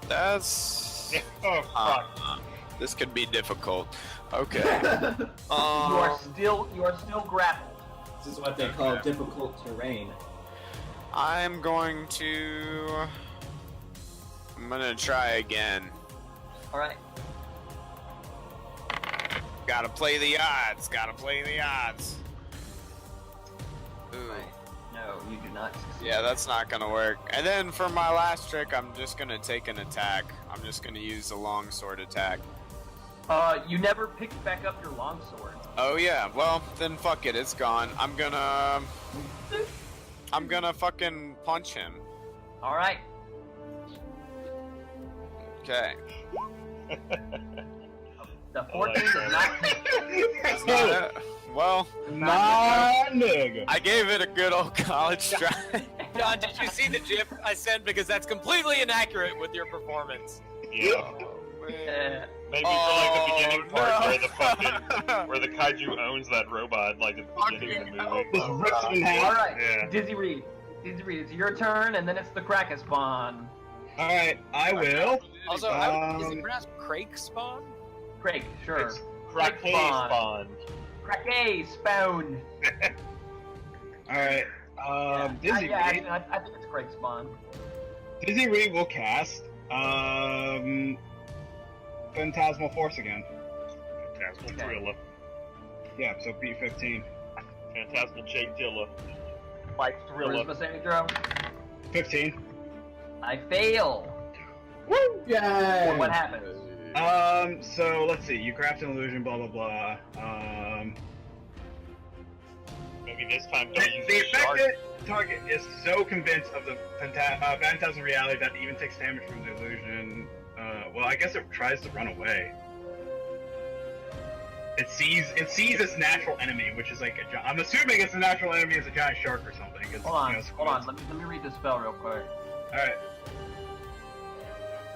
That's. Oh, fuck. This could be difficult. Okay. You are still grappled. This is what they call difficult terrain. I'm going to try again. All right. Gotta play the odds. Gotta play the odds. Ooh. No, you do not succeed. Yeah, that's not gonna work. And then for my last trick, I'm just gonna take an attack. I'm just gonna use the longsword attack. You never picked back up your longsword. Oh yeah, well then fuck it, it's gone. I'm gonna fucking punch him. All right. Okay. The 14 is not. That's not it. Well, My nigga. I gave it a good old college try. John, did you see the GIF I sent? Because that's completely inaccurate with your performance. Yeah. Maybe for like the beginning part where the fucking where the kaiju owns that robot, like at the beginning of the movie. Just rips him in half. All right. Yeah. Dizzy Reed, it's your turn, and then it's the Kraken spawn. All right, I will. Also, is it pronounced Crake Spawn? Craig, sure. It's Kraken spawn. Kraken spawn. All right. Dizzy yeah, Reed. I think it's Craig spawn. Dizzy Reed will cast Phantasmal Force again. Phantasmal Okay. Thriller. Yeah, so B15. Phantasmal Jake Dilla. Mike Thriller. Where's my saving throw? 15. I fail. Woo! Yay! What happens? So let's see. You craft an illusion, blah blah blah. Maybe this time don't use The the shark. affected target is so convinced of the phantasmal reality that it even takes damage from the illusion. Well, I guess it tries to run away. It sees its natural enemy, which is like a. I'm assuming its natural enemy is a giant shark or something. Hold on. Let me read the spell real quick. All right.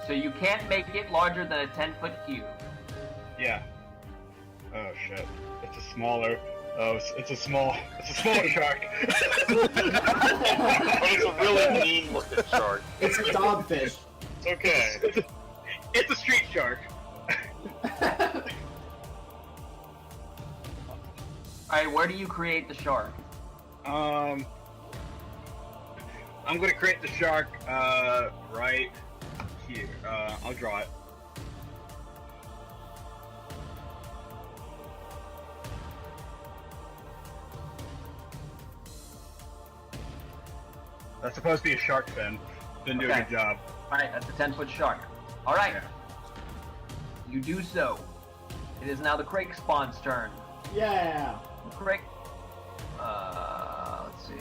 So you can't make it larger than a 10-foot cube. Yeah. Oh shit. It's a smaller. Oh, it's a smaller shark. But it's a really mean looking shark. It's a dogfish. It's okay. It's a street shark. Alright, where do you create the shark? I'm gonna create the shark right here. I'll draw it. That's supposed to be a shark fin. Didn't do a Okay. good job. Alright, that's a 10-foot shark. Alright. Yeah. You do so. It is now the Crake spawn's turn. Yeah! Crake. Let's see.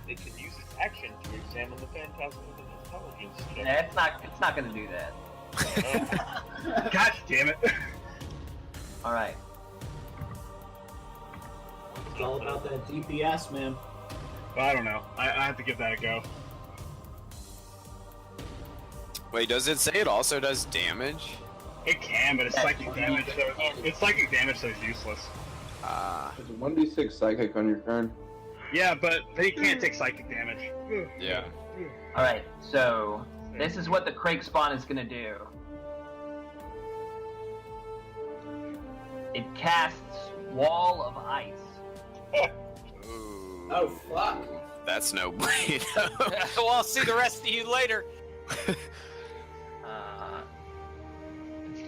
It can use its action to examine the phantasm with an intelligence check. It's not gonna do that. God damn it! Alright. It's all about that DPS, man. Well, I don't know. I have to give that a go. Wait, does it say it also does damage? It can, but it's psychic damage, so it's useless. It's a 1d6 psychic on your turn. Yeah, but they can't take psychic damage. Yeah. Alright, so this is what the Crake spawn is gonna do. It casts Wall of Ice. Ooh, Oh fuck. that's no bueno. Well, I'll see the rest of you later. Let's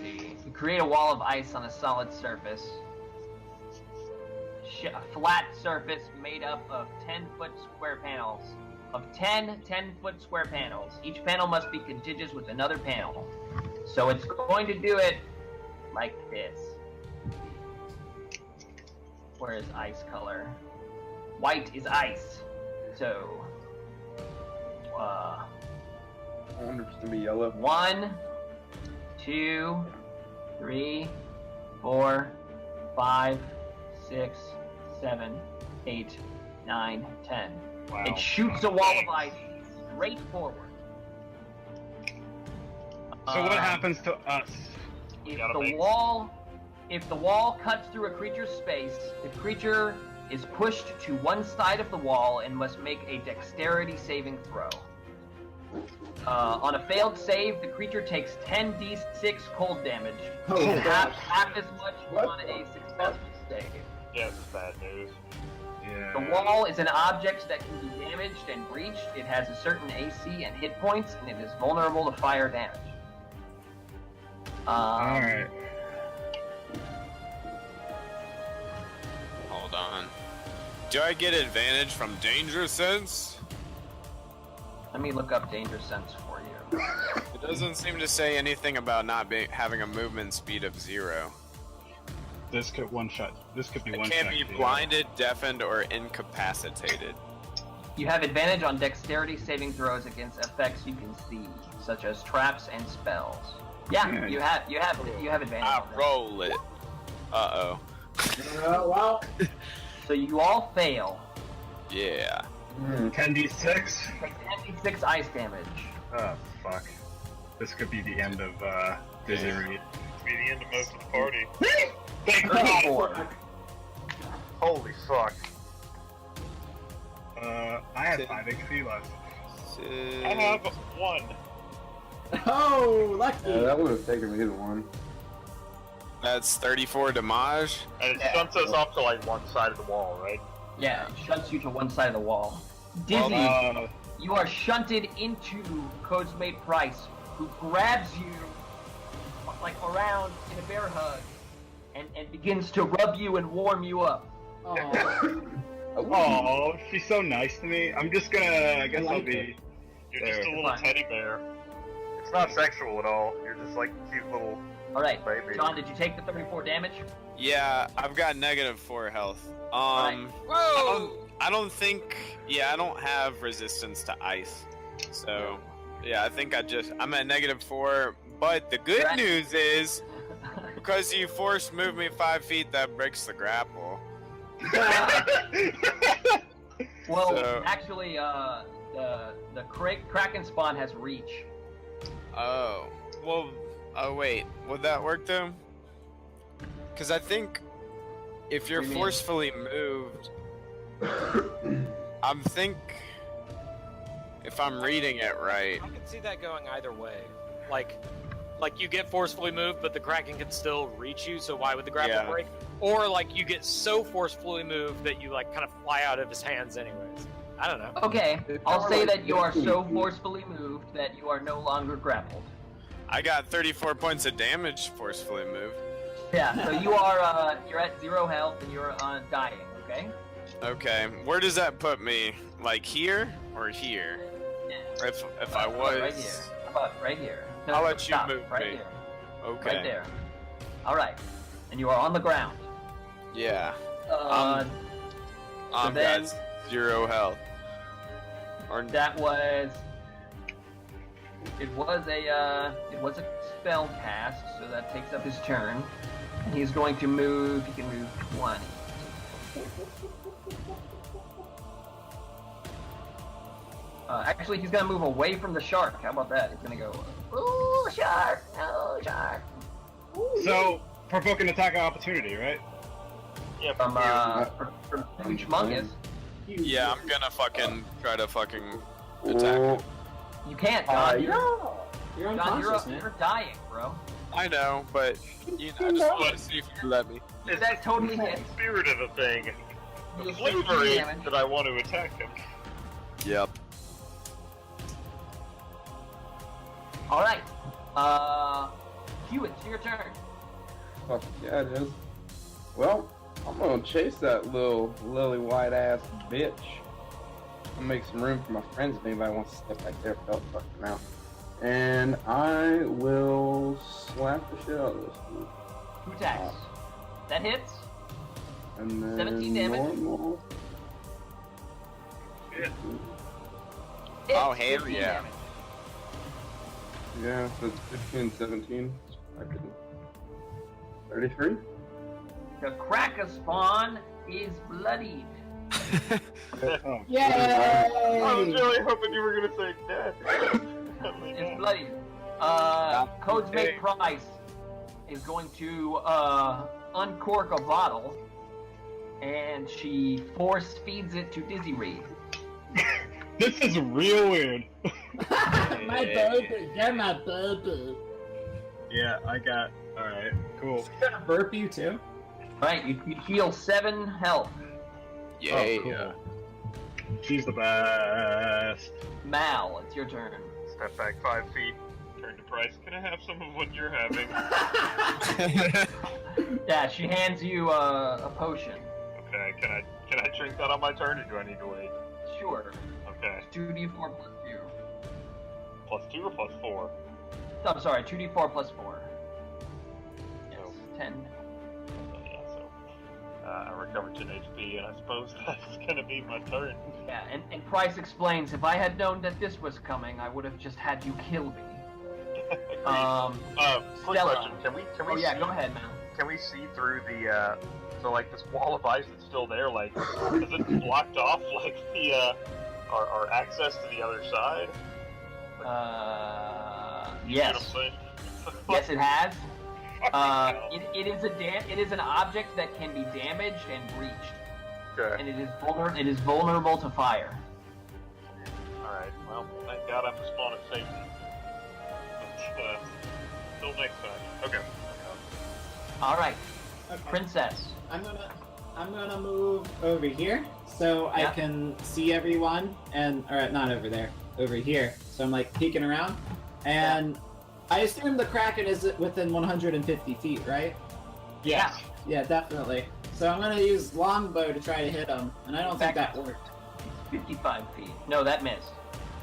see. You create a wall of ice on a solid surface. A flat surface made up of 10-foot square panels. Of 10 10-foot square panels. Each panel must be contiguous with another panel. So it's going to do it like this. Where is ice color? White is ice. So, I wonder if it's gonna be yellow. 1, 2, 3, 4, 5, 6, 7, 8, 9, 10. Wow. It shoots a wall of ice straight forward. So what happens to us? If Gotta the make- wall cuts through a creature's space, the creature is pushed to one side of the wall and must make a dexterity saving throw. On a failed save, the creature takes 10d6 cold damage, Oh, half as much What? on a successful save. Yeah, this is bad news. The wall is an object that can be damaged and breached. It has a certain AC and hit points, and it is vulnerable to fire damage. Alright. Hold on. Do I get advantage from danger sense? Let me look up danger sense for you. It doesn't seem to say anything about not having a movement speed of 0. This could one shot. This could be I one can't shot. be blinded, deafened, or incapacitated. You have advantage on dexterity saving throws against effects you can see, such as traps and spells. Yeah, Yeah. you have advantage. I on this. roll it. Uh-oh. well. So you all fail. Yeah. 10d6. Take 10d6 ice damage. Oh fuck. This could be the end of Dizzy Reed. Be the end of most of the party. Thank God. 4. Holy fuck. I have 5 HP left. I have 1. Oh, lucky. Yeah, that would have taken me to 1. That's 34 damage. And it shunts us off to like one side of the wall, right? Yeah, it shunts you to one side of the wall. Dizzy, you are shunted into Code's-mate Price, who grabs you like around in a bear hug and begins to rub you and warm you up. Oh, Oh, she's so nice to me. I'm just gonna. I guess like I'll be. it. You're just a there. little teddy bear. It's not sexual at all. You're just like a cute little Alright, baby. John, did you take the 34 damage? Yeah, I've got -4 health. Whoa! I don't think. Yeah, I don't have resistance to ice. So, yeah, I think I'm at -4. But the good Right. news is, because you force move me 5 feet, that breaks the grapple. Well, So- actually, the Kraken spawn has reach. Oh, well, oh wait, would that work though? Because I think if you're What do you mean? forcefully moved, if I'm reading it right. I can see that going either way. Like you get forcefully moved, but the Kraken can still reach you. So why would the grapple Yeah. break? Or like you get so forcefully moved that you like kind of fly out of his hands, anyways. I don't know. Okay, It's I'll not say like that you are 15 so feet. forcefully moved that you are no longer grappled. I got 34 points of damage forcefully moved. Yeah, so you are you're at 0 health and you're dying. Okay. Okay, where does that put me? Like here or here? If I How about was. right here. How about right here? No, I'll let you stop, move right me. here. Okay. Right there. All right, and you are on the ground. Yeah. Uh, I've then- got 0 health. Or that was. It was a spell cast, so that takes up his turn. And he's going to move. He can move 20. Actually, he's gonna move away from the shark. How about that? He's gonna go. Ooh, shark! No, shark! So, provoking attack of opportunity, right? Yeah, From huge mungus. yeah, I'm gonna fucking try to fucking Oh, attack. You can't, John. You're John, unconscious, man. you're dying, bro. I know, but I just want to see if you let me. That's totally hit. spirit of the thing. the flavor is that I want to attack him. Yep. All right. Hugh, it's your turn. Fuck yeah, it is. Well, I'm gonna chase that little lily white ass bitch. I'll make some room for my friends if anybody wants to step back there. Felt fucking out. And I will slap the shit out of this dude. 2 attacks. That hits. And then 17 damage. normal. Hit. Oh, hell 15 yeah. damage. Yeah, so it's 15, 17. I could 33. The Cracker spawn is bloodied. Oh, Yay! I was really hoping you were gonna say dead. It's bloodied. Code's Price is going to uncork a bottle, and she force feeds it to Dizzy Reed. this is real weird. My baby, you're my baby. Yeah, I got. Alright, cool. She's gonna burp you too. Right, you heal 7 health. Yeah. Oh, cool. She's the best. Mal, it's your turn. Step back 5 feet. Turn to Price. Can I have some of what you're having? Yeah, she hands you a potion. Okay. Can I drink that on my turn, or do I need to wait? Sure. Okay. 2d4 plus 2. Plus 2 or plus 4? I'm sorry, 2d4 plus 4. Yes, Oh. 10. Yeah. So I recovered 10 HP, and I suppose that's gonna be my turn. Yeah, and Price explains, if I had known that this was coming, I would have just had you kill me. Quick Stella. question. Can we Oh yeah, see, go ahead, Mal. Can we see through the so like this wall of ice that's still there? Like, is it blocked off like the our access to the other side? You see what I'm Yes. saying? Yes, it has. Fucking hell. It is an object that can be damaged and breached, Okay. and it is vulnerable to fire. All right. Well, thank God I'm the spawn of safety. But, till next time. Okay. All right, Okay. Princess. I'm gonna move over here so I Yeah. can see everyone, and or not over there, over here. So I'm like peeking around, and I assume the Kraken is within 150 feet, right? Yeah. Yeah, definitely. So I'm gonna use longbow to try to hit him, and I don't think that worked. 55 feet. No, that missed.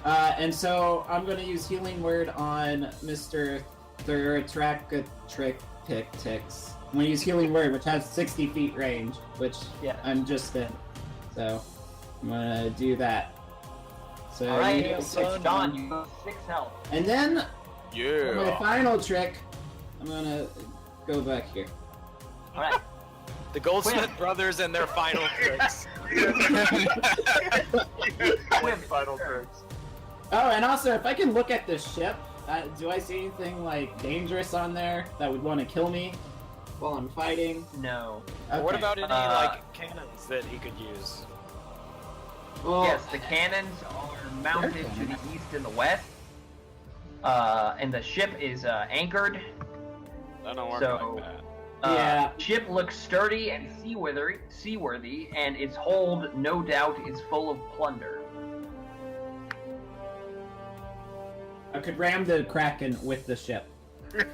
And so I'm gonna use healing word on Mr. Thurtracatrictix. I'm gonna use healing word, which has 60 feet range, which Yeah. I'm just in. So I'm gonna do that. So All right, you it's heal Don. You have 6 health. and then for my Yeah. final trick, I'm gonna go back here. All right. The Goldsmith Quinn. brothers and their final tricks. Final tricks. Oh, and also, if I can look at this ship, do I see anything like dangerous on there that would want to kill me while I'm fighting? No. What Okay. about any Uh, like cannons that he could use? Well, Yes, the cannons are mounted to the east and the west. And the ship is anchored. That don't work So- like that. Yeah. Ship looks sturdy and seaworthy, and its hold, no doubt, is full of plunder. I could ram the Kraken with the ship.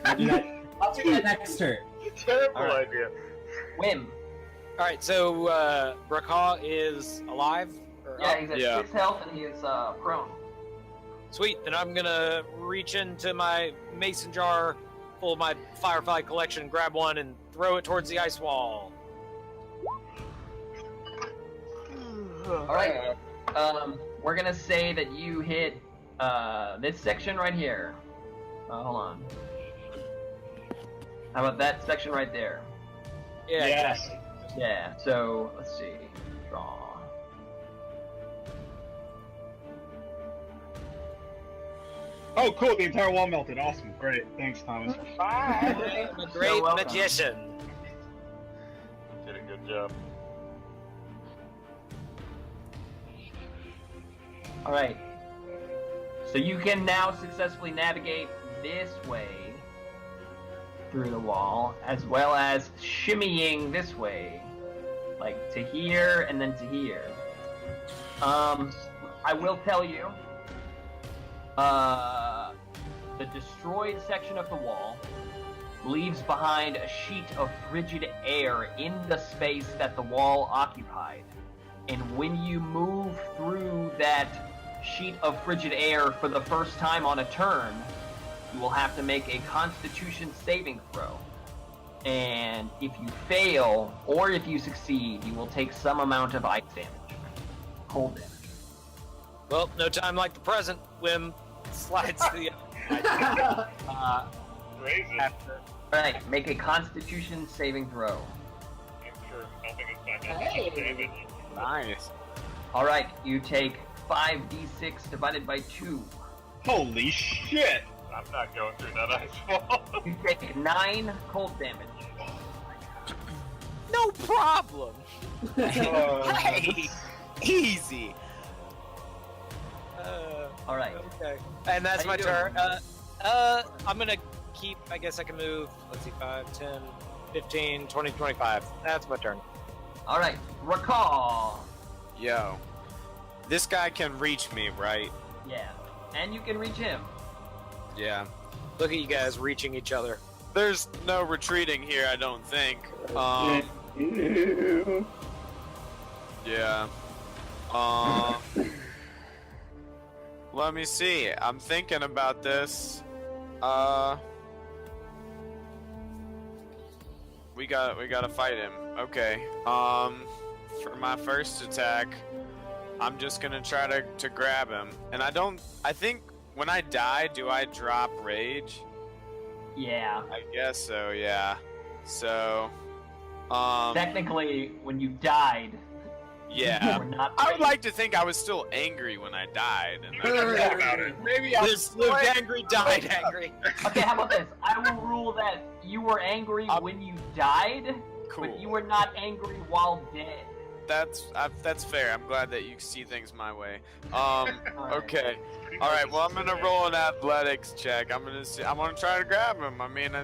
I'll do that next turn. Terrible All right. idea. Whim. All right, so Brakha is alive. Or Yeah, up? he's at Yeah. 6 health and he is prone. Sweet. Then I'm gonna reach into my mason jar, full of my Firefly collection, grab one, and throw it towards the ice wall. All right. We're gonna say that you hit this section right here. Hold on. How about that section right there? Yeah, Yes. exactly. Yeah. So let's see. Draw. Oh, cool. The entire wall melted. Awesome. Great. Thanks, Thomas. I'm a great welcome. magician. Did a good job. All right. So you can now successfully navigate this way through the wall, as well as shimmying this way like to here and then to here. I will tell you, the destroyed section of the wall leaves behind a sheet of frigid air in the space that the wall occupied. And when you move through that sheet of frigid air for the first time on a turn, you will have to make a Constitution saving throw. And if you fail, or if you succeed, you will take some amount of ice damage. Cold damage. Well, no time like the present. Wim slides to the Crazy. Alright, make a Constitution saving throw. I'm sure nothing is back Hey. David. Nice. Alright, you take 5d6 divided by 2. Holy shit! I'm not going through that ice wall. You take 9 cold damage. No problem. Hey, easy. Alright. Okay. And that's How my you turn. doing? I'm gonna keep. I guess I can move. Let's see, 5, 10, 15, 20, 25. That's my turn. Alright, recall. Yo. This guy can reach me, right? Yeah. And you can reach him. Yeah. Look at you guys reaching each other. There's no retreating here, I don't think. Yeah. Let me see. I'm thinking about this. We gotta fight him. Okay. For my first attack, I'm just gonna try to grab him. And I think when I die, do I drop rage? Yeah. I guess so, yeah. So, Technically, when you died, yeah. you were not I would like to think I was still angry when I died. And Forget about it. maybe I was Lived angry, died angry. Okay, how about this? I will rule that you were angry when you died, cool. but you were not angry while dead. That's fair. I'm glad that you see things my way. Alright. Okay. All right. Well, I'm gonna roll an athletics check. I'm gonna try to grab him. I mean, I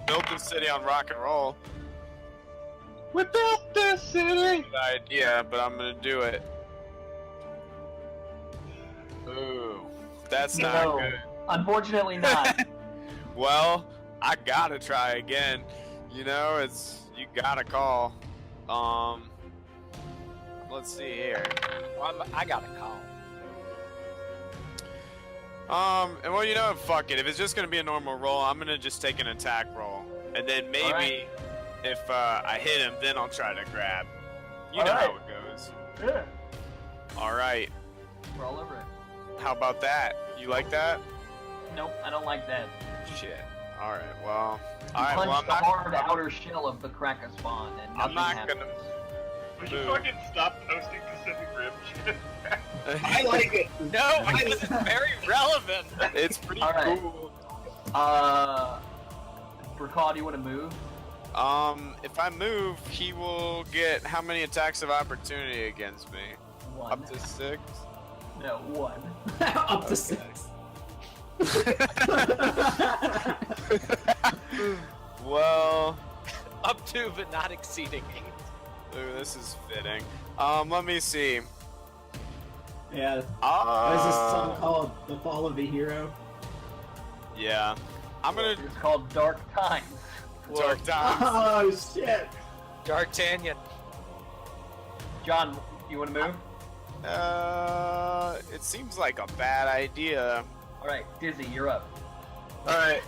built the city on rock and roll. We built this city! Good idea, but I'm gonna do it. Ooh, that's not No. good. Unfortunately not. Well, I gotta try again. You know, you gotta call. Let's see here. I got a call. And well, you know, fuck it. If it's just gonna be a normal roll, I'm gonna just take an attack roll, and then maybe Alright. if I hit him, then I'll try to grab. You know Alright. how it goes. Yeah. All right. We're all over it. How about that? You like that? Nope, I don't like that. Shit. All right. Well. You All right. Well, punched I'm the not. hard outer shell of the Kraken spawn, and I'm nothing not happened. gonna. Would you Move. fucking stop posting Pacific Rim shit? I like it. No, it's very relevant. It's pretty Alright. cool. Recall, do you want to move? If I move, he will get how many attacks of opportunity against me? 1. Up to 6. No, 1. Up to 6. Well, Up to, but not exceeding 8. ooh, this is fitting. Let me see. Yeah. There's this song called "The Fall of the Hero." Yeah. I'm gonna It's called Dark Times. dark times. Oh shit! D'Artagnan. John, you want to move? It seems like a bad idea. Alright, Dizzy, you're up. All right.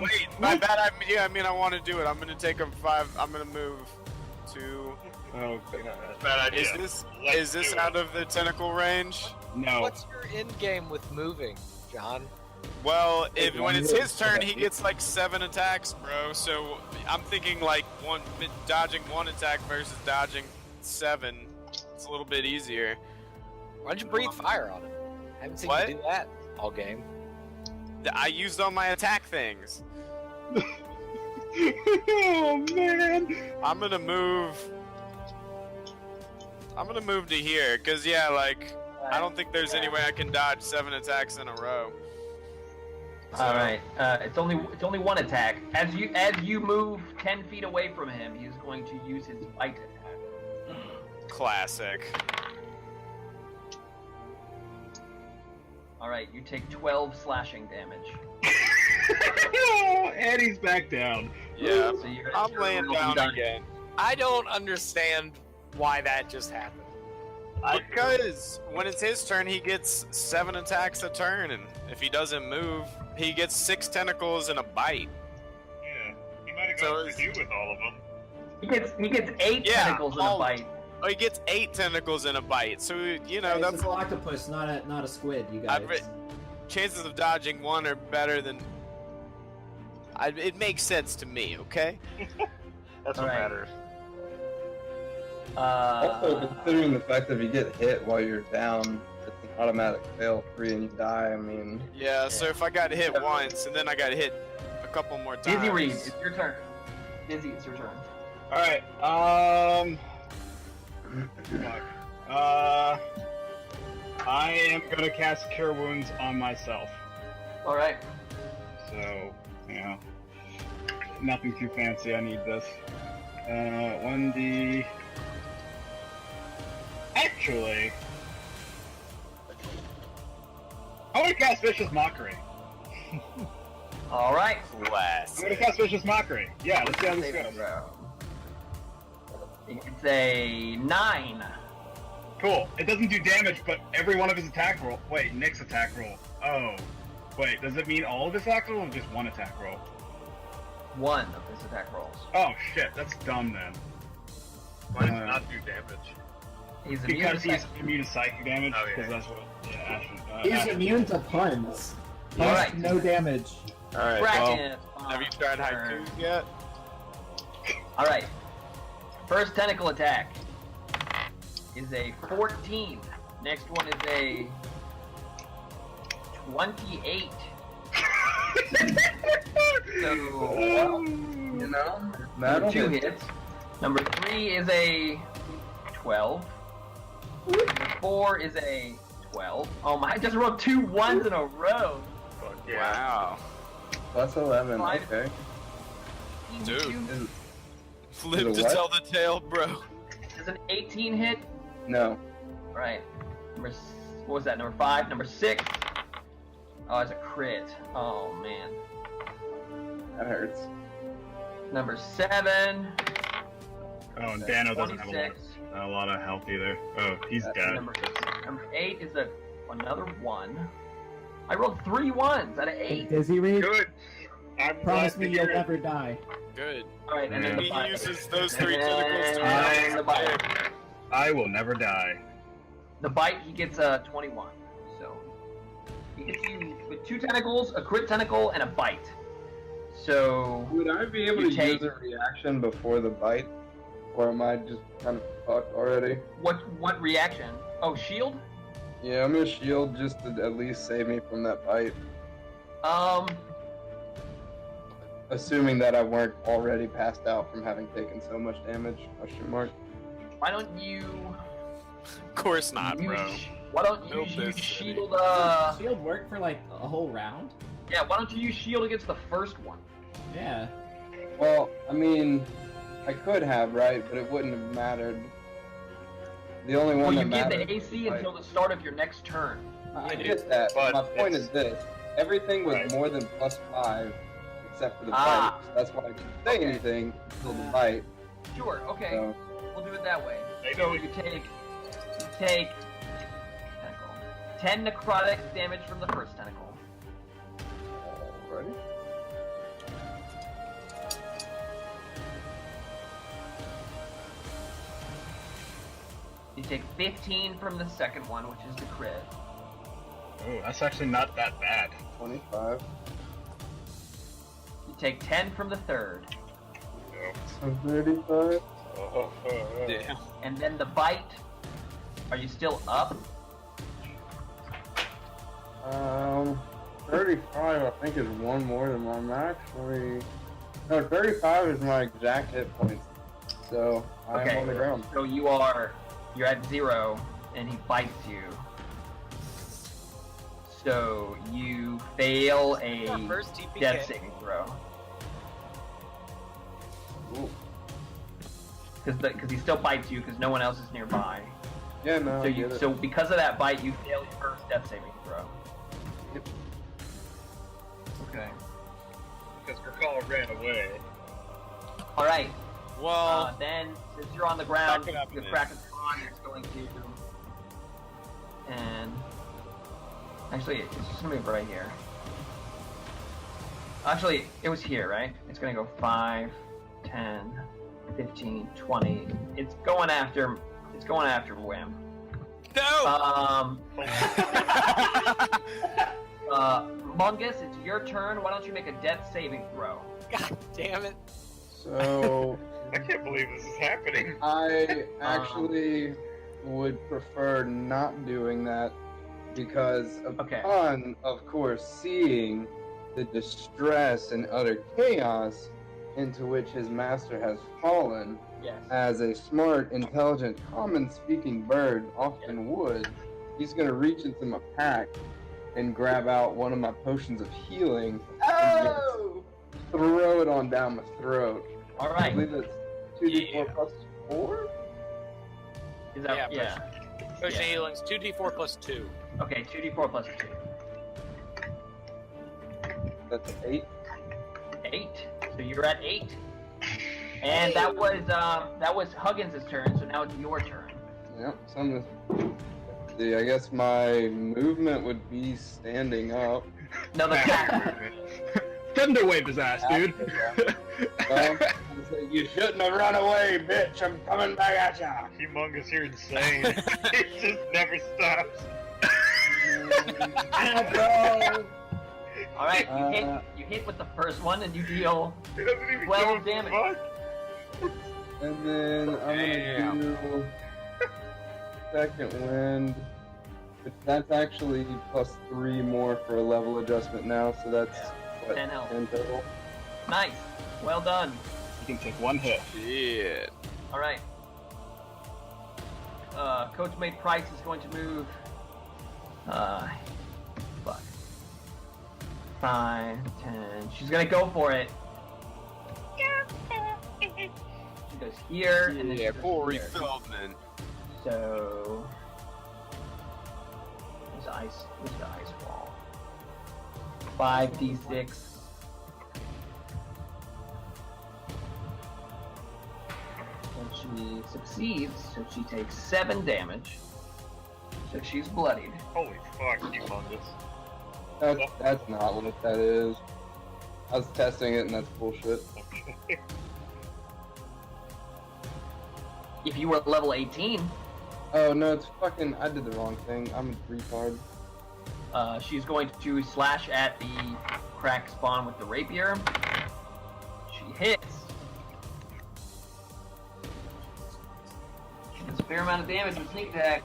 Wait, my bad idea. I mean, I want to do it. I'm gonna take him 5. I'm gonna move to. Oh, Bad idea. Is this do out it. of the tentacle range? no. What's your end game with moving, John? Well, Hey, when it's one his turn, move. he gets like 7 attacks, bro. So I'm thinking like dodging 1 attack versus dodging 7. It's a little bit easier. Why don't you breathe fire on him? I haven't seen What? you do that all game. I used all my attack things. Oh man! I'm gonna move to here, cause yeah, like I don't think there's any way I can dodge 7 attacks in a row. All right. It's only one attack. As you move 10 feet away from him, he's going to use his bite attack. Classic. All right. You take 12 slashing damage. And he's back down. Yeah, So you're I'm laying down again. I don't understand why that just happened. Because when it's his turn, he gets 7 attacks a turn, and if he doesn't move, he gets 6 tentacles and a bite. Yeah, he might have gone for you with all of them. He gets 8 tentacles in a bite. Oh, he gets 8 tentacles in a bite. So you know It's that's an octopus, not a squid. You guys. chances of dodging 1 are better than. It makes sense to me. Okay. That's what matters. Also, considering the fact that if you get hit while you're down, it's an automatic fail free and you die, I mean... Yeah, so if I got hit once and then I got hit a couple more times... Dizzy Reed, it's your turn. Dizzy, it's your turn. Alright, I am gonna cast Cure Wounds on myself. Alright. So, nothing too fancy, I need this. 1d... Actually... I want to cast Vicious Mockery. Alright. I'm gonna cast Vicious Mockery. Yeah, let's see how this goes. It's a 9. Cool. It doesn't do damage, but every one of his attack roll... Wait, Nick's attack roll. Oh. Wait, does it mean all of his attack roll or just one attack roll? One of his attack rolls. Oh shit, that's dumb then. Why does it not do damage? He's because he's immune to psychic damage. Oh, yeah. Because that's what. Yeah, He's Ashen. immune to puns. He All has right. no damage. Alright, Bracken. well, have you tried haikus yet? Alright. First tentacle attack is a 14. Next one is a 28. So, You know? That'll 2 hit. hits. Number 3 is a 12. Number 4 is a 12. Oh my, I just rolled 2 1s in a row. Wow. Plus 11, Five. okay. Dude. Is Live it to what? tell the tale, bro. Is an 18 hit? No. Right. What was that? Number 5? Number 6? Oh, it's a crit. Oh man. That hurts. Number 7. Oh, and Dano doesn't have 26. a lot of health either. Oh, he's dead. Number 8 is another 1. I rolled 3 1s out of 8. Dizzy Reed, Good. I'm promise glad me to you'll hear it. never die. Good. Alright, and then Maybe the he bite. uses those 3 tentacles to And the bite. I will never die. The bite, he gets a 21. So he hits you with 2 tentacles, a crit tentacle, and a bite. So Would I be able You to take- use a reaction before the bite? Or am I just kind of fucked already? what reaction? Oh, shield? Yeah, I'm gonna shield just to at least save me from that bite. Assuming that I weren't already passed out from having taken so much damage, question mark. Why don't you Of course not, bro. Why don't you Build use this city. shield? Shield work for like a whole round? Yeah. Why don't you use shield against the first one? Yeah. Well, I mean, I could have, right? But it wouldn't have mattered. The only Well, one you that get mattered. the AC until the start of your next turn. I get that, but but my point it's- is this. Everything was Right. more than +5, except for the Ah. bite. So that's why I didn't say anything until the bite. Sure. Okay. So, We'll do it that way. They So know you take 10 necrotic damage from the first tentacle. alrighty. You take 15 from the second one, which is the crit. Oh, that's actually not that bad. 25. You take 10 from the third, So 35. Damn. and then the bite. Are you still up? 35 I think is one more than I'm actually... No, 35 is my exact hit points. So, I am on the ground. So you're at 0, and he bites you. So you fail a Our first TPK. death saving throw. Because he still bites you because no one else is nearby. Yeah, no, So I get it. so because of that bite, you fail your first death saving throw. Yep. Okay. Because Grakala ran away. All right. Well, Then since you're on the ground, Back it up, your man. Kraken's on. It's going to. And actually, it's just gonna move right here. Actually, it was here, right? It's gonna go 5, 10, 15, 20. It's going after Wham. no. Mungus, it's your turn. Why don't you make a death saving throw? God damn it. So I can't believe this is happening. I actually would prefer not doing that because upon, of course, seeing the distress and utter chaos into which his master has fallen, Yes. as a smart, intelligent, common-speaking bird often would, he's going to reach into my pack and grab out one of my potions of healing and just throw it on down my throat. All I right. believe it's 2d4 plus 4? Is that Yeah, Potion Yeah. healing's 2d4 plus 2. Okay, 2d4 plus 2. That's 8. 8. So you're at 8. And that was Huggins' turn, so now it's your turn. Yep, so I'm gonna see, I guess my movement would be standing up. No, the cat. Thunder wave his ass, dude. Well, you shouldn't have run away, bitch. I'm coming back at ya. Humongous, you're insane. It just never stops. All right, you hit with the first one, and you deal It doesn't even 12 give a damage. fuck. And then I'm gonna do second wind. But that's actually plus 3 more for a level adjustment now, so that's what, 10 health. 10 total. Nice. Well done. You can take one hit. Shit. All right. Coach Mate Price is going to move. Fuck. 5, 10. She's gonna go for it. She goes here, and then she Yeah, goes Corey here. Feldman. So there's the ice wall. 5d6. And she succeeds, so she takes 7 damage. So she's bloodied. Holy fuck, humongous. That's not what that is. I was testing it and that's bullshit. Okay. If you were level 18, Oh no, it's fucking, I did the wrong thing. I'm a retard. she's going to slash at the crack spawn with the rapier. She hits. She does a fair amount of damage with sneak attack.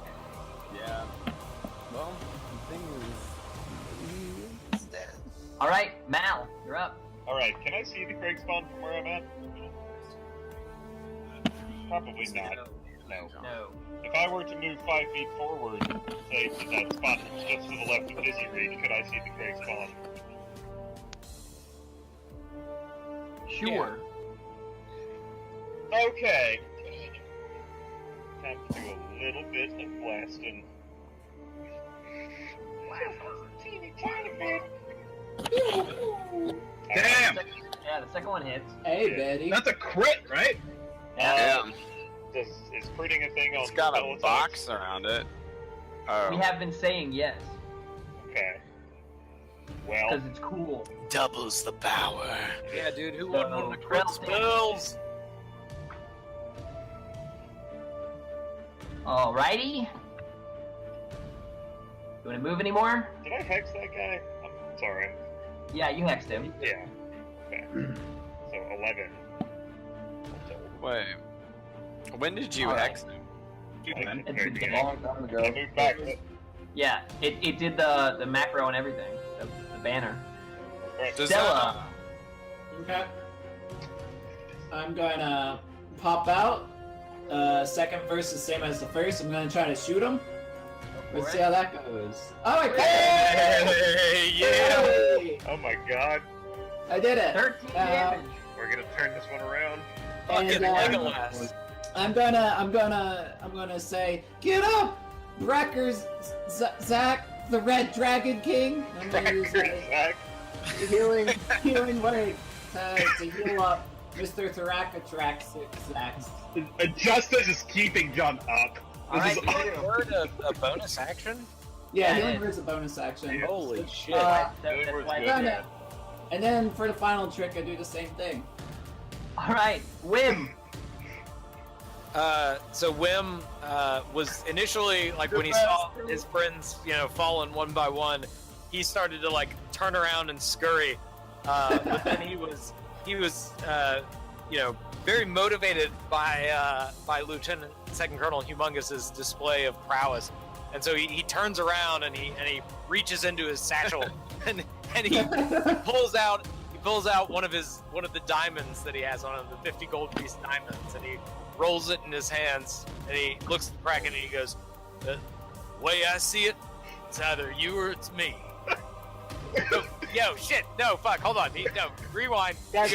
Yeah. Well, the thing is, he's dead. All right, Mal, you're up. Alright, can I see the Craig spawn from where I'm at? Probably not. No. No. If I were to move 5 feet forward, say to that spot that's just to the left of Dizzy Reach, could I see the Craig spawn? Sure. Okay. Time to do a little bit of blasting. Teeny tiny bit. Damn! Yeah, the second one hits. Hey, Betty. That's a crit, right? Yeah. Is critting a thing on It's got spell a attacks? box around it. Oh. We have been saying yes, Okay. Well, because it's cool. Doubles the power. Yeah, dude, who So, wouldn't want to crit 12 spells? Alrighty. You want to move anymore? did I hex that guy? I'm sorry. Yeah, you hexed him. Yeah. Okay. So 11. Wait. When did you Alright. hex him? At the A beginning. long time ago. I moved back. Yeah, it did the macro and everything. The banner. Right. Does Stella. Okay. I'm gonna pop out. Second verse is same as the first. I'm gonna try to shoot him. Let's see how that goes. Oh, I Hey, yeah. Hey! Oh my god. I did it. 13 damage. We're gonna turn this one around. Fucking And, Legolas. I'm gonna say, get up, Breckers, Zach, the Red Dragon King. I'm gonna use Zach. healing word to heal up Mr. Thracatrax Zach. Justice is keeping John up. All right, This you is- do. Word a bonus action? Yeah, Yeah, healing yeah. word's a bonus action. Holy shit. That's Healing why word's I good, did yeah. it. And then for the final trick, I do the same thing. All right, Wim. So Wim was initially like when he saw his friends, falling one by one, he started to like turn around and scurry. But then he was very motivated by Lieutenant Second Colonel Humongous's display of prowess, and so he turns around and he reaches into his satchel and he pulls out one of the diamonds that he has on him, the 50 gold piece diamonds, and he rolls it in his hands, and he looks at the Kraken and he goes, "The way I see it, it's either you or it's me." Yo, shit, no, fuck, hold on, no, rewind. He goes,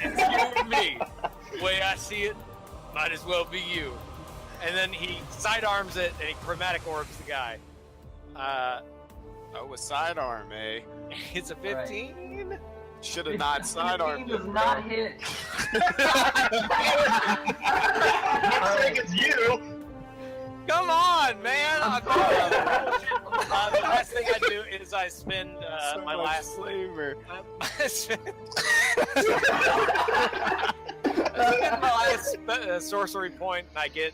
"It's you or me. The way I see it, might as well be you." And then he sidearms it and he chromatic orbs the guy. Oh, a sidearm, eh? It's a 15. Should have not sidearmed does him. not hit. I think it's you. Come on, man! I'm The last thing I do is I spend So my much last flavor. I spend my last sorcery point, and I get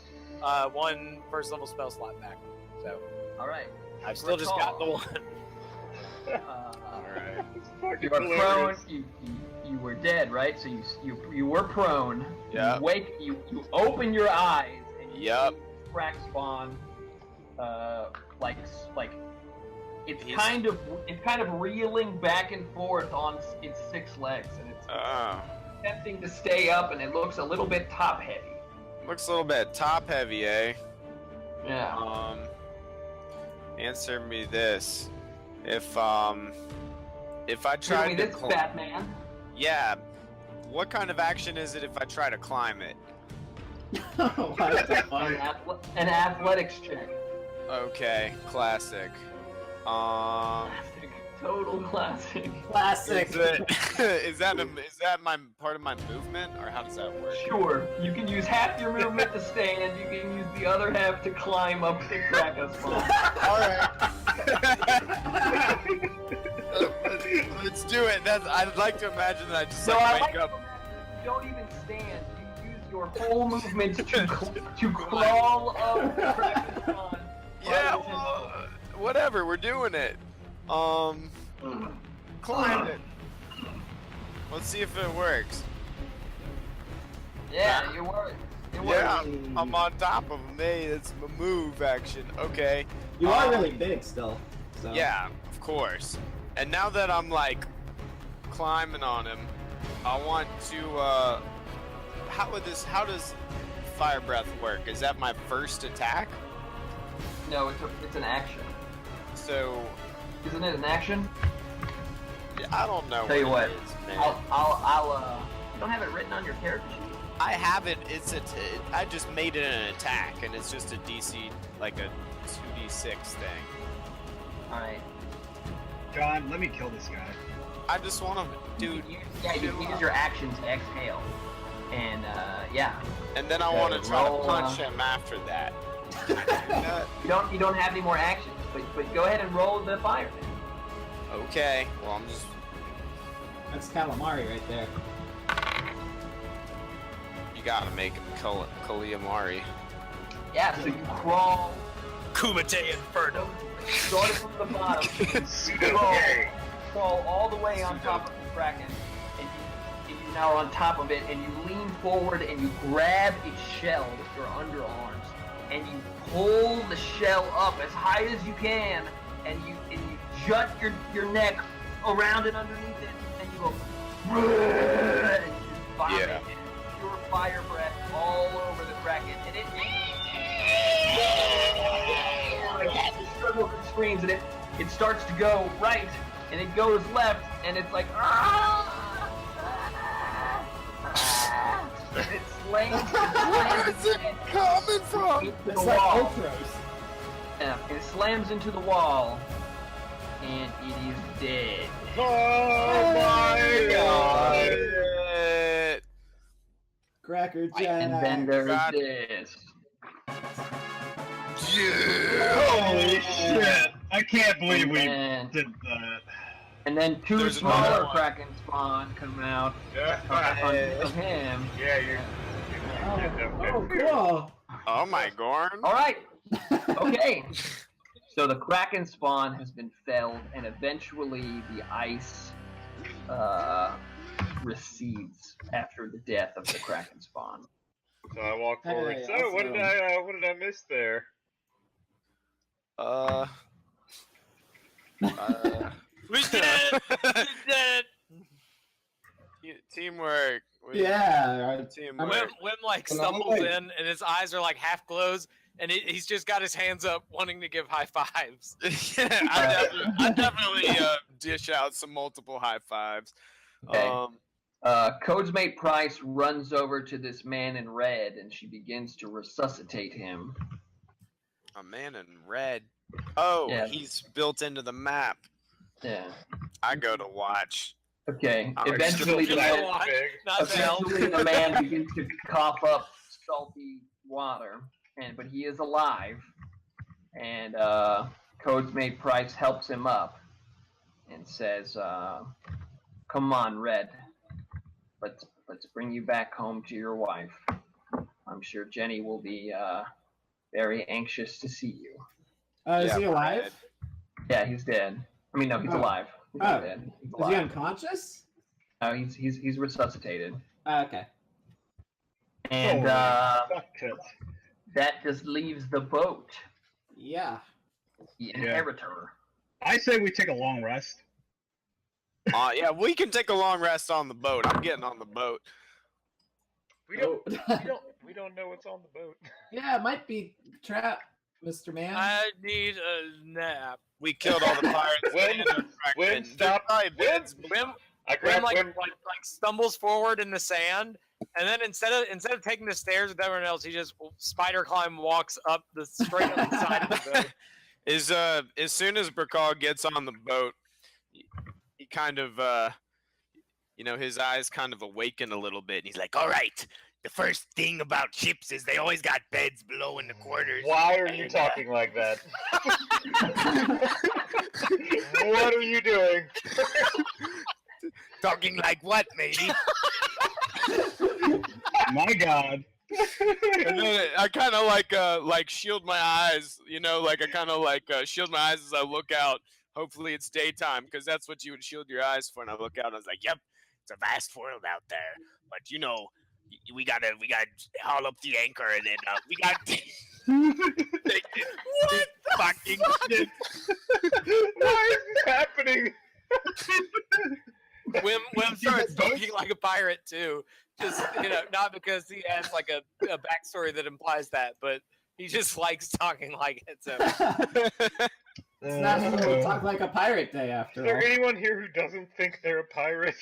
one first level spell slot back. So All right. I've still just got the one. All right. You are prone. You were dead, right? So you were prone. Yeah. You wake. You open your eyes and you Yep. see crack spawn. Like it's He's- kind of reeling back and forth on its 6 legs, and it's Oh. attempting to stay up, and it looks a little bit top heavy. Looks a little bit top heavy, eh? Yeah. Answer me this. If I tried to this Batman. yeah, what kind of action is it if I try to climb it? What the fuck? An athletics check. Okay, classic. Classic. Total classic. Classic. Is that my part of my movement, or how does that work? Sure. You can use half your movement to stand. You can use the other half to climb up the crack a spawn. All right. Let's do it. I'd like to imagine that I just So I wake like up. to imagine you don't even stand. You use your whole movement to crawl up the crack a spawn. Yeah, well, whatever. We're doing it. Climb it. Let's see if it works. Yeah, you work. It works. Yeah, I'm on top of him. Hey, it's a move action. Okay. You are really big still. So. Yeah, of course. And now that I'm like climbing on him, I want to. How does fire breath work? Is that my first attack? No, it's an action. So Isn't it an action? yeah, I don't know. Tell you what, it is, man. I'll you don't have it written on your character sheet? I have it. I just made it an attack, and it's just a DC, like a 2d6 thing. Alright. John, let me kill this guy. I just want to, dude. You can use your action to exhale. And, yeah. And then I Okay, want to try to roll, punch him after that. You don't have any more actions, but go ahead and roll the fire. Okay. Well, I'm just. That's calamari right there. You gotta make him Kaliamari. Yeah, so you crawl, Kumite Inferno. starting from the bottom, crawl all the way on top of the Kraken, and you now on top of it, and you lean forward and you grab its shell with your underarms, and you pull the shell up as high as you can, and you jut your neck around and underneath it, and you go, and you just vomit Yeah. pure fire breath all over the Kraken, and it screams, and it starts to go right, and it goes left, and it's like, it slams. Where is it coming from? Into the It's like wall. Ultros. Yeah, it slams into the wall, and it is dead. Oh my god! Cracker Jack. And then there's God. this. Holy shit! I can't believe we And, did that. and then two There's smaller another one. Kraken spawn come out Yeah, of him. you're Oh, cool. Oh my Gorn. All right. Okay. So the Kraken spawn has been felled, and eventually the ice recedes after the death of the Kraken spawn. So I walk forward. Hey, So what awesome. did I miss there? We did it! We did it! Teamwork. Yeah. Teamwork. Wim like stumbles in, and his eyes are like half closed, and he's just got his hands up, wanting to give high fives. Yeah, I definitely dish out some multiple high fives. Okay. Codesmate Price runs over to this man in red, and she begins to resuscitate him. A man in red. Oh, Yeah. he's built into the map. Yeah. I go to watch. Okay. I'm Eventually, the Just man, to watch, big. not to help. eventually the man begins to cough up salty water, but he is alive. And Codesmate Price helps him up and says, "Come on, Red. Let's bring you back home to your wife. I'm sure Jenny will be very anxious to see you." Is he alive? Red. Yeah, he's dead. I mean, no, he's Oh. alive. He's not dead. He's Is alive. he unconscious? No, he's resuscitated. Okay. And Fuck it. that just leaves the boat, Yeah. the inheritor. I say we take a long rest. Yeah, we can take a long rest on the boat. I'm getting on the boat. We don't know what's on the boat. Yeah, it might be trap, Mr. Man. I need a nap. We killed all the pirates. Wim, and the Kraken. Wim, stop. There's probably beds. Wim I grabbed like Wim. stumbles forward in the sand, and then instead of taking the stairs with everyone else, he just spider climb walks up the straight up the side of the boat. As soon as Brakal gets on the boat, he kind of his eyes kind of awaken a little bit, and he's like, "All right, the first thing about ships is they always got beds below in the quarters." Why are you talking like that? What are you doing? Talking like what, matey? My God. And then I kind of like shield my eyes, like I kind of shield my eyes as I look out. Hopefully it's daytime, because that's what you would shield your eyes for. And I look out and I was like, "Yep, it's a vast world out there, but we gotta haul up the anchor, and then we got what fucking shit." Why is this happening? Wim starts talking like a pirate too. Just not because he has like a backstory that implies that, but he just likes talking like it. So It's National Talk Like a Pirate Day, Is after there all. anyone here who doesn't think they're a pirate?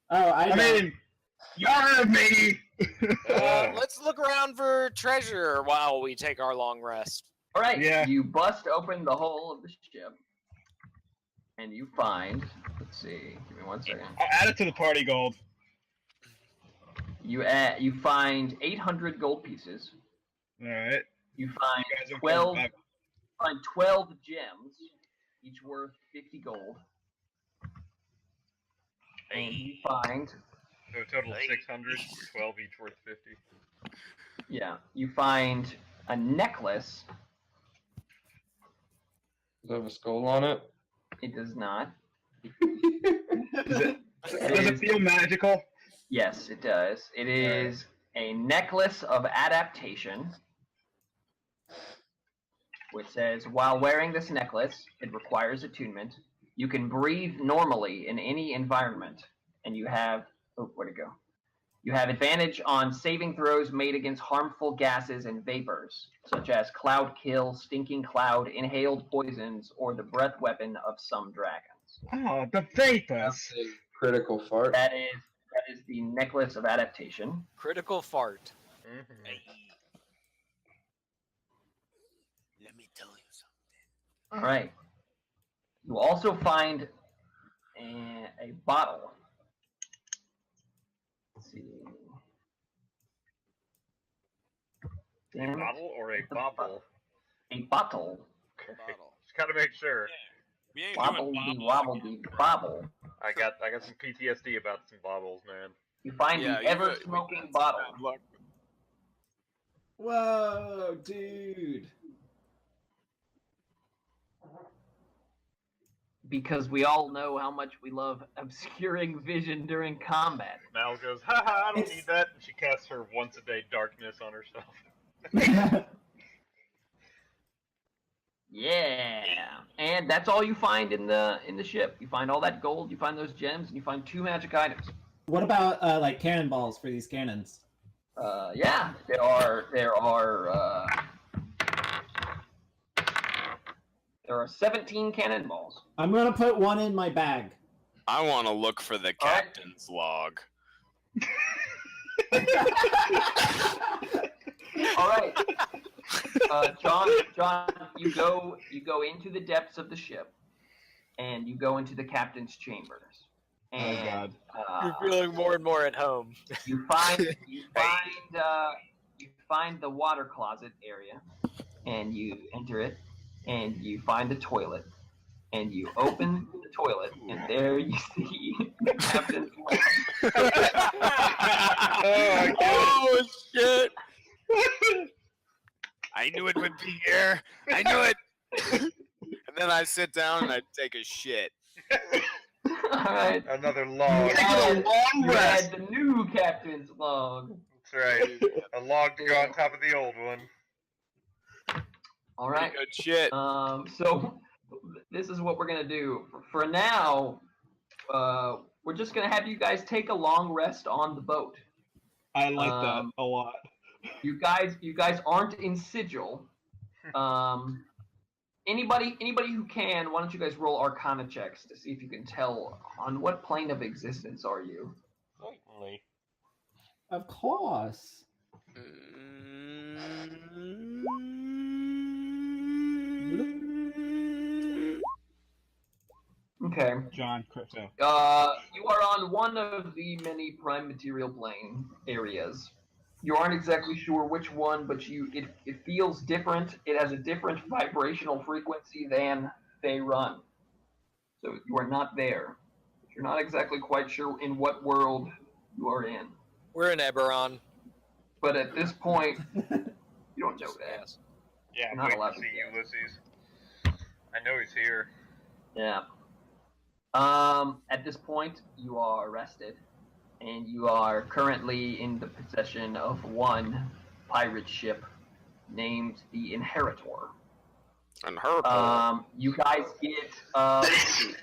Oh, I know. mean, yar, matey. let's look around for treasure while we take our long rest. All right. Yeah. You bust open the hull of the ship, and you find. Let's see. Give me 1 second. I'll add it to the party gold. You find 800 gold pieces. All right. You find You guys are 12. back. Find 12 gems, each worth 50 gold. And you find, So a total of 600, 12 each worth 50. you find a necklace. Does it have a skull on it? It does not. Does it feel magical? Yes, it does. It is a necklace of adaptation, which says, while wearing this necklace, it requires attunement. You can breathe normally in any environment, and you have, where'd it go? You have advantage on saving throws made against harmful gases and vapors, such as Cloud Kill, Stinking Cloud, Inhaled Poisons, or the breath weapon of some dragons. Oh, the vapors. Critical fart. That is the Necklace of Adaptation. Critical fart. Mhm. Hey. Let me tell you something. All right. You also find a bottle. Let's see. A Damn it. bottle or a bobble? A bottle. Okay. Bottle. Just gotta make sure. We ain't Wobble doing de bobbles wobble again, de bro. bobble. I got some PTSD about some bobbles, man. You find Yeah, the you ever got- we smoking got some bottle. bad luck. Whoa, dude. Because we all know how much we love obscuring vision during combat. Mal goes, haha, I don't It's- need that. And she casts her once a day darkness on herself. Yeah, and that's all you find in the ship. You find all that gold, you find those gems, and you find 2 magic items. What about like cannonballs for these cannons? Yeah, there are 17 cannonballs. I'm gonna put one in my bag. I want to look for the All right. captain's log. All right, John, you go into the depths of the ship, and you go into the captain's chambers. And, You're feeling more and more at home. You find the water closet area, and you enter it, and you find the toilet, and you open the toilet, and there you see the captain's log. Oh shit! I knew it would be here. I knew it. And then I sit down and I take a shit. All right. Another log. You had, a long you had the new captain's log. That's right. A log to go on top of the old one. All right. Good shit. So this is what we're gonna do. For now, we're just gonna have you guys take a long rest on the boat. I like that a lot. You guys aren't in Sigil. Anybody who can, why don't you guys roll Arcana checks to see if you can tell on what plane of existence are you? Certainly. Of course. Okay. John Crypto. You are on one of the many prime material plane areas. You aren't exactly sure which one, but it feels different. It has a different vibrational frequency than they run. So you are not there. You're not exactly quite sure in what world you are in. We're in Eberron. But at this point, you don't know that. Yes. Yeah, I'm Not waiting allowed to to see guess. Ulysses. I know he's here. Yeah. At this point, you are arrested, and you are currently in the possession of one pirate ship named the Inheritor. And her. You guys get. Let's see.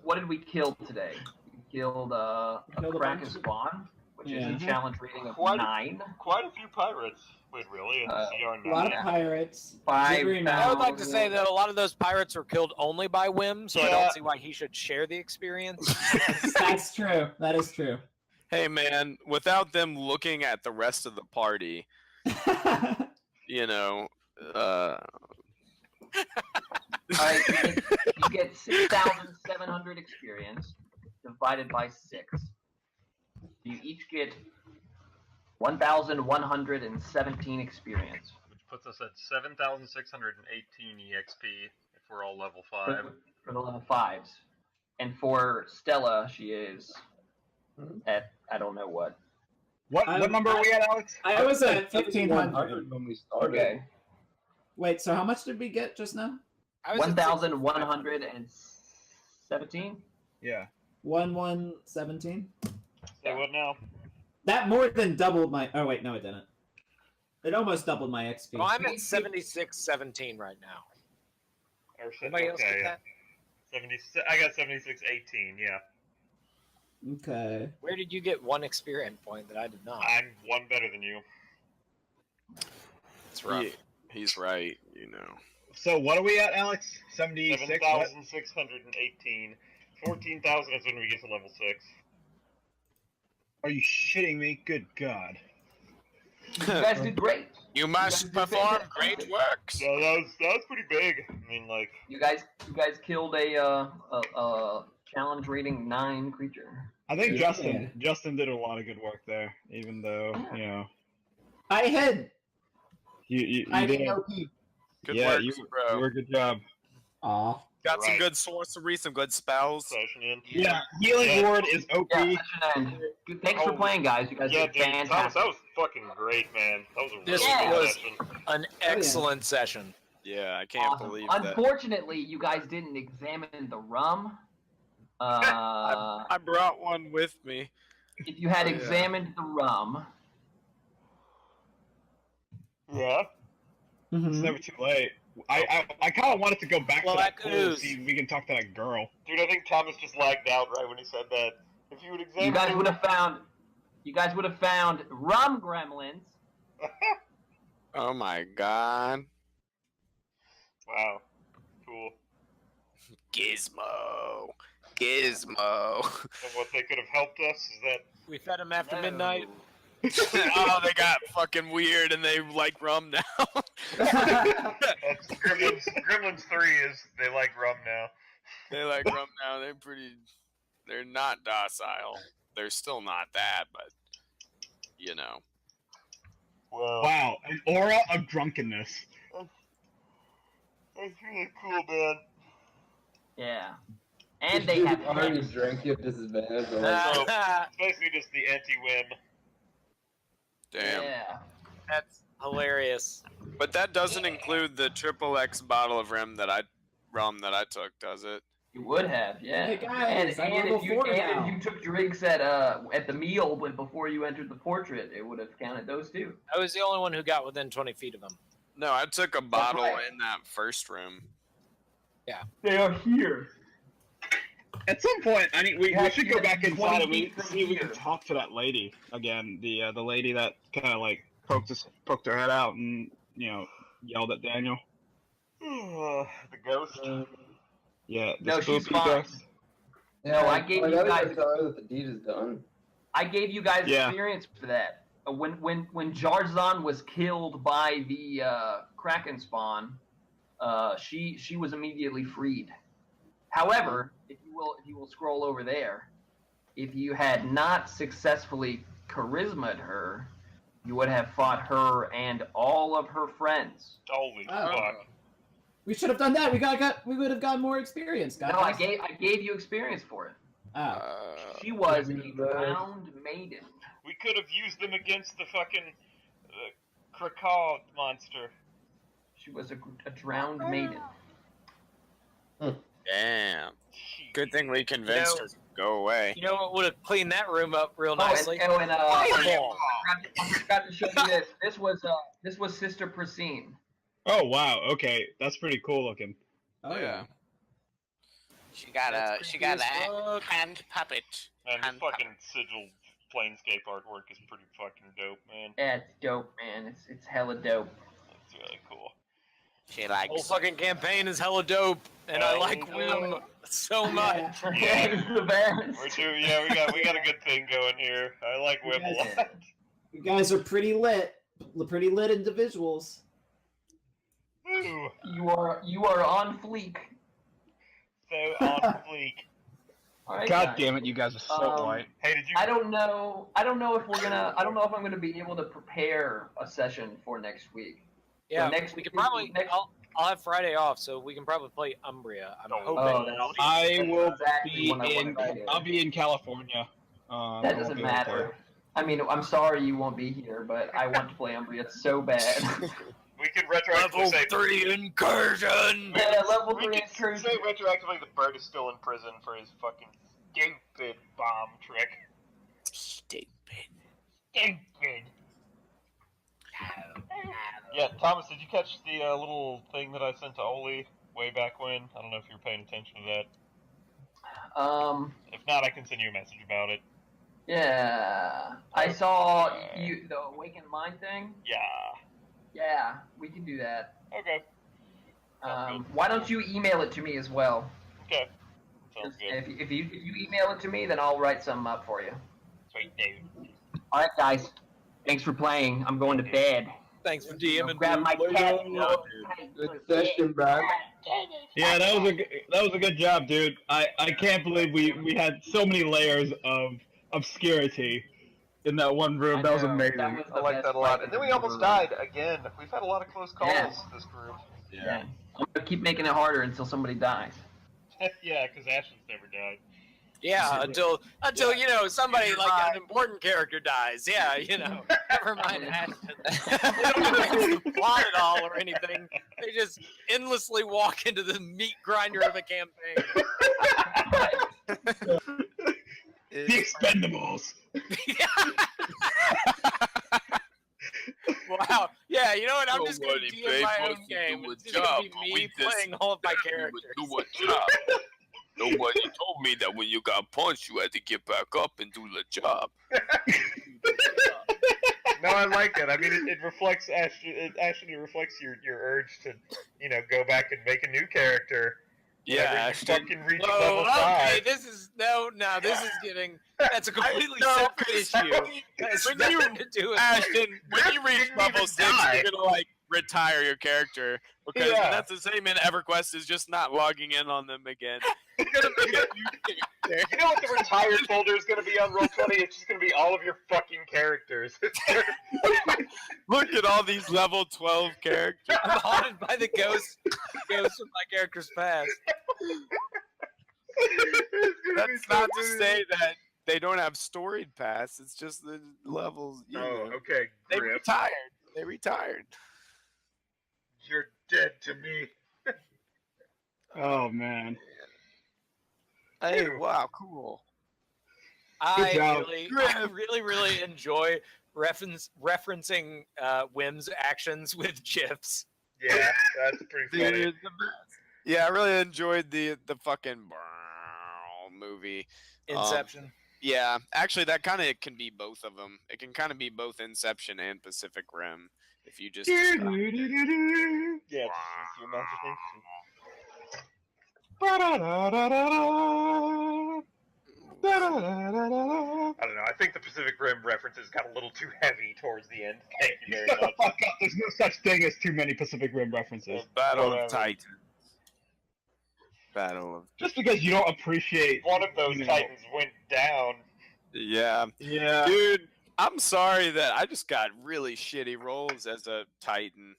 What did we kill today? We killed a Killed a Kraken bunch. Spawn, which Yeah. is a challenge rating of Quite a- 9. Quite a few pirates. Wait, really? It's CR9. A lot of pirates. 5. Jiggery I would like to mouth. say that a lot of those pirates were killed only by whim, so I Yeah. don't see why he should share the experience. That's true. That is true. Hey man, without them looking at the rest of the party, you know, Alright, you get 6,700 experience divided by 6. You each get 1,117 experience. Which puts us at 7,618 EXP if we're all level 5. For the level 5s. And for Stella, she is at, I don't know what. What number are we at, Alex? I was at 1,500. when we started. Okay. Wait, so how much did we get just now? I was at 1,117? Yeah. 1,117. Say what now? That more than doubled my. Oh wait, no, it didn't. It almost doubled my XP. Well, I'm at 7617 right now. Or Anybody else get yeah. that? 76. I got 7618. Yeah. Okay. Where did you get 1 experience point that I did not? I'm one better than you. It's rough. He's right, you know. So what are we at, Alex? 76? 7,618. 14,000 is when we get to level 6. Are you shitting me? Good God. You guys did great. You must did perform fantastic. great works. Yeah, that was pretty big. I mean, like, You guys killed a challenge rating 9 creature. I think Yeah. Justin did a lot of good work there, even though, you know, I hid. you I did. didn't know. Good Yeah, work, you bro. were a good job. Aw. Got some Right. good sorcery, some good spells. session in. Yeah, Healing Yeah. Ward is OP. Yeah, session end. Good, thanks for playing, guys. You guys Yeah, did dude, Thomas, fantastic. that was fucking great, man. That was a This really good was session. an excellent session. Yeah, I can't Awesome. believe that. Unfortunately, you guys didn't examine the rum. I brought one with me. If you had Oh, yeah. examined the rum, Yeah. It's never too late. I kind of wanted to go back to that Black pool ooze. see if we can talk to that girl. Dude, I think Thomas just lagged out right when he said that. If you would examine you guys would have found rum gremlins. Oh my god. Cool. Gizmo. And what they could have helped us is that We fed him after midnight. Oh, they got fucking weird and they like rum now. that's Gremlins 3 is they like rum now. They like rum now. They're not docile. They're still not that, but you know. Well, Wow, an aura of drunkenness. that's really cool, man. Yeah. And If they you have already heads. drank, you have disadvantage. So, it's basically just the anti-whim. Damn. Yeah. That's hilarious. But that doesn't include the triple X bottle of rum that I took, does it? You would have, yeah. Hey, guys, I wanna go forward now. if you took drinks at the meal before you entered the portrait, it would have counted those too. I was the only one who got within 20 feet of him. No, I took a bottle right. in that first room. They are here. At some point, we Yeah, should go yeah, back inside 20 and feet from see if we can here. talk to that lady again. The lady that kind of like poked her head out and yelled at Daniel. The ghost. Yeah. The No, she's spooky fine. ghost. No, I gave you gotta guys- tell her that the deed is done. I gave you guys Yeah. experience for that. When Jarzan was killed by the Kraken spawn, she was immediately freed. However, if you will scroll over there, if you had not successfully charisma'd her, you would have fought her and all of her friends. Holy Oh. fuck. We should have done that. We would have gotten more experience, guys. No, I gave you experience for it. Oh. She was a drowned maiden. We could have used them against the fucking Krakow monster. She was a drowned maiden. Damn. Good thing we convinced her to go away. You know what would have cleaned that room up real nicely? I forgot to show you this. This was Sister Priscine. Oh wow. Okay, that's pretty cool looking. Oh yeah. She got a hand puppet. Man, this Hand fucking Sigil Planescape artwork is pretty fucking dope, man. Yeah, it's dope, man. It's hella dope. It's really cool. She The likes. whole fucking campaign is hella dope, and I like Wim so much. Yeah. He's the best. We got a good thing going here. I like Whip a lot. You guys are pretty lit individuals. Ooh, You are on fleek. so on fleek. All right, God guys. damn it, you guys are so white. Hey, did you? I don't know if I'm gonna be able to prepare a session for next week. Yeah, next we could week- probably. next- I'll have Friday off, so we can probably play Umbria. I'm Oh, hoping. that's- I will exactly be what I in. wanted to do. I'll be in California. That I won't doesn't be able to matter. I mean, I'm sorry you won't be here, but I want to play Umbria so bad. We could retroactively say. 3 incursion. Yeah, level We 3 could incursion. say retroactively the bird is still in prison for his fucking stupid bomb trick. Stupid. Stupid. Yeah, Thomas, did you catch the little thing that I sent to Oli way back when? I don't know if you're paying attention to If not, I can send you a message about it. Yeah. I saw the Awakened Mind thing. Yeah. Yeah, we can do that. Okay. Sounds good. Why don't you email it to me as well? Okay. Sounds good. If you email it to me, then I'll write something up for you. Sweet, dude. All right, guys. Thanks for playing. I'm going to bed. Thanks for DMing. Grab my dude. cat. Good session, Brad. Yeah, that was a good job, dude. I can't believe we had so many layers of obscurity in that one room. That was amazing. I like that a lot. And then we almost died again. We've had a lot of close calls, Yeah. this group. Yeah. I'm gonna keep making it harder until somebody dies. Yeah, because Ashton's never died. Yeah, until somebody like an important character dies. Yeah, never mind Ashton. They don't advance the plot at all or anything. They just endlessly walk into the meat grinder of a campaign. The Expendables. Wow. Yeah, you know what? I'm just going to Nobody DM paid my for own us to game. do a It's just going to job. be We me just playing all of my characters. Do a job. Nobody told me that when you got punched, you had to get back up and do the job. No, I like it. I mean, it reflects Ashton. It actually reflects your urge to, go back and make a new character. Yeah, whenever you Ashton. fucking reach Whoa, level okay, 5. this is this is getting that's a completely separate issue. That's When you- nothing to do with Ashton, when you reach didn't level even 6, die. you're gonna retire your character because Yeah. that's the same in EverQuest is just not logging in on them again. You're gonna be a new character. You know what the retired folder is going to be on Roll20? It's just going to be all of your fucking characters. Look at all these level 12 characters. I'm haunted by the ghosts of my character's past. That's not to say that they don't have storied pass. It's just the levels. Oh, okay, They Griff. retired. They retired. You're dead to me. Oh man. Hey, wow, cool. I job. really enjoy referencing Whim's actions with GIFs. Yeah, that's pretty Dude, funny. it's the best. Yeah, I really enjoyed the fucking movie. Inception. Yeah, actually, that kind of can be both of them. It can kind of be both Inception and Pacific Rim if you just. Yeah, it's your imagination. I don't know. I think the Pacific Rim references got a little too heavy towards the end. Thank you very Shut the much. fuck up. There's no such thing as too many Pacific Rim references. Battle Whatever. of Titans. Battle of. Just because you don't appreciate One of those you know. titans went down. Yeah. Yeah. Dude, I'm sorry that I just got really shitty rolls as a Titan,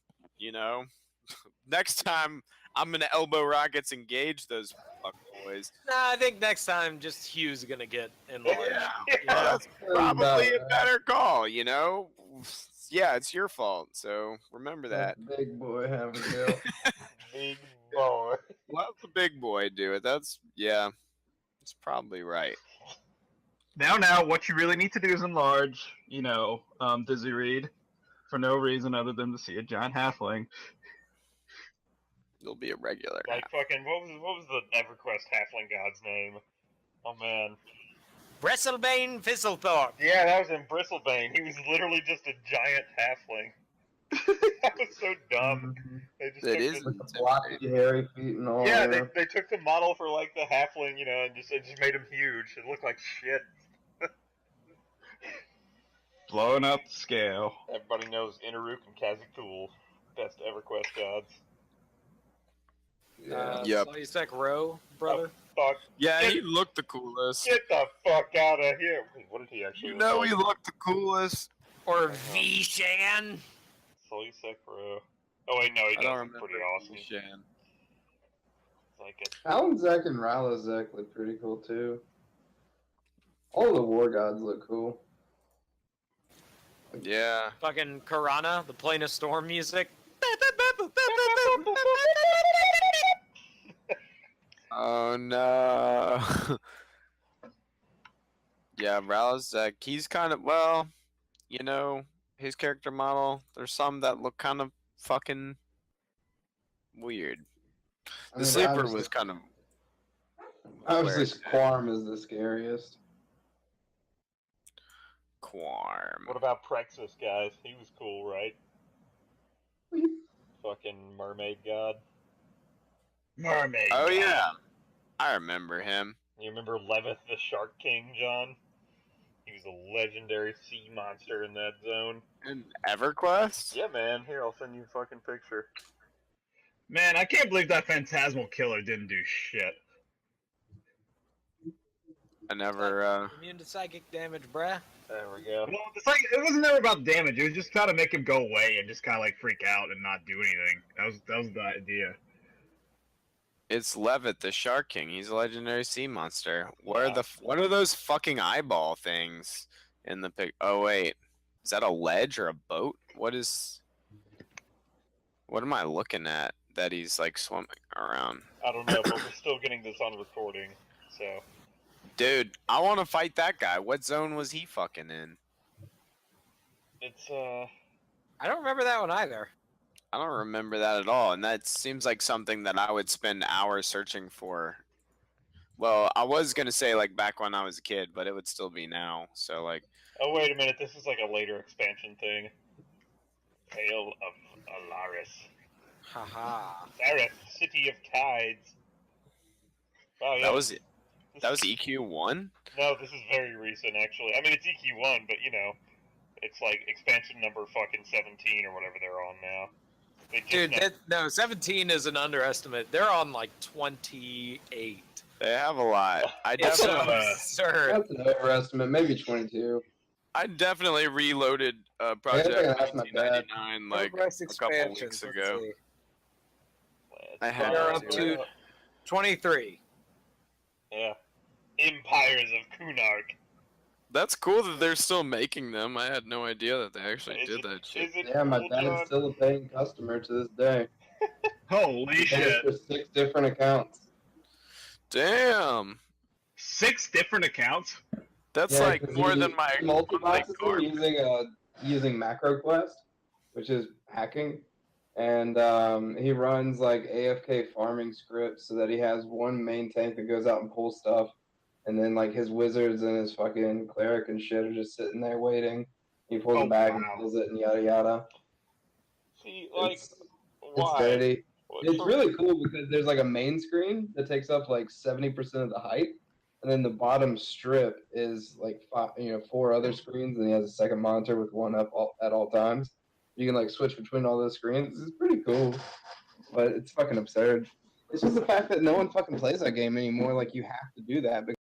Next time, I'm going to elbow rockets engage those fuck boys. Nah, I think next time just Hugh's gonna get enlarged. That's probably a better call, Yeah, it's your fault, so remember that. Big boy having go. Big boy. Let the big boy do it. It's probably right. Now, what you really need to do is enlarge, Dizzy Reed, for no reason other than to see a giant halfling. You'll be a regular. Like fucking what was the EverQuest halfling god's name? Oh man. Brestlebane Fizzlethorpe. Yeah, that was in Bristlebane. He was literally just a giant halfling. That was so dumb. They just It took is. the- With the blocky, hairy feet and all. Yeah, that. they took the model for like the halfling, and just made him huge. It looked like shit. Blowing up the scale. Everybody knows Inaruk and Kazakul, best EverQuest gods. Yep. Slaystack Row, brother. Fuck. Yeah, he looked the coolest. Get the fuck out of here. Wait, what did he actually look like? He looked the coolest. Or Vishan. Sully Sekiro. Oh wait, no, he I don't does remember. look pretty awesome. Shan. It's like it. Alan Zek and Rylozek look pretty cool too. All the war gods look cool. Yeah. Fucking Karana, the Plane of Storm music. Oh no. Yeah, Ralzek, he's kind of his character model. There's some that look kind of fucking weird. The sleeper was kind of. Obviously, Quarm is the scariest. Quarm. What about Prexus, guys? He was cool, right? Fucking mermaid god. Mermaid. Oh God. yeah, I remember him. You remember Levith the Shark King, John? He was a legendary sea monster in that zone. In EverQuest? Yeah, man. Here, I'll send you a fucking picture. Man, I can't believe that Phantasmal Killer didn't do shit. I never. Immune to psychic damage, bruh. There we go. Well, it's like it wasn't never about damage. It was just trying to make him go away and just kind of like freak out and not do anything. That was the idea. It's Levitt, the Shark King. He's a legendary sea monster. What are those fucking eyeball things in the pic? Oh wait, is that a ledge or a boat? What am I looking at that he's like swimming around? I don't know, but we're still getting this on recording, so. Dude, I want to fight that guy. What zone was he fucking in? It's, I don't remember that one either. I don't remember that at all, and that seems like something that I would spend hours searching for. Well, I was gonna say like back when I was a kid, but it would still be now. So like. Oh, wait a minute. This is like a later expansion thing. Tale of Alaris. Haha. Zareth, City of Tides. Oh, yeah. That was EQ1? No, this is very recent, actually. I mean, it's EQ1, but, you know, it's like expansion number fucking 17 or whatever they're on now. Dude, no, 17 is an underestimate. They're on like 28. They have a lot. It's absurd. That's an overestimate. Maybe 22. I definitely reloaded Project 1999 like a couple weeks ago. I had They're up to 23. Yeah. Empires of Kunark. That's cool that they're still making them. I had no idea that they actually did that shit. Yeah, my dad's still a paying customer to this day. Holy shit. For 6 different accounts. Damn. 6 different accounts? That's like more than my multi-processing using MacroQuest, which is hacking. And he runs like AFK farming scripts so that he has one main tank that goes out and pulls stuff. And then like his wizards and his fucking cleric and shit are just sitting there waiting. He pulls it back and pulls it and yada yada. See, like, it's dirty. It's really cool because there's like a main screen that takes up like 70% of the height, and then the bottom strip is like 4 other screens, and he has a second monitor with one up at all times. You can like switch between all those screens. It's pretty cool, but it's fucking absurd. It's just the fact that no one fucking plays that game anymore. Like you have to do that because